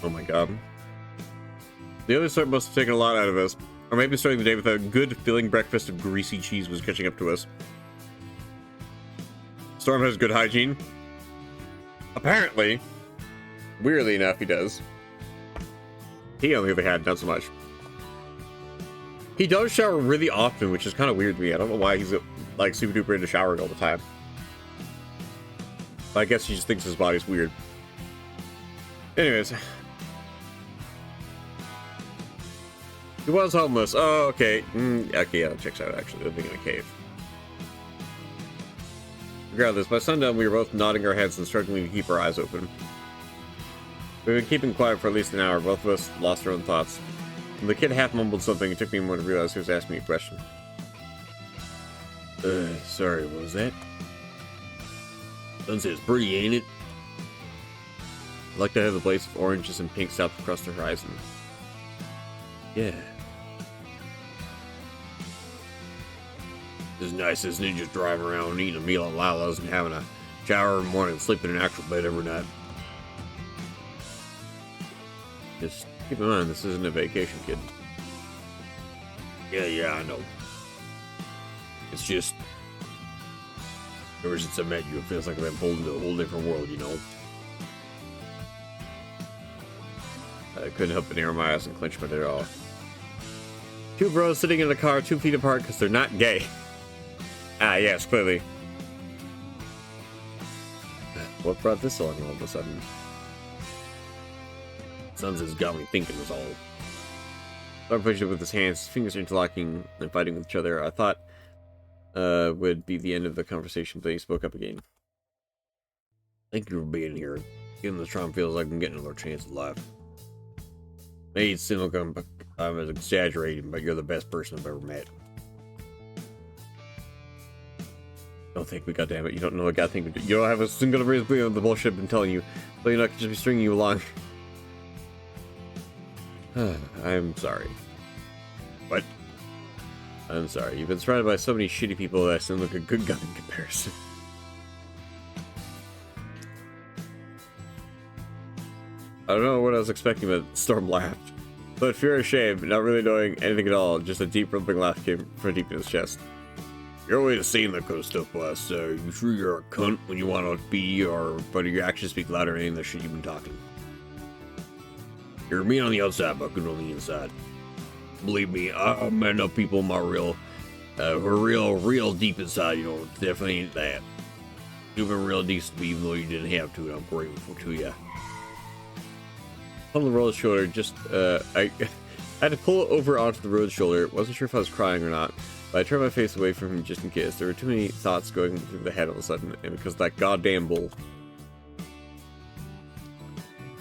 Oh my God. The other sort must have taken a lot out of us. Or maybe starting the day with a good filling breakfast of greasy cheese was catching up to us. Storm has good hygiene. Apparently. Weirdly enough, he does. He, on the other hand, not so much. He does shower really often, which is kind of weird to me. I don't know why he's like super duper into showering all the time. But I guess he just thinks his body's weird. Anyways. He was homeless. Oh, okay. Okay, yeah, that checks out, actually. Living in a cave. Regardless, by sundown, we were both nodding our heads and struggling to keep our eyes open. We've been keeping quiet for at least an hour. Both of us lost our own thoughts. When the kid half mumbled something, it took me a moment to realize he was asking me a question. Sorry, what was that? Sunset's pretty, ain't it? I'd like to have the blaze of oranges and pinks out across the horizon. Yeah. It's nice, isn't it? Just driving around, eating a meal at Lala's and having a shower in the morning and sleeping in an actual bed every night. Just keep in mind, this isn't a vacation, kid. Yeah, I know. It's just... ever since I met you, it feels like I've been pulled into a whole different world, you know? I couldn't help but narrow my eyes and clench my jaw off. Two bros sitting in a car 2 feet apart because they're not gay. Ah, yes, clearly. What brought this along all of a sudden? Sons has got me thinking is all. Storm pushed it with his hands, his fingers interlocking and fighting with each other. I thought would be the end of the conversation, but he spoke up again. Thank you for being here. Given the trauma feels like I'm getting another chance at life. Maybe it's still I'm exaggerating, but you're the best person I've ever met. Don't think we goddamn it. You don't know what God think we do. You don't have a single reason to believe the bullshit I've been telling you. But you're not just be stringing you along. I'm sorry. What? I'm sorry. You've been surrounded by so many shitty people that I seem like a good guy in comparison. I don't know what I was expecting, but Storm laughed. But fear or shame, not really knowing anything at all, just a deep rumbling laugh came from deep in his chest. Your way to saying that kind of stuff, boss. You sure you're a cunt when you want to be, but your actions speak louder than any of the shit you've been talking. You're mean on the outside, but good on the inside. Believe me, I met enough people in my real deep inside, you know, definitely ain't that. You've been real decent to me, even though you didn't have to, and I'm grateful to you. On the road shoulder, I had to pull over onto the road shoulder. Wasn't sure if I was crying or not, but I turned my face away from him just in case. There were too many thoughts going through the head all of a sudden, and because of that goddamn bull.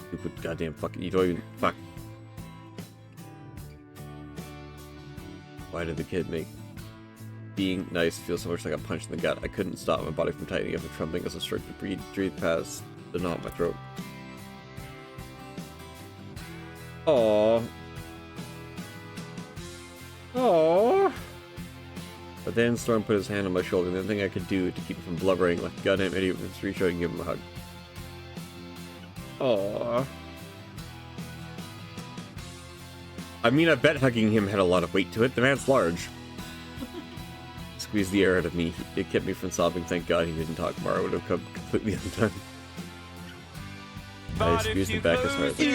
Stupid goddamn fucking, you don't even, fuck. Why did the kid make being nice feels so much like a punch in the gut. I couldn't stop my body from tightening up and trembling as I struggled to breathe past the knot in my throat. Aww. Aww. But then Storm put his hand on my shoulder, and the only thing I could do to keep him from blubbering like a goddamn idiot was to reach out and give him a hug. Aww. I mean, I bet hugging him had a lot of weight to it. The man's large. Squeezed the air out of me. It kept me from sobbing. Thank God he didn't talk more. I would have come completely undone. I squeezed him back as hard as I could.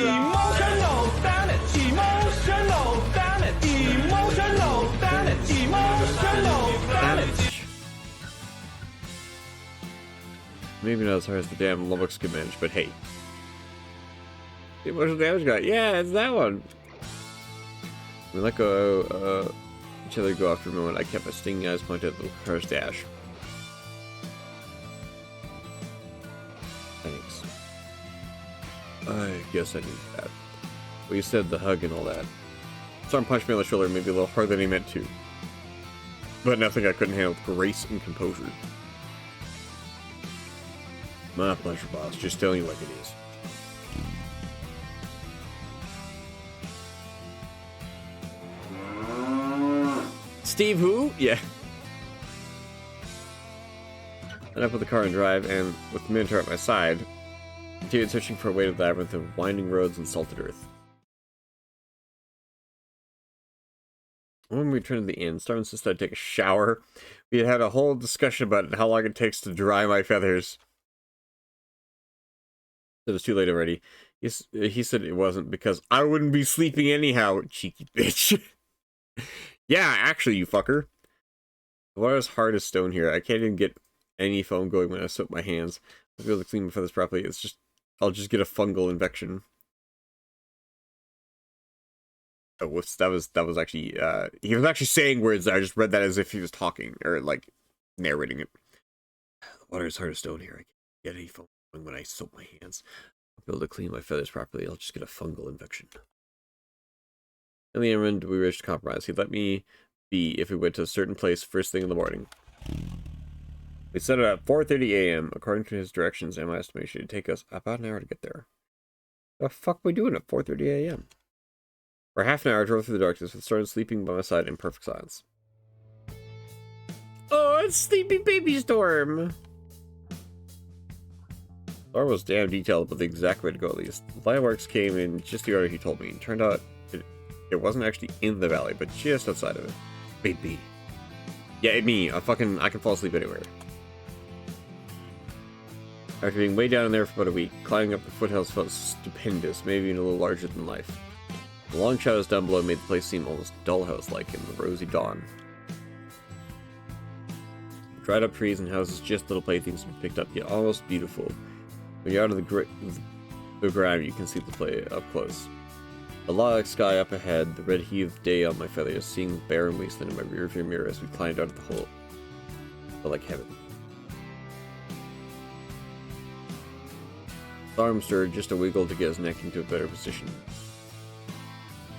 Maybe not as hard as the damn Lummox could manage, but hey. The emotional damage guy. Yeah, it's that one. We let go each other go after a moment. I kept my stinging eyes pointed at the car's dash. Thanks. I guess I need that. Well, you said the hug and all that. Storm punched me on the shoulder, maybe a little harder than he meant to. But nothing I couldn't handle with grace and composure. My pleasure, boss. Just telling you like it is. Steve who? Yeah. Then I put the car in drive, and with Minotaur at my side, continued searching for a way to the labyrinth of winding roads and salted earth. When we returned to the inn, Storm insisted I take a shower. We had had a whole discussion about how long it takes to dry my feathers. It was too late already. He said it wasn't because I wouldn't be sleeping anyhow, cheeky bitch. Yeah, actually, you fucker. The water is hard as stone here. I can't even get any foam going when I soak my hands. I'll be able to clean my feathers properly. I'll just get a fungal infection. Oh, whoops, that was actually, he was actually saying words. I just read that as if he was talking, or, like, narrating it. The water is hard as stone here. I can't get any foam going when I soak my hands. I'll be able to clean my feathers properly. I'll just get a fungal infection. In the end, we reached a compromise. He'd let me be if we went to a certain place first thing in the morning. We set it at 4:30 a.m. According to his directions and my estimation, it'd take us about an hour to get there. The fuck we doing at 4:30 a.m.? For half an hour, I drove through the darkness with Storm sleeping by my side in perfect silence. Oh, it's sleepy baby Storm! Storm was damn detailed about the exact way to go, at least. The landmarks came in just the order he told me. It turned out it wasn't actually in the valley, but just outside of it. Baby. Yeah, I can fall asleep anywhere. After being way down in there for about a week, climbing up the foothills felt stupendous, maybe even a little larger than life. The long shadows down below made the place seem almost dollhouse-like in the rosy dawn. Dried up trees and houses, just little playthings to be picked up, yet almost beautiful. When you're out of the ground, you can see the play up close. The lilac sky up ahead, the red heat of day on my feathers, seeing the barren wasteland in my rearview mirror as we climbed out of the hole. Felt like heaven. Storm stirred just a wiggle to get his neck into a better position.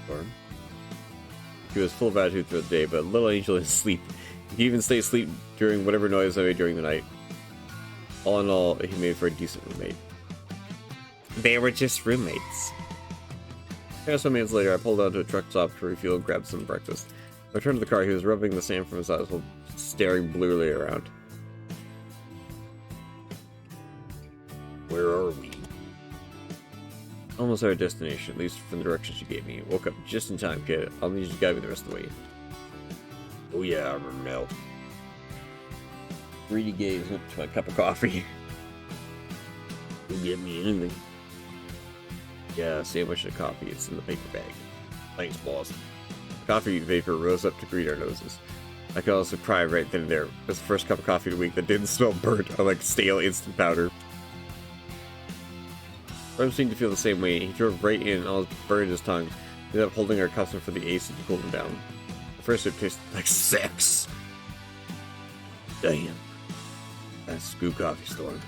Storm. He was full of attitude throughout the day, but little angel in his sleep. He could even stay asleep during whatever noise I made during the night. All in all, he made for a decent roommate. They were just roommates. Some minutes later, I pulled out to a truck stop to refuel and grab some breakfast. When I returned to the car, he was rubbing the sand from his eyes while staring blearily around. Where are we? Almost our destination, at least from the directions you gave me. Woke up just in time, kid. I'll need you to guide me the rest of the way. Oh yeah, I remember now. Greedy gaze up to my cup of coffee. You'll get me anything. Yeah, sandwich and coffee. It's in the paper bag. Thanks, boss. Coffee vapor rose up to greet our noses. I could also cry right then and there. It was the first cup of coffee of the week that didn't smell burnt or like stale instant powder. Storm seemed to feel the same way. He drove right in and almost burned his tongue. He ended up holding our customer for the AC to cool him down. At first it tasted like sex. Damn. That's good coffee, Storm.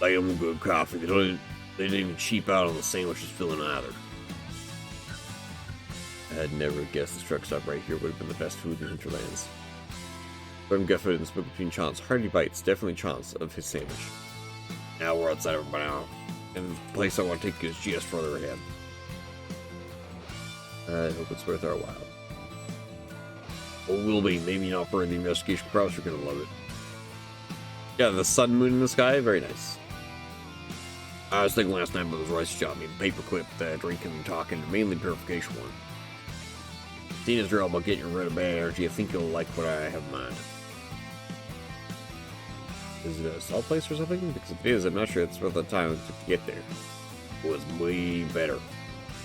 Damn good coffee. They didn't even cheap out on the sandwiches filling either. I had never guessed this truck stop right here would have been the best food in Hinterlands. Grim Guffin and spoke between chomps. Hearty bites, definitely chomps of his sandwich. Now we're outside of now, and the place I want to take is just further ahead. I hope it's worth our while. Well, we'll be. Maybe not for the investigation crowds are gonna love it. Yeah, the sun, moon in the sky, very nice. I was thinking last night about those rice job, paperclip, drinking and talking, mainly purification one. Seeing as you're all about getting rid of bad energy, I think you'll like what I have in mind. Is it a salt place or something? Because if it is, I'm not sure it's worth the time it took to get there. It was way better.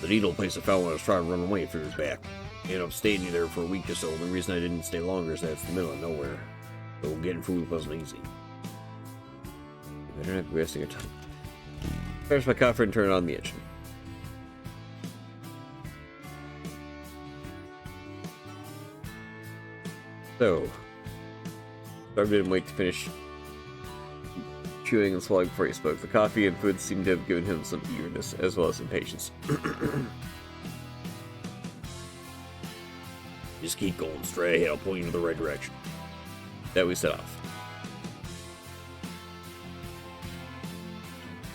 The needle place I found when I was trying to run away a few years back. Ended up staying there for a week or so. The reason I didn't stay longer is that it's the middle of nowhere. So getting food wasn't easy. You better not be wasting your time. Finish my coffee and turn on the engine. So, Storm didn't wait to finish chewing and swallowing before he spoke. The coffee and food seemed to have given him some eagerness as well as impatience. Just keep going straight ahead. I'll point you in the right direction. That we set off.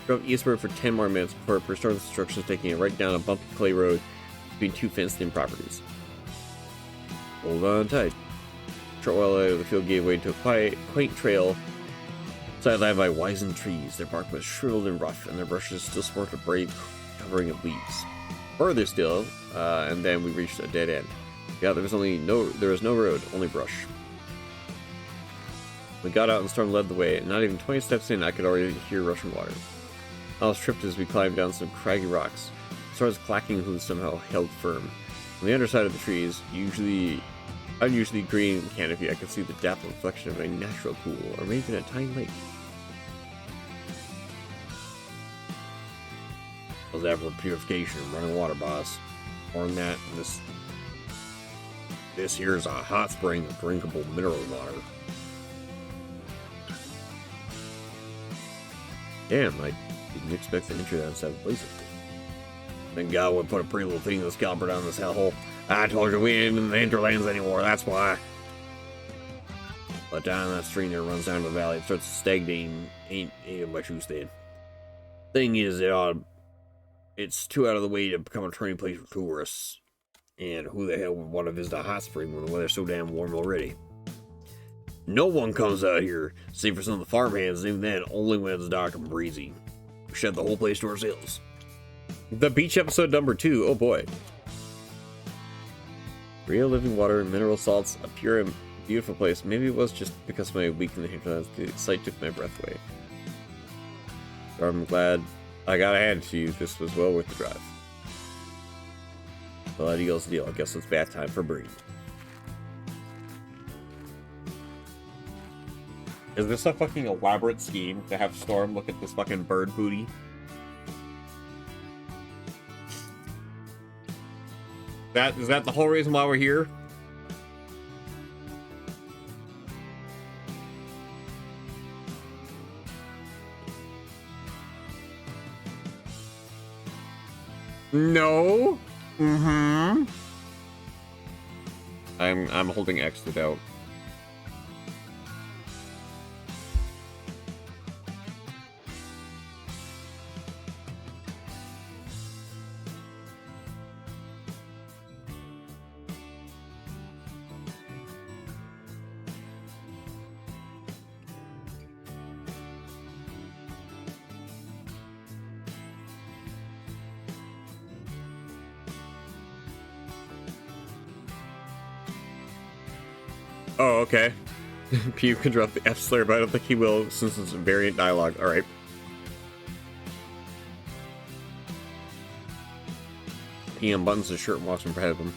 Drove eastward for 10 more minutes before restoring instructions, taking it right down a bumpy clay road between two fenced-in properties. Hold on tight. A short while later, the field gave way to a quaint trail sidelined by wizened trees. Their bark was shriveled and rough, and their brushes still sported a brave covering of leaves. Further still, and then we reached a dead end. Yeah, there was no road, only brush. We got out and Storm led the way, and not even 20 steps in, I could already hear rushing water. I was tripped as we climbed down some craggy rocks. Storm's clacking hooves somehow held firm. On the underside of the trees, unusually green canopy, I could see the dappled reflection of a natural pool, or maybe even a tiny lake. I was after purification and running water, boss. More than that, this here is a hot spring of drinkable mineral water. Damn, I didn't expect to enter that inside the place. Thank God we put a pretty little thing in the scalper down this hellhole. I told you we ain't in the Hinterlands anymore, that's why. But down that stream there runs down to the valley, it starts stagnating, ain't much use then. Thing is, it's too out of the way to become a training place for tourists. And who the hell would want to visit a hot spring when the weather's so damn warm already? No one comes out here, save for some of the farmhands, and even then, only when it's dark and breezy. We shut the whole place to ourselves. The beach episode number 2, oh boy. Real living water, mineral salts, a pure and beautiful place. Maybe it was just because of my week in the Hinterlands, the sight took my breath away. So I'm glad I got a hand to you. This was well worth the drive. Well, that eagle's deal. I guess it's bath time for breeding. Is this a fucking elaborate scheme to have Storm look at this fucking bird booty? Is that the whole reason why we're here? No. Mm-hmm. I'm holding X to doubt. Oh, okay. Pew can drop the F slur, but I don't think he will since it's variant dialogue. Alright. He unbuttons his shirt and walks in ahead of him.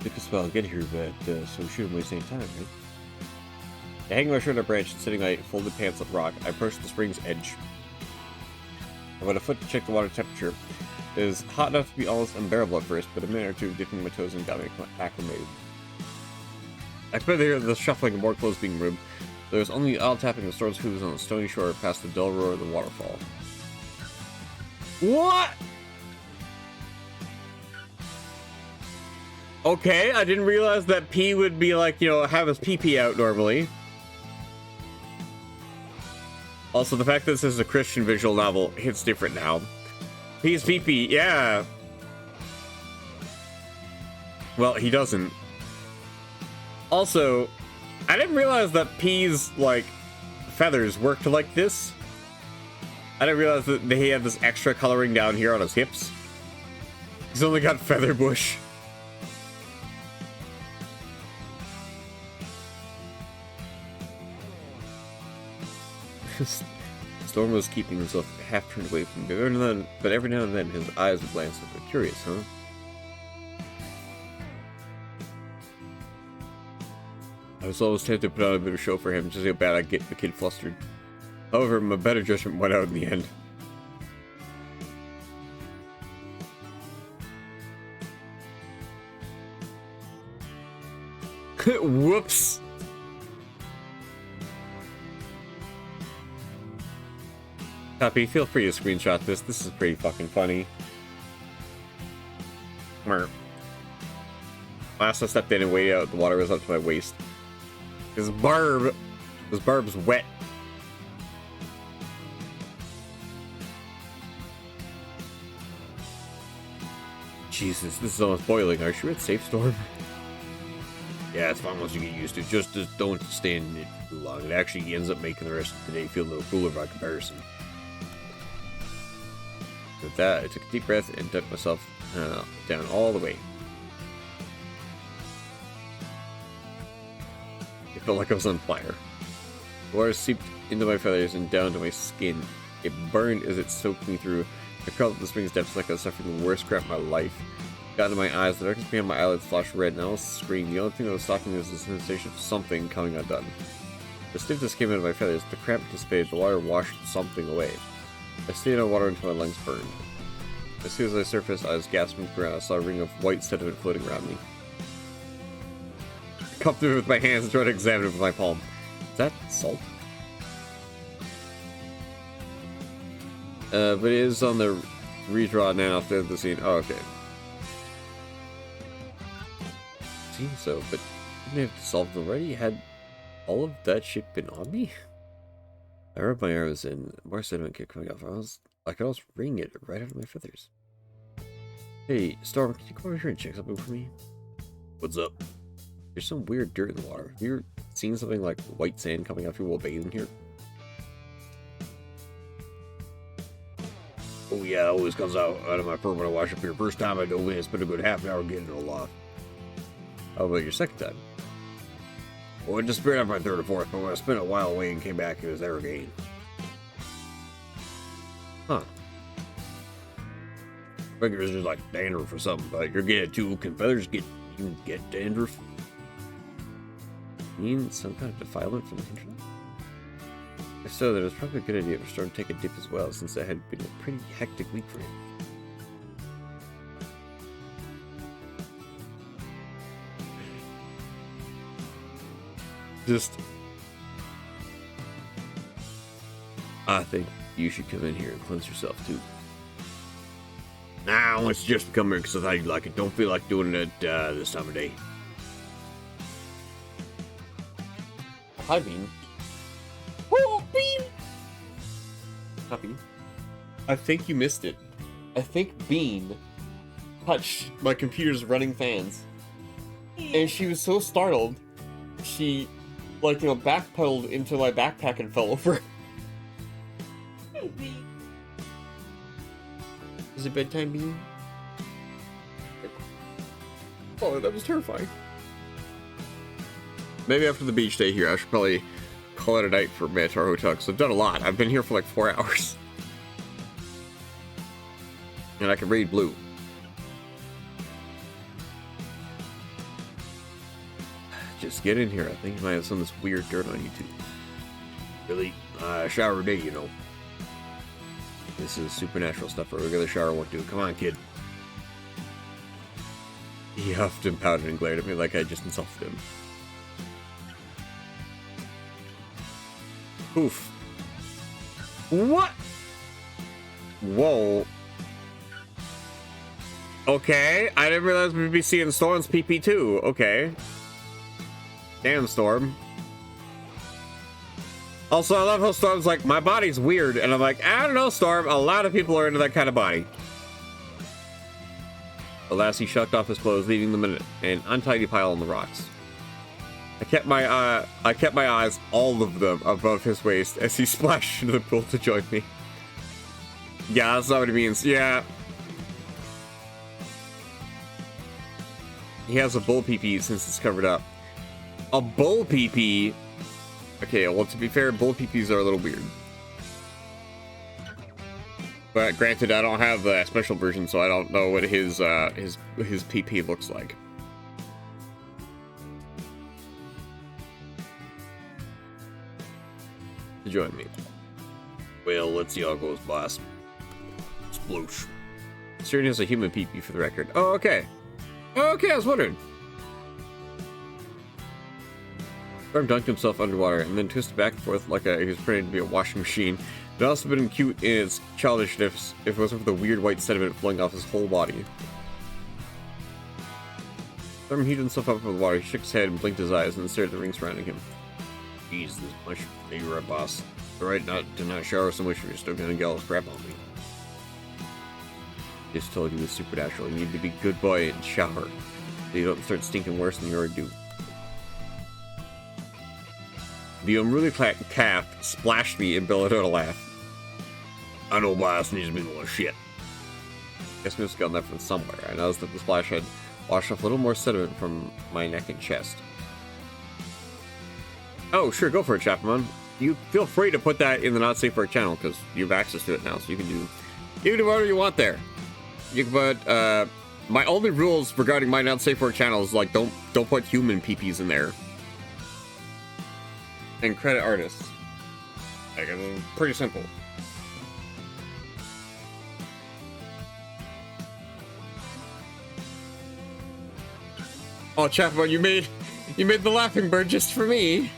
Took us a while to get here, but so we shouldn't waste any time, right? Hanging my shirt on a branch and sitting like folded pants on the rock, I approached the spring's edge. I went afoot to check the water temperature. It was hot enough to be almost unbearable at first, but a minute or two of dipping my toes in got me acclimated. I could hear the shuffling of more clothes being removed. There was only the odd tapping of Storm's hooves on the stony shore past the dull roar of the waterfall. What? Okay, I didn't realize that P would be like, you know, have his pee out normally. Also, the fact that this is a Christian visual novel hits different now. P's pee, yeah. Well, he doesn't. Also, I didn't realize that P's, like, feathers worked like this. I didn't realize that he had this extra coloring down here on his hips. He's only got feather bush. Storm was keeping himself half turned away from me, but every now and then his eyes would glance at me. Curious, huh? I was always tempted to put on a bit of show for him, just how bad I'd get the kid flustered. However, my better judgment went out in the end. Whoops! Copy, feel free to screenshot this. This is pretty fucking funny. Last I stepped in and waded out, the water was up to my waist. This barb's wet. Jesus, this is almost boiling. Are you sure it's safe, Storm? Yeah, it's fine once you get used to it. Just don't stay in it too long. It actually ends up making the rest of the day feel a little cooler by comparison. With that, I took a deep breath and ducked myself down all the way. It felt like I was on fire. The water seeped into my feathers and down to my skin. It burned as it soaked me through. I crawled up the spring's depths like I was suffering the worst crap of my life. It got into my eyes, the darkness behind my eyelids flashed red, and I almost screamed. The only thing that was stopping me was the sensation of something coming undone. The stiffness came out of my feathers, the cramp dissipated, the water washed something away. I stayed on water until my lungs burned. As soon as I surfaced, I was gasping for air. I saw a ring of white sediment floating around me. I cupped it with my hands and tried to examine it with my palm. Is that salt? But it is on the redraw now after the scene. Oh, okay. Seems so, but didn't have dissolved already? Had all of that shit been on me? I rubbed my arrows in. More sediment kept coming off. I could almost wring it right out of my feathers. Hey, Storm, can you come over here and check something for me? What's up? There's some weird dirt in the water. Have you ever seen something like white sand coming off you while bathing here? Oh yeah, it always comes out of my fur when I wash up here. First time I dove in, spent a good half an hour getting it all off. How about your second time? Well, it disappeared after my third or fourth, but when I spent a while away and came back, it was there again. Huh. I figure it's just like dandruff or something, but you're getting it too. Can feathers even get dandruff? You mean some kind of defilement from the hinterlands? If so, then it was probably a good idea for Storm to take a dip as well, since that had been a pretty hectic week for him. I think you should come in here and cleanse yourself too. Nah, I want you just to come here because I thought you'd like it. Don't feel like doing it this time of day. Hi, Bean. Oh, Bean! Not Bean. I think you missed it. I think Bean touched my computer's running fans. And she was so startled, she, like, backpedaled into my backpack and fell over. Hey, Bean. Is it bedtime, Bean? Oh, that was terrifying. Maybe after the beach day here, I should probably call it a night for Minotaur Hotel, because I've done a lot. I've been here for like 4 hours. And I can read blue. Just get in here. I think you might have some of this weird dirt on you too. Really? Shower day, you know. This is supernatural stuff. A regular shower won't do. Come on, kid. He huffed and pouted and glared at me like I just insulted him. Oof. What? Whoa. Okay, I didn't realize we'd be seeing Storm's PP too. Okay. Damn, Storm. Also, I love how Storm's like, my body's weird, and I'm like, I don't know, Storm. A lot of people are into that kind of body. Alas, he shucked off his clothes, leaving them in an untidy pile on the rocks. I kept my eyes, all of them, above his waist as he splashed into the pool to join me. Yeah, that's not what he means. Yeah. He has a bull PP since it's covered up. A bull PP? Okay, well, to be fair, bull PPs are a little weird. But granted, I don't have the special version, so I don't know what his PP looks like. To join me. Well, let's see how it goes, boss. Sploosh. Certain has a human PP for the record. Oh, okay. Oh, okay, I was wondering. Storm dunked himself underwater and then twisted back and forth like he was pretending to be a washing machine. It also been cute in its childishness if it wasn't for the weird white sediment flowing off his whole body. Storm heated himself up with the water. He shook his head and blinked his eyes and then stared at the ring surrounding him. Jeez, this much you're right, boss. Alright, to not shower so much if you're still gonna get all this crap on me. Just told you it was supernatural. You need to be a good boy and shower so you don't start stinking worse than you already do. The unruly calf splashed me and bellowed out a laugh. I know boss needs to be full of shit. Guess we must have gotten that from somewhere. I noticed that the splash had washed off a little more sediment from my neck and chest. Oh, sure, go for it, Chapman. You feel free to put that in the not safe for work channel because you have access to it now, so you can do whatever you want there. You can put my only rules regarding my not safe for work channel is like don't put human PPs in there. And credit artists. Like, it's pretty simple. Oh, Chapman, you made the laughing bird just for me.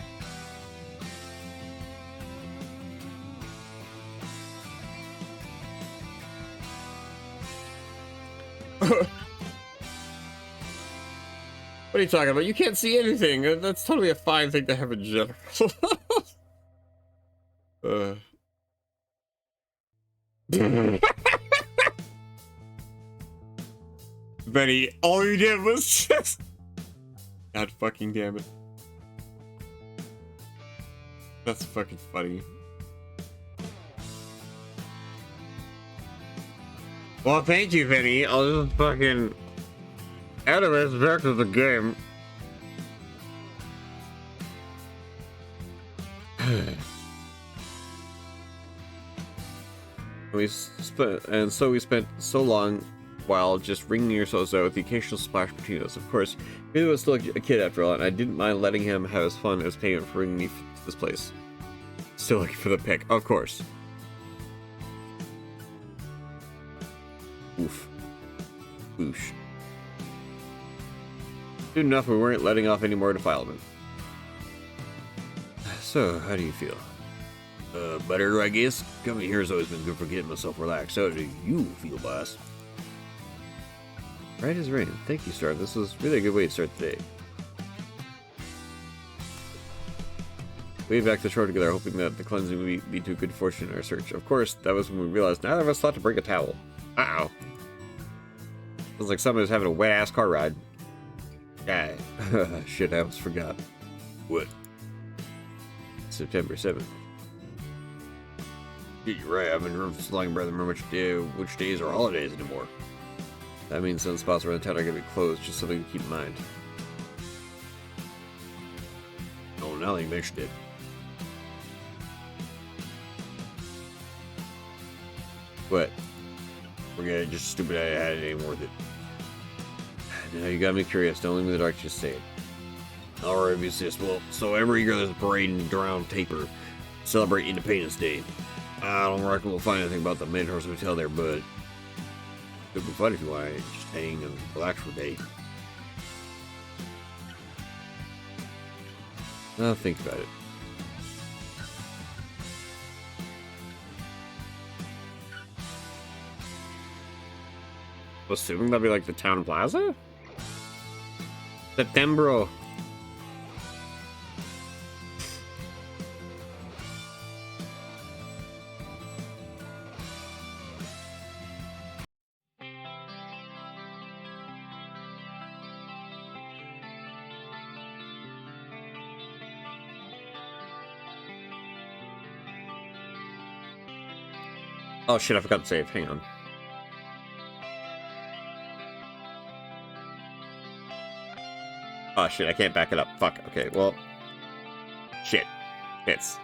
What are you talking about? You can't see anything. That's totally a fine thing to have in general. Benny, all you did was just... God fucking damn it. That's fucking funny. Well, thank you, Benny. I'll just fucking... Anyways, back to the game. we spent so long while just wringing ourselves out with the occasional splash between us. Of course, he was still a kid after all, and I didn't mind letting him have his fun as payment for bringing me to this place. Still looking for the pick, of course. Oof. Whoosh. Soon enough, we weren't letting off any more defilement. So, how do you feel? Better, I guess. Coming here has always been good for getting myself relaxed. How do you feel, boss? Right as rain. Thank you, Star. This was really a good way to start the day. We went back to the shore together, hoping that the cleansing would lead to good fortune in our search. Of course, that was when we realized neither of us thought to bring a towel. Uh-oh. Sounds like someone was having a wet-ass car ride. Guy. Shit, I almost forgot. What? September 7th. Yeah, you're right. I've been so long, brother, remember which days are holidays anymore. That means some spots around town are going to be closed, just something to keep in mind. Oh, now that you mentioned it. What? Forget it, just stupid I had it ain't worth it. Now you got me curious. Don't leave me in the dark, just say it. Alright, this. Well, so every year there's a parade in Drown Taper. Celebrate Independence Day. I don't reckon we'll find anything about the Minotaur's Hotel there, but it would be fun if you want to just hang and relax for a day. I'll think about it. Assuming that'd be like the town plaza? Septembro. Oh shit, I forgot to save. Hang on. Oh shit, I can't back it up. Fuck. Okay, well. Shit. Hits.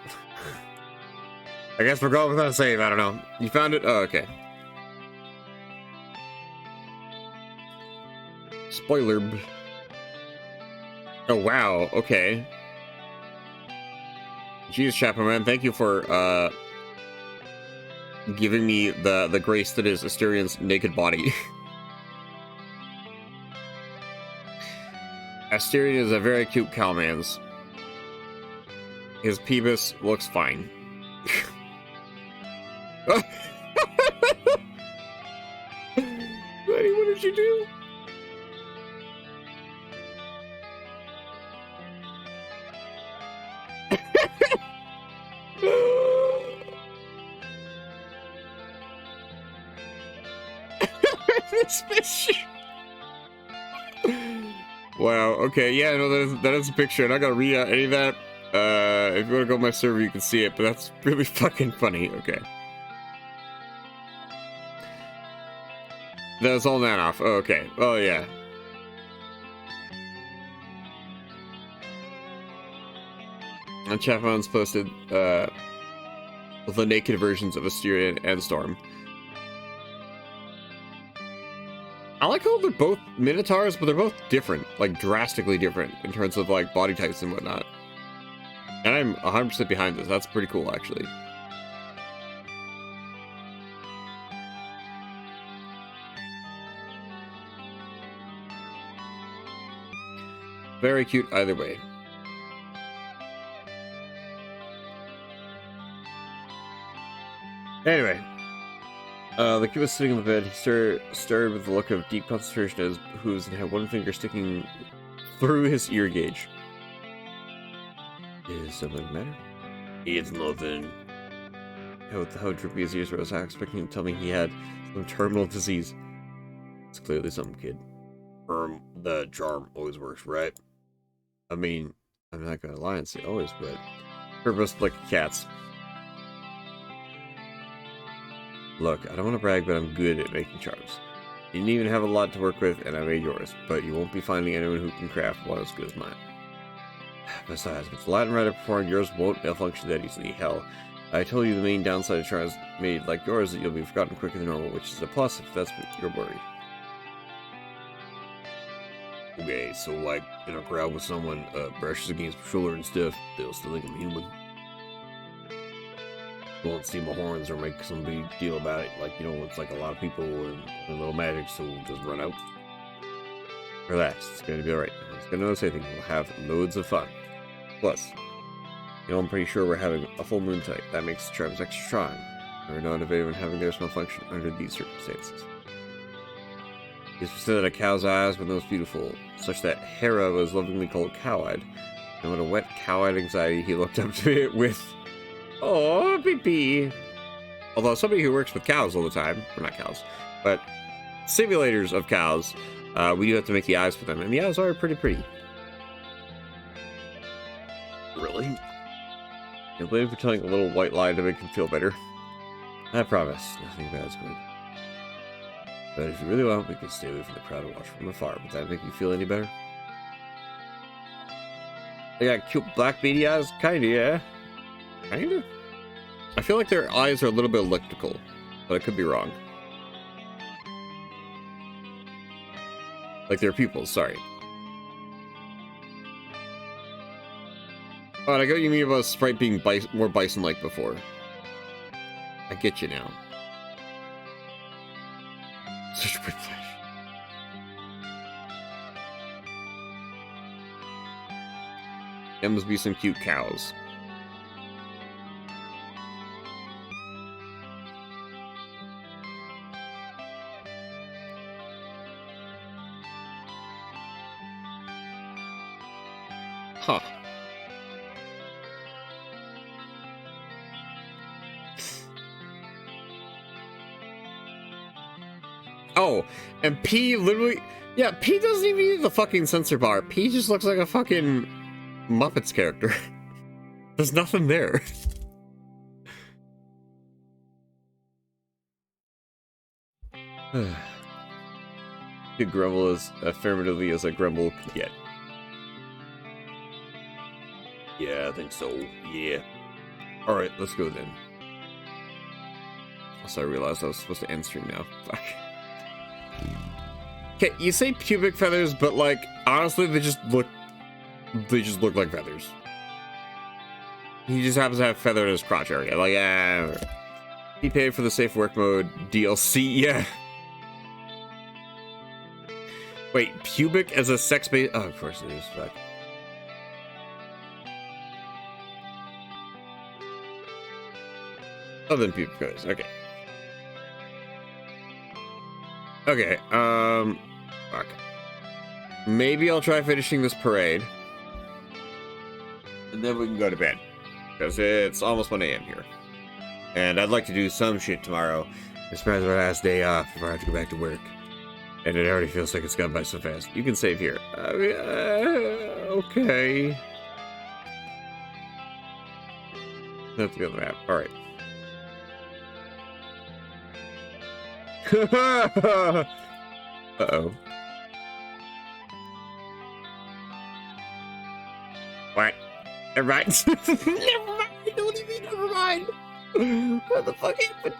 I guess we're going without a save. I don't know. You found it? Oh, okay. Spoiler. Oh, wow. Okay. Jesus, Chapman, man. Thank you for, giving me the grace that is Asterian's naked body. Asterian is a very cute cowman's. His penis looks fine. Buddy, what did you do? This fish. Wow, okay, yeah, no, that is a picture, and I gotta read out any of that. If you wanna go to my server, you can see it, but that's really fucking funny. Okay. That's all Nanoff. Oh, okay. Oh, yeah. And Chapman's posted, the naked versions of Asterian and Storm. I like how they're both Minotaurs, but they're both different, like drastically different in terms of like body types and whatnot. And I'm 100% behind this. That's pretty cool, actually. Very cute either way. Anyway. The kid was sitting on the bed. He stared with a look of deep concentration at his hooves and had one finger sticking through his ear gauge. Is something the matter? It's nothing. How droopy his ears were. I was expecting him to tell me he had some terminal disease. It's clearly something, kid. The charm always works, right? I mean, I'm not gonna lie and say always, but we're both like cats. Look, I don't want to brag, but I'm good at making charms. You didn't even have a lot to work with, and I made yours, but you won't be finding anyone who can craft one as good as mine. Besides, with the Latin writer performed, yours won't malfunction that easily. Hell, I told you the main downside of charms made like yours that you'll be forgotten quicker than normal, which is a plus if that's what you're worried. Okay, so like in a crowd with someone brushes against my shoulder and stuff, they'll still think I'm human. Won't see my horns or make some big deal about it. Like, you know, it's like a lot of people and a little magic, so we'll just run out. Relax, it's going to be alright. It's going to notice anything. We'll have loads of fun. Plus, you know, I'm pretty sure we're having a full moon tonight. That makes the charms extra strong. We're not of anyone having theirs malfunction under these circumstances. It's said that a cow's eyes were most beautiful, such that Hera was lovingly called cow-eyed. And with a wet cow-eyed anxiety, he looked up to it with... Oh, pee-pee. Although somebody who works with cows all the time, or not cows, but simulators of cows, we do have to make the eyes for them, and the eyes are pretty. Really? Can't blame for telling a little white lie to make him feel better. I promise, nothing bad's going. But if you really want, we can stay away from the crowd and watch from afar. Would that make you feel any better? They got cute black beady eyes? Kinda, yeah. Kinda? I feel like their eyes are a little bit elliptical, but I could be wrong. Like their pupils, sorry. Oh, and I get what you mean about Sprite being more bison-like before. I get you now. Such a quick flash. There must be some cute cows. Huh. Oh, and P literally... Yeah, P doesn't even use the fucking sensor bar. P just looks like a fucking Muppets character. There's nothing there. Good grumble as affirmatively as a grumble could get. Yeah, I think so. Yeah. Alright, let's go then. Also, I realized I was supposed to end stream now. Fuck. Okay, you say pubic feathers, but like, honestly, they just look like feathers. He just happens to have feather in his crotch area. Like, he paid for the safe work mode DLC, yeah. Wait, pubic as a sex-based... Oh, of course it is, fuck. Oh, then pubic feathers, okay. Okay, fuck. Maybe I'll try finishing this parade. And then we can go to bed. Because it's almost 1 a.m. here. And I'd like to do some shit tomorrow. It's my last day off before I have to go back to work. And it already feels like it's gone by so fast. You can save here. Okay. That's the other map. Alright. Uh-oh. What? Never mind. Never mind. What do you mean, never mind? What the fuck happened?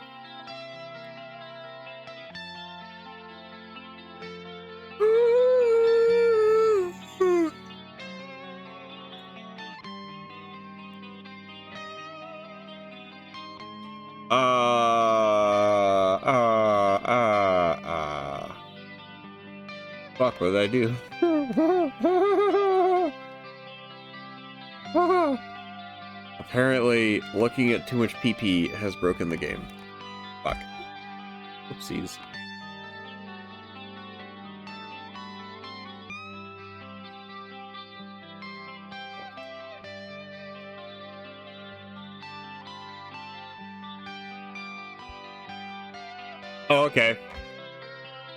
Fuck, what did I do? Apparently, looking at too much PP has broken the game. Fuck. Oopsies. Oh, okay.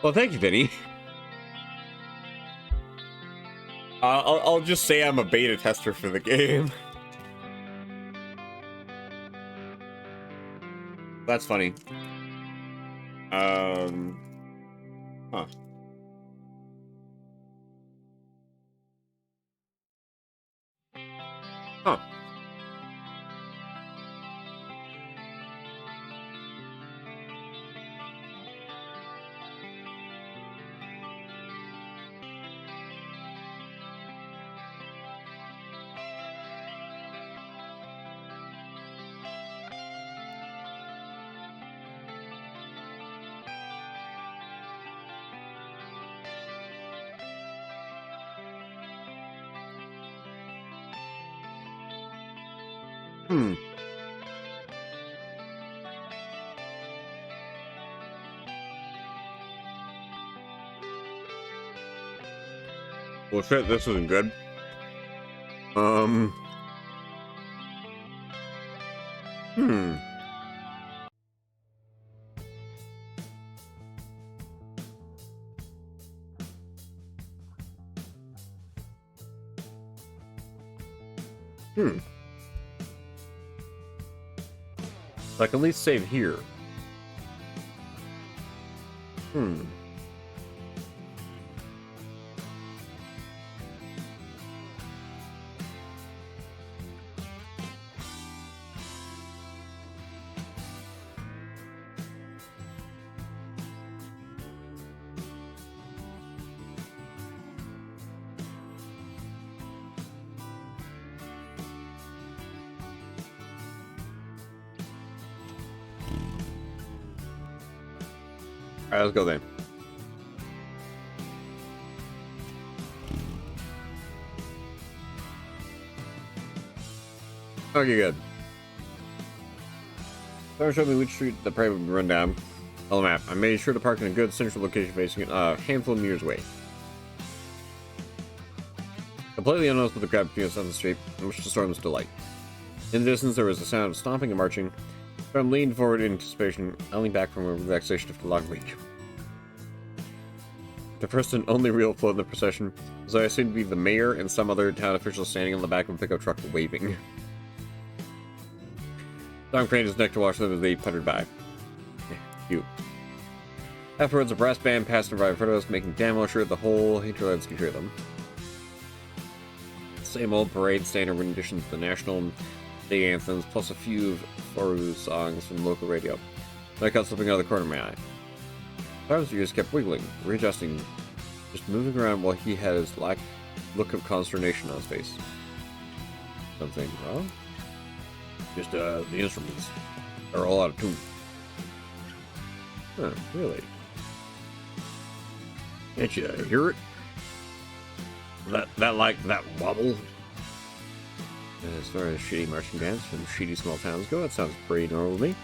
Well, thank you, Vinny. I'll just say I'm a beta tester for the game. That's funny. Huh. Huh. Hmm. Well, shit, this isn't good. Hmm. I can at least save here. Alright, let's go then. Okay, good. Someone showed me which street the parade would run down on the map. I made sure to park in a good central location facing a handful of meters away. Completely unnoticed with the crowd between us on the street, in which the storm's delight. In the distance, there was a sound of stomping and marching. Storm leaned forward in anticipation, only back from a relaxation of the long week. The first and only real float in the procession was what I assumed to be the mayor and some other town official standing on the back of a pickup truck waving. Storm craned his neck to watch them as they puttered by. Cute. Afterwards, a brass band passed right in front of us, making damn well sure the whole Hinterlands could hear them. Same old parade standard renditions of the national day anthems, plus a few of Foru songs from local radio. Then I caught something out of the corner of my eye. Tom's ears kept wiggling, readjusting, just moving around while he had his look of consternation on his face. Something wrong? Just, the instruments Are all out of tune. Huh, really? Can't you hear it? That wobble? As far as shitty marching bands from shitty small towns go, that sounds pretty normal to me.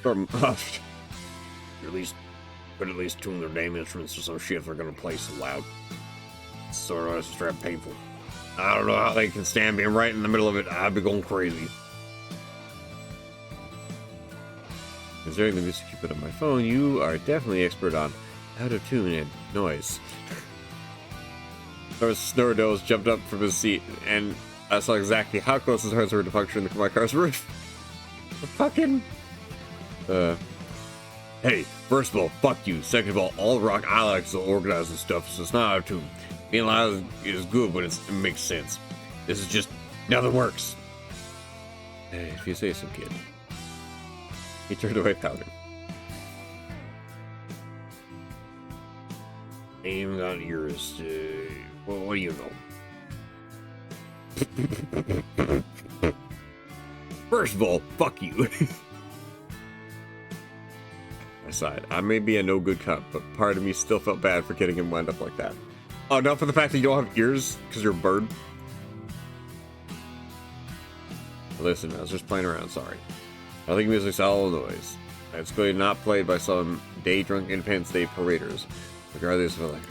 Storm huffed. Could at least tune their damn instruments to some shit if they're gonna play so loud. It's sort of straight painful. I don't know how they can stand being right in the middle of it. I'd be going crazy. Considering the music you put on my phone, you are definitely expert on out of tune and noise. Snordos jumped up from his seat, and I saw exactly how close his hearts were to puncturing my car's roof. Fucking... Hey, first of all, fuck you. Second of all rock I like is organized and stuff, so it's not out of tune. Being loud is good, but it makes sense. This is just nothing works. Hey, if you say so, kid. He turned away pouting. Ain't even got ears. What do you know? First of all, fuck you. I sighed. I may be a no good cunt, but part of me still felt bad for getting him wound up like that. Oh, not for the fact that you don't have ears because you're a bird. Listen, I was just playing around, sorry. I think music's all noise. It's clearly not played by some day-drunk Independence Day paraders, regardless of like.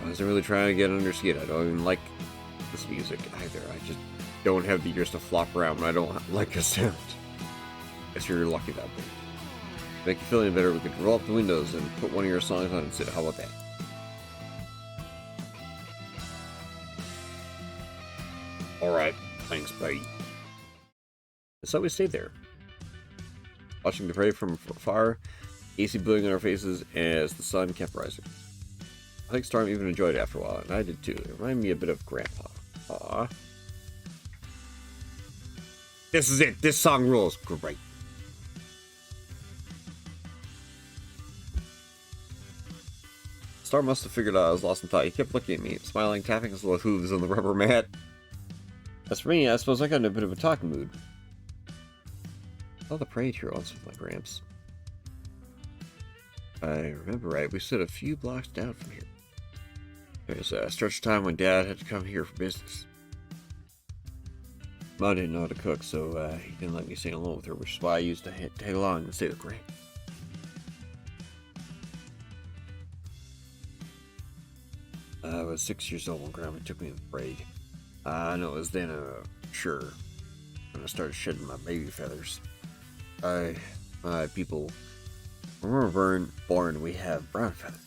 I wasn't really trying to get under skin. I don't even like this music either. I just don't have the ears to flop around when I don't like a sound. Guess you're lucky that way. To make you feel any better, we could roll up the windows and put one of your songs on instead. How about that? Alright, thanks, buddy. So we stayed there, watching the parade from far, AC blowing on our faces as the sun kept rising. I think Storm even enjoyed it after a while, and I did too. It reminded me a bit of Grandpa. Aww. This is it. This song rules. Great. Storm must have figured out I was lost in thought. He kept looking at me, smiling, tapping his little hooves on the rubber mat. As for me, I suppose I got in a bit of a talking mood. I saw the parade here once with my gramps. If I remember right, we stood a few blocks down from here. There's a stretch of time when Dad had to come here for business. Mom didn't know how to cook, so he didn't let me stay alone with her, which is why I used to tag along and stay with Gramp. I was 6 years old when Grandma took me to the parade. I know it was then, sure, when I started shedding my baby feathers. My people, when we were born, we have brown feathers.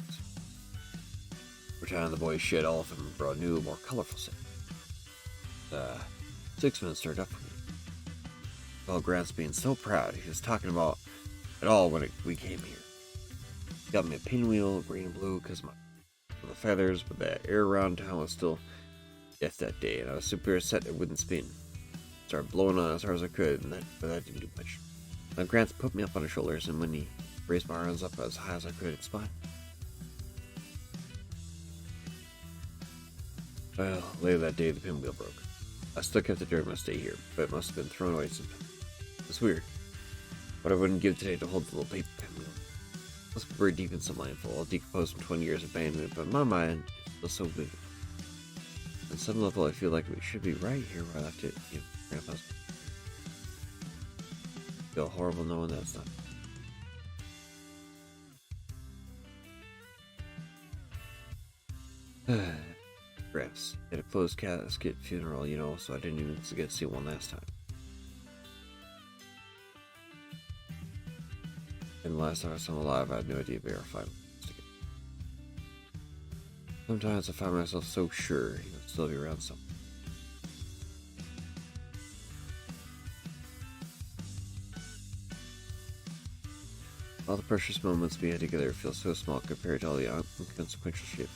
Over time, the boys shed all of them and brought new, more colorful set. 6 minutes turned up for me. Well, Grant's being so proud, he was talking about it all when we came here. He got me a pinwheel, green and blue, because of the feathers, but the air around town was still death that day, and I was super upset it wouldn't spin. Started blowing on as hard as I could, but that didn't do much. Now Grant put me up on his shoulders, and when he raised my arms up as high as I could, it spun. Well, later that day, the pinwheel broke. I still kept it during my stay here, but it must have been thrown away sometime. It's weird. What I wouldn't give today to hold the little paper pinwheel. It must be buried deep in some landfill, all decomposed from 20 years of abandonment, but in my mind, it's still so vivid. On some level, I feel like it should be right here where I left it, Grandpa's. I feel horrible knowing that it's not. Gramps. At a closed casket funeral, you know, so I didn't even get to see one last time. And the last time I saw him alive, I had no idea if we were finally together. Sometimes I find myself so sure he would still be around somewhere. All the precious moments we had together feel so small compared to all the inconsequential shit.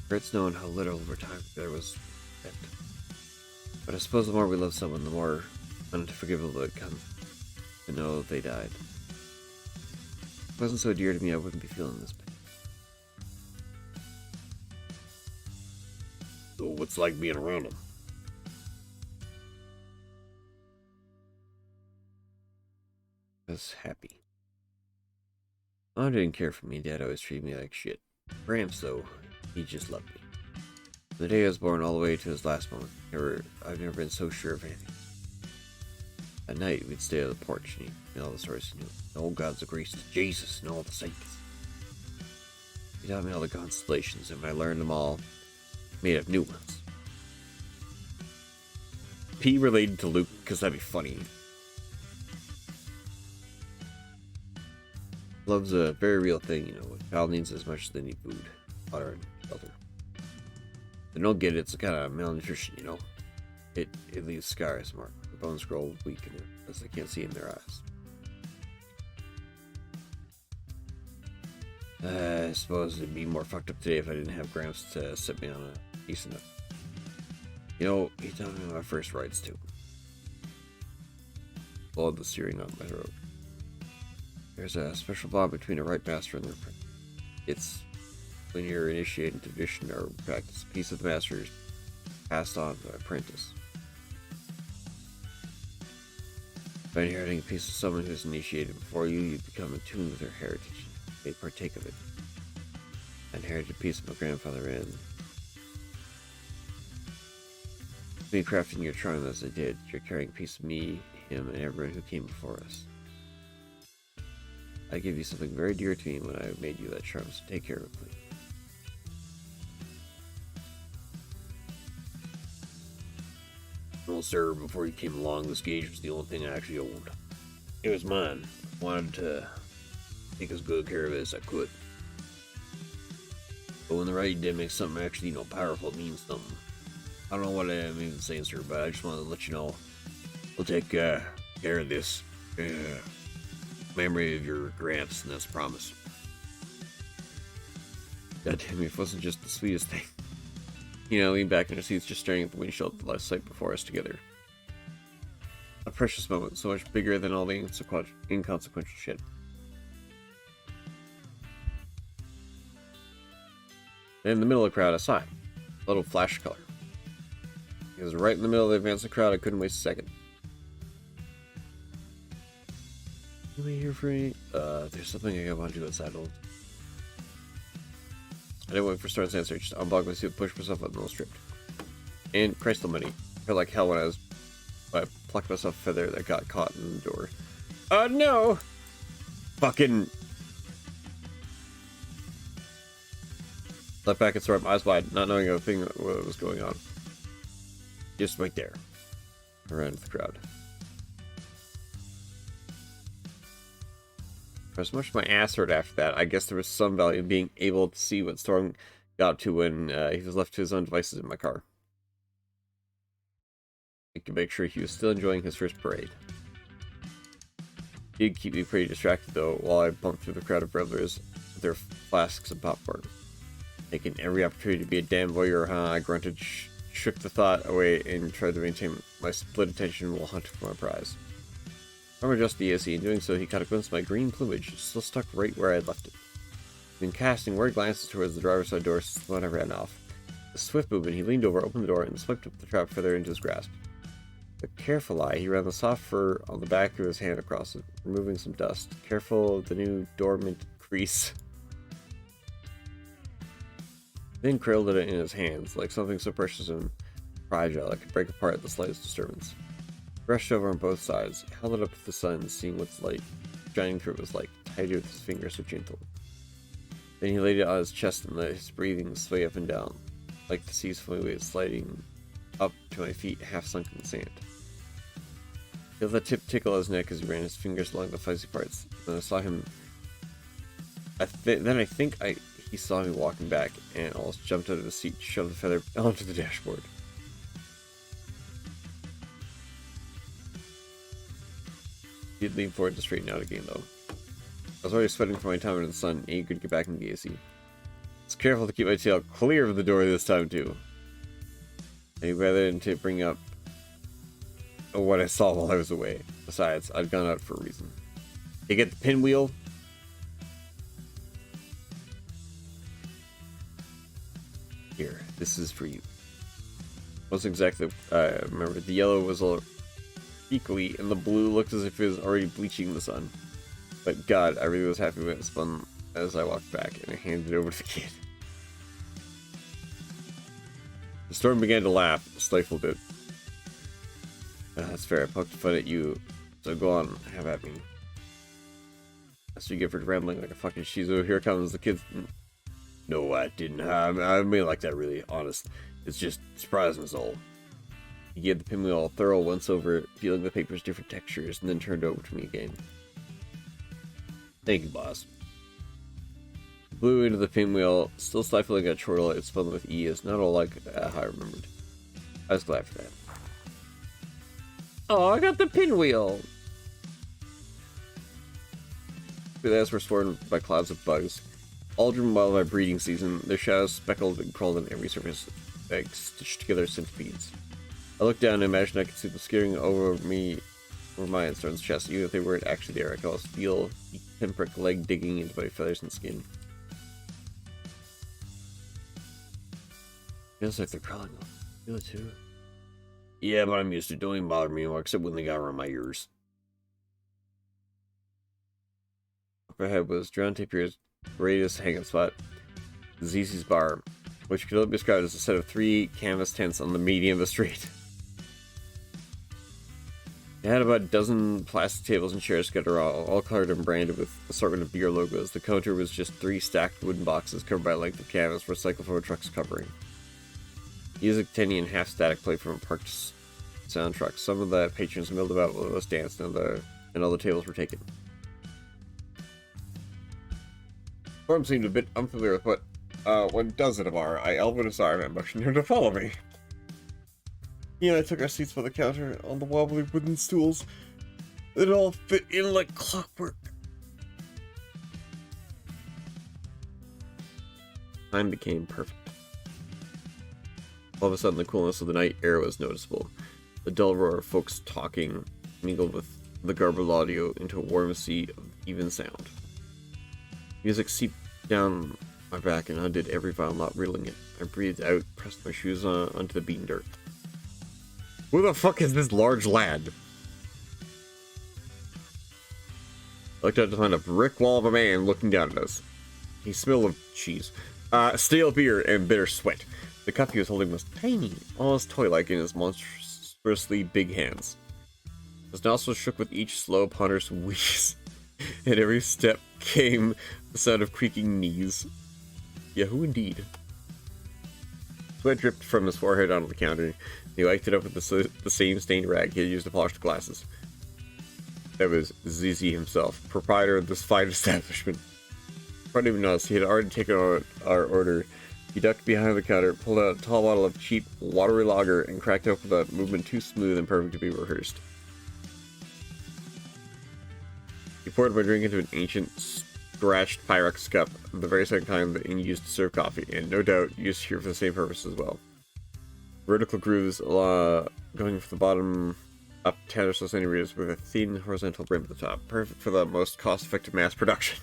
Hurts knowing how little of our time together was spent. But I suppose the more we love someone, the more unforgivable it becomes to know they died. If it wasn't so dear to me, I wouldn't be feeling this pain. So what's it like being around him? I was happy. Mom didn't care for me. Dad always treated me like shit. Gramps, though, he just loved me. From the day I was born all the way to his last moment, I've never been so sure of anything. At night, we'd stay on the porch and he'd tell me all the stories he knew. The old gods of Greece, Jesus, and all the saints. He taught me all the constellations, and when I learned them all, made up new ones. P related to Luke, because that'd be funny. Love's a very real thing, you know. A child needs as much as they need food, water, and shelter. They don't get it, it's a kind of malnutrition, you know. It leaves scars, mark. The bones grow weak as they can't see in their eyes. I suppose it'd be more fucked up today if I didn't have Gramps to set me on a decent enough. You know, he taught me my first rites too. Blood was searing on my throat. There's a special bond between a rite master and their apprentice. It's when you're initiated into tradition or practice, a piece of the master is passed on to an apprentice. By inheriting a piece of someone who's initiated before you, you become attuned with their heritage. They partake of it. I inherited a piece of my grandfather and me crafting your charm as I did. You're carrying a piece of me, him, and everyone who came before us. I gave you something very dear to me when I made you that charm, so take care of it, please. Well, sir, before you came along, this gauge was the only thing I actually owned. It was mine. I wanted to take as good care of it as I could. But when the right did make something actually, powerful, it means something. I don't know what I'm even saying, sir, but I just wanted to let you know. We'll take care of this. Memory of your Gramps, and that's a promise. God damn it, it wasn't just the sweetest thing. Lean back in our seats, just staring at the windshield at the last sight before us together. A precious moment, so much bigger than all the inconsequential shit. And in the middle of the crowd, I saw him. A little flash of color. He was right in the middle of the advancing crowd. I couldn't waste a second. Am I here for any? There's something I want to do outside. I didn't wait for Star's answer. Just unblocked my suit, pushed myself up, and was stripped. And Christ almighty, I felt like hell when I plucked myself a feather that got caught in the door. Oh no! Fucking. Left back and sort of eyes wide, not knowing a thing what was going on. Just right there. Around the crowd. As much as my ass hurt after that, I guess there was some value in being able to see what Storm got up to when he was left to his own devices in my car. I could make sure he was still enjoying his first parade. He did keep me pretty distracted though, while I bumped through the crowd of revelers with their flasks of popcorn. Taking every opportunity to be a damn voyeur, I grunted, shook the thought away, and tried to maintain my split attention while hunting for my prize. From adjusting the AC, in doing so, he caught a glimpse of my green plumage, still stuck right where I had left it. Then casting worried glances towards the driver's side door, when I ran off. With a swift movement, he leaned over, opened the door, and slipped the trap feather into his grasp. With a careful eye, he ran the soft fur on the back of his hand across it, removing some dust. Careful of the new dormant crease. Then curled it in his hands, like something so precious and fragile it could break apart at the slightest disturbance. Brushed over on both sides, held it up to the sun, seeing what the light shining through it was like, tied it with his fingers so gentle. Then he laid it on his chest and let his breathing sway up and down. like the sea's flowing weight sliding up to my feet, half sunk in the sand. Feel the tip tickle his neck as he ran his fingers along the fuzzy parts. Then I saw him. He saw me walking back and almost jumped out of the seat, shoved the feather onto the dashboard. He'd lean forward to straighten out again, though. I was already sweating from my time in the sun, eager to get back in the AC. I was careful to keep my tail clear of the door this time, too. Rather than to bring up what I saw while I was away. Besides, I'd gone out for a reason. You get the pinwheel? Here, this is for you. Wasn't exactly, remember, the yellow was all equally, and the blue looked as if it was already bleaching in the sun. But God, I really was happy when it spun as I walked back, and I handed it over to the kid. The storm began to laugh, stifled it. That's fair, I poked fun at you, so go on, have at me. That's what you get for rambling like a fucking shizo. Here comes the kids. No, I didn't. I mean like that, really, honest. It's just surprising us all. He gave the pinwheel a thorough once over, feeling the paper's different textures, and then turned over to me again. Thank you, boss. Blew into the pinwheel, still stifling a chortle. It spun with ease, not all like how I remembered. I was glad for that. Oh, I got the pinwheel! The lands were swarmed by clouds of bugs. All driven wild by breeding season, their shadows speckled and crawled on every surface, like stitched together centipedes. I looked down and imagined I could see them skittering over my and Storm's chest. Even if they weren't actually there, I could almost feel the pinprick leg digging into my feathers and skin. Feels like they're crawling on. Feel it too. Yeah, but I'm used to it. Don't even bother me anymore, except when they got around my ears. Up ahead was Drown Tapir's greatest hang-up spot, ZZ's Bar, which could only be described as a set of 3 canvas tents on the median of the street. It had about a dozen plastic tables and chairs scattered all colored and branded with assortment of beer logos. The counter was just 3 stacked wooden boxes covered by a length of canvas recycled from a truck's covering. Music, tinny, and half-static played from a parked sound truck. Some of the patrons milled about while us danced, and all the tables were taken. Storm seemed a bit unfamiliar with what one does at a bar. I elbowed his arm and motioned him to follow me. He and I took our seats by the counter on the wobbly wooden stools. It all fit in like clockwork. Time became perfect. All of a sudden, the coolness of the night air was noticeable. The dull roar of folks talking mingled with the garbled audio into a warm sea of even sound. Music seeped down my back and undid every vile knot riddling it. I breathed out, pressed my shoes onto the beaten dirt. Who the fuck is this large lad? I looked out to find a brick wall of a man looking down at us. He smelled of cheese, stale beer, and bitter sweat. The cup he was holding was tiny, almost toy-like in his monstrously big hands. His nostrils shook with each slow, ponderous wheeze. At every step came the sound of creaking knees. Yahoo indeed. Sweat dripped from his forehead onto the counter. He wiped it up with the same stained rag he had used to polish the glasses. That was ZZ himself, proprietor of this fine establishment. I didn't even notice he had already taken our order. He ducked behind the counter, pulled out a tall bottle of cheap, watery lager, and cracked open with a movement too smooth and perfect to be rehearsed. He poured my drink into an ancient, scratched Pyrex cup, the very second time that Ing used to serve coffee, and no doubt used here for the same purpose as well. Vertical grooves going from the bottom up 10 or so centimeters with a thin horizontal brim at the top, perfect for the most cost-effective mass production.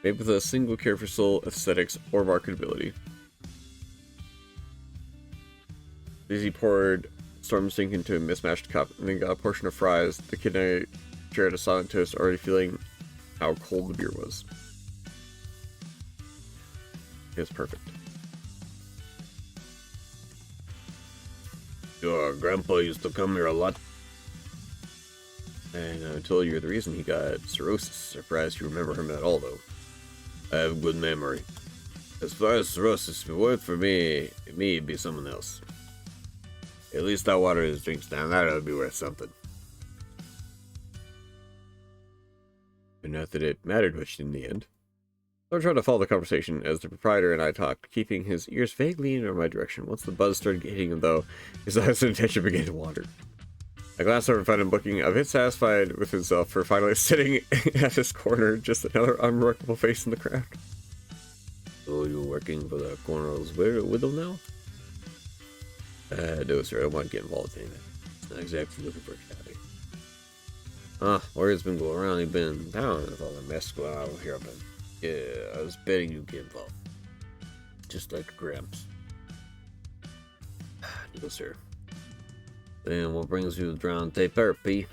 Made with a single care for soul, aesthetics, or marketability. Lizzie poured Storm's drink into a mismatched cup, and then got a portion of fries. The kid and I shared a silent toast, already feeling how cold the beer was. It was perfect. Your grandpa used to come here a lot. And I told you the reason he got cirrhosis. Surprised you remember him at all, though. I have a good memory. As far as cirrhosis, if it weren't for me, it'd be someone else. At least I watered his drinks down. That would be worth something. And not that it mattered much in the end. I tried to follow the conversation as the proprietor and I talked, keeping his ears vaguely in my direction. Once the buzz started hitting him, though, his eyes and attention began to wander. I glanced over and found him looking a bit satisfied with himself for finally sitting at his corner, just another unremarkable face in the crowd. So you're working for the Cornell's widow now? No, sir, I don't want to get involved in anything. It's not exactly looking for a caddy. Word's been going around. You've been in town with all the mess going on here, but yeah, I was betting you'd get involved. Just like the Gramps. No, sir. Then what brings you to drown tape therapy?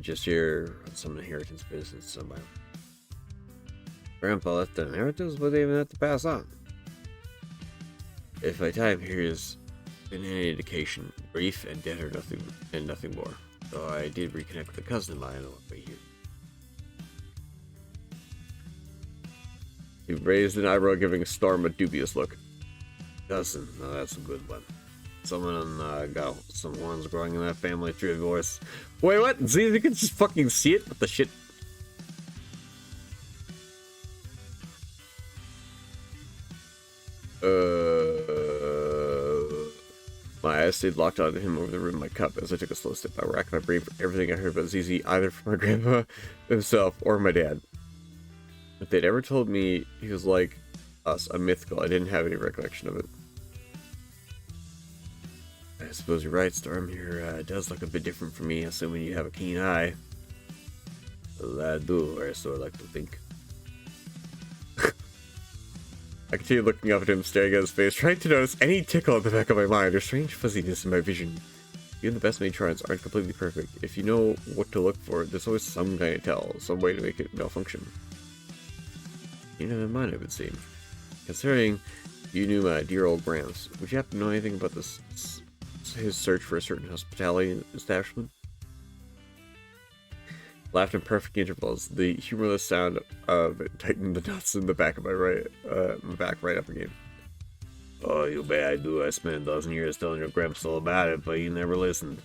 Just here on some inheritance business somewhere. Grandpa left an inheritance, but they even have to pass on. If my time here has been any indication, grief and death are nothing more. So I did reconnect with a cousin of mine on the way here. He raised an eyebrow, giving Storm a dubious look. Cousin, no, that's a good one. Someone got some horns growing in that family through a voice. Wait, what? See, you can just fucking see it? What the shit? My eyes stayed locked onto him over the rim of my cup as I took a slow sip. I racked my brain for everything I heard about ZZ, either from my grandpa himself or my dad. If they'd ever told me he was like us, a mythical, I didn't have any recollection of it. I suppose you're right, Storm. Here does look a bit different for me, assuming you have a keen eye. Well, I do, or so I like to think. I continued looking up at him, staring at his face, trying to notice any tickle at the back of my mind or strange fuzziness in my vision. Even the best made charms aren't completely perfect. If you know what to look for, there's always some kind of tell, some way to make it malfunction. You never mind, it would seem. Considering you knew my dear old Gramps, would you happen to know anything about this? His search for a certain hospitality establishment? Laughed in perfect intervals. The humorless sound of it tightened the knots in the back of my back right up again. Oh, you bet I do. I spent a dozen years telling your Gramps all about it, but you never listened.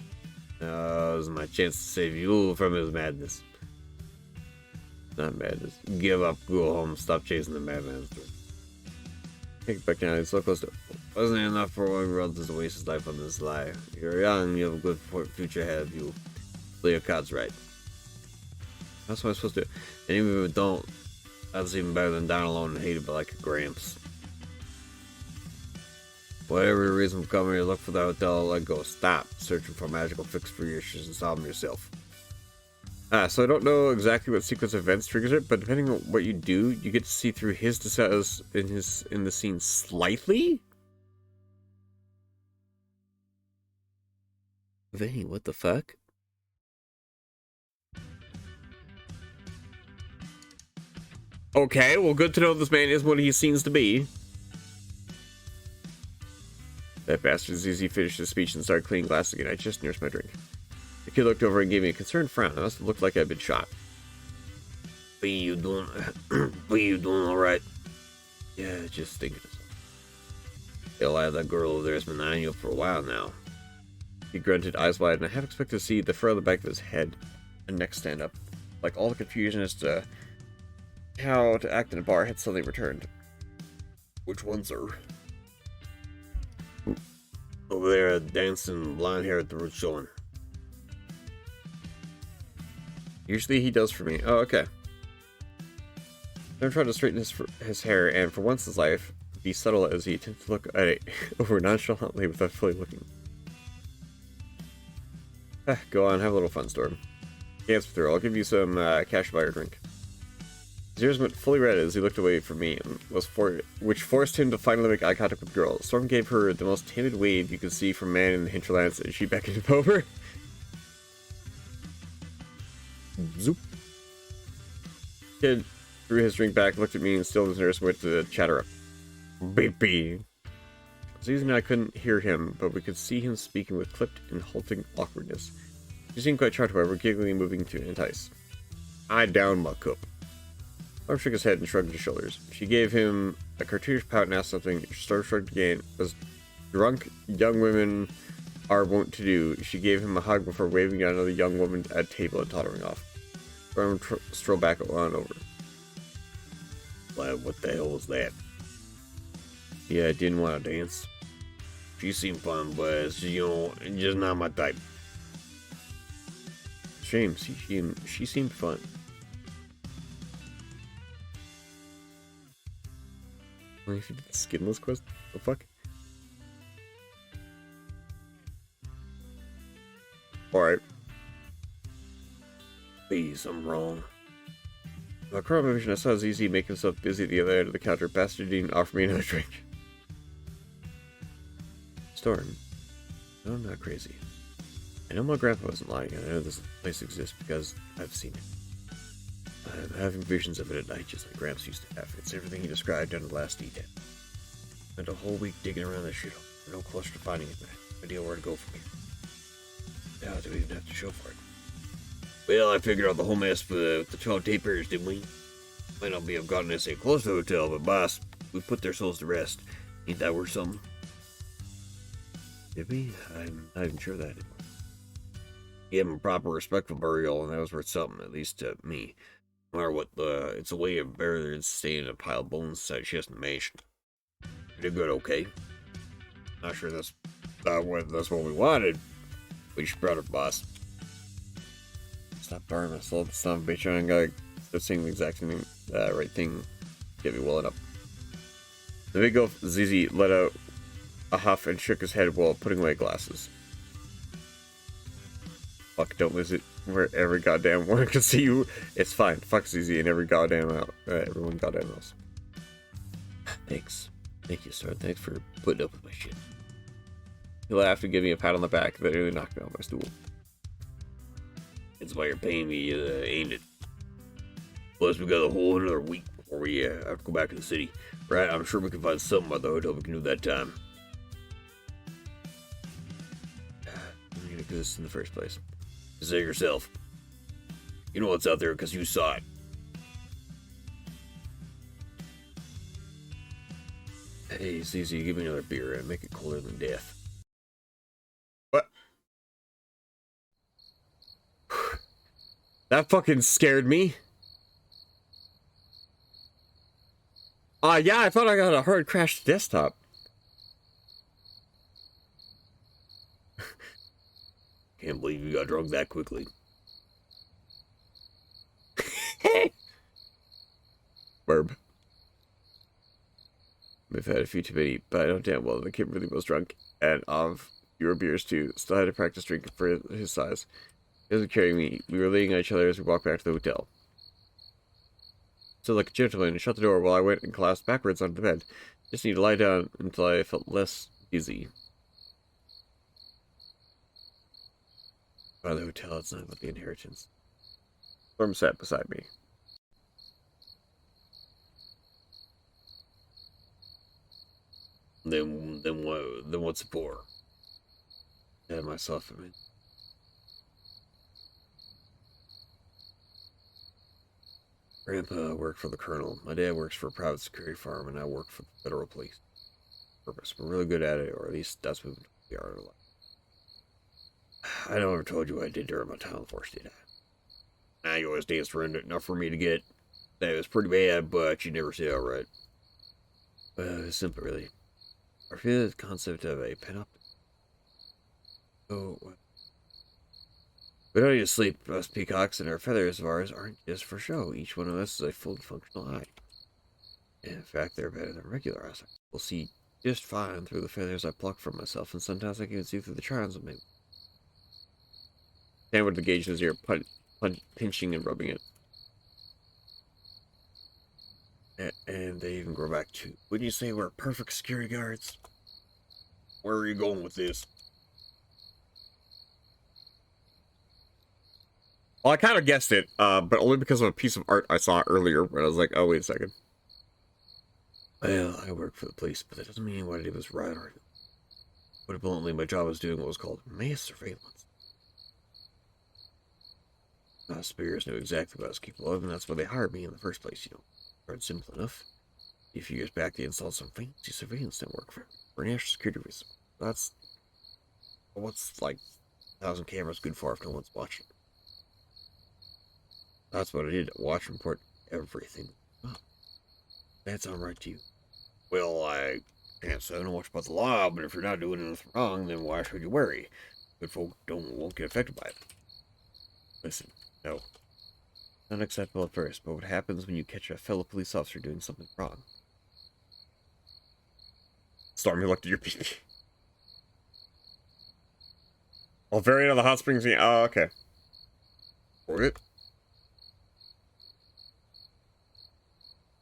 Now, this is my chance to save you from his madness. Not madness. Give up, go home, stop chasing the madman's dream. Take it back down. He's so close to. Wasn't it enough for one brother to waste his life on this lie? You're young, you have a good future ahead of you. Play your cards right. That's what I'm supposed to do. And even if it don't, that's even better than down alone and hated by like a Gramps. Whatever your reason for coming here, look for the hotel, let go. Stop searching for a magical fix for your issues and solve them yourself. So I don't know exactly what sequence of events triggers it, but depending on what you do, you get to see through his decisions in the scene slightly. Vinny, what the fuck? Okay, well, good to know this man is what he seems to be. That bastard ZZ finished his speech and started cleaning glasses again. I just nursed my drink. The kid looked over and gave me a concerned frown. It must have looked like I'd been shot. Be you doing alright? Yeah, just thinking. Hell, that girl over there has been eyeing you for a while now. He grunted, eyes wide, and I half expected to see the fur on the back of his head and neck stand up. Like all the confusion as to how to act in a bar had suddenly returned. Which one, sir? Over there, dancing, blonde hair at the root showing. Usually he does for me. Oh, okay. Then tried to straighten his hair, and for once in his life, be subtle as he attempted to look at it over nonchalantly without fully looking. Go on, have a little fun, Storm. Dance with her. I'll give you some cash to buy your drink. His ears went fully red as he looked away from me, and which forced him to finally make eye contact with the girl. Storm gave her the most timid wave you could see from man in the Hinterlands, and she beckoned him over. Zoop. Kid threw his drink back, looked at me, and still his nerves went to chatter up. Baby. Susan and I couldn't hear him, but we could see him speaking with clipped and halting awkwardness. She seemed quite charmed, however, giggling and moving to entice. I down my cup. Norm shook his head and shrugged his shoulders. She gave him a cartoonish pout and asked something. Storm shrugged again. As drunk young women are wont to do, she gave him a hug before waving down another young woman at a table and tottering off. Storm strolled back on over. Well, what the hell was that? Yeah, I didn't want to dance. She seemed fun, but it's, just not my type. Shame, she seemed fun. What if you did the skinless quest? The fuck? Alright. Please, I'm wrong. Across my vision, I saw ZZ make himself busy at the other end of the counter. Bastardine offered me another drink. Storm. No, I'm not crazy. I know my grandpa wasn't lying, and I know this place exists because I've seen it. I'm having visions of it at night, just like Gramps used to have. It's everything he described down to the last detail. Spent a whole week digging around this shit. We're no closer to finding it, man. No idea where to go from here. Now, do we even have to show for it? Well, I figured out the whole mess with the 12 tapers, didn't we? Might not be have gotten us a close to the hotel, but boss, we put their souls to rest. Ain't that worth something? Did we? I'm not even sure that. Give him a proper, respectful burial, and that was worth something, at least to me. No matter what, it's a way of burying and staying in a pile of bones inside chest and mansion. Pretty good, okay? Not sure that's what we wanted. We should brought it, boss. Stop burning myself, son of a bitch. I'm gonna start saying the exact same right thing. Get me welling up. The big elf ZZ let out a huff and shook his head while putting away glasses. Fuck, don't lose it. Where every goddamn one can see you. It's fine. Fuck ZZ and every goddamn everyone goddamn else. Thanks. Thank you, sir. Thanks for putting up with my shit. He laughed and gave me a pat on the back that nearly knocked me off my stool. It's why you're paying me, ain't it? Plus, we got a whole another week before we have to go back to the city. Right? I'm sure we can find something at the hotel we can do that time. I'm gonna do this in the first place. Say it yourself. You know what's out there because you saw it. Hey, ZZ, give me another beer and make it colder than death. What? That fucking scared me. Yeah, I thought I got a hard crash desktop. Can't believe you got drunk that quickly. Burb. We've had a few too many, but I know damn well the kid really was drunk, and of fewer beers too. Still had to practice drinking for his size. He wasn't carrying me. We were leaning on each other as we walked back to the hotel. So like a gentleman, and shut the door while I went and collapsed backwards onto the bed. Just need to lie down until I felt less dizzy. By the hotel, it's not about the inheritance. Storm sat beside me. Then what's it for? Yeah, myself, I mean. Grandpa worked for the colonel. My dad works for a private security firm, and I work for the federal police. Purpose. We're really good at it, or at least that's what we are. I never told you what I did during my time on the force, did I? Now you always danced around it enough for me to get that it was pretty bad, but you never said alright. Well, it's simple, really. I feel the concept of a pen-up. Oh, we don't need to sleep. Us peacocks and our feathers of ours aren't just for show. Each one of us is a fully functional eye. In fact, they're better than regular eyes. We'll see just fine through the feathers I pluck from myself, and sometimes I can even see through the charms of me. Stand with the gauge in his ear, pinching and rubbing it. And they even grow back too. Wouldn't you say we're perfect security guards? Where are you going with this? Well, I kind of guessed it, but only because of a piece of art I saw earlier, where I was like, oh, wait a second. Well, I work for the police, but that doesn't mean what I did was right or... But bluntly, my job was doing what was called mass surveillance. Superiors knew exactly what I was capable of, and that's why they hired me in the first place, you know. It's simple enough. A few years back, they installed some fancy surveillance network for national security reasons. That's what's like 1,000 cameras good for if no one's watching. That's what I did. Watch and report everything. Oh, that's all right to you. Well, I can't say I know much about the law, but if you're not doing anything wrong, then why should you worry? Good folk won't get affected by it. Listen, no. Not acceptable at first, but what happens when you catch a fellow police officer doing something wrong? Stormy looked at your peepee. Oh, variant of the hot springs. Oh, okay. Or it.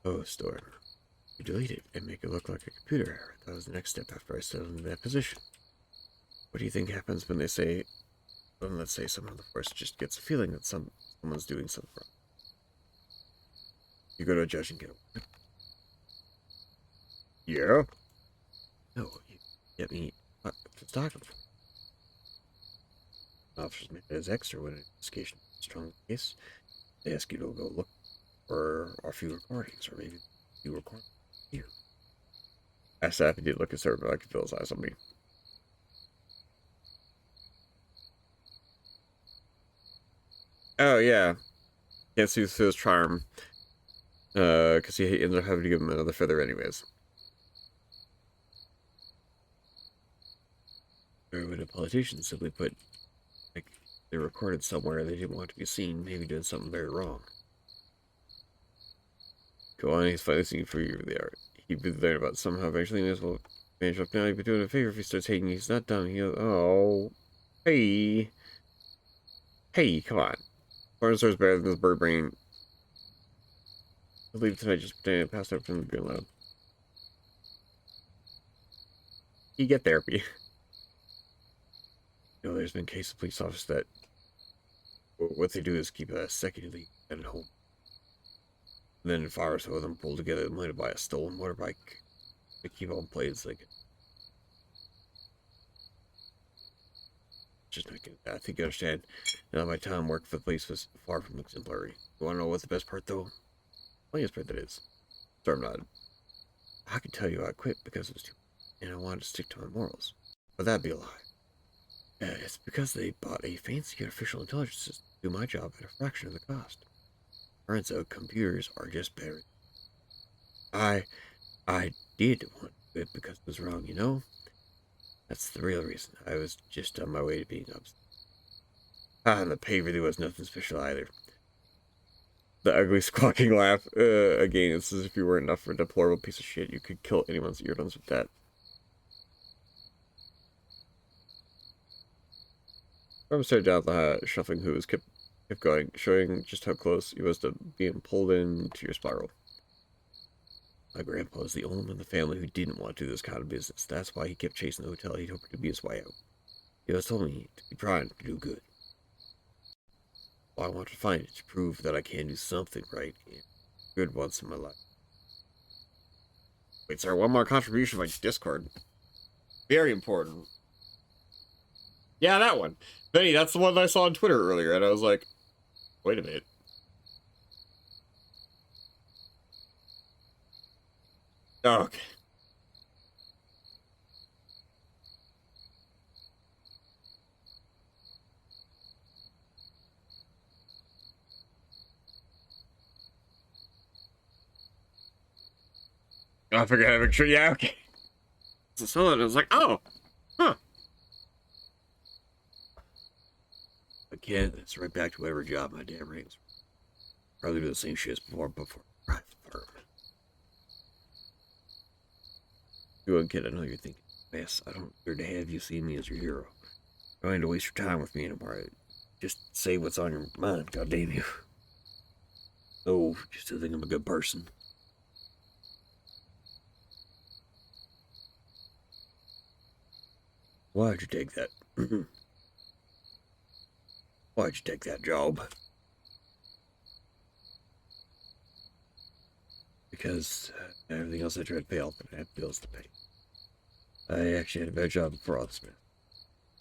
Oh, Storm. You delete it and make it look like a computer error. That was the next step after I settled into that position. What do you think happens when let's say someone on the force just gets a feeling that someone's doing something wrong? You go to a judge and get a yeah? No, you get me to talk him. Officers make it as extra when an investigation is a strong case. They ask you to go look for a few recordings, or maybe a few recordings you. Asked that, he did look at Sir, but I could feel his eyes on me. Oh, yeah. Can't see through his charm. Because he ended up having to give him another feather anyways. Or when a politician simply put, like, they recorded somewhere they didn't want to be seen, maybe doing something very wrong. Go on, he's finally seeing for you there. He'd been there about somehow eventually as well manage up now. He'd be doing a favor if he starts hating you. He's not done. He goes, oh, hey. Hey, come on. Farnsworth's better than this bird brain. I'll leave tonight just pretending I passed out from being loud. You get therapy. You know, there's been cases of police officers that what they do is keep a secondly at home. And then if I or so of them pull together and might buy a stolen motorbike. They keep on playing so they can. Just not good. I think you understand. Now my time working for the police was far from exemplary. You wanna know what's the best part though? Funniest part that is. Storm nodded. I can tell you I quit because it was too and I wanted to stick to my morals. But that'd be a lie. It's because they bought a fancy artificial intelligence system to do my job at a fraction of the cost. Turns out computers are just better. I did want to quit because it was wrong, you know? That's the real reason. I was just on my way to being upset. And the pay really was nothing special either. The ugly squawking laugh. Again, it's as if you weren't enough for a deplorable piece of shit. You could kill anyone's eardrums with that. From started down the shuffling hooves, kept going, showing just how close he was to being pulled into your spiral. My grandpa was the only one in the family who didn't want to do this kind of business. That's why he kept chasing the hotel. He'd hoped to be his way out. He always told me to be trying to do good. Well, I want to find it to prove that I can do something right and good once in my life. Wait, sorry, one more contribution by Discord. Very important. Yeah, that one. Benny, that's the one that I saw on Twitter earlier, and I was like, wait a minute. Oh, okay. I forgot to make sure. Yeah, okay. So I was like, oh, huh. Again, it's right back to whatever job my dad rings. Probably do the same shit as before private firm. You kid, I know you're thinking, yes, I don't care to have you see me as your hero. Trying to waste your time with me anymore. Just say what's on your mind, goddamn you. Oh, you still think I'm a good person? Why'd you take that? Why'd you take that job? Because everything else I tried failed, but I had bills to pay. I actually had a better job before all this.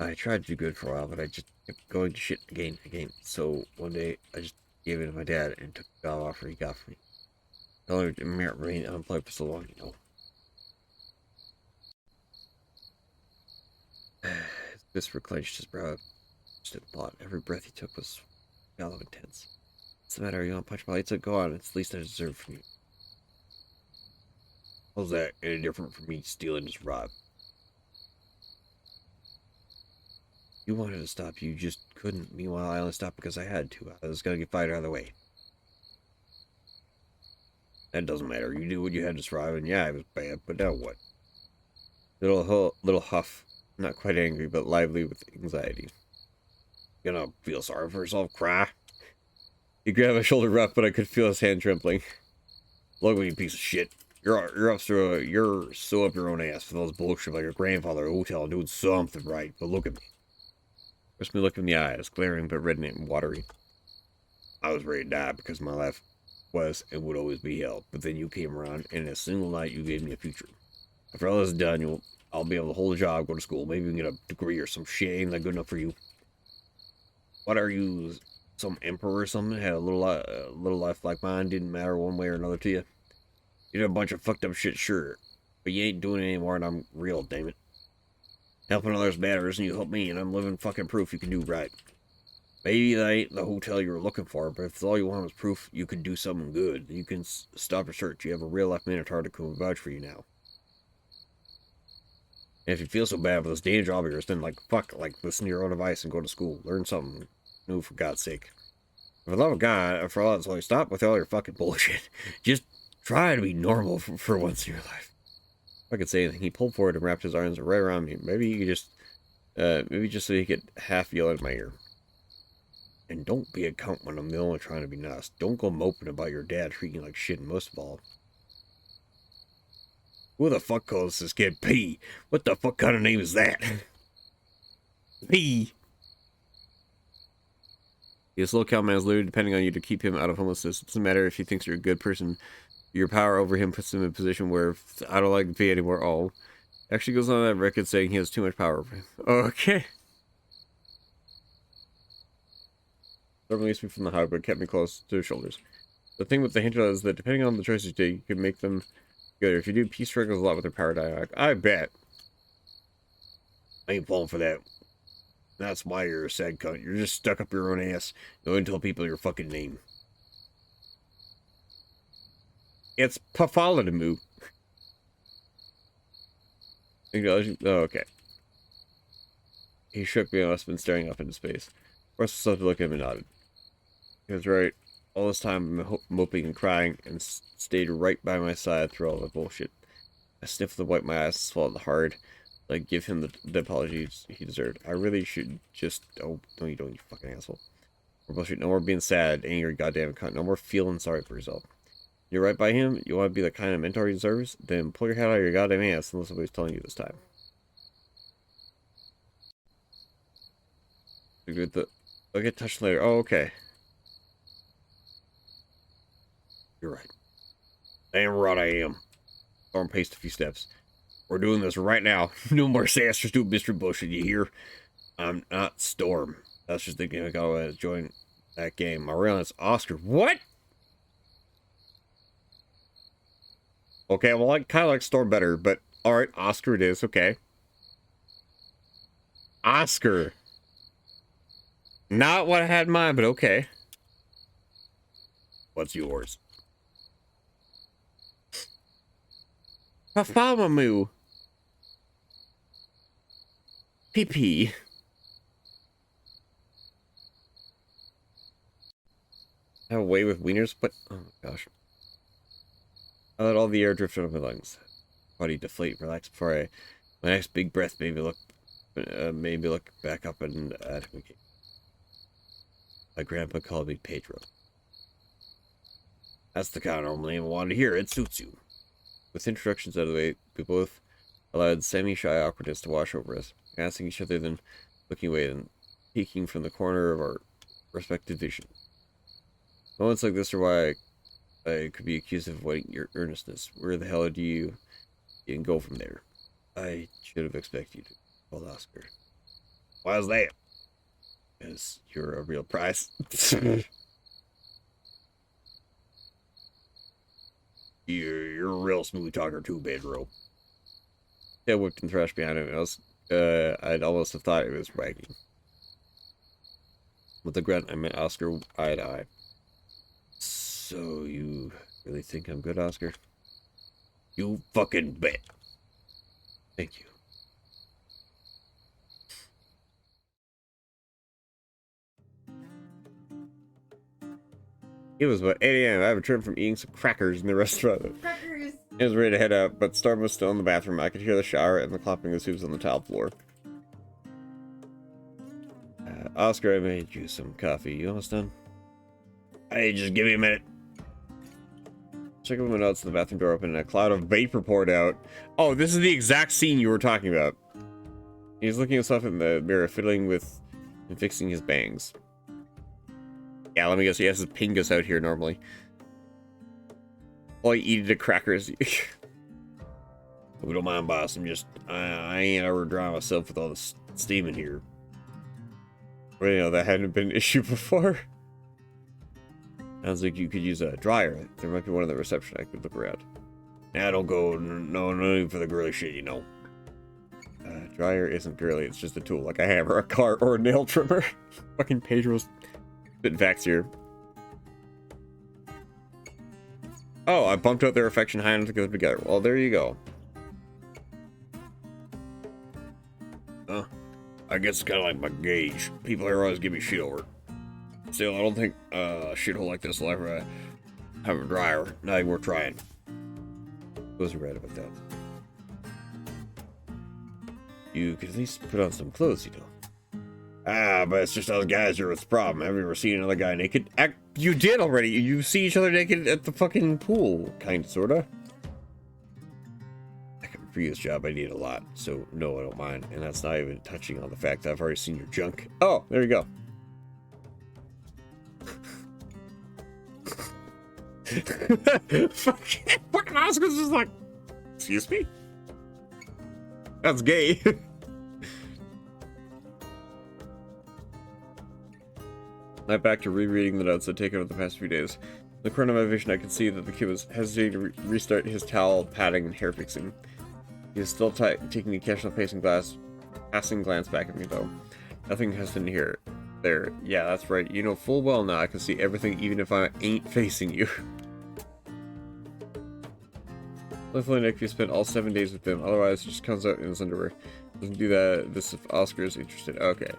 I tried to do good for a while, but I just kept going to shit again. So one day, I just gave it to my dad and took the job offer he got for me. Color remain unplugged for so long, you know. This clenched his brow. Stood plot. Every breath he took was shallow and tense. What's the matter? You want to punch my lights out? Go on. It's the least I deserve from you. How's that any different from me stealing his rod? You wanted to stop, you just couldn't. Meanwhile, I only stopped because I had to. I was gonna get fired out of the way. That doesn't matter. You did what you had to strive, and yeah, it was bad, but now what? Little huff. Not quite angry, but lively with anxiety. Gonna feel sorry for yourself, cry? He grabbed my shoulder rough, but I could feel his hand trembling. Look at you, piece of shit. You're so up your own ass for those bullshit like your grandfather at the hotel doing something right, but look at me. First me look in the eyes, glaring but reddening and watery. I was ready to die because my life was and would always be hell, but then you came around, and in a single night you gave me a future. After all this is done, I'll be able to hold a job, go to school, maybe even get a degree or some shit. Ain't that good enough for you? What are you, some emperor or something? Had a little life like mine, didn't matter one way or another to you? You did a bunch of fucked up shit, sure, but you ain't doing it anymore, and I'm real, damn it. Helping others matters, and you help me, and I'm living fucking proof you can do right. Maybe that ain't the hotel you were looking for, but if all you want was proof you could do something good, you can stop your search. You have a real-life Minotaur to come and vouch for you now. And if you feel so bad with this day job of yours, then, listen to your own advice and go to school. Learn something new, for God's sake. For the love of God, for all that's all, stop with all your fucking bullshit. Just try to be normal for once in your life. If I could say anything, he pulled forward and wrapped his arms right around me. Maybe you could just so he could half yell in my ear. And don't be a cunt when I'm the only trying to be nice. Don't go moping about your dad treating you like shit, and most of all, who the fuck calls this kid P? What the fuck kind of name is that? P. This little cowman is literally depending on you to keep him out of homelessness. It doesn't matter if he thinks you're a good person. Your power over him puts him in a position where I don't like P anymore. Oh, actually goes on that record saying he has too much power over him. Okay. Don't release me from the hug, but kept me close to his shoulders. The thing with the Hinterlands is that depending on the choices you take, you can make them good. If you do, peace struggles a lot with their power dynamic. I bet. I ain't falling for that. That's why you're a sad cunt. You're just stuck up your own ass. Don't tell people your fucking name. It's Pafaladamu. Oh, okay. He shook me and must have been staring up into space. Forced myself to look at him and nodded. He was right. All this time I'm moping and crying, and stayed right by my side through all the bullshit. I sniffed and wiped my eyes and swallowed hard. Give him the apologies he deserved. I really should just... Oh, no you don't, you fucking asshole. More bullshit. No more being sad, angry, goddamn cunt. No more feeling sorry for yourself. You're right by him? You want to be the kind of mentor he deserves? Then pull your head out of your goddamn ass unless somebody's telling you this time. I'll get touched later. Oh, okay. You're right. Damn right I am. Storm paced a few steps. We're doing this right now. No more sass, just do mystery bullshit, you hear? I'm not Storm. That's just thinking I gotta join that game. My real name's Oscar. What? Okay, well, I kind of like Storm better, but alright, Oscar it is, okay. Oscar. Not what I had in mind, but okay. What's yours? Pafamamu. PP. Have a way with wieners, but oh my gosh. I let all the air drift out of my lungs. Body deflate, relax before my next big breath maybe look back up and at me. My grandpa called me Pedro. That's the kind of normal name I wanted to hear. It suits you. With introductions out of the way, we both allowed semi-shy awkwardness to wash over us, asking each other, then looking away, and peeking from the corner of our respective vision. Moments like this are why I could be accused of avoiding your earnestness. Where the hell do you can go from there? I should have expected you to call Oscar. Why is that? Because you're a real prize. You're a real smooth talker too, Pedro. Yeah, whipped and thrashed behind him. I'd almost have thought it was bragging. With a grunt, I met Oscar eye to eye. So you really think I'm good, Oscar? You fucking bet. Thank you. It was about 8 a.m. I returned from eating some crackers in the restaurant. Crackers. I was ready to head out, but Storm was still in the bathroom. I could hear the shower and the clopping of hooves on the tile floor. Oscar, I made you some coffee. You almost done? Hey, just give me a minute. Check out my notes. The bathroom door opened and a cloud of vapor poured out. Oh, this is the exact scene you were talking about. He's looking himself in the mirror, fiddling with and fixing his bangs. Yeah, let me guess. He has his pingus out here normally. While he eating the crackers. We don't mind, boss. I ain't ever dry myself with all this steam in here. Well, you know, that hadn't been an issue before. Sounds like you could use a dryer. There might be one in the reception. I could look around. Nah, don't go. No need for the girly shit, you know. Dryer isn't girly. It's just a tool, like a hammer, a cart, or a nail trimmer. Fucking Pedro's spitting facts here. Oh, I bumped out their affection high enough to go together. Well, there you go. I guess it's kind of like my gauge. People here always give me shit over it. Still, I don't think a shithole like this will ever have a dryer. Not even worth trying. Wasn't right about that. You could at least put on some clothes, you know. But it's just us guys here with the problem. Have you ever seen another guy naked? You did already. You see each other naked at the fucking pool, kind of, sorta. For this job, I need a lot, so no, I don't mind. And that's not even touching on the fact that I've already seen your junk. Oh, there you go. Fucking Oscar's just like, excuse me? That's gay. I'm back to rereading the notes I've taken over the past few days. In the corner of my vision, I could see that the kid was hesitating to restart his towel, patting, and hair fixing. He is still taking the occasional passing glance back at me, though. Nothing hesitant here. There. Yeah, that's right. You know full well now I can see everything even if I ain't facing you. Luckily, Nick, you spent all 7 days with him. Otherwise, he just comes out in his underwear. Doesn't do this if Oscar is interested. Okay.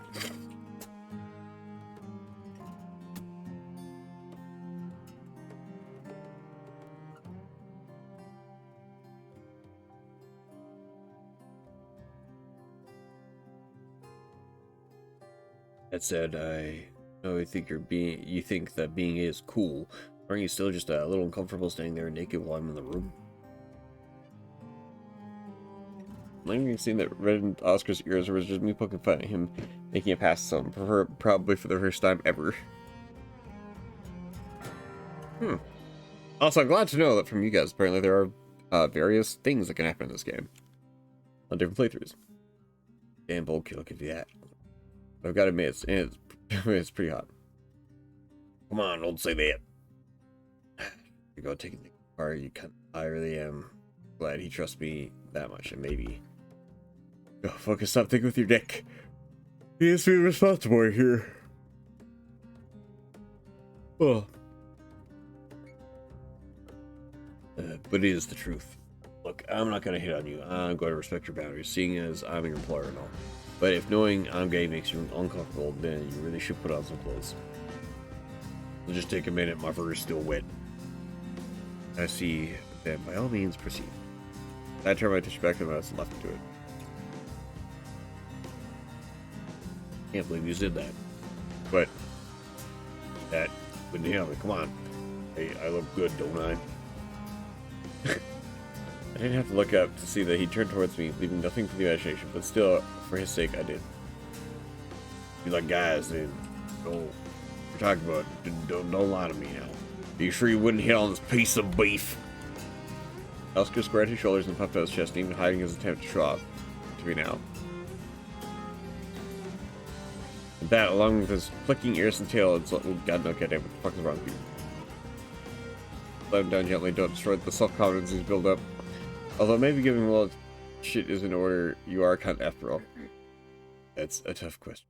That said, I know you think that being is cool. Aren't you still just a little uncomfortable staying there naked while I'm in the room? I'm even seeing that red in Oscar's ears, or was just me poking fun at him, making a pass at something, probably for the first time ever. Also, I'm glad to know that from you guys, apparently there are various things that can happen in this game. On different playthroughs. Damn bold kill, I'll give you that. I've got to admit, it's pretty hot. Come on, don't say that. You go taking the car, I really am glad he trusts me that much, and maybe go focus something with your dick. He is being responsible here. Oh. But it is the truth. Look, I'm not gonna hit on you. I'm going to respect your boundaries, seeing as I'm your employer and all. But if knowing I'm gay makes you uncomfortable, then you really should put on some clothes. It'll just take a minute, my fur is still wet. I see. Then by all means, proceed. I turned my tissue back to the mouse and left to it. Can't believe you did that. But That wouldn't help me. Come on. Hey, I look good, don't I? I didn't have to look up to see that he turned towards me, leaving nothing for the imagination, but still, for his sake, I did. You like guys, then we're talking about. Don't lie to me now. Are you sure you wouldn't hit on this piece of beef? Oscar squared his shoulders and puffed out his chest, even hiding his attempt to show off to me now. And that, along with his flicking ears and tail, it's like, oh, God, no, goddamn, what the fuck is wrong with you? Let him down gently, don't destroy the self-confidence he's built up. Although maybe giving him a little shit is in order, you are kind of after all. That's a tough question.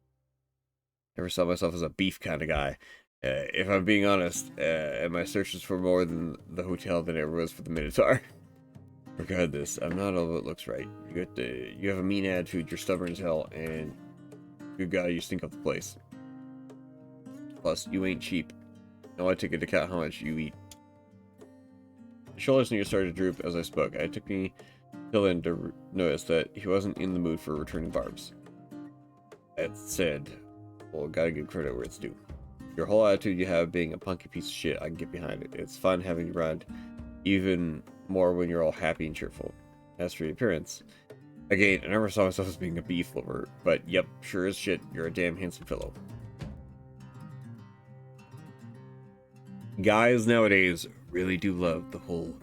Never saw myself as a beef kind of guy. If I'm being honest, and my search is for more than the hotel than it was for the Minotaur. Regardless, I'm not all that looks right. You have a mean attitude, you're stubborn as hell, and good guy, you stink up the place. Plus, you ain't cheap. Now I take into account how much you eat. The shoulders near started to droop as I spoke. It took me till then to notice that he wasn't in the mood for returning barbs. That said, well, gotta give credit where it's due. Your whole attitude you have being a punky piece of shit, I can get behind it. It's fun having you around, even more when you're all happy and cheerful. As for your appearance, again, I never saw myself as being a beef lover, but yep, sure as shit, you're a damn handsome fellow. Guys nowadays really do love the whole,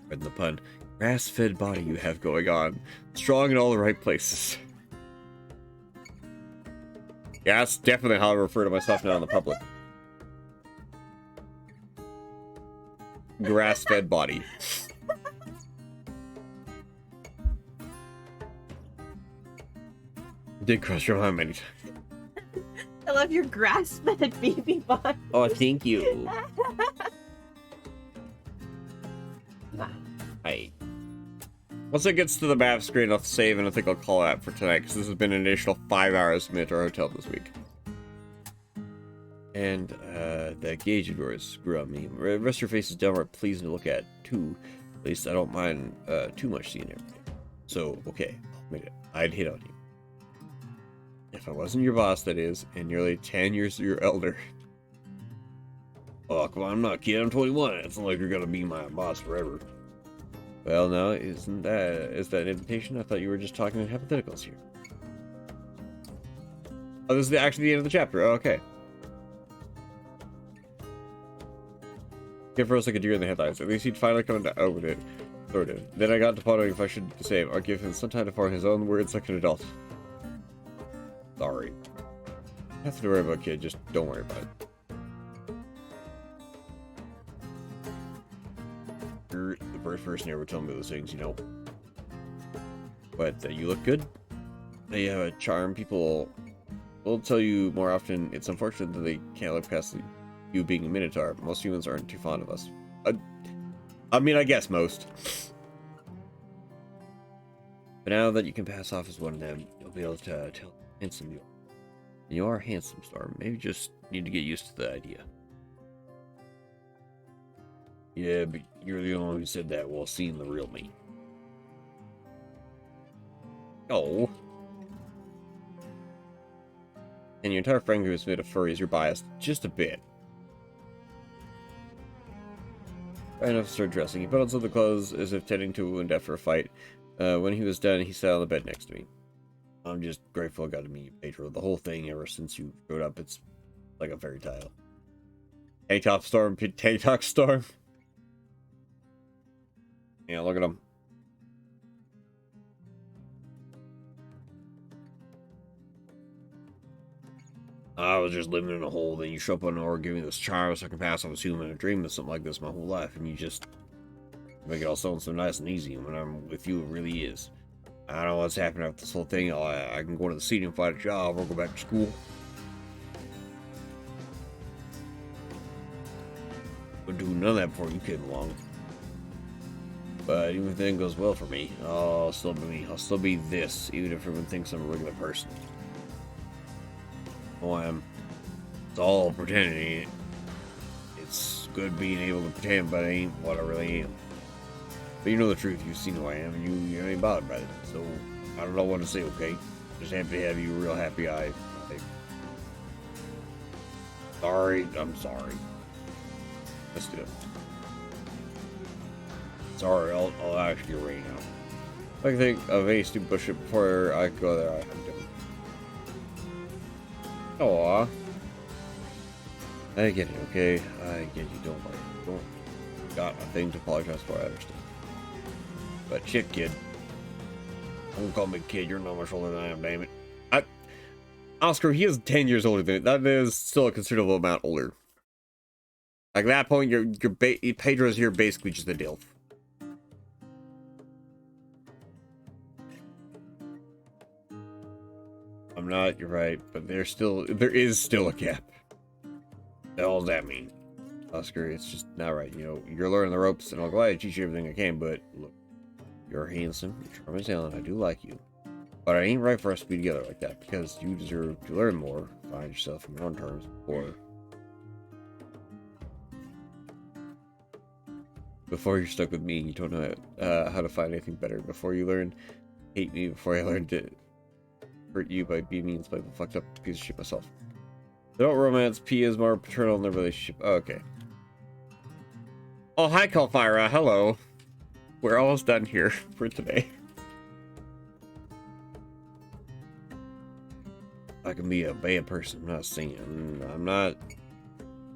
pardon the pun, grass-fed body you have going on. Strong in all the right places. Yeah, that's definitely how I refer to myself now in the public. Grass-fed body. Did cross your mind many times. I love your grass-fed baby bun. Oh, thank you. Hi. Once it gets to the map screen, I'll save and I think I'll call that for tonight because this has been an additional 5 hours to our hotel this week. And that gauge of yours grew on me. The rest of your face is downright pleasing to look at, too. At least I don't mind too much seeing everything. So, okay, I'll admit it. I'd hit on you. If I wasn't your boss, that is, and nearly 10 years your elder. Oh, come on, I'm not a kid, I'm 21. It's not like you're gonna be my boss forever. Well, no, is that an invitation? I thought you were just talking in hypotheticals here. Oh, this is actually the end of the chapter. Oh, okay. Give Rose like a deer in the headlights. At least he'd finally come to open it. Sort of. Then I got to pondering if I should do the same, or give him some time to form his own words like an adult. Sorry. Nothing to worry about, kid. Just don't worry about it. You're the first person ever told me those things, you know. But you look good. They have a charm. People will tell you more often. It's unfortunate that they can't look past you being a Minotaur. Most humans aren't too fond of us. I mean, I guess most. But now that you can pass off as one of them, you'll be able to tell how handsome you are. And you are handsome, Storm. Maybe just need to get used to the idea. Yeah, but you're the only one who said that while seeing the real me. Oh. And your entire friend group is made of furries. You're biased just a bit. Right enough to start dressing. He put on some of the clothes as if tending to a wound after a fight. When he was done, he sat on the bed next to me. I'm just grateful I got to meet you, Pedro. The whole thing ever since you showed up, it's like a fairy tale. Tank top Storm, tank top Storm. Yeah, look at him. I was just living in a hole, then you show up on or give me this charm so I can pass off as human. I dreamed of something like this my whole life, and you just make it all sound so nice and easy. And when I'm with you, it really is. I don't know what's happening after this whole thing. I can go to the city and find a job or go back to school. But do none of that before you came along. But even if anything goes well for me, I'll still be me. I'll still be this, even if everyone thinks I'm a regular person. Oh, I am. It's all pretending, ain't it? It's good being able to pretend, but I ain't what I really am. But you know the truth. You've seen who I am, and you ain't bothered by it. So I don't know what to say. Okay, just happy to have you. Real happy. Sorry. I'm sorry. Let's do it. Sorry. I'll ask you right now. I can think of any stupid bullshit before I go there. I'm doing. Aww. I get it, okay? I get you, don't worry. Don't got a thing to apologize for, I understand. But shit, kid. Don't call me kid, you're not much older than I am, damn it. Oscar, he is 10 years older than me. That is still a considerable amount older. Like, at that point, Pedro's here basically just a DILF. I'm not, you're right, but there is still a gap. What the hell does that mean? Oscar, it's just not right. You know, you're learning the ropes, and I'll gladly teach you everything I can, but look, you're handsome, you're charming and talented, I do like you. But it ain't right for us to be together like that, because you deserve to learn more, find yourself on your own terms, before you're stuck with me, you don't know how to find anything better. Before you learn hate me, before I learn to hurt you by being mean, by the fucked up piece of shit myself. They don't romance. P is more paternal in their relationship. Oh, okay. Oh, hi, Kalfira. Hello. We're almost done here for today. I can be a bad person. I'm not saying. I'm not.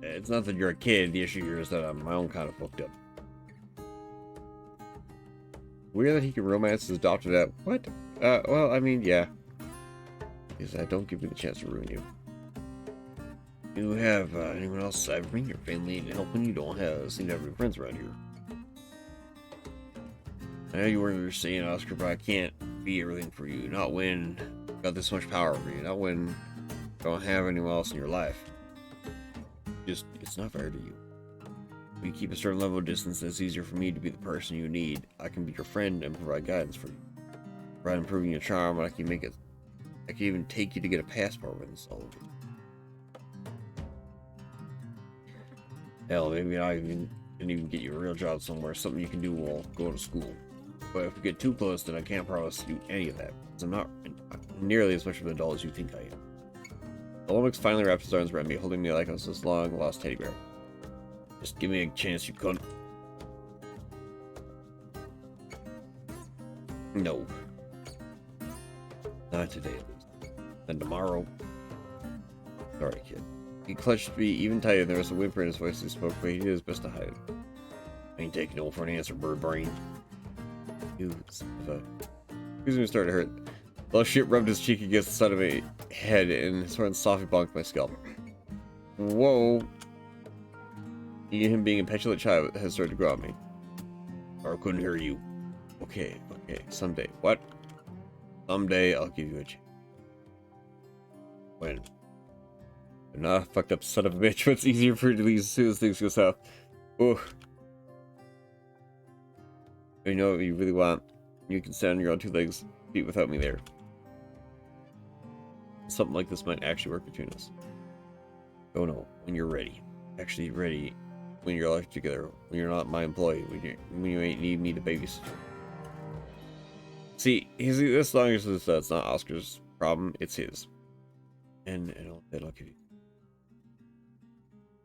It's not that you're a kid. The issue here is that I'm my own kind of fucked up. Weird that he can romance his adopted out. What? Well, I mean, yeah. Because I don't give you the chance to ruin you. You have anyone else bring your family to help when you don't seem to have any friends around here. I know you were saying, Oscar, but I can't be everything for you. Not when I've got this much power over you. Not when you don't have anyone else in your life. Just, it's not fair to you. If you keep a certain level of distance, it's easier for me to be the person you need. I can be your friend and provide guidance for you. Provide improving your charm, and I can even take you to get a passport when it's all over. Hell, maybe I can even get you a real job somewhere, something you can do while going to school. But if we get too close, then I can't promise you any of that, because I'm not nearly as much of an adult as you think I am. The Lumix finally wrapped his arms around me, holding me like I was this long-lost teddy bear. Just give me a chance, you cunt. No. Not today, at least. Then tomorrow. Sorry, kid. He clutched me even tighter, and there was a whimper in his voice as he spoke, but he did his best to hide it. I ain't taking no for an answer, bird brain. Ew, excuse me, started to hurt. The little shit rubbed his cheek against the side of my head, and his horn softly bonked my scalp. Whoa. Him being a petulant child has started to grow on me. Or I couldn't hear you. Okay, someday. What? Someday I'll give you a chance. When? I'm not a fucked up son of a bitch, but it's easier for you to leave as soon as things go south. Oh. You know what you really want. You can stand on your own two legs, feet without me there. Something like this might actually work between us. Oh no, when you're ready. Actually ready. When you're life together. When you're not my employee. When you ain't need me to babysit. See, as long as it's not Oscar's problem, it's his. And I'll give you.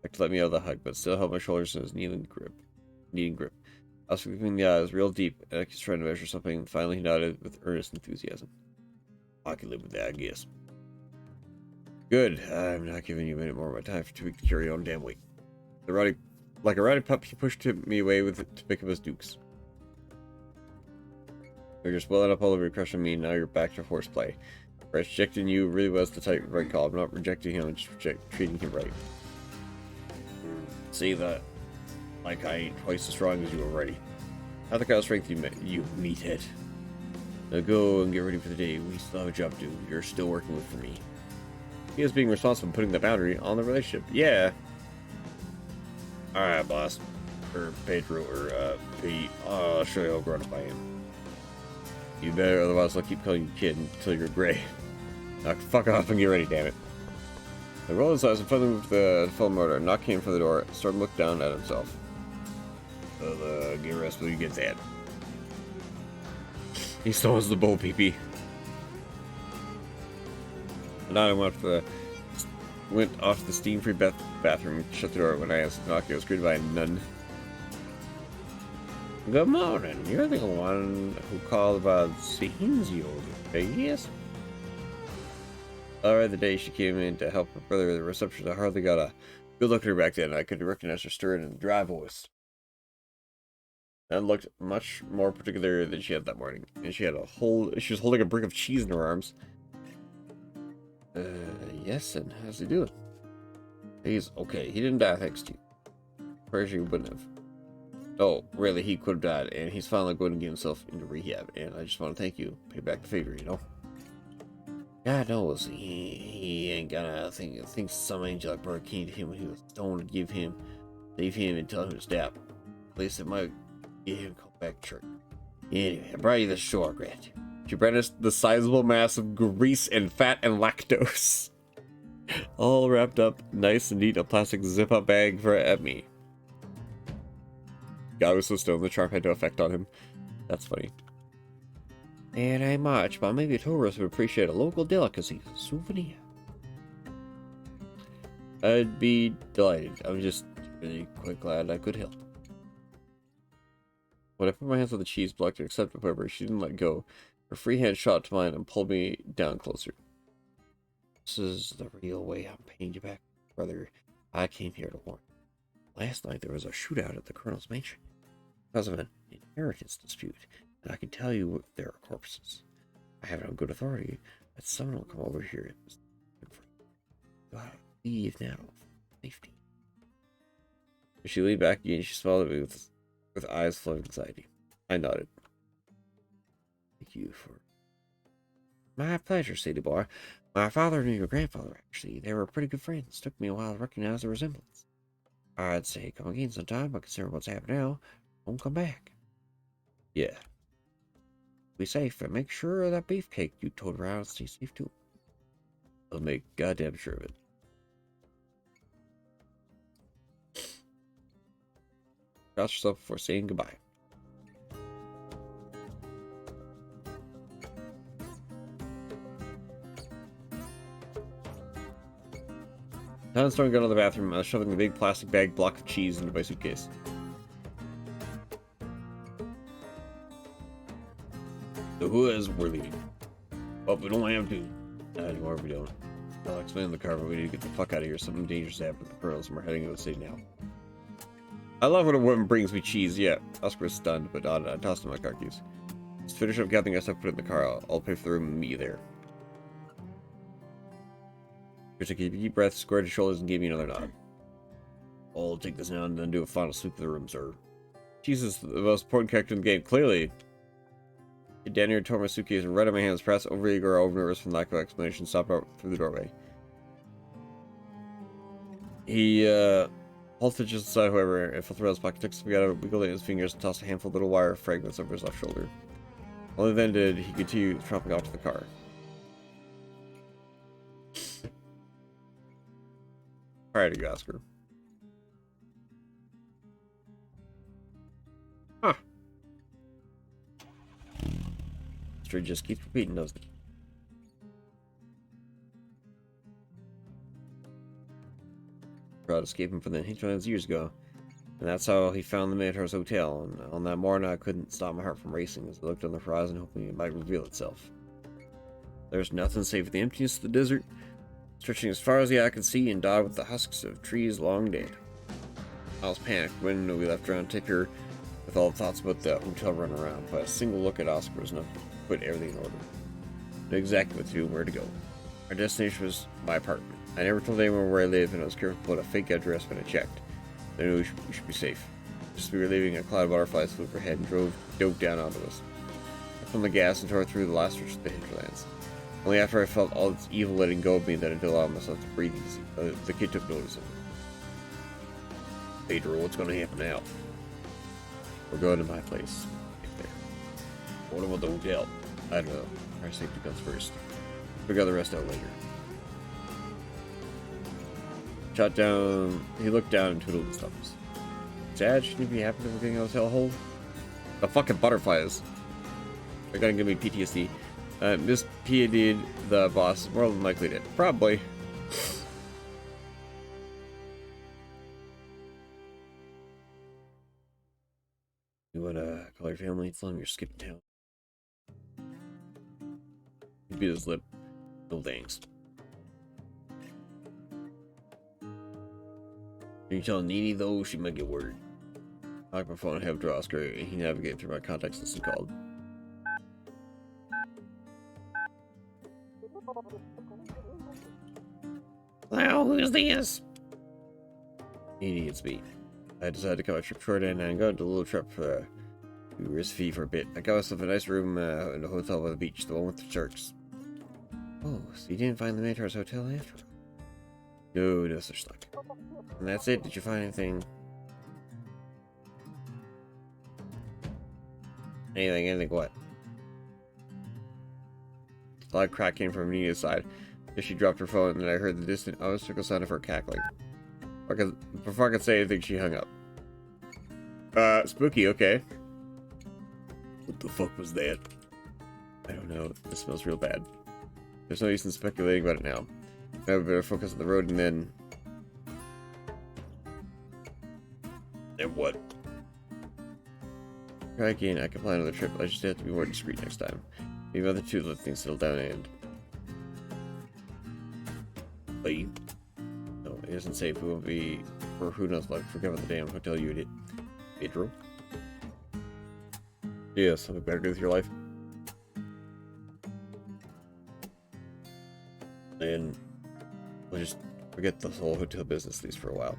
Like to let me out of the hug, but still held my shoulders in his needing grip. Oscar looking the eyes real deep, and I was trying to measure something, and finally he nodded with earnest enthusiasm. I can live with that, I guess. Good. I'm not giving you a minute more of my time for 2 weeks to carry your own damn weight. Like a rowdy pup, he pushed me away to pick up his dukes. You're just welling up all over your crush on me, and now you're back to horseplay. Rejecting you really was the right call. I'm not rejecting him, I'm just treating him right. See that? Like I ain't twice as strong as you already. Not the kind of strength you meathead. Now go and get ready for the day. We still have a job to do. You're still working for me. He is being responsible for putting the boundary on the relationship. Yeah. Alright, boss. Or Pedro, or Pete. I'll show you how grown up I am. You better, otherwise I'll keep calling you kid until you're gray. Now fuck off and get ready, damn it. I rolled his eyes and finally moved the full motor, knocked him from the door, started to look down at himself. Get rest till you get that. He still has the bull pee-pee. And I went off to the steam-free bathroom and shut the door. When I answered the knock, I was greeted by a nun. Good morning. You're the one who called about scenes, you yes? Alright, the day she came in to help her brother with the reception, I hardly got a good look at her back then. I could recognize her stern and dry voice. And looked much more particular than she had that morning. And she was holding a brick of cheese in her arms. Yes, and how's he doing? He's okay. He didn't die thanks to you. pretty sure he wouldn't have. Oh, really, he could have died, and he's finally going to get himself into rehab, and I just want to thank you. Pay back the favor, you know? God knows, he ain't gonna think some angel like bird came to him when he was stoned to save him and tell him to stop. At least it might get him to come back to church. Anyway, I brought you this shortbread. She brought us the sizable mass of grease and fat and lactose. All wrapped up nice and neat in a plastic zip-up bag for me. God was so stoned the charm had no effect on him. That's funny. And ain't much, but maybe a tourist would appreciate a local delicacy souvenir. I'd be delighted. I'm just really quite glad I could help. When I put my hands on the cheese block to accept it, however, she didn't let go. Her free hand shot to mine and pulled me down closer. This is the real way I'm paying you back, brother. I came here to warn you. Last night there was a shootout at the Colonel's mansion because of an inheritance dispute, and I can tell you there are corpses. I have it on good authority that someone will come over here and you'll have to leave now for safety. She leaned back again. She smiled at me with eyes full of anxiety. I nodded. Thank you for... My pleasure, city boy. My father knew your grandfather, actually. They were pretty good friends. Took me a while to recognize the resemblance. I'd say come again sometime, but considering what's happened now, won't come back. Yeah. Be safe, and make sure that beefcake you told around stays safe too. I'll make goddamn sure of it. Cross yourself before saying goodbye. Now I'm starting to go to the bathroom. I was shoving the big plastic bag block of cheese into my suitcase. So who is we're leaving? Oh, we don't have to. Anymore, we don't. I'll explain in the car, but we need to get the fuck out of here. Something dangerous happened with the pearls, and we're heading to the city now. I love when a woman brings me cheese. Yeah, Oscar was stunned, but I tossed him my car keys. Let's finish up gathering our stuff, put it in the car. I'll pay for the room and meet you there. Chris took a deep breath, squared his shoulders, and gave me another nod. I'll take this now and then do a final sweep of the room, sir. Cheese is the most important character in the game, clearly. Daniel tore my suitcase right out of my hands, pressed over eager or over nervous from lack of explanation, stopped out through the doorway. He halted just aside, however, and felt around his pocket, took something out of it, wiggled it in his fingers, and tossed a handful of little wire fragments over his left shoulder. Only then did he continue tromping off to the car. Alright, Oscar. Huh. History just keeps repeating, doesn't it? Proud escaping from the Hinterlands years ago, and that's how he found the Minotaur's hotel. And on that morning, I couldn't stop my heart from racing as I looked on the horizon, hoping it might reveal itself. There's nothing save for the emptiness of the desert, stretching as far as the eye could see and dotted with the husks of trees long dead. I was panicked when we left around Ticker with all the thoughts about the hotel running around, but a single look at Oscar was enough to put everything in order. I knew exactly what to do and where to go. Our destination was my apartment. I never told anyone where I lived, and I was careful to put a fake address when I checked. I knew we should be safe. Just as we were leaving, a cloud of butterflies flew overhead and dove down onto us. I pulled the gas and tore through the last stretch of the Hinterlands. Only after I felt all its evil letting go of me that I did allow myself to breathe easy. The kid took notice of it. Pedro, what's going to happen now? We're going to my place. Right there. What about the hotel? I don't know. Our safety comes first. Figure the rest out later. Shot down. He looked down and twiddled his thumbs. Dad, shouldn't you be happy that we're getting a hotel hold? The fucking butterflies. They're gonna give me PTSD. Miss Pia did the boss. More than likely did. Probably. You wanna call your family? Tell them you're skipping town. He beat his lip. No thanks. Can you tell Nini though? She might get worried. I like my phone and have draw Oscar, and he navigated through my contacts list and called. Hello, who's this? Nini, it's me. I decided to cut my trip short and go into a little trip for fee for a bit. I got myself a nice room in a hotel by the beach, the one with the sharks. Oh, so you didn't find the Minotaur's hotel after all? No such luck. And that's it? Did you find anything? Anything what? A loud crack came from Nina's side. As she dropped her phone, and then I heard the distant honeysuckle sound of her cackling. Before I could say anything, she hung up. Spooky, okay. What the fuck was that? I don't know. This smells real bad. There's no use in speculating about it now. Now we better focus on the road and then... Then what? Try again. I can plan another trip. I just have to be more discreet next time. Maybe other two let things settle down and... Leave? No, it isn't safe. We won't be... For who knows what. Forget about the damn hotel you did. Pedro? Yeah, something better to do with your life. And we'll just forget the whole hotel business at least for a while.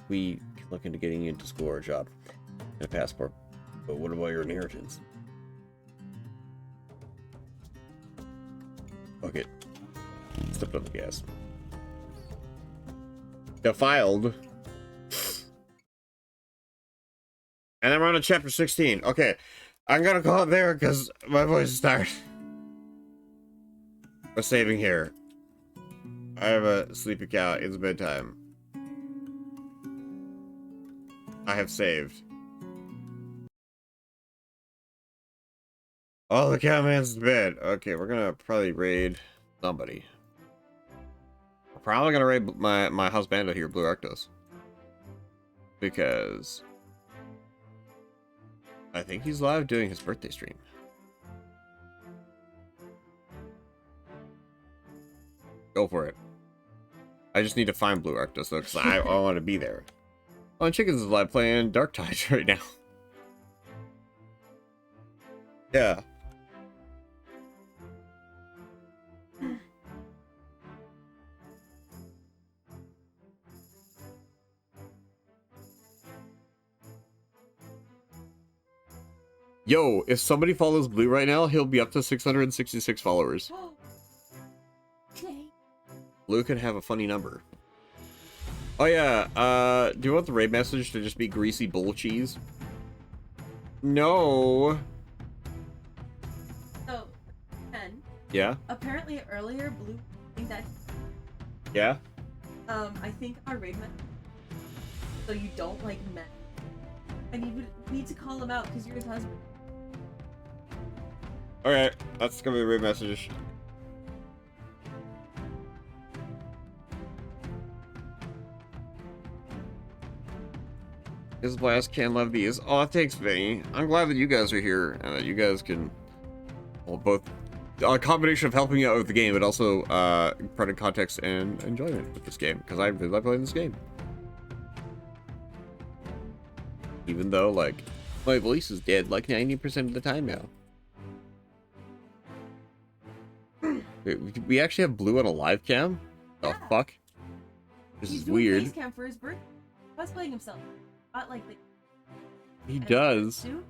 We can look into getting you into school or a job and a passport. But what about your inheritance? Fuck it. Stepped on the gas. Defiled. And I'm on to chapter 16. Okay. I'm gonna call it there because my voice is tired. We're saving here. I have a sleepy cow. It's bedtime. I have saved. Oh, the cowman's in bed. Okay, we're gonna probably raid somebody. We're probably gonna raid my husbando here, Blue Arctos. Because I think he's live doing his birthday stream. Go for it. I just need to find Blue Arctos though, because I want to be there. Oh, and Chickens is live playing Dark Tides right now. Yeah. Yo, if somebody follows Blue right now, he'll be up to 666 followers. Blue could have a funny number. Oh yeah, do you want the raid message to just be greasy bull cheese? No. So, Ken. Yeah? Apparently earlier, Blue, I think that, Yeah? I think our raid message, so you don't like men. And you would need to call him out because you're his husband. Alright, that's gonna be the raid message. This blast can love these. Oh, thanks, Vinny. I'm glad that you guys are here and that you guys can, well, both a combination of helping out with the game, but also providing context and enjoyment with this game because I really love playing this game. Even though, like, my voice is dead like 90% of the time now. Wait, we actually have Blue on a live cam? The Yeah. fuck? This He's is doing weird. face cam for his birthday. Cosplaying himself. Not like the. He and does. suit.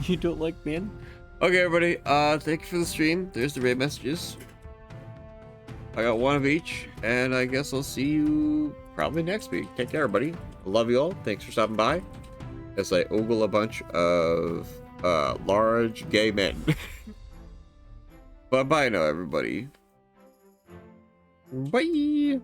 You don't like men? Okay, everybody. Thank you for the stream. There's the raid messages. I got one of each, and I guess I'll see you probably next week. Take care, everybody. I love you all. Thanks for stopping by. As I ogle a bunch of large gay men. Bye-bye now, everybody. Bye.